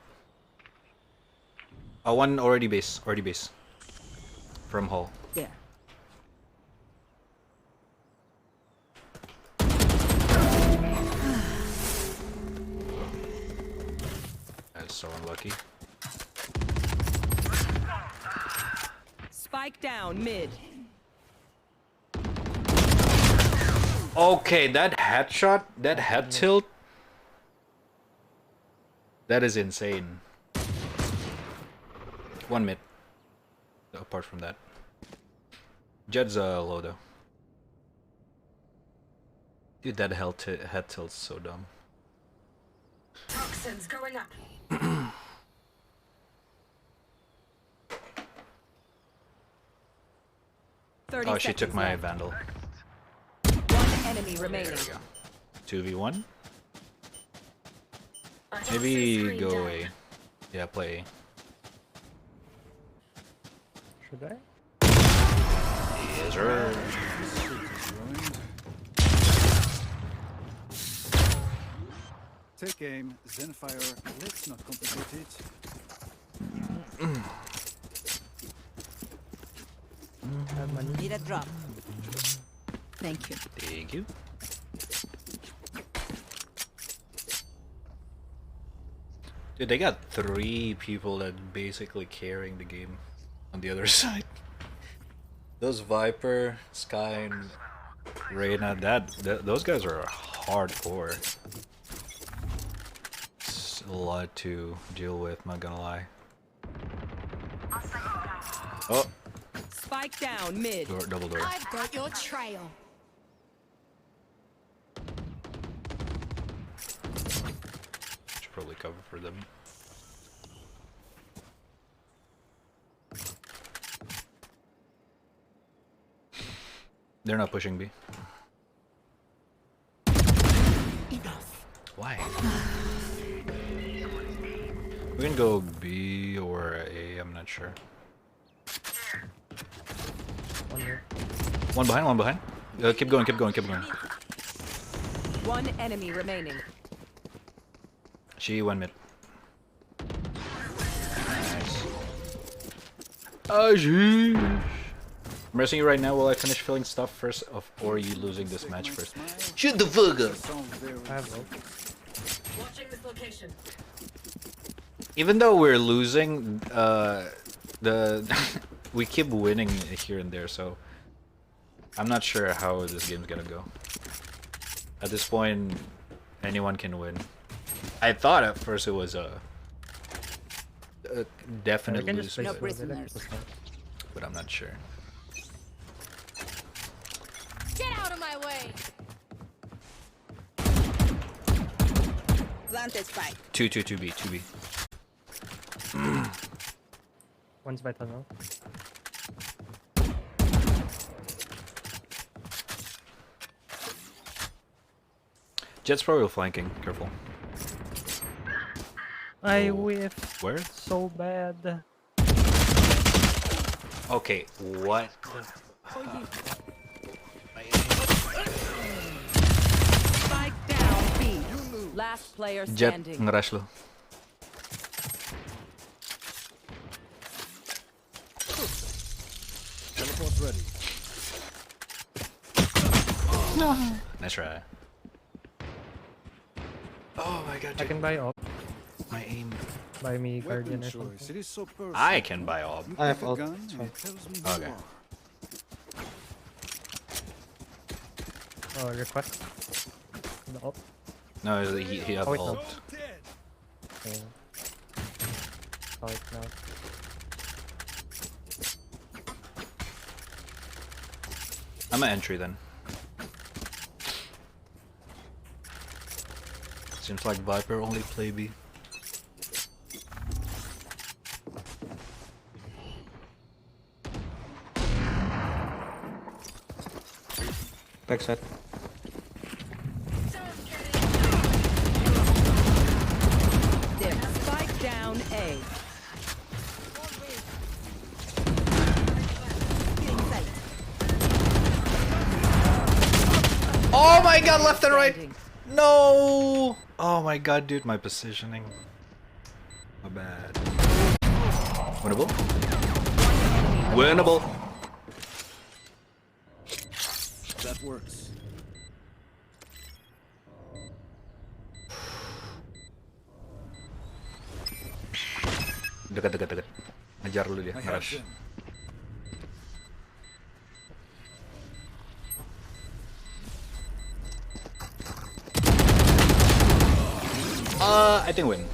A: Oh, one already base. From hall.
D: There.
A: That's so unlucky.
D: Spike down mid.
A: Okay, that headshot, that head tilt, that is insane. One mid. Apart from that, Jed's low though. Dude, that head tilt's so dumb.
H: Toxins going up.
A: Oh, she took my vandal.
D: One enemy remaining.
A: 2v1.
H: A toxin
A: Maybe
H: screen
A: go
H: down.
A: away. Yeah, play.
C: Should I?
A: Yes, sir.
E: This street is ruined. Take aim, then fire. Let's not complicate it.
C: Have money.
D: Need a drop. Thank you.
A: Thank you. Dude, they got 3 people that basically carrying the game on the other side. Those Viper, Sky, and Reyna, those guys are hardcore. It's a lot to deal with, not gonna lie. Oh,
D: Spike down mid.
A: double door.
F: I've got your trail.
A: Should probably cover for them. They're not pushing B.
D: Enough.
A: Why? We can go B or A, I'm not sure.
C: One here.
A: One behind, one behind. Keep going, keep going, keep going.
D: One enemy remaining.
A: She went mid. Nice. Oh, sheesh. I'm resting you right now while I finish filling stuff first, or you losing this match first. Shoot the fuck up!
C: I have ult.
A: Even though we're losing, we keep winning here and there, so I'm not sure how this game's gonna go. At this point, anyone can win. I thought at first it was a definite
C: We can
A: lose,
C: just place
D: No
C: it
A: but,
C: over there.
D: prisoners.
A: but I'm not sure.
F: Get out of my way.
D: Planted spike.
A: 2B, 2B.
C: One's by tunnel.
A: Jet's probably flanking, careful.
C: I
A: Oh.
C: whiffed
A: Where?
C: so bad.
A: Okay, what?
D: Spike down B. Last player
A: Jet,
D: standing.
A: nge-rush lo.
E: Teleport's ready.
A: Nice try. Oh my god,
C: I can buy up.
A: my aim.
C: Buy me guardian
E: Weapon
C: or
E: choice.
C: something.
E: It is so personal.
A: I can buy all.
E: You
G: I have
E: pick a
G: ult,
E: gun
G: it's
E: and
G: fine.
E: it tells me who
A: Okay.
E: you are.
C: Oh, request. The up.
A: No, he have
C: Oh, wait, no.
A: ult.
C: Okay. Oh, it's now.
A: I'm an entry then. Seems like Viper only play B.
G: Backside.
D: There. Spike down A.
A: Oh my god, left and right!
D: Standing.
A: No! Oh my god, dude, my positioning. My bad. Winnable? Winnable!
E: That works.
A: Dekat. Ngejar dulu dia,
E: I have
A: nge-rush.
E: them.
A: I think win.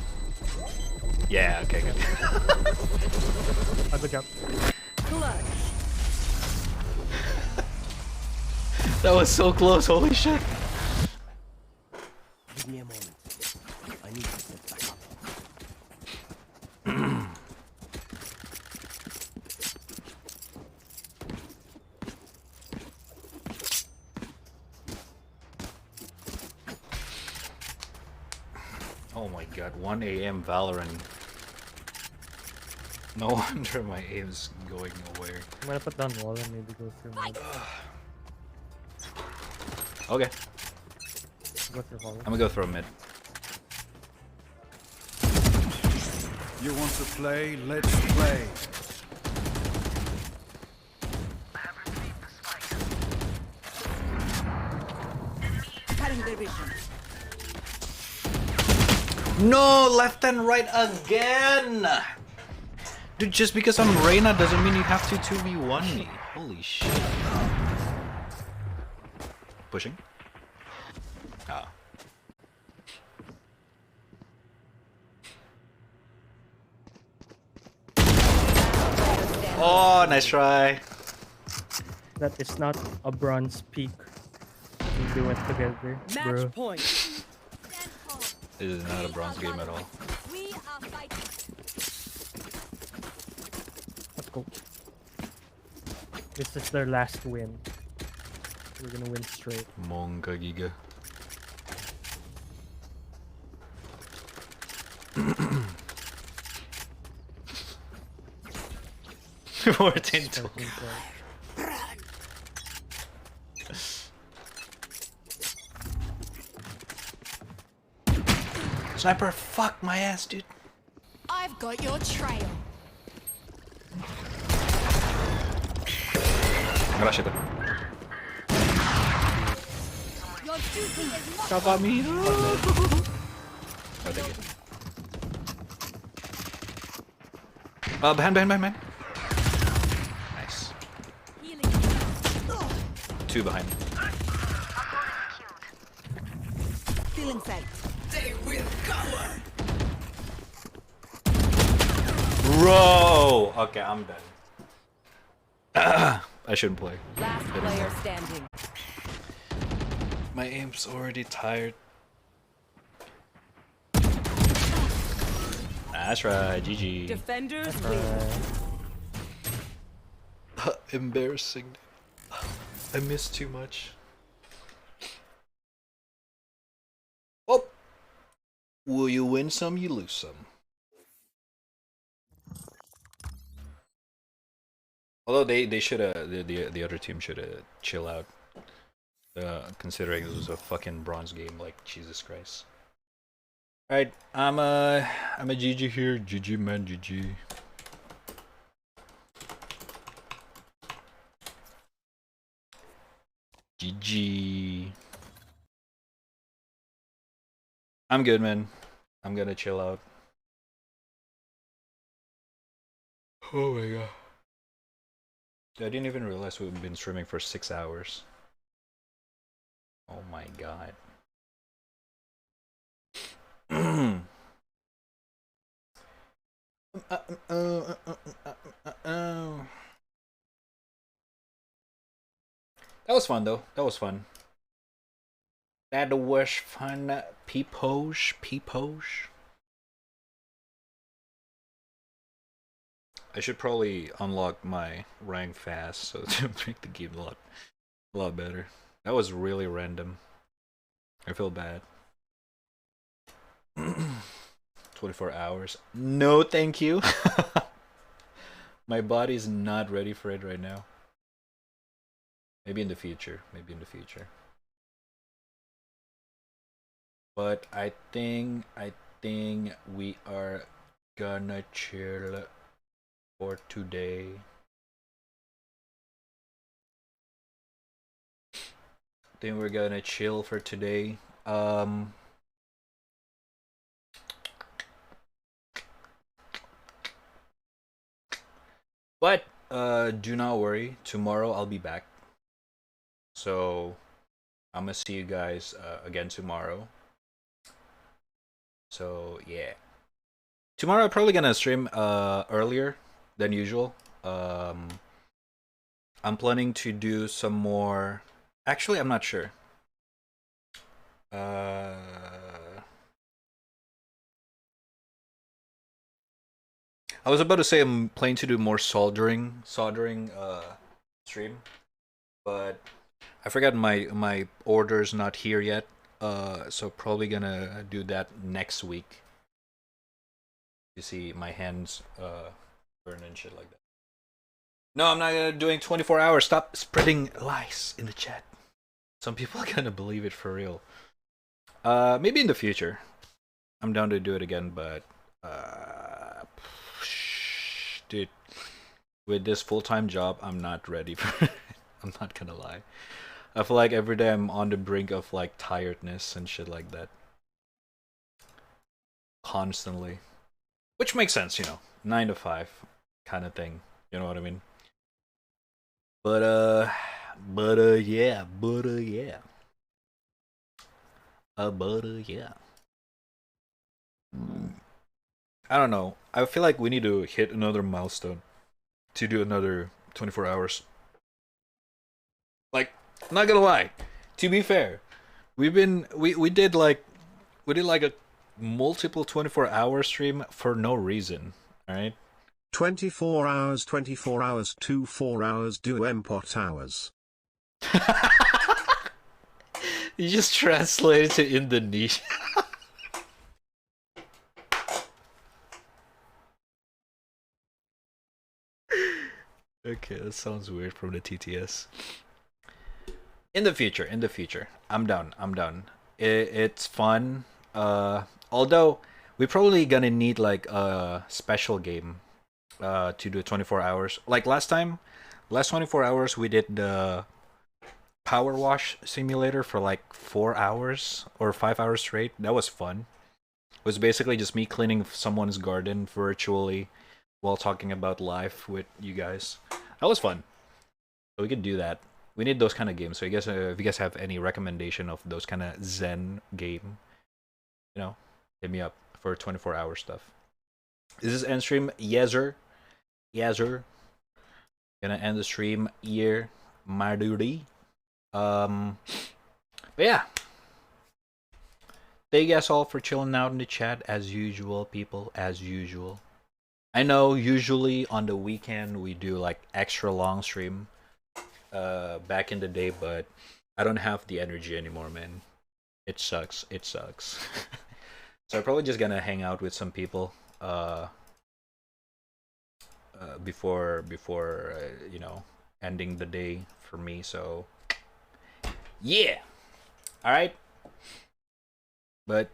A: Yeah, okay, good.
C: Oh, good job.
D: Clutch.
A: That was so close, holy shit.
J: Give me a moment. I need to set back up.
A: Oh my god, 1 AM Valorant. No wonder my aim's going nowhere.
C: I'm gonna put down wall and maybe go through mid.
A: Okay,
C: Go through wall.
A: I'm gonna go through mid.
E: You want to play? Let's play.
D: Cutting their vision.
A: No, left and right again! Dude, just because I'm Reyna doesn't mean you have to 2v1 me. Holy shit. Pushing. Ah. Oh, nice try.
C: That is not a bronze peak. We do it together, bro.
D: point.
F: Stand tall.
A: This is not a bronze game at all.
F: We are fighting.
C: Let's go. This is their last win. We're gonna win straight.
A: Monka Giga. More tinto.
C: Starting point.
A: Sniper, fuck my ass, dude.
F: I've got your trail.
A: Gracias.
F: Your duty is not
A: Cover me. Oh, thank you. Behind. Nice.
F: healing.
A: Two behind.
D: Feeling sight.
A: Bro! Okay, I'm done. I shouldn't play.
D: Last player standing.
A: My aim's already tired. That's right, GG.
D: Defenders win.
A: Embarrassing. I missed too much. Oh! Will you win some, you lose some. Although they should the other team should chill out. Considering this was a fucking bronze game, like Jesus Christ. Alright, I'm a GG here. GG man, GG. GG. I'm good, man. I'm gonna chill out. Oh my god. I didn't even realize we've been streaming for 6 hours. Oh my god. That was fun though. That was fun. That was fun. Peeposh. I should probably unlock my rank fast so to make the game a lot better. That was really random. I feel bad. 24 hours. No, thank you. My body's not ready for it right now. Maybe in the future. But I think we are gonna chill for today. I think we're gonna chill for today. But do not worry, tomorrow I'll be back. So I'm gonna see you guys again tomorrow. So yeah. Tomorrow I'm probably gonna stream earlier than usual. I'm planning to do some more. Actually, I'm not sure. I was about to say I'm planning to do more soldering stream, but I forgot my order's not here yet. So probably gonna do that next week. You see, my hands burn and shit like that. No, I'm not gonna doing 24 hours. Stop spreading lies in the chat. Some people are gonna believe it for real. Maybe in the future. I'm down to do it again, but dude, with this full-time job, I'm not ready for it. I'm not gonna lie. I feel like every day I'm on the brink of like tiredness and shit like that. Constantly. Which makes sense, you know. 9 to 5 kind of thing. You know what I mean? But yeah. Yeah. I don't know. I feel like we need to hit another milestone to do another 24 hours. Like, I'm not gonna lie. To be fair, we did like a multiple 24-hour stream for no reason. All right.
B: 24 hours, 2 4 hours, do empot hours.
A: You just translated to Indonesian. Okay, that sounds weird from the TTS. In the future, I'm done. It's fun. Although we probably gonna need like a special game to do 24 hours. Like last 24 hours we did the power wash simulator for like 4 hours or 5 hours straight. That was fun. It was basically just me cleaning someone's garden virtually while talking about life with you guys. That was fun. So we could do that. We need those kind of games. So I guess if you guys have any recommendation of those kind of Zen game, you know, hit me up for 24-hour stuff. Is this end stream? Yeser. Gonna end the stream here. Maduri. But yeah. Thank you guys all for chilling out in the chat as usual, people. As usual. I know usually on the weekend we do like extra long stream back in the day, but I don't have the energy anymore, man. It sucks. So I'm probably just gonna hang out with some people before you know, ending the day for me. So yeah. All right. But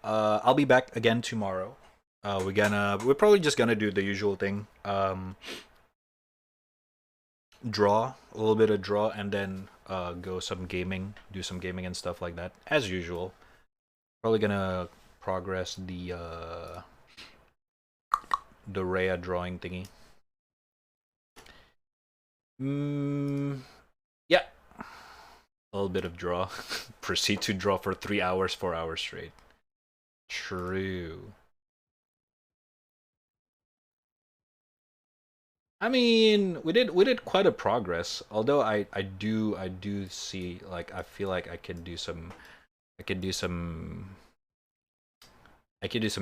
A: I'll be back again tomorrow. We're probably just gonna do the usual thing. Draw a little bit of draw, and then do some gaming and stuff like that as usual. Probably gonna progress the Rhea drawing thingy. Yeah, a little bit of draw. Proceed to draw for 3 hours, 4 hours straight. True. I mean, we did quite a progress. Although I do see, like, I feel like I could do some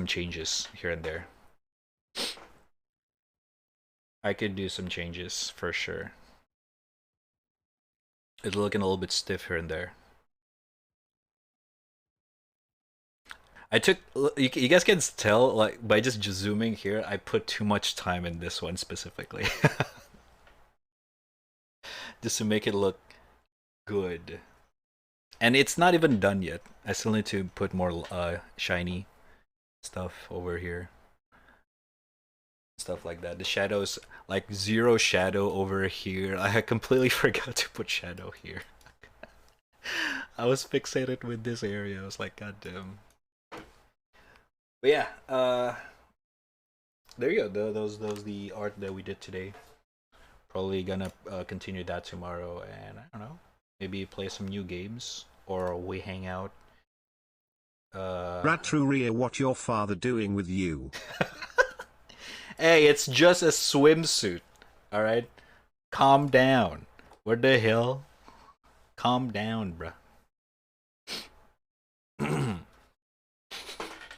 A: changes here and there. I could do some changes for sure. It's looking a little bit stiff here and there. I took, you guys can tell, like, by just zooming here, I put too much time in this one specifically. Just to make it look good. And it's not even done yet. I still need to put more shiny stuff over here. Stuff like that. The shadows, like 0 shadow over here. I completely forgot to put shadow here. I was fixated with this area. I was like, god damn. But yeah, there you go. Those the art that we did today. Probably gonna continue that tomorrow, and I don't know, maybe play some new games or we hang out.
B: Ratruria, what your father doing with you?
A: Hey, it's just a swimsuit. All right, calm down. What the hell? Calm down, bruh.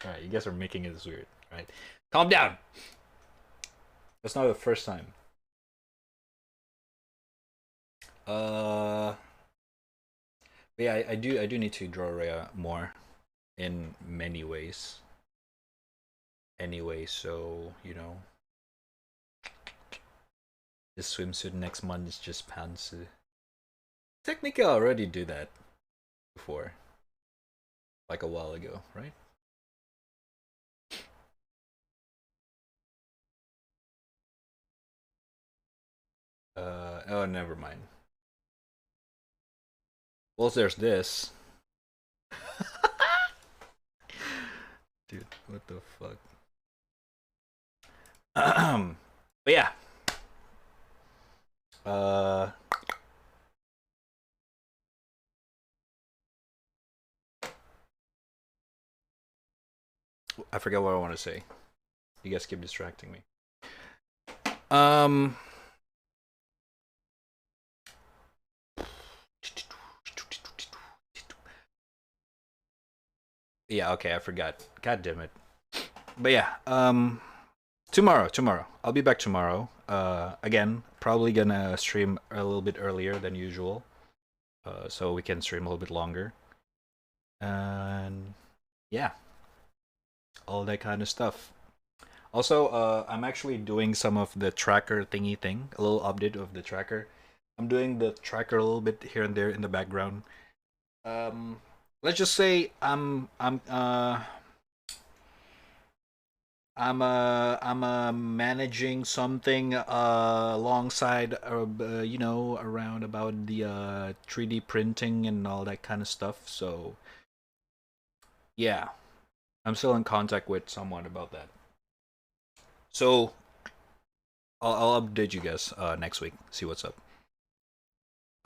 A: Alright, you guys are making it weird, right? Calm down! That's not the first time. But yeah, I do need to draw Rhea more in many ways. Anyway, so, you know, This swimsuit next month is just pantsu. Technically, I already do that before, like a while ago, right? Oh, never mind. Well, there's this. Dude, what the fuck? But yeah. I forget what I want to say. You guys keep distracting me. Yeah, okay, I forgot. God damn it. But yeah, tomorrow. I'll be back tomorrow. Again, probably gonna stream a little bit earlier than usual. So we can stream a little bit longer. And yeah. All that kind of stuff. Also, I'm actually doing some of the tracker thingy thing, a little update of the tracker. I'm doing the tracker a little bit here and there in the background. Let's just say I'm managing something alongside you know, around about the 3D printing and all that kind of stuff. So yeah, I'm still in contact with someone about that. So I'll update you guys next week. See what's up.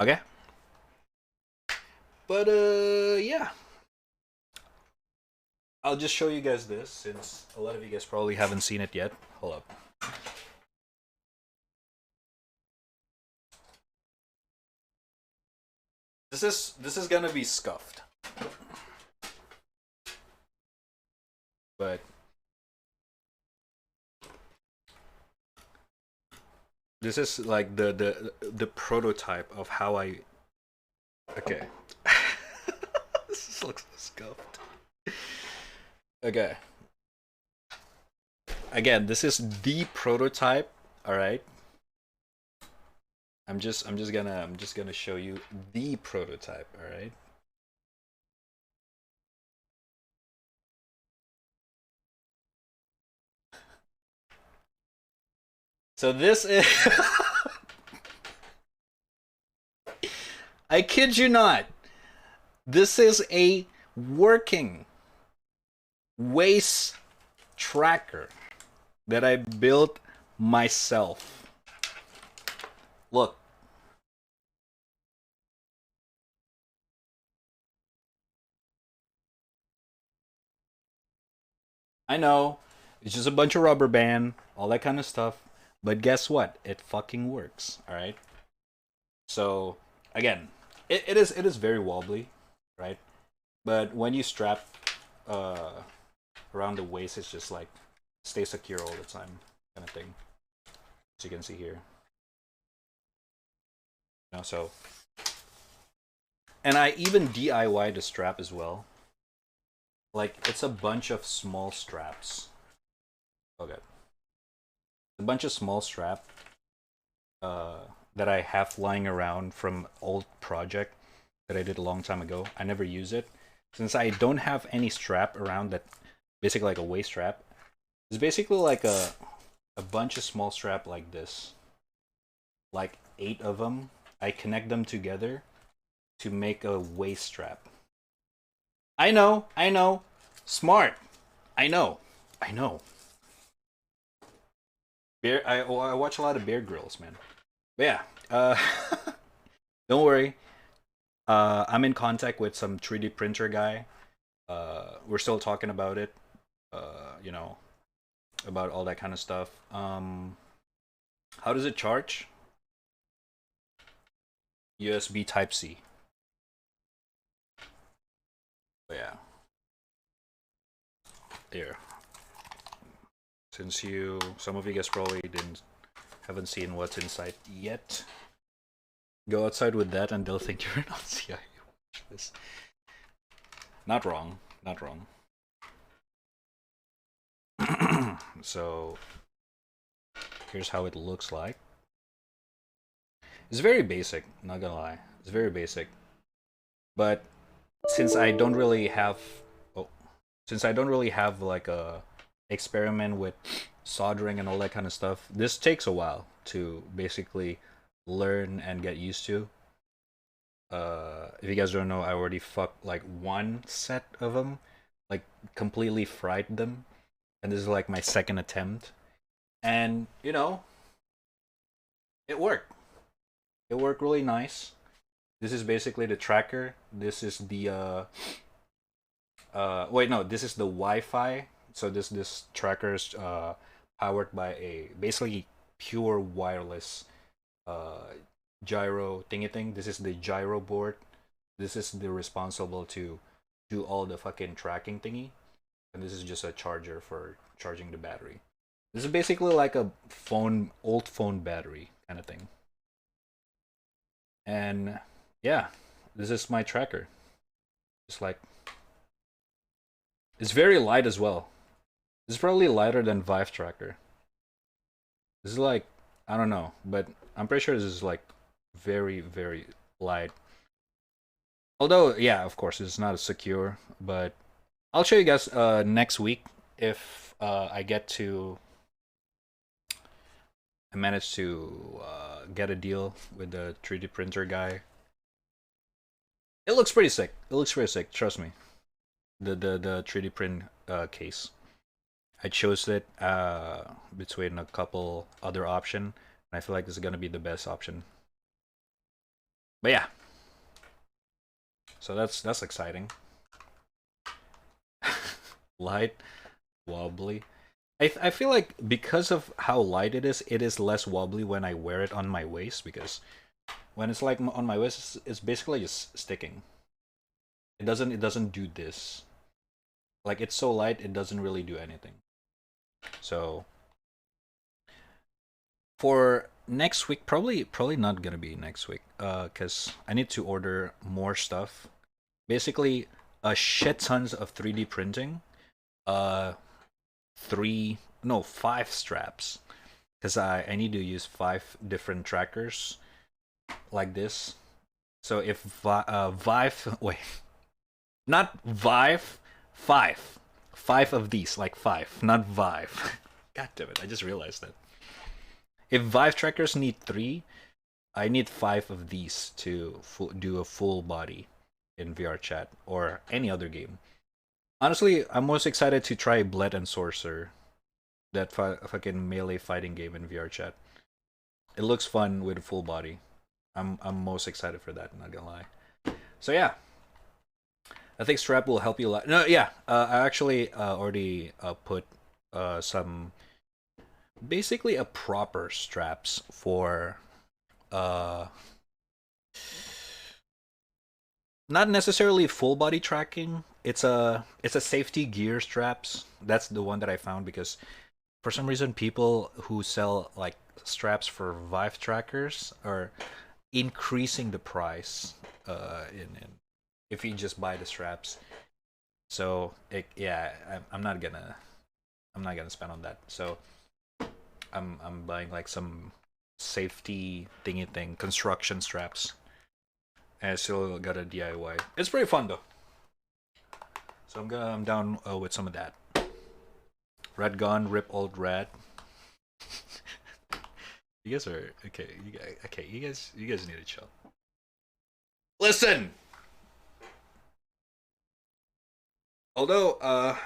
A: Okay. But yeah. I'll just show you guys this since a lot of you guys probably haven't seen it yet. Hold up. This is gonna be scuffed. But this is like the prototype of how I. Okay. This looks scuffed. Okay. Again, this is the prototype. All right. I'm just gonna show you the prototype. All right. So this is. I kid you not. This is a working waist tracker that I built myself. Look. I know, it's just a bunch of rubber band, all that kind of stuff, but guess what? It fucking works, alright? So, again, it is very wobbly, right? But when you strap around the waist, it's just like stay secure all the time, kind of thing. As you can see here. You know, so, and I even DIY the strap as well. Like, it's a bunch of small straps. Okay. A bunch of small strap that I have lying around from old project that I did a long time ago. I never use it. Since I don't have any strap around that, basically like a waist strap. It's basically like a bunch of small strap like this. Like 8 of them. I connect them together to make a waist strap. I know. Smart. I know. I watch a lot of Bear Grylls, man. But yeah, don't worry. I'm in contact with some 3D printer guy. We're still talking about it. You know, about all that kind of stuff. How does it charge? USB Type-C. But yeah. Here. Since some of you guys probably haven't seen what's inside yet, go outside with that and they'll think you're an CIA. Watch this. Not wrong. So here's how it looks like. It's very basic, not gonna lie. It's very basic. But since I don't really have since I don't really have like a experiment with soldering and all that kind of stuff, this takes a while to basically learn and get used to. If you guys don't know, I already fucked like one set of them, like completely fried them, and this is like my second attempt, and you know, it worked. It worked really nice. This is basically the tracker. This is the wait, no, this is the Wi-Fi. So this tracker is powered by a basically pure wireless gyro thingy thing. This is the gyro board. This is the responsible to do all the fucking tracking thingy, and this is just a charger for charging the battery. This is basically like a old phone battery kind of thing. And yeah, this is my tracker. Just like, it's very light as well. This is probably lighter than Vive tracker. This is like, I don't know, but I'm pretty sure this is like very, very light. Although, yeah, of course, it's not as secure, but I'll show you guys next week if I manage to get a deal with the 3D printer guy. It looks pretty sick. It looks pretty sick, trust me. The 3D print case. I chose it between a couple other options, and I feel like this is gonna be the best option. But yeah. So that's exciting. Light, wobbly. I feel like because of how light it is less wobbly when I wear it on my waist, because when it's like on my waist, it's basically just sticking. It doesn't do this. Like, it's so light, it doesn't really do anything. So for next week, probably not gonna be next week, cause I need to order more stuff. Basically, a shit tons of 3D printing. 5 straps, because I need to use 5 different trackers like this. So if Vive, wait, not Vive, 5 of these, like 5, not Vive. God damn it, I just realized that. If Vive trackers need 3, I need 5 of these to do a full body in VR chat or any other game. Honestly, I'm most excited to try Blade and Sorcerer, that fucking melee fighting game in VR chat. It looks fun with a full body. I'm most excited for that, not gonna lie. So yeah, I think strap will help you a lot. No, yeah, I actually already put some, basically a proper straps for not necessarily full body tracking. It's a safety gear straps. That's the one that I found, because for some reason people who sell like straps for Vive trackers are increasing the price if you just buy the straps. So yeah, I'm not gonna spend on that. So I'm buying like some safety thingy thing, construction straps. And I still got a DIY. It's pretty fun though. So I'm down with some of that. Red gun, rip old red. You guys are okay. You guys need to chill. Listen. Although, I'm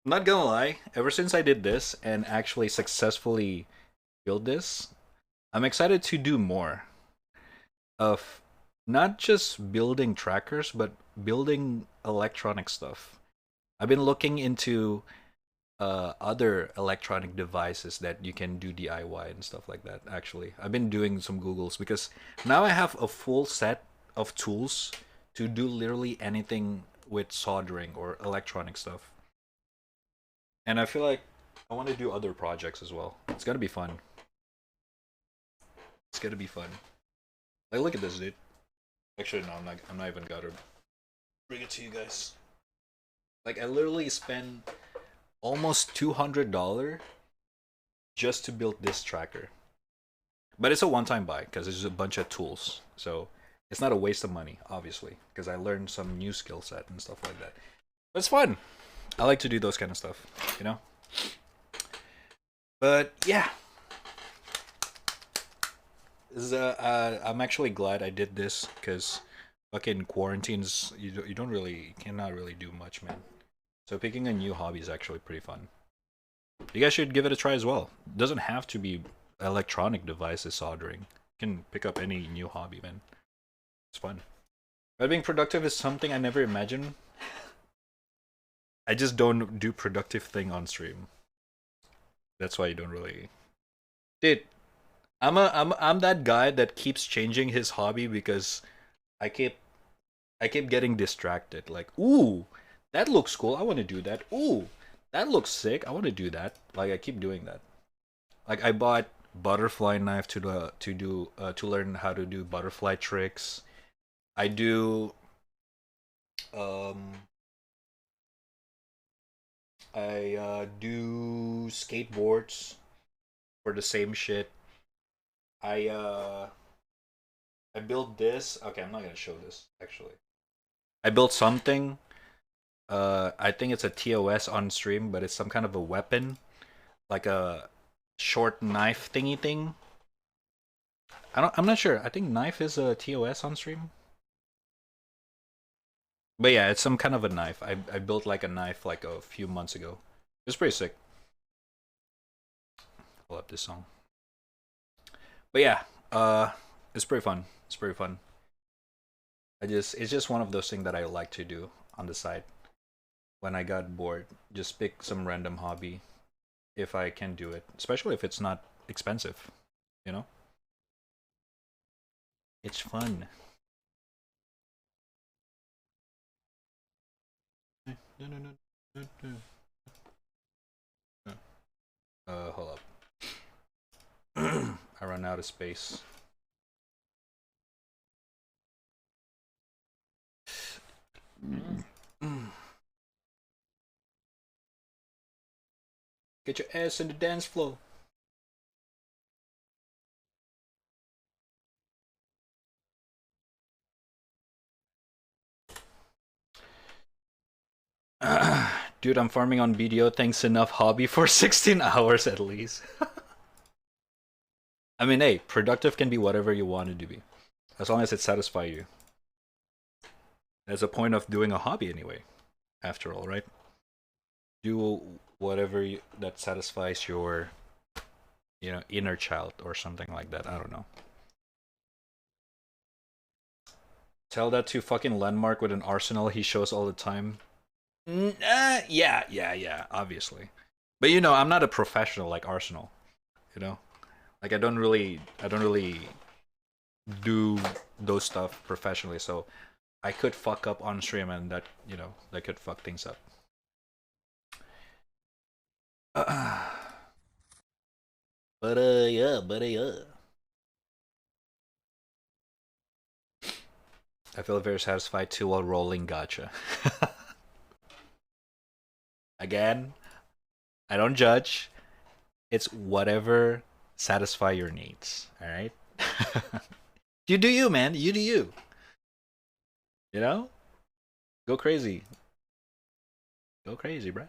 A: not gonna lie. Ever since I did this and actually successfully build this, I'm excited to do more of not just building trackers, but building electronic stuff. I've been looking into other electronic devices that you can do DIY and stuff like that. Actually, I've been doing some Googles, because now I have a full set of tools to do literally anything with soldering or electronic stuff. And I feel like I want to do other projects as well. It's gonna be fun. It's gonna be fun. Like, look at this, dude. Actually, no, I'm not even gonna bring it to you guys. Like, I literally spent almost $200 just to build this tracker. But it's a one-time buy because there's a bunch of tools, so it's not a waste of money, obviously, because I learned some new skill set and stuff like that. But it's fun. I like to do those kind of stuff, you know. But yeah, this is, I'm actually glad I did this because fucking quarantines, you cannot really do much, man. So picking a new hobby is actually pretty fun. You guys should give it a try as well. It doesn't have to be electronic devices soldering. You can pick up any new hobby, man. It's fun. But being productive is something I never imagined. I just don't do productive thing on stream. That's why you don't really. Dude, I'm that guy that keeps changing his hobby because I keep getting distracted. Like, ooh, that looks cool. I want to do that. Ooh, that looks sick. I want to do that. Like, I keep doing that. Like, I bought butterfly knife to learn how to do butterfly tricks. I do I do skateboards for the same shit. I built this. Okay, I'm not gonna show this actually. I built something. I think it's a TOS on stream, but it's some kind of a weapon, like a short knife thingy thing. I'm not sure. I think knife is a TOS on stream. But yeah, it's some kind of a knife. I built like a knife like a few months ago. It's pretty sick. Pull up this song. But yeah, it's pretty fun. It's pretty fun. It's just one of those things that I like to do on the side. When I got bored, just pick some random hobby if I can do it, especially if it's not expensive, you know? It's fun. Hold up. I run out of space. Get your ass in the dance floor. Dude, I'm farming on BDO. Thanks, enough hobby for 16 hours at least. I mean, hey, productive can be whatever you want it to be, as long as it satisfies you. That's the point of doing a hobby anyway, after all, right? Do whatever that satisfies your, inner child or something like that. I don't know. Tell that to fucking Landmark with an arsenal he shows all the time. Yeah, obviously. But I'm not a professional like Arsenal. Like I don't really do those stuff professionally, so I could fuck up on stream and that could fuck things up. Yeah. I feel very satisfied too while rolling gacha. Again, I don't judge. It's whatever satisfy your needs. All right. You do you, man. You do you. Go crazy. Go crazy, bruh.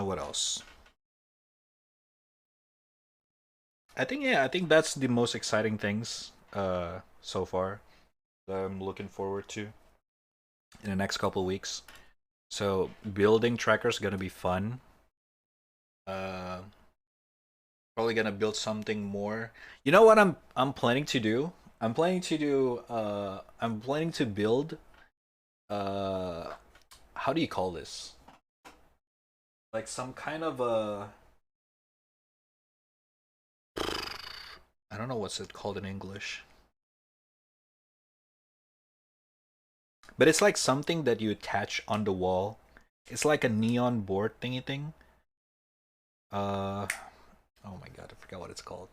A: What else? I think that's the most exciting things so far that I'm looking forward to in the next couple weeks. So building trackers gonna be fun. Probably gonna build something more. You know what I'm planning to do? I'm planning to build how do you call this? Like some kind of a I don't know what's it called in English. But it's like something that you attach on the wall. It's like a neon board thingy thing. Oh my god, I forgot what it's called.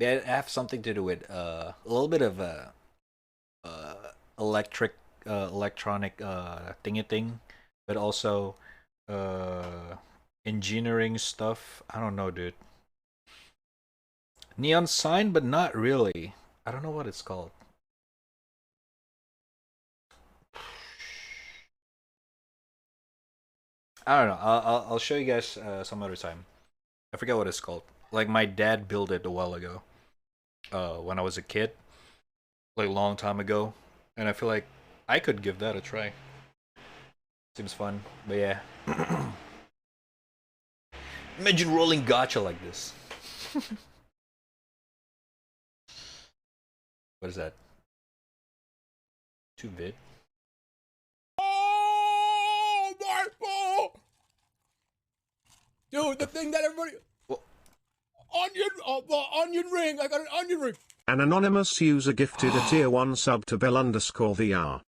A: They have something to do with a little bit of electronic thingy thing, but also engineering stuff. I don't know, dude. Neon sign, but not really. I don't know what it's called. I don't know. I'll show you guys some other time. I forget what it's called. Like my dad built it a while ago. When I was a kid, like a long time ago, and I feel like I could give that a try. Seems fun, but yeah. Imagine rolling gacha like this. What is that? 2-vid?
J: Oh my god! Dude, the thing that everybody onion ring. I got an onion ring.
B: An anonymous user gifted a tier 1 sub to Bell_VR.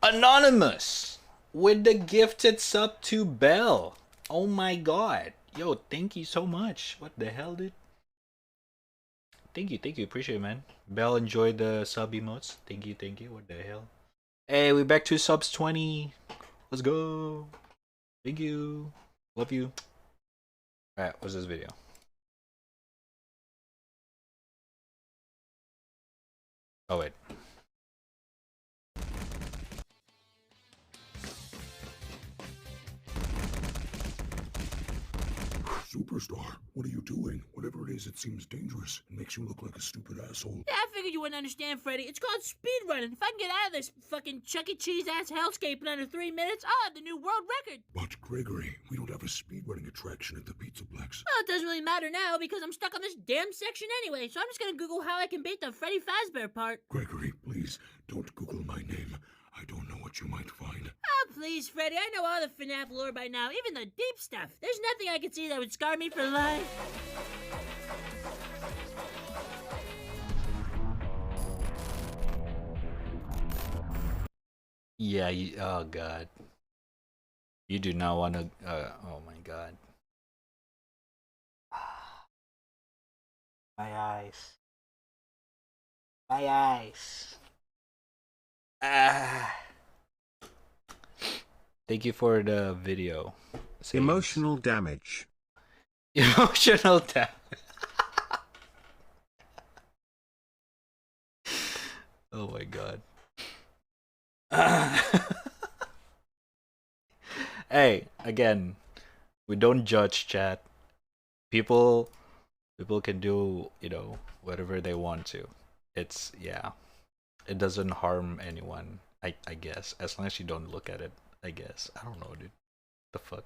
A: Anonymous with the gifted sub to Bell. Oh my god. Yo, thank you so much. What the hell, dude? Thank you, appreciate it, man. Bell enjoyed the sub emotes. Thank you. What the hell? Hey, we back to subs 20. Let's go. Thank you. Love you. Alright, what's this video? Oh wait.
K: Superstar, what are you doing? Whatever it is, it seems dangerous. It makes you look like a stupid asshole.
L: Yeah, I figured you wouldn't understand, Freddy. It's called speedrunning. If I can get out of this fucking Chuck E. Cheese-ass hellscape in under 3 minutes, I'll have the new world record.
K: But, Gregory, we don't have a speedrunning attraction at the Pizzaplex.
L: Well, it doesn't really matter now because I'm stuck on this damn section anyway, so I'm just gonna Google how I can beat the Freddy Fazbear part.
K: Gregory, please, don't Google my name. I don't know what you might find.
L: Oh, please, Freddy. I know all the FNAF lore by now, even the deep stuff. There's nothing I can see that would scar me for life.
A: Yeah, oh god. You do not want to, oh my god. My eyes. My eyes. Thank you for the video.
B: Emotional damage.
A: Emotional damage. Oh my god. Hey, again, we don't judge, chat. People can do, you know, whatever they want to. It's, yeah. It doesn't harm anyone, I guess. As long as you don't look at it, I guess. I don't know, dude. The fuck?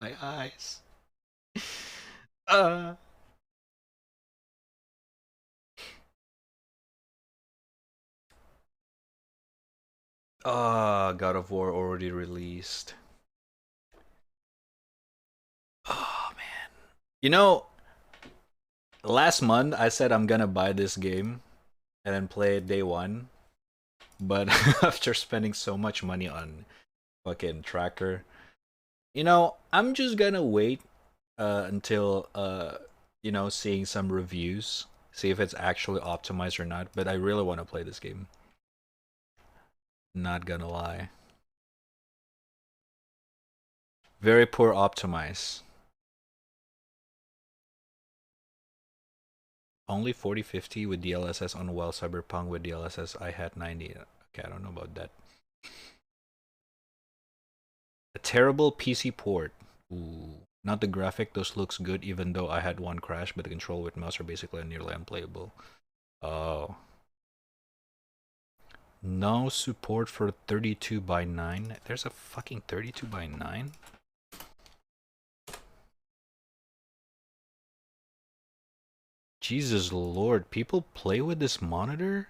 A: My eyes. God of War already released. Oh man. You know, last month I said I'm gonna buy this game and then play it day one. But after spending so much money on fucking tracker, you know, I'm just gonna wait until you know, seeing some reviews, see if it's actually optimized or not. But I really want to play this game. Not gonna lie. Very poor optimize. Only 4050 with DLSS on well, Cyberpunk with DLSS I had 90. Okay, I don't know about that. A terrible PC port. Ooh. Not the graphic, those looks good even though I had one crash, but the control with mouse are basically nearly unplayable. Oh. No support for 32:9. There's a fucking 32:9? Jesus Lord, people play with this monitor?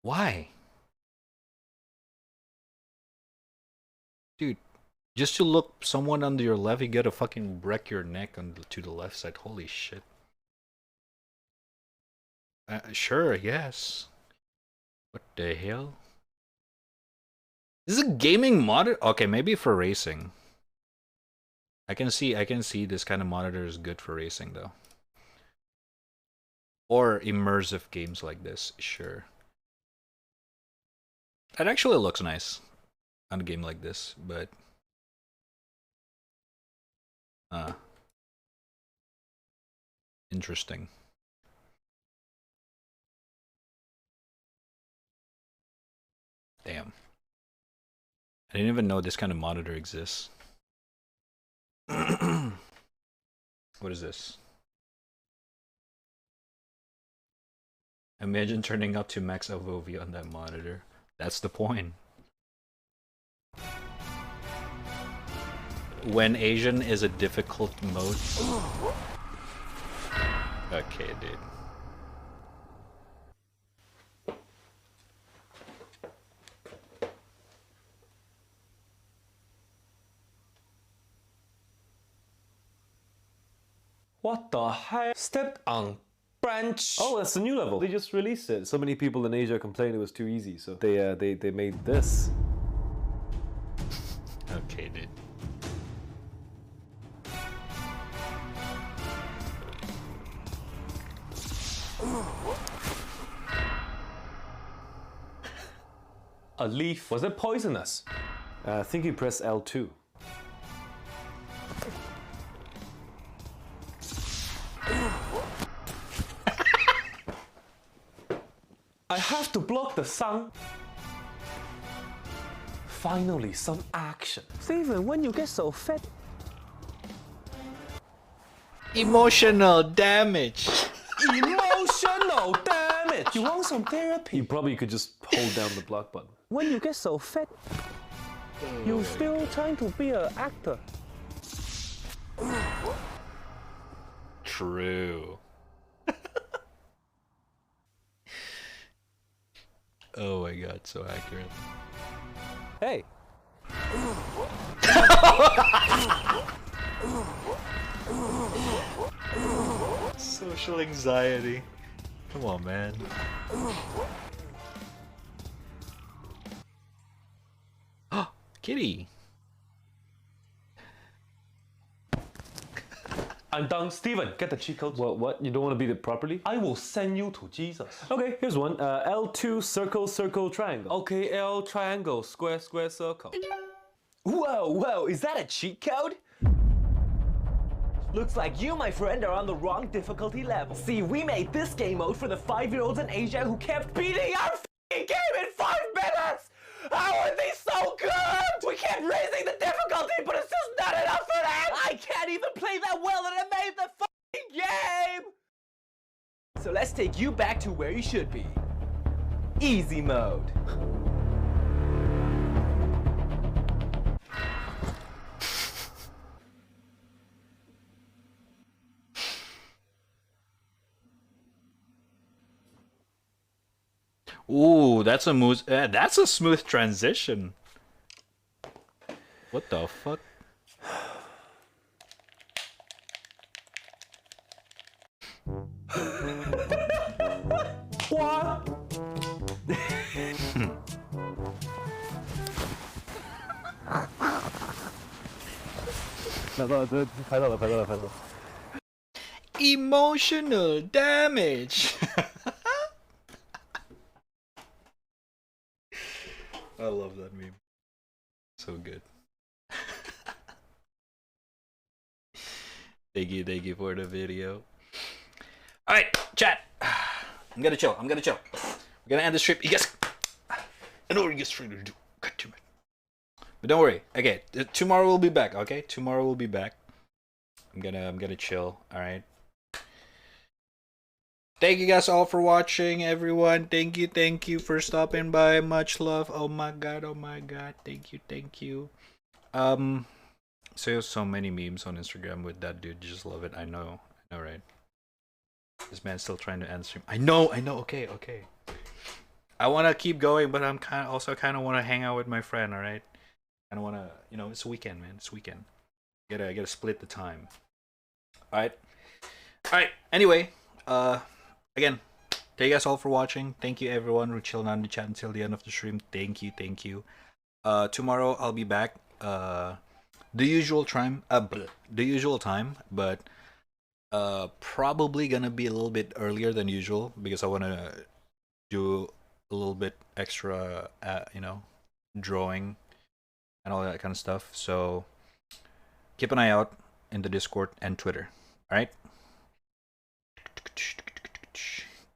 A: Why? Dude, just to look someone on your left, you gotta fucking wreck your neck on to the left side. Holy shit. Sure, yes. What the hell? This is a gaming monitor. Okay, maybe for racing. I can see this kind of monitor is good for racing though. Or immersive games like this, sure. It actually looks nice on a game like this, but interesting. Damn. I didn't even know this kind of monitor exists. What is this? Imagine turning up to max FOV on that monitor. That's the point. When Asian is a difficult mode. Okay, dude.
M: What the heck? Stepped on branch.
N: Oh, that's a new level. They just released it. So many people in Asia complained it was too easy, so they made this.
A: Okay, dude.
M: A leaf. Was it poisonous?
N: I think you press L2.
M: I have to block the sun. Finally, some action.
J: Steven, when you get so fat.
A: Emotional damage.
M: Emotional damage.
J: You want some therapy?
N: You probably could just hold down the block button.
J: When you get so fat, you still trying to be an actor.
A: True. Oh my god, so accurate.
N: Hey.
A: Social anxiety. Come on, man. Kitty.
M: I'm done. Steven, get the cheat codes.
N: What? You don't want to beat it properly?
M: I will send you to Jesus.
N: Okay, here's one. L2, circle, circle, triangle.
M: Okay, L, triangle, square, square, circle.
J: Whoa, is that a cheat code? Looks like you, my friend, are on the wrong difficulty level. See, we made this game mode for the 5-year-olds in Asia who kept beating our f***ing game in 5 minutes! How are they so good? We kept raising the difficulty, but it's just not enough for that! I can't even play that well and I made the f***ing game! So let's take you back to where you should be. Easy mode.
A: Ooh, that's a smooth transition. What the fuck?
M: What?
A: Emotional damage. I love that meme. So good. Thank you for the video. Alright, chat. I'm gonna chill. We're gonna end the stream. You guys, I know what you guys trying to do. God damn it. But don't worry. Okay, tomorrow we'll be back. Okay, tomorrow we'll be back. I'm gonna chill. All right. Thank you guys all for watching, everyone. Thank you for stopping by. Much love. Oh my god. Thank you. So many memes on Instagram with that dude. Just love it. I know, right? This man's still trying to answer him. I know. Okay. I want to keep going, but I'm kind of want to hang out with my friend. All right. I don't want to. It's a weekend, man. It's a weekend. Gotta split the time. All right. Anyway, again, Thank you guys all for watching. Thank you everyone who chilled on the chat until the end of the stream. Thank you, thank you. Tomorrow I'll be back. The usual time. But probably gonna be a little bit earlier than usual because I wanna do a little bit extra, drawing and all that kind of stuff. So keep an eye out in the Discord and Twitter. All right.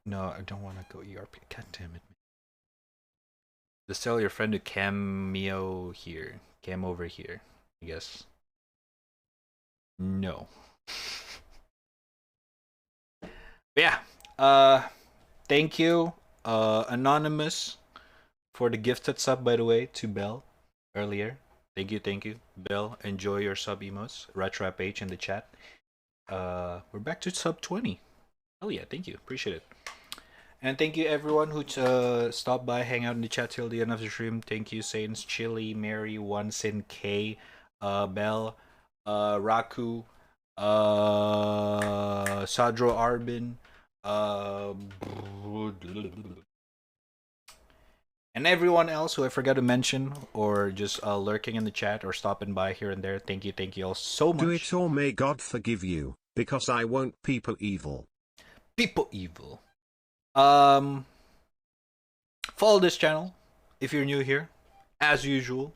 A: No, I don't want to go ERP. God damn it. Just tell your friend to cameo here. Cam over here, I guess. No. But yeah. Thank you, Anonymous, for the gifted sub, by the way, to Bell earlier. Thank you, Bell. Enjoy your sub emotes. Retrap H in the chat. We're back to sub 20. Oh yeah, thank you. Appreciate it. And thank you everyone who stopped by, hang out in the chat till the end of the stream. Thank you, Saints, Chili, Mary, Onesen, K, Bell, Raku, Sadro Arbin, and everyone else who I forgot to mention, or just lurking in the chat or stopping by here and there. Thank you all so much.
B: Do it or may God forgive you, because I won't people evil.
A: People evil. Follow this channel if you're new here, as usual.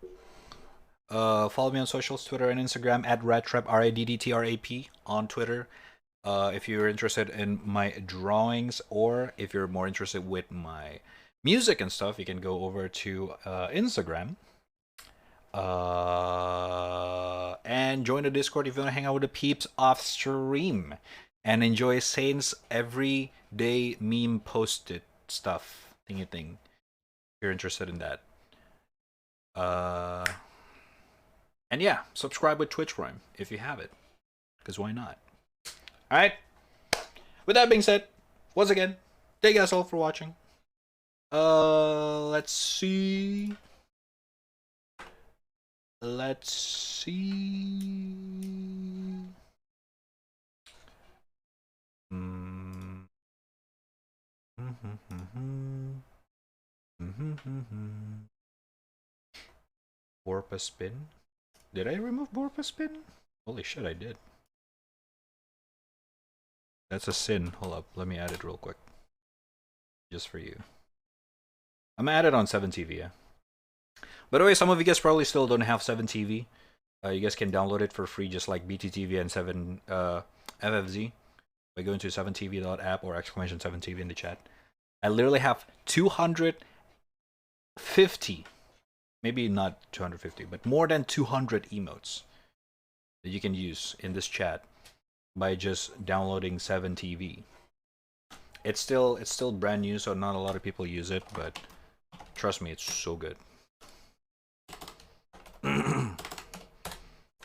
A: Follow me on socials, Twitter and Instagram at Radtrap, RADDTRAP on Twitter. If you're interested in my drawings, or if you're more interested with my music and stuff, you can go over to Instagram and join the Discord if you want to hang out with the peeps off stream and enjoy Saints everyday meme posted stuff thingy thing if you're interested in that. And yeah, subscribe with Twitch Prime if you have it, because why not? Alright, with that being said, once again, thank you guys all for watching. Let's see. Borpa spin. Did I remove Borpa spin? Holy shit, I did. That's a sin. Hold up, let me add it real quick. Just for you. I'm gonna add it on 7TV, yeah. By the way, some of you guys probably still don't have 7TV. You guys can download it for free, just like BTTV and 7 FFZ, by going to 7TV.app or exclamation 7TV in the chat. I literally have 250, maybe not 250, but more than 200 emotes that you can use in this chat by just downloading 7TV. It's still brand new, so not a lot of people use it, but trust me, it's so good.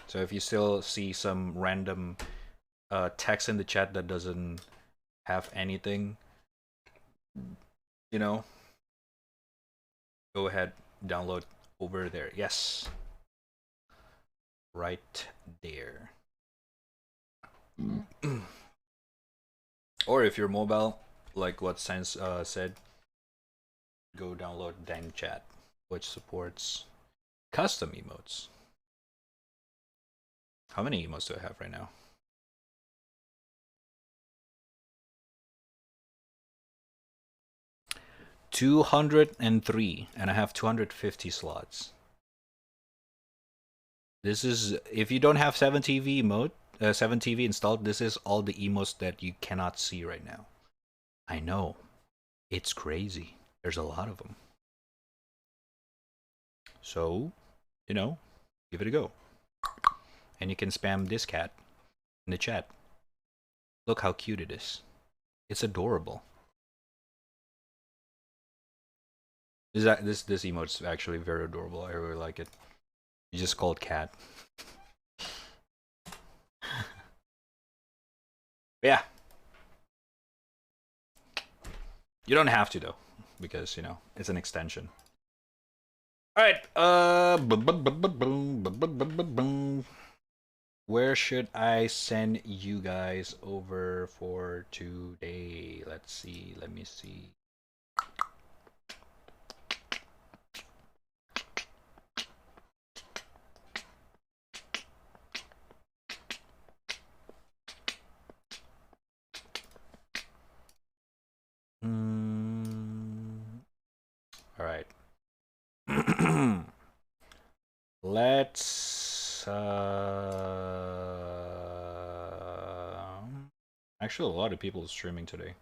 A: So if you still see some random text in the chat that doesn't have anything, go ahead, download over there. Yes, right there. Or if you're mobile, like what Sense said, go download DangChat, which supports custom emotes. How many emotes do I have right now? $203, and I have 250 slots. This is, if you don't have 7TV emote, 7TV installed, this is all the emotes that you cannot see right now. I know, it's crazy. There's a lot of them. So, give it a go. And you can spam this cat in the chat. Look how cute it is. It's adorable. This emote's actually very adorable. I really like it. You just called cat. Yeah. You don't have to though, because it's an extension. All right. Where should I send you guys over for today? Let's see. Let me see. All right. Let's actually a lot of people streaming today.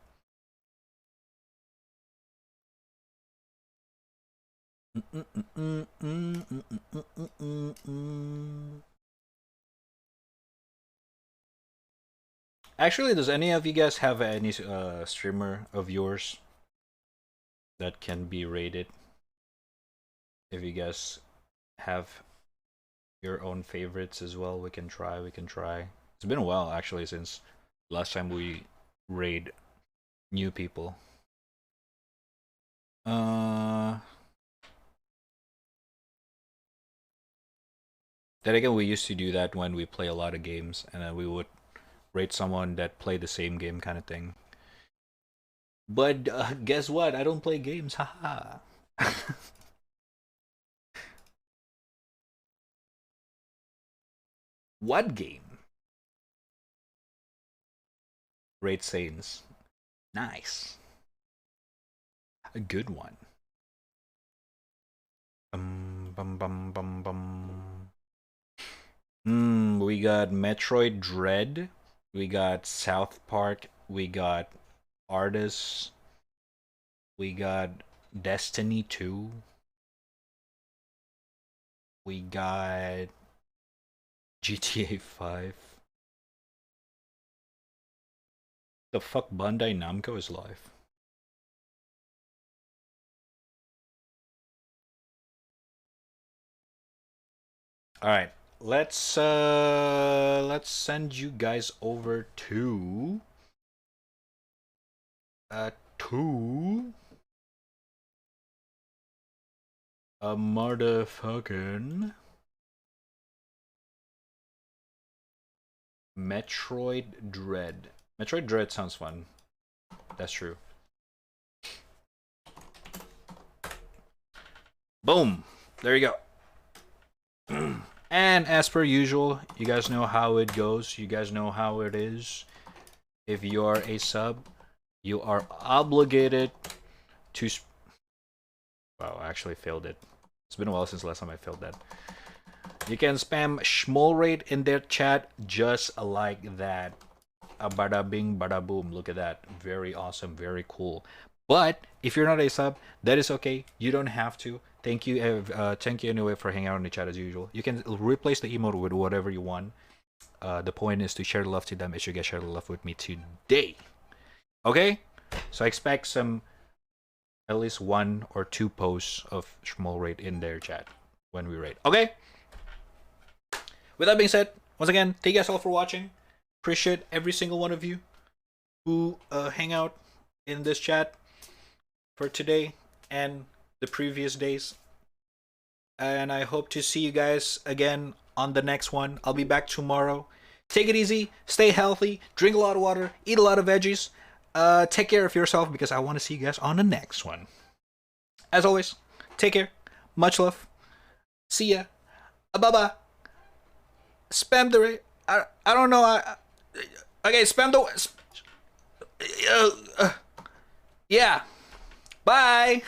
A: Actually, does any of you guys have any streamer of yours that can be rated? If you guys have your own favorites as well, we can try. It's been a while actually since last time we raid new people. Then again, we used to do that when we play a lot of games, and then we would rate someone that played the same game kind of thing. But guess what? I don't play games, haha. What game? Rate Saints. Nice. A good one. We got Metroid Dread. We got South Park. We got Artists. We got Destiny 2. We got GTA 5. The fuck, Bandai Namco is live. All right, let's send you guys over to a motherfucking Metroid Dread. Metroid Dread sounds fun. That's true. Boom. There you go. And as per usual, you guys know how it goes. You guys know how it is. If you are a sub, you are obligated to... Wow, I actually failed it. It's been a while since the last time I failed that. You can spam Schmolrate in their chat just like that. A bada bing, bada boom. Look at that. Very awesome. Very cool. But if you're not a sub, that is okay. You don't have to. Thank you anyway for hanging out in the chat as usual. You can replace the emote with whatever you want. The point is to share the love to them. It should get share the love with me today. Okay? So I expect some, at least 1 or 2 posts of Schmolrate in their chat when we raid. Okay? With that being said, once again, thank you guys all for watching. Appreciate every single one of you who hang out in this chat for today and the previous days. And I hope to see you guys again on the next one. I'll be back tomorrow. Take it easy, stay healthy, drink a lot of water, eat a lot of veggies. Take care of yourself because I want to see you guys on the next one. As always, take care. Much love. See ya. Bye-bye. Spam the rate. I don't know. Okay, spam the... yeah. Bye.